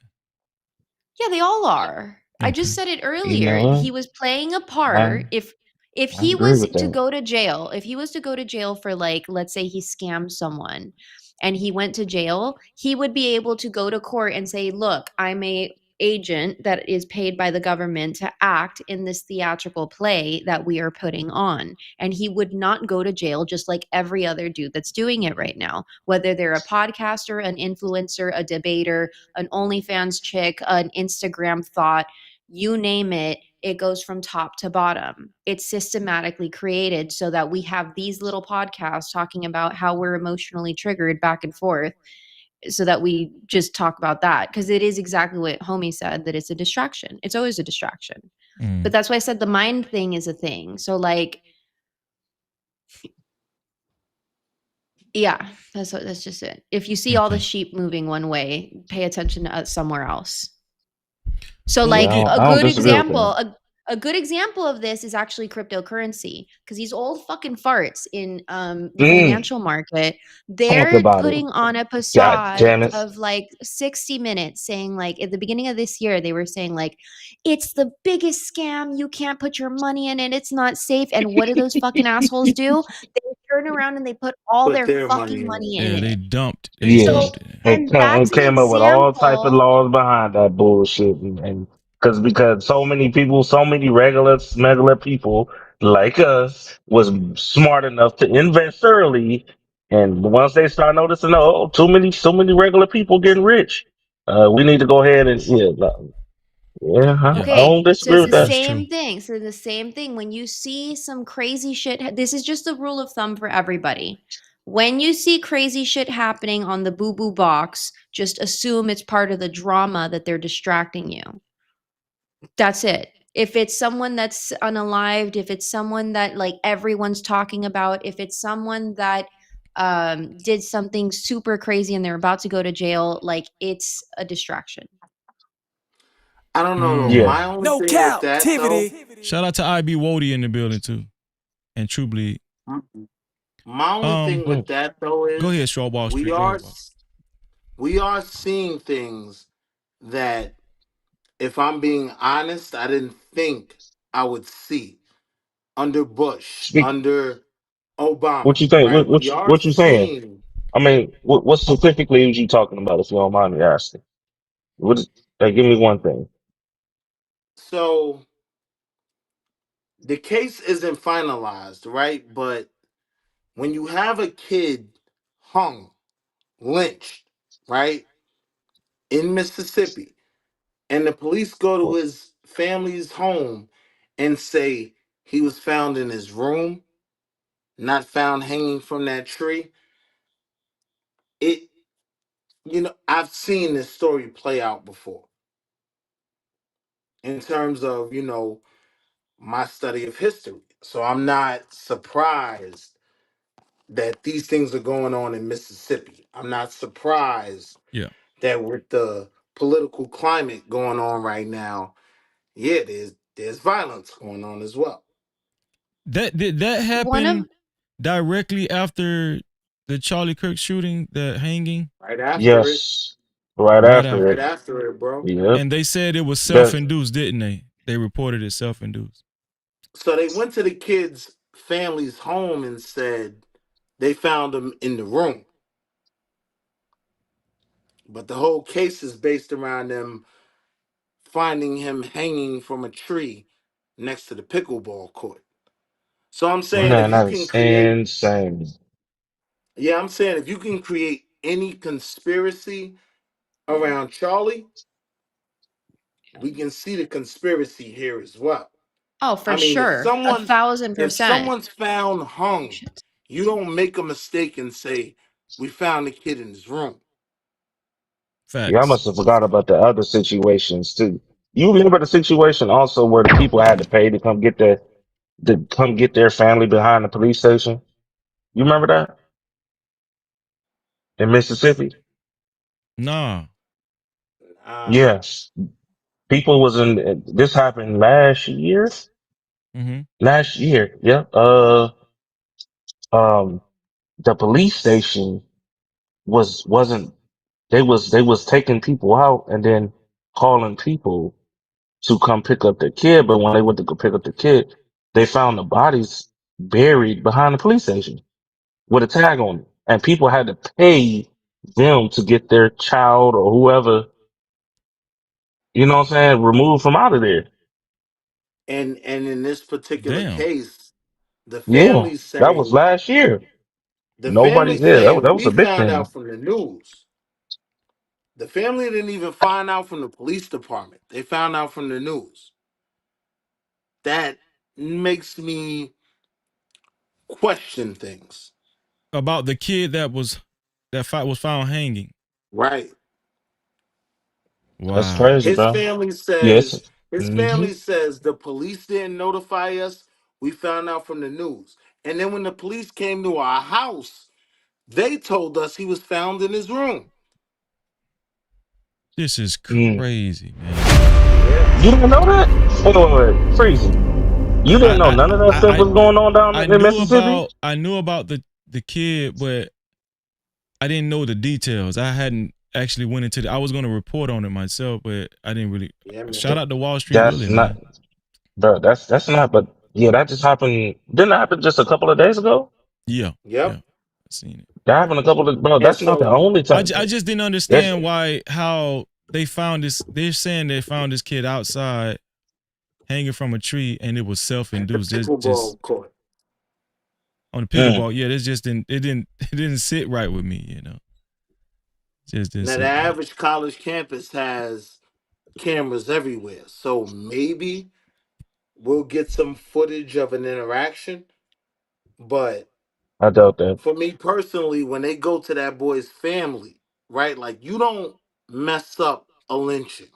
Yeah, they all are. I just said it earlier. He was playing a part. If I he agree was with to that. go to jail, if he was to go to jail for like, let's say he scammed someone and he went to jail, he would be able to go to court and say, look, I'm a agent that is paid by the government to act in this theatrical play that we are putting on. And he would not go to jail just like every other dude that's doing it right now, whether they're a podcaster, an influencer, a debater, an OnlyFans chick, an Instagram thought, you name it, it goes from top to bottom. It's systematically created so that we have these little podcasts talking about how we're emotionally triggered back and forth so that we just talk about that. Because it is exactly what Homie said, that it's a distraction. It's always a distraction. But that's why I said the mind thing is a thing. So like, yeah, that's just it. If you see all the sheep moving one way, pay attention to somewhere else. So Well, like look at, a I don't good disagree with example, that. a good example of this is actually cryptocurrency because these old fucking farts in the financial market, Talk they're about it. putting on a God facade damn it. of like 60 minutes saying like at the beginning of this year they were saying like it's the biggest scam, you can't put your money in it, it's not safe. And what do those fucking assholes do? They turn around and they put all Put their their fucking money in it. money in yeah, they it. dumped. They Yeah. So dumped it. and And that's an came up with all type of example. laws behind that bullshit. And because so many people, so many regular people like us was smart enough to invest early. And once they start noticing, oh, so many regular people getting rich. We need to go ahead and I Okay, don't so disagree it's with the that. same thing. So the same thing. When you see some crazy shit, this is just a rule of thumb for everybody. When you see crazy shit happening on the boo boo box, just assume it's part of the drama that they're distracting you. That's it. If it's someone that's unalived, if it's someone that like everyone's talking about, if it's someone that did something super crazy and they're about to go to jail, like it's a distraction. I don't know though. Yeah. My only No thing with that though, captivity. Shout out to IB Wody in the building too, and True Bleed. my only thing with that though Go ahead, is Straw Wall we Street. Go are ahead, boss. we are seeing things that, if I'm being honest, I didn't think I would see under Bush, Speak. under What Obama, you think? right? We are What you saying? seeing. I mean, what specifically was you talking about? If you don't mind me asking, what? Is, give me one thing. So the case isn't finalized, right? But when you have a kid hung, lynched, right, in Mississippi, and the police go to his family's home and say he was found in his room, not found hanging from that tree, it, I've seen this story play out before in terms of, my study of history. So I'm not surprised that these things are going on in Mississippi. I'm not surprised Yeah. that with the political climate going on right now, yeah, there's violence going on as well. Did that One of happen directly after the Charlie Kirk shooting, the hanging? Right after it, Yes. Right Right after after. right it. after it, bro. Yep. And they said it was That self-induced, didn't they? They reported it self-induced. So they went to the kid's family's home and said they found him in the room. But the whole case is based around them finding him hanging from a tree next to the pickleball court. So I'm saying Wow. if man, you that can is create, insane. yeah, I'm saying if you can create any conspiracy around Charlie, we can see the conspiracy here as well. Oh, I for mean, sure. A thousand if percent. someone's found hung, you don't make a mistake and say, we found the kid in his room. Yeah, I Facts. must have forgot about the other situations too. You remember the situation also where the people had to pay to come get their family behind the police station? You remember that in Mississippi? Nah. Yes. People was in this happened last year. Mm-hmm. Last year, yeah. Um, the police station wasn't they was taking people out and then calling people to come pick up their kid. But when they went to go pick up the kid, they found the bodies buried behind the police station with a tag on it, and people had to pay them to get their child or whoever, you know what I'm saying, removed from out of there. And in this particular Damn. case, the Yeah, family's that was saying last year. the Nobody, family's yeah, saying that was we a big found thing. out from the news. The family didn't even find out from the police department. They found out from the news. That makes me question things. About the kid that fight was found hanging. Right. That's Wow. crazy, His bro. family Yes. says Hmm. the police didn't notify us. We found out from the news. And then when the police came to our house, they told us he was found in his room. This is Mm. crazy, man. You didn't know that? Wait. Freezy. You didn't know I none of that stuff I was going on down I in Mississippi? I knew about the kid, but I didn't know the details. I hadn't actually went into I was gonna report on it myself, but I didn't really. Yeah, man. Shout out to Wall Street That's Willie, not, man. bro. That's not. But yeah, that just happened. Didn't that happen just a couple of days ago? Yeah. Yep. Yeah. I seen it. That happened a couple of. Bro, And that's not the so only time. I just didn't That's understand how they found this. They're saying they found this kid outside hanging from a tree and it was at the self-induced. Just pickleball court. on the mm, pickleball. Yeah, this just didn't it didn't sit right with me, you know. Just didn't Now the sit right. average college campus has cameras everywhere. So maybe we'll get some footage of an interaction. But I doubt that. for me personally, when they go to that boy's family, right? Like you don't mess up a lynching,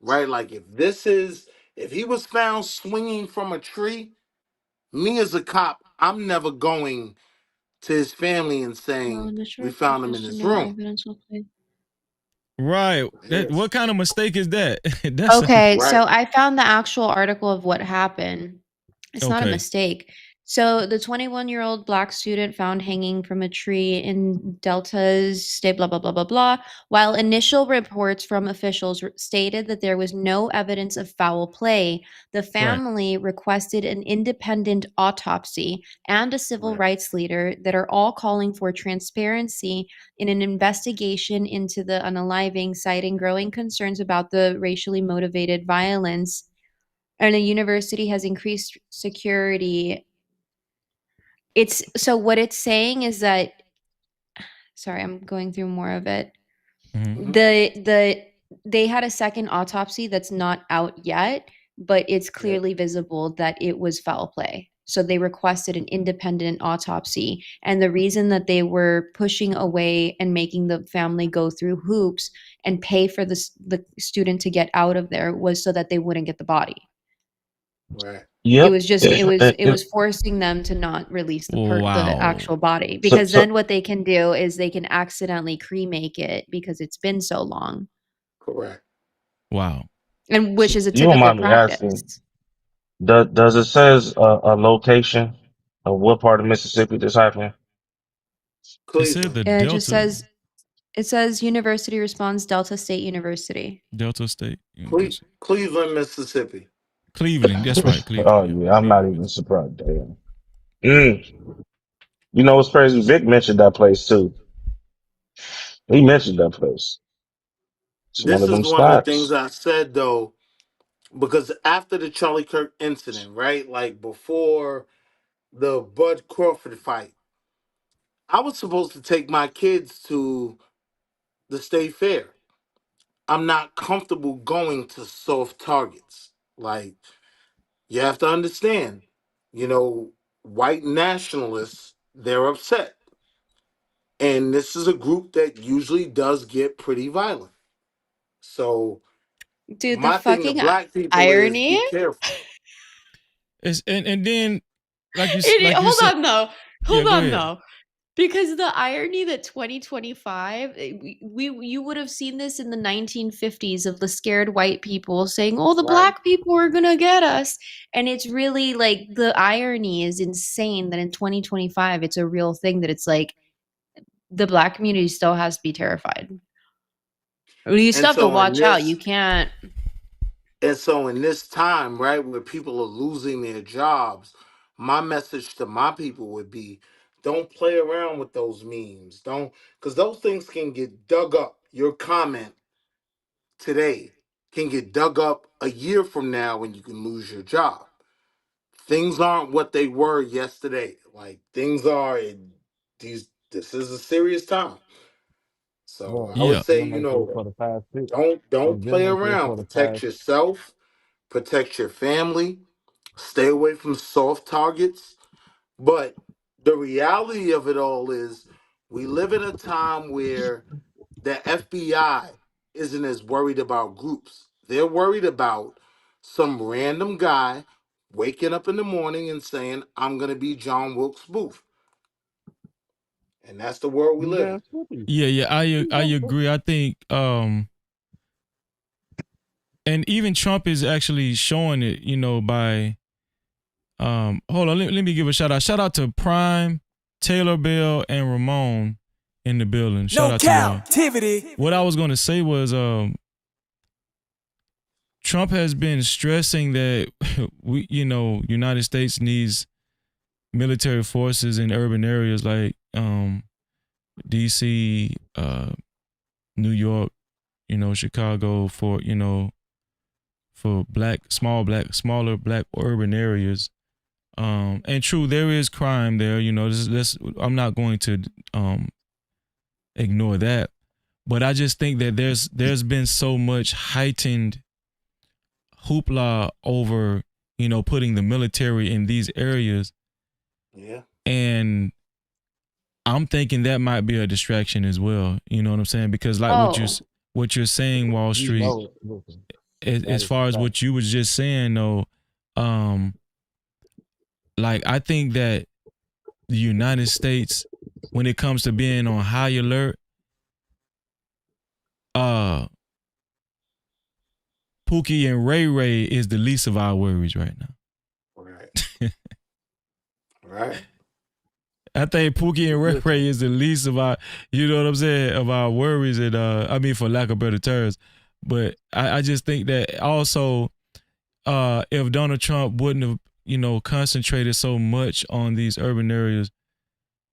right? Like if he was found swinging from a tree, me as a cop, I'm never going to his family and Well, saying in the we short found him in posted, his no room. evidence will play. Right. What Yes. kind of mistake is that? That's Okay, so Right. I found the actual article of what happened. It's not a okay. mistake. So the 21-year-old black student found hanging from a tree in Delta's state, blah, blah, blah, blah, blah. While initial reports from officials stated that there was no evidence of foul play, the Right. family requested an independent autopsy and a civil Right. rights leader that are all calling for transparency in an investigation into the unaliving, citing growing concerns about the racially motivated violence, and a university has increased security. It's so what it's saying is that, sorry, I'm going through more of it. Mm-hmm. Mm-hmm. They had a second autopsy that's not out yet, but it's Yep. clearly visible that it was foul play. So they requested an independent autopsy, and the reason that they were pushing away and making the family go through hoops and pay for the student to get out of there was so that they wouldn't get the body. Right. It Yep. was just it was forcing them to not release the Wow. actual body, So, because then what they can do is they can accidentally cremate it because it's been so long, Correct. Wow. and which is a you don't typical mind me asking? practice. Does it says a location of what part of Mississippi this happened? It said Cleveland. the And it just Delta. says It says university responds Delta State University. Delta State University. Cleveland, Mississippi. Cleveland. That's right. Oh Cleveland. yeah, I'm not even surprised. Damn. You know what's crazy? Vic mentioned that place too. He mentioned that place. It's one This of is them one of the things spots. I said though, because after the Charlie Kirk incident, right? Like before the Bud Crawford fight, I was supposed to take my kids to the state fair. I'm not comfortable going to soft targets. Like, you have to understand, white nationalists, they're upset. And this is a group that usually does get pretty violent. So, Dude, the my thing to fucking black people is irony. be careful. And then Hold said, on though. yeah, Hold go on ahead. though. Because the irony that 2025, you would have seen this in the 1950s of the scared white people saying, "Oh, the Right. black people are gonna get us," and it's really like the irony is insane that in 2025 it's a real thing that it's like the black community still has to be terrified. You still And have to so in watch out. You this can't. and so in this time, right, where people are losing their jobs, my message to my people would be don't play around with those memes. Don't, because those things can get dug up. Your comment today can get dug up a year from now when you can lose your job. Things aren't what they were yesterday. Like things are in this is a serious time. So Well, I would Yeah. it's say, been like this for the past six. don't It's been play like this around. for the Protect past. yourself, protect your family, stay away from soft targets. But the reality of it all is we live in a time where the FBI isn't as worried about groups. They're worried about some random guy waking up in the morning and saying, I'm going to be John Wilkes Booth. And that's the world we live in. Yeah. I agree. I think and even Trump is actually showing it, by hold on, let me give a shout out. Shout out to Prime, Taylor Bell, and Ramon in the building. Shout out to y'all. Captivity. What I was gonna say was Trump has been stressing that United States needs military forces in urban areas like DC, New York, Chicago for smaller black urban areas. And true, there is crime there. I'm not going to ignore that, but I just think that there's been so much heightened hoopla over putting the military in these areas, Yeah. and I'm thinking that might be a distraction as well. You know what I'm saying? Because like what you're saying, Wall Street, as far as what you was just saying though, like I think that the United States, when it comes to being on high alert, Pookie and Ray Ray is the least of our worries right now. Right. Right. I think Pookie and Ray Ray is the least of our, of our worries, and for lack of better terms. But I just think that also, if Donald Trump wouldn't have, concentrated so much on these urban areas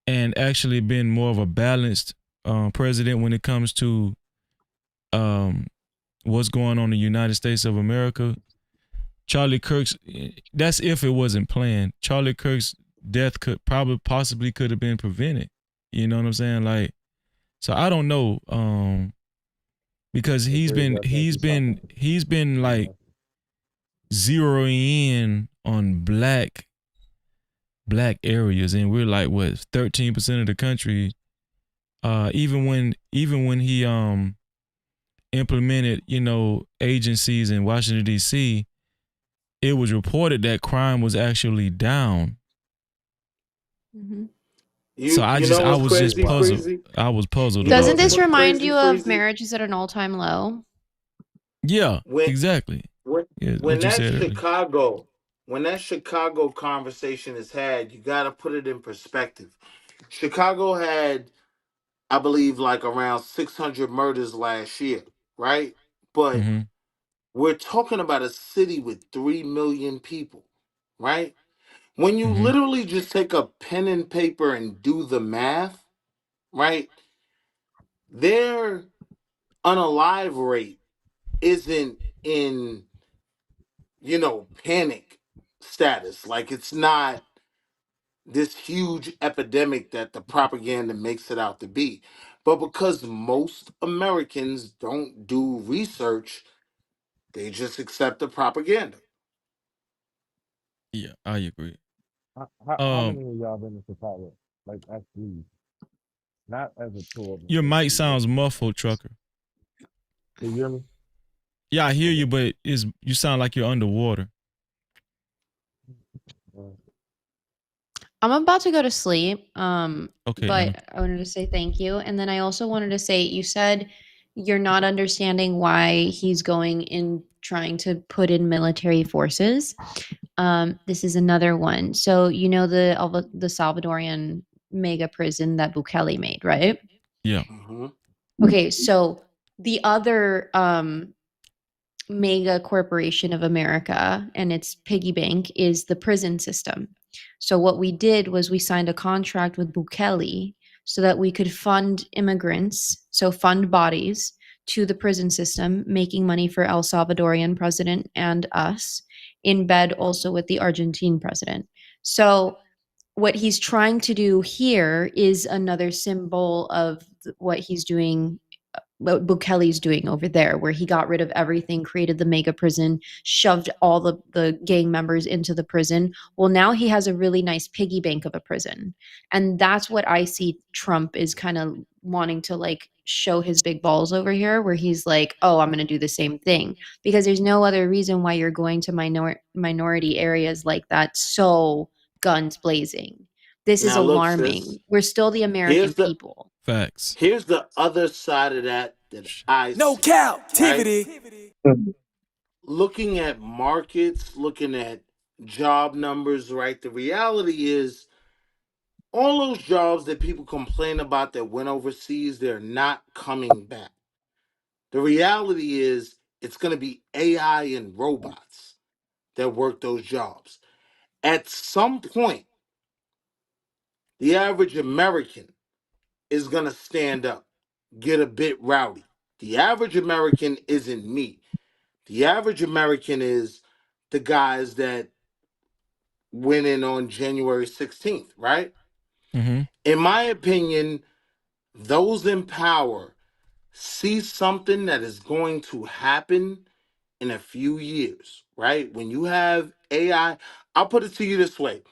and actually been more of a balanced president when it comes to what's going on in the United States of America, Charlie Kirk's, that's if it wasn't planned. Charlie Kirk's death possibly could have been prevented. You know what I'm saying? Like, so I don't know, because he's been like zeroing in on black areas, and we're like what 13% of the country. Even when he implemented agencies in Washington D.C., it was reported that crime was actually down. Mm-hmm. So I was just puzzled. Crazy? I was puzzled. Doesn't this remind Crazy, you of marriages at an all-time low? Yeah, exactly. When what you said earlier. When that Chicago conversation is had, you got to put it in perspective. Chicago had I believe, like around 600 murders last year, right? But Mm-hmm. we're talking about a city with 3 million people, right? When you Mm-hmm. literally just take a pen and paper and do the math, right? Their unalive rate isn't in, panic status. Like it's not this huge epidemic that the propaganda makes it out to be. But because most Americans don't do research, they just accept the propaganda. Yeah, I agree. How many of y'all been in Chicago? Like, actually, not as a tour, Your but mic actually living sounds in muffled, trucker. Can you hear me? Yeah, I hear Okay. you, but you sound like you're underwater. I'm about to go to sleep. Okay, Anna. But I wanted to say thank you. And then I also wanted to say you said you're not understanding why he's going in trying to put in military forces. This is another one. So you know the Salvadorian mega prison that Bukele made, right? Yeah. Mm-hmm. Okay, so the other mega corporation of America and its piggy bank is the prison system. So what we did was we signed a contract with Bukele so that we could fund immigrants, so fund bodies to the prison system, making money for El Salvadorian president and us, in bed also with the Argentine president. So what he's trying to do here is another symbol of what he's doing, what Bukele's doing over there, where he got rid of everything, created the mega prison, shoved all the gang members into the prison. Well, now he has a really nice piggy bank of a prison. And that's what I see Trump is kind of wanting to like show his big balls over here, where he's like, oh, I'm going to do the same thing. Because there's no other reason why you're going to minority areas like that so guns blazing. This is Now look, sis, alarming. We're still the American here's the people. Facts. here's the other side of that I No see, right? captivity. Looking at markets, looking at job numbers, right? The reality is all those jobs that people complain about that went overseas, they're not coming back. The reality is it's going to be AI and robots that work those jobs. At some point, the average American is going to stand up, get a bit rowdy. The average American isn't me. The average American is the guys that went in on January 16th, right? Mm-hmm. In my opinion, those in power see something that is going to happen in a few years, right? When you have AI, I'll put it to you this way.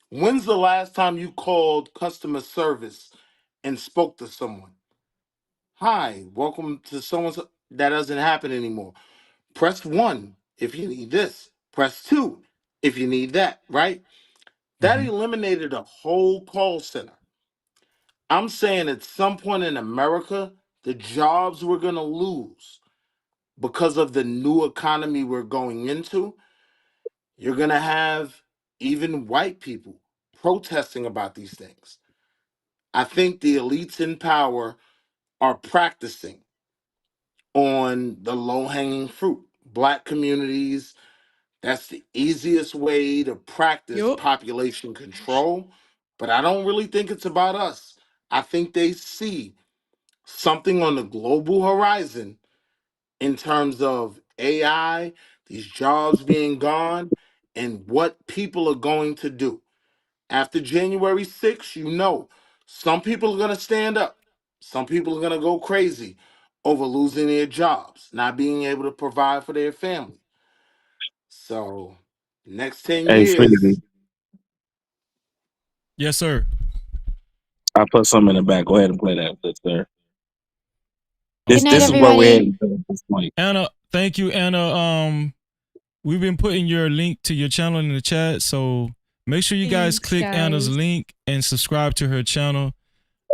When's the last time you called customer service and spoke to someone? Hi, welcome to someone's. That doesn't happen anymore. Press 1 if you need this. Press 2 if you need that, right? That Mm-hmm. eliminated a whole call center. I'm saying at some point in America, the jobs we're going to lose because of the new economy we're going into, you're going to have even white people protesting about these things. I think the elites in power are practicing on the low hanging fruit. Black communities, that's the easiest way to practice Yup. population control. But I don't really think it's about us. I think they see something on the global horizon in terms of AI, these jobs being gone, and what people are going to do. After January 6th, some people are going to stand up. Some people are going to go crazy over losing their jobs, not being able to provide for their family. So, next 10 Hey, years, Freezy, Yes, sir. I put some in the back. Go ahead and play that, clip, sir. Good This night, this is where we're heading everybody. to at this point. Anna, thank you, Anna. We've been putting your link to your channel in the chat, so make sure you guys Thanks, click Anna's guys. link and subscribe to her channel.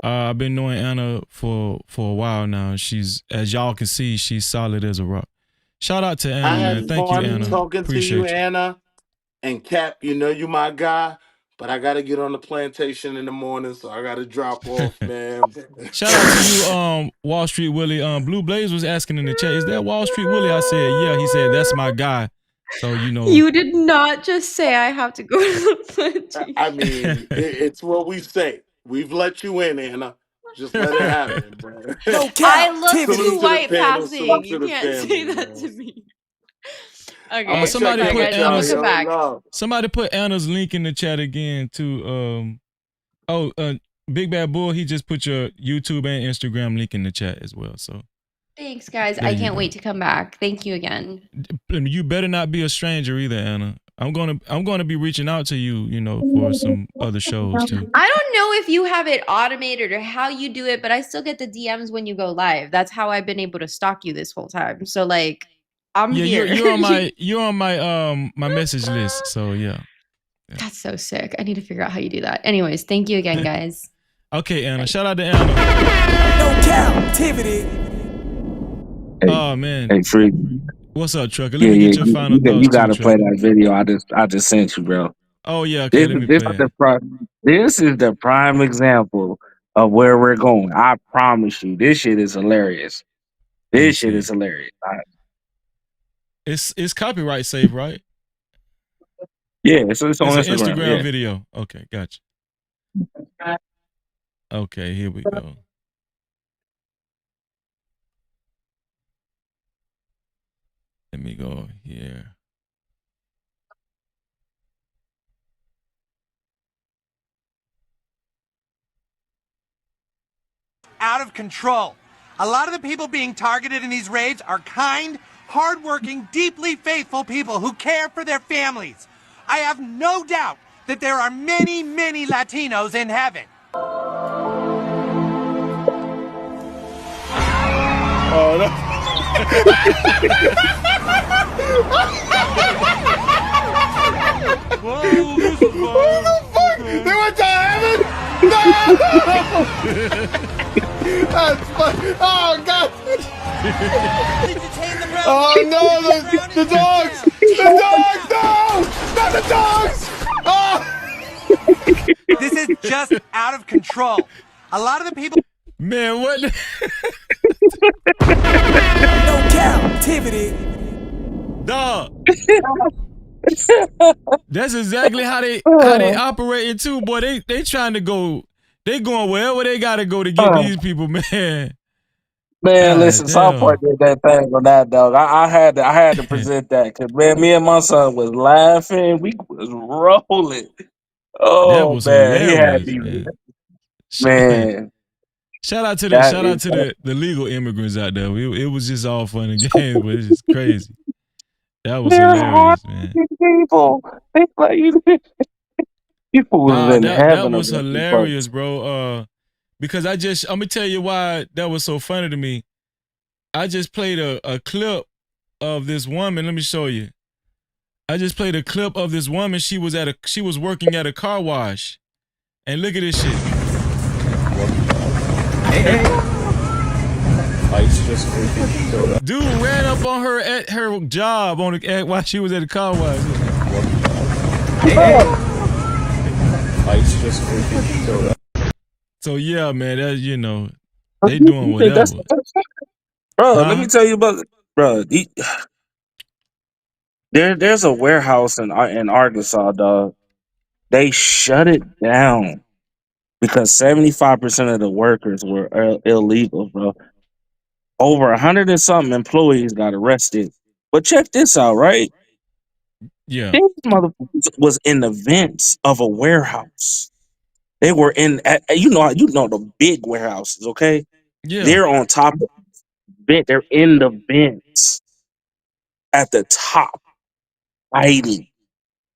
I've been knowing Anna for a while now. She's, as y'all can see, she's solid as a rock. Shout out to I Anna, man. had Thank you, fun Anna. talking to you, Appreciate you. Anna. And Cap, you know you my guy. but I gotta get on the plantation in the morning, so I gotta drop off, man. Shout out to you, Wall Street Willie. Blue Blaze was asking in the chat, is that Wall Street Willie? I said, yeah. He said, that's my guy. So, you know. You did not just say I have to go to the plantation. I mean, it's what we say. We've let you in, Anna. Just let it happen, bro. No I look captivity. too Salute to the white panel. passing. Salute You to the can't say family, that man. to me. I'm Okay, gonna somebody check in put with guys, y'all. I'll Anna's come Yo, back. love. somebody put Anna's link in the chat again too. Big Bad Bull, he just put your YouTube and Instagram link in the chat as well. So Thanks, guys. there I you can't go. wait to come back. Thank you again. You better not be a stranger either, Anna. I'm gonna be reaching out to you, you know, for some other shows too. I don't know if you have it automated or how you do it, but I still get the DMs when you go live. That's how I've been able to stalk you this whole time. So like, I'm Yeah, here. you're on my my message list. So yeah. That's so sick. I need to figure out how you do that. Anyways, thank you again, guys. Okay, Anna. Shout out to Anna. No captivity. Oh man. Hey, Freak. What's up, Trucker? Let Yeah, me yeah. get your final thoughts You too, gotta play Trucker. that video. I just sent you, bro. Oh yeah, okay, let me This play is it. this is the prime example of where we're going. I promise you, this shit is hilarious. Let me This shit see. is hilarious. It's copyright safe, right? Yeah, it's on It's an Instagram. Instagram Yeah. video. Okay, gotcha. Okay, here we go. Let me go here. Out of control. A lot of the people being targeted in these raids are kind, hardworking, deeply faithful people who care for their families. I have no doubt that there are many, many Latinos in heaven. Oh, no. Whoa, this is What the fuck? They went to heaven? No! That's funny. Oh, God. Oh, no, the dogs! The dogs! No! Not the dogs! Oh! This is just out of control. A lot of the people. Man, what? No captivity. Dog. That's exactly how they operating too, boy. They trying to go. They going wherever they gotta go to get these people, man. Man, listen, South Park did that thing on that, dog. I had to present that because man, me and my son was laughing. We was rolling. That Oh was man, he had hilarious, me. man. Man, Shout out to that is the legal immigrants out there. It was just all fun and games, but it's just crazy. That was they're hilarious, man. people. They like you. People was Nah, in that heaven was about these folks. hilarious, bro. Because I'm gonna tell you why that was so funny to me. I just played a clip of this woman. Let me show you. I just played a clip of this woman. She was working at a car wash. And look at this shit. Hey. Ice just freaking showed up. Dude ran up on her at her job while she was at the car wash. Hey. Ice just freaking showed up. So yeah, man, that they doing whatever. Bro, let me tell you about it. Bro, there's a warehouse in Arkansas, dog. They shut it down because 75% of the workers were illegal, bro. Over 100 and something employees got arrested. But check this out, right? Yeah. These motherfuckers was in the vents of a warehouse. They were you know the big warehouses, okay? Yeah. They're on top of the vent. They're in the vents at the top, hiding,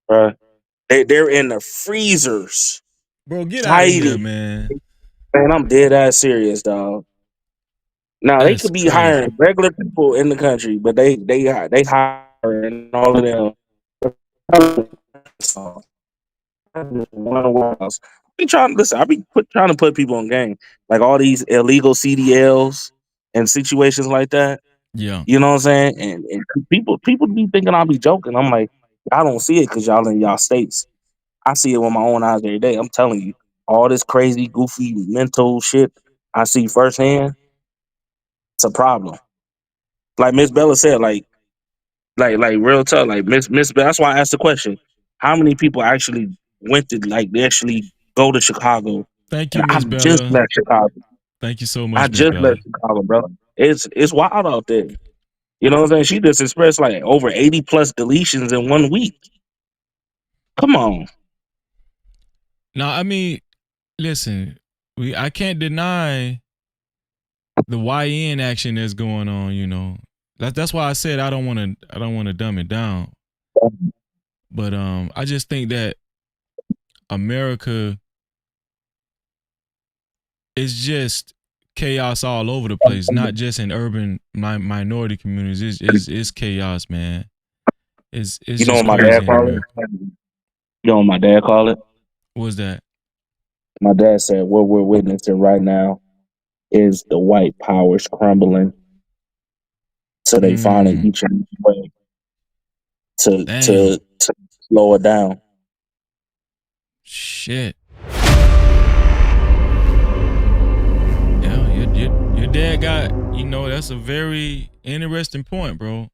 bro. They're in the freezers, Bro, get out of here, hiding. man. Man, I'm dead ass serious, dog. Now they That's could be crazy. hiring regular people in the country, but they hiring all of them. One warehouse. Be trying to listen. I be trying to put people on game, like all these illegal CDLs and situations like that. Yeah. You know what I'm saying? And people be thinking I'll be joking. I'm like, I don't see it because y'all in y'all states. I see it with my own eyes every day. I'm telling you, all this crazy, goofy, mental shit I see firsthand. It's a problem. Like Miss Bella said, like real tough. Like Miss Bella. That's why I asked the question: how many people actually went to they actually go to Chicago? Thank And you, I Miss just Bella. left Chicago. Thank you so I much, Miss just Bella. left Chicago, bro. It's wild out there. You know what I'm saying? She just expressed like over 80 plus deletions in 1 week. Come on. Now, I mean, listen, I can't deny the YN action that's going on. You know, that's why I said I don't want to dumb it down. But I just think that America is just chaos all over the place, not just in urban minority communities. It's chaos, man. It's You know just what my dad crazy in call it? America. You know what my dad call it? What's that? My dad said what we're witnessing right now is the white powers crumbling. So they finding each and every way Damn. to slow it down. Shit. Yeah, your dad got, that's a very interesting point, bro.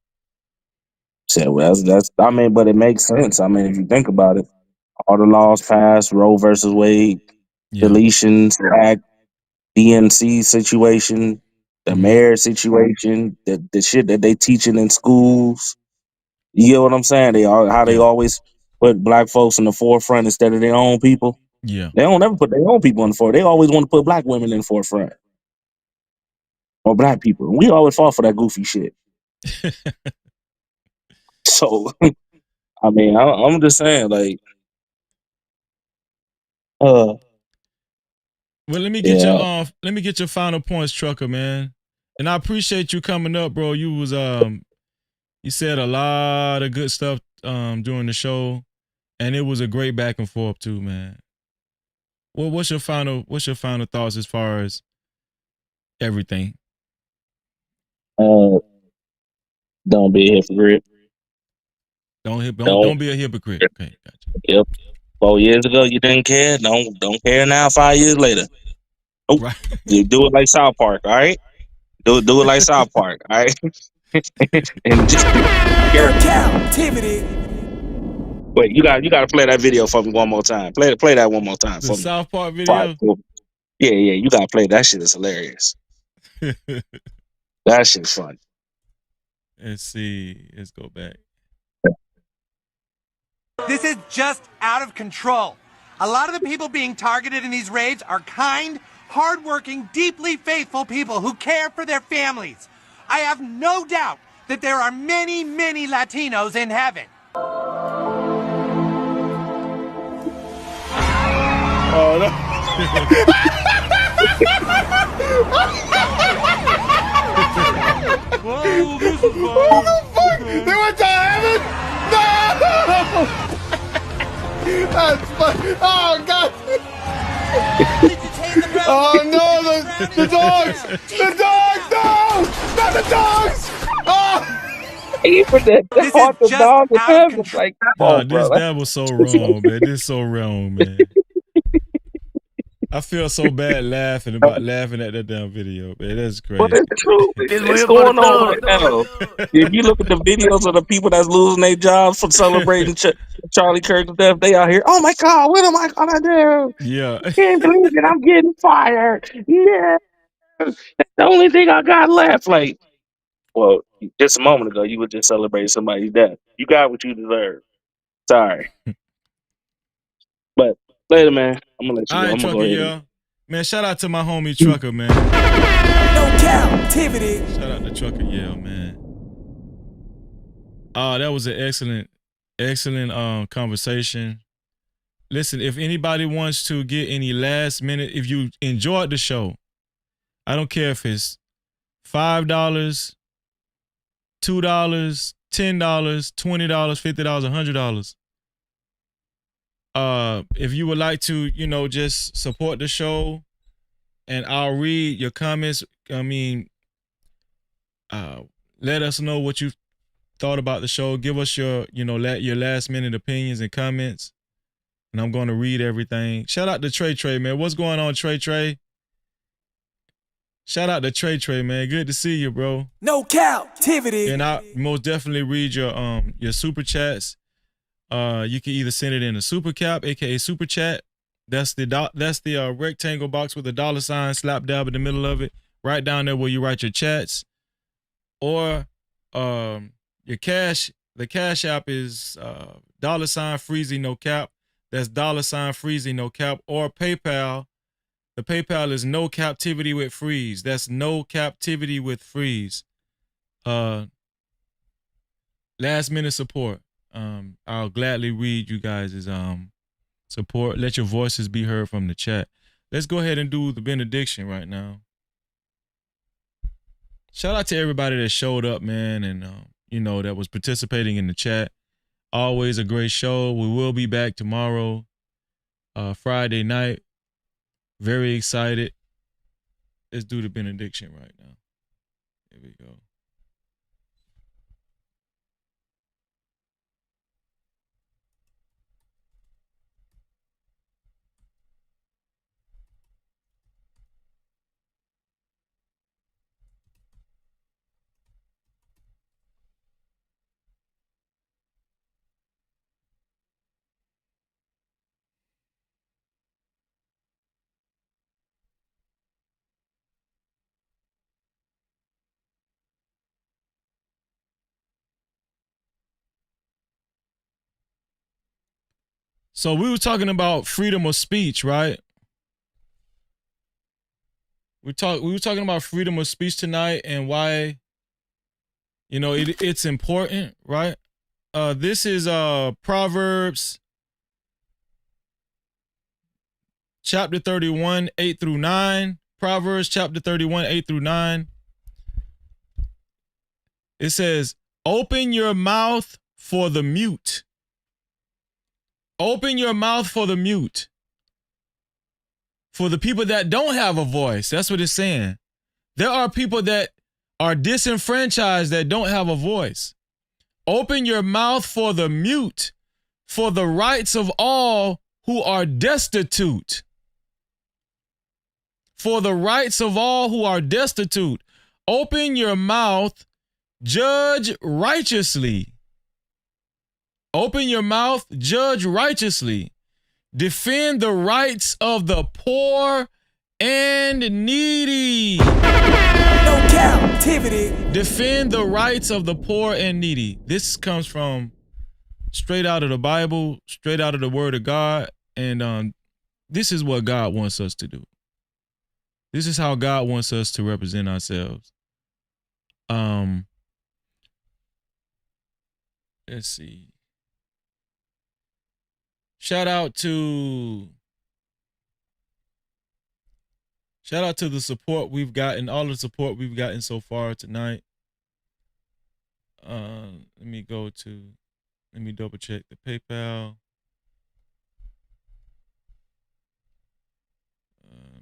So that's I mean, but it makes sense. I mean, if you think about it, all the laws passed, Roe versus Wade, Yeah. deletions, Act, DNC situation, the mayor situation, the shit that they teaching in schools. You get what I'm saying? They always put black folks in the forefront instead of their own people. Yeah. They don't ever put their own people in the forefront. They always want to put black women in the forefront or black people. We always fall for that goofy shit. So, I mean, I'm just saying, like, Well, let me get yeah. your final points, Trucker, man. And I appreciate you coming up, bro. You said a lot of good stuff during the show, and it was a great back and forth too, man. Well, what's your final thoughts as far as everything? Don't be a hypocrite. Don't be a hypocrite. Okay, gotcha. Yep. 4 years ago, you didn't care. Don't care now. 5 years later, nope. Right. You do it like South Park. All right. Do it like South Park. All right. And just be No careful. captivity. Wait, you got to play that video for me one more time. Play that one more time The for me. South Park Fine, video. cool. Yeah, you got to play that shit. Is hilarious. That shit's fun. Let's see. Let's go back. This is just out of control. A lot of the people being targeted in these raids are kind, hardworking, deeply faithful people who care for their families. I have no doubt that there are many, many Latinos in heaven. Oh, no. Whoa, this is fun. They went to heaven? No! That's fun. Oh, God. Oh, no, the dogs. The dogs, no! Not the dogs! Oh! Even This is just out of control. Like, come on, bro. That was so wrong, man. This is so wrong, man. I feel so bad laughing at that damn video, man. That's crazy. But it's true. It's going on right now. If you look at the videos of the people that's losing their jobs for celebrating Charlie Kirk's death, they out here. Oh my God, what am I gonna do? Yeah. I can't believe it. I'm getting fired. Yeah. That's the only thing I got left. Like, well, just a moment ago, you were just celebrating somebody's death. You got what you deserve. Sorry. But later, man. I'm gonna let you All go. right, I'm gonna Trucker, go ahead. yeah. Man, shout out to my homie Trucker, man. No captivity. Shout out to Trucker, yeah, man. That was an excellent conversation. Listen, if anybody wants to get any last minute, if you enjoyed the show, I don't care if it's $5, $2, $10, $20, $50, $100. If you would like to, just support the show, and I'll read your comments. I mean, let us know what you thought about the show. Give us your last minute opinions and comments. and I'm going to read everything. Shout out to Trey, man. What's going on, Trey? Shout out to Trey, man. Good to see you, bro. No captivity. And I most definitely read your super chats. You can either send it in a super cap, aka super chat. That's the rectangle box with a $ slap dab in the middle of it, right down there where you write your chats. Or your cash. The cash app is $Freezy no cap. That's $Freezy no cap. Or PayPal. The PayPal is no captivity with freeze. That's no captivity with freeze. Last minute support. I'll gladly read you guys' support. Let your voices be heard from the chat. Let's go ahead and do the benediction right now. Shout out to everybody that showed up, man, and that was participating in the chat. Always a great show. We will be back tomorrow, Friday night. Very excited. Let's do the benediction right now. Here we go. So we were talking about freedom of speech, right? We were talking about freedom of speech tonight and why, it's important, right? This is Proverbs chapter 31, 8 through 9. Proverbs chapter 31, 8 through 9. It says, open your mouth for the mute. Open your mouth for the mute. For the people that don't have a voice. That's what it's saying. There are people that are disenfranchised that don't have a voice. Open your mouth for the mute, for the rights of all who are destitute. For the rights of all who are destitute. Open your mouth, judge righteously. Open your mouth, judge righteously. Defend the rights of the poor and needy. No captivity. Defend the rights of the poor and needy. This comes from straight out of the Bible, straight out of the Word of God. And this is what God wants us to do. This is how God wants us to represent ourselves. Let's see. Shout out to the support we've gotten, all the support we've gotten so far tonight. Let me double check the PayPal.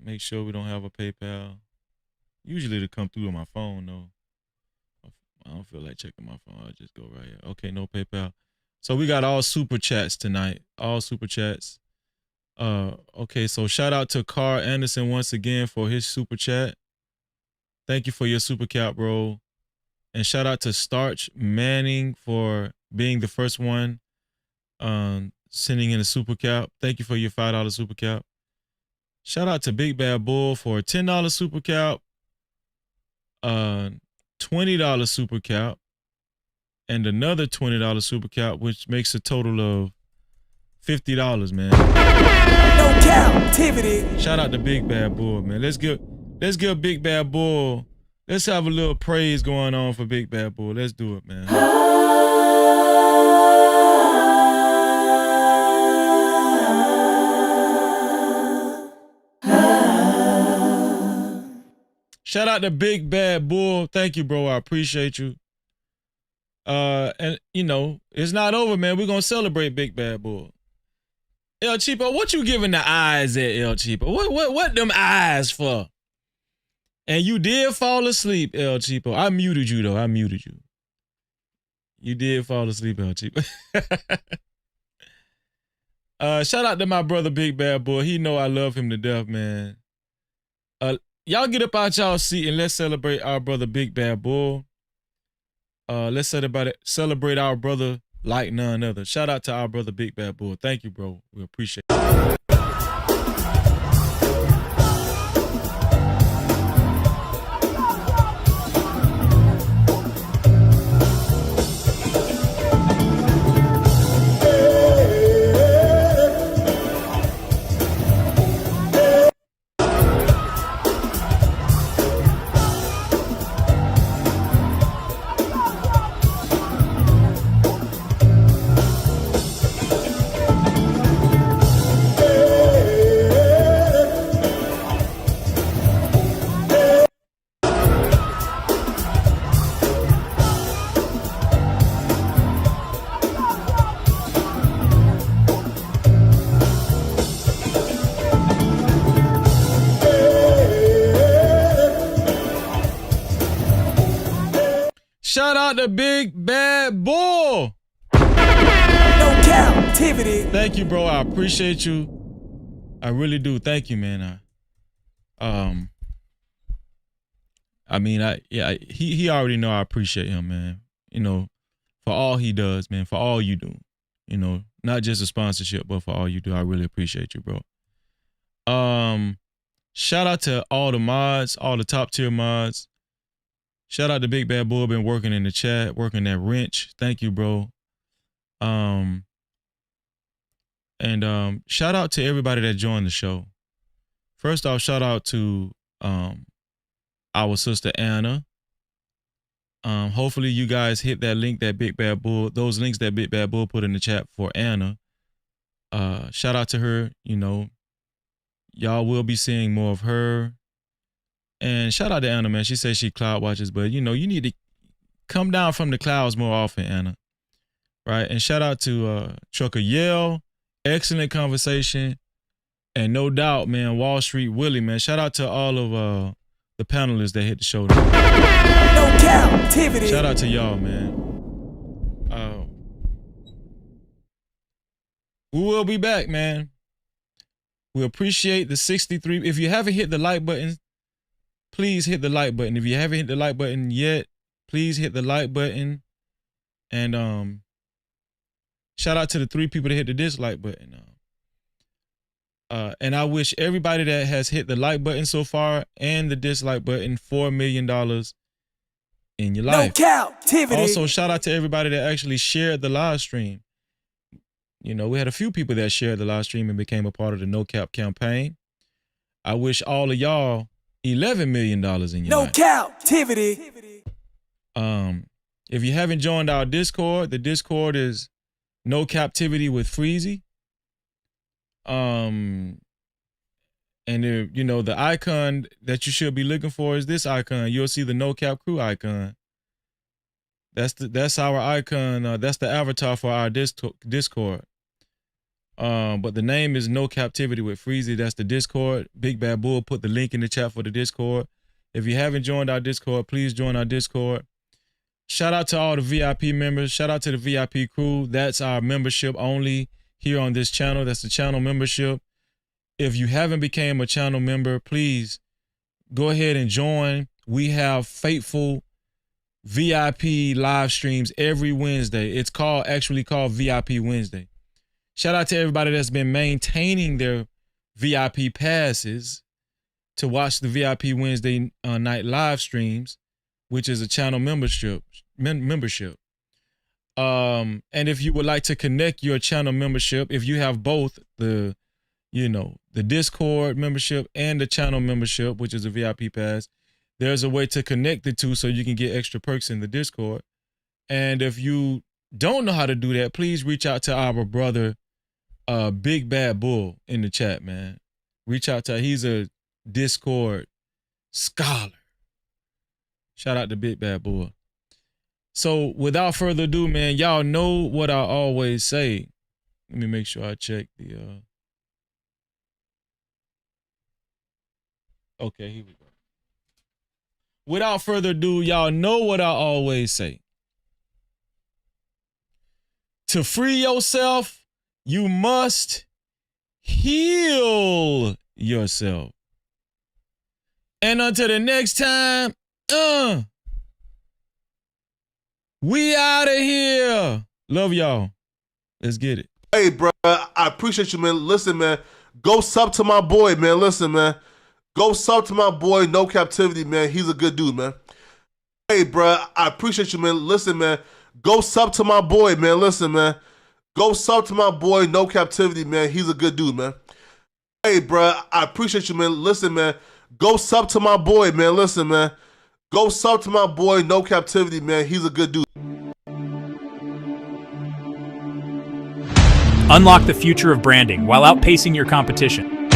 Make sure we don't have a PayPal. Usually it'll come through on my phone though. I don't feel like checking my phone. I'll just go right here. Okay, no PayPal. So we got all super chats tonight. All super chats. Okay, so shout out to Carl Anderson once again for his super chat. Thank you for your super cap, bro. And shout out to Starch Manning for being the first one sending in a super cap. Thank you for your $5 super cap. Shout out to Big Bad Bull for a $10 super cap, $20 super cap, and another $20 super cap, which makes a total of $50, man. No captivity. Shout out to Big Bad Bull, man. Let's give Big Bad Bull. Let's have a little praise going on for Big Bad Bull. Let's do it, man. Shout out to Big Bad Bull. Thank you, bro. I appreciate you. And it's not over, man. We're gonna celebrate Big Bad Bull. El Cheapo, what you giving the eyes at, El Cheapo? What them eyes for? And you did fall asleep, El Cheapo. I muted you though. I muted you. You did fall asleep, El Cheapo. Shout out to my brother Big Bad Boy. He know I love him to death, man. Y'all get up out y'all seat and let's celebrate our brother Big Bad Boy. Let's celebrate our brother like none other. Shout out to our brother Big Bad Boy. Thank you, bro. We appreciate it. Shout out to Big Bad Boy. No captivity. Thank you, bro. I appreciate you. I really do. Thank you, man. He already know I appreciate him, man. You know, for all he does, man, for all you do. You know, not just a sponsorship, but for all you do. I really appreciate you, bro. Shout out to all the mods, all the top tier mods. Shout out to Big Bad Boy, been working in the chat, working that wrench. Thank you, bro. And shout out to everybody that joined the show. First off, shout out to our sister Anna. Hopefully you guys hit that link that Big Bad Bull, those links that Big Bad Bull put in the chat for Anna. Shout out to her. You know, y'all will be seeing more of her. And shout out to Anna, man. She says she cloud watches, but you know, you need to come down from the clouds more often, Anna. Right? And shout out to Trucker Yale. Excellent conversation. And no doubt, man, Wall Street Willie, man. Shout out to all of the panelists that hit the show. No captivity. Shout out to y'all, man. We will be back, man. We appreciate the 63. If you haven't hit the like button, please hit the like button. If you haven't hit the like button yet, please hit the like button. And shout out to the 3 people that hit the dislike button. And I wish everybody that has hit the like button so far and the dislike button $4 million in your life. No captivity. Also, shout out to everybody that actually shared the live stream. You know, we had a few people that shared the live stream and became a part of the No Cap campaign. I wish all of y'all $11 million in your life. No captivity. If you haven't joined our Discord, the Discord is No Captivity with Freezy. And you know, the icon that you should be looking for is this icon. You'll see the No Cap Crew icon. That's our icon. That's the avatar for our Discord. But the name is No Captivity with Freezy. That's the Discord. Big Bad Bull put the link in the chat for the Discord. If you haven't joined our Discord, please join our Discord. Shout out to all the VIP members. Shout out to the VIP crew. That's our membership only here on this channel. That's the channel membership. If you haven't become a channel member, please go ahead and join. We have faithful VIP live streams every Wednesday. It's actually called VIP Wednesday. Shout out to everybody that's been maintaining their VIP passes to watch the VIP Wednesday night live streams, which is a channel membership. And if you would like to connect your channel membership, if you have both the Discord membership and the channel membership, which is a VIP pass, there's a way to connect the two so you can get extra perks in the Discord. And if you don't know how to do that, please reach out to our brother, Big Bad Bull, in the chat, man. Reach out to, he's a Discord scholar. Shout out to Big Bad Bull. So without further ado, man, y'all know what I always say. Let me make sure I check the, okay, here we go. Without further ado, y'all know what I always say. To free yourself, you must heal yourself. And until the next time, we out of here. Love y'all. Let's get it. Hey, bro, I appreciate you, man. Listen, man, go sub to my boy, man. Listen, man, go sub to my boy, No Captivity, man. He's a good dude, man. Hey, bro, I appreciate you, man. Listen, man, go sub to my boy, man. Listen, man, go sub to my boy, No Captivity, man. He's a good dude, man. Hey, bro, I appreciate you, man. Listen, man, go sub to my boy, man. Listen, man, go sub to my boy, No Captivity, man. He's a good dude. Unlock the future of branding while outpacing your competition.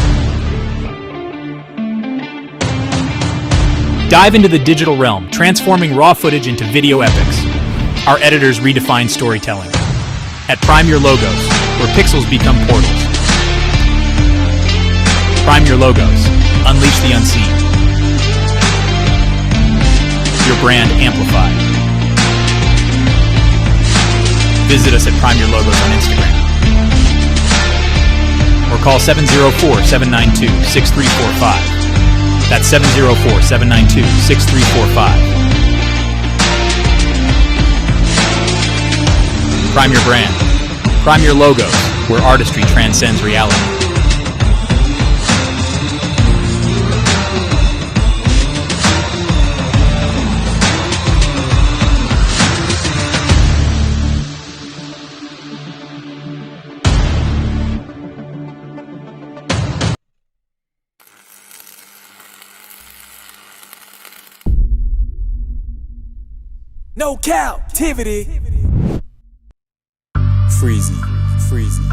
Dive into the digital realm, transforming raw footage into video epics. Our editors redefine storytelling. At Prime Your Logos, where pixels become portals. Prime Your Logos. Unleash the unseen. Your brand amplified. Visit us at Prime Your Logos on Instagram. Or call 704-792-6345. That's 704-792-6345. Prime your brand. Prime your logos, where artistry transcends reality. No captivity. Freezy, freezy.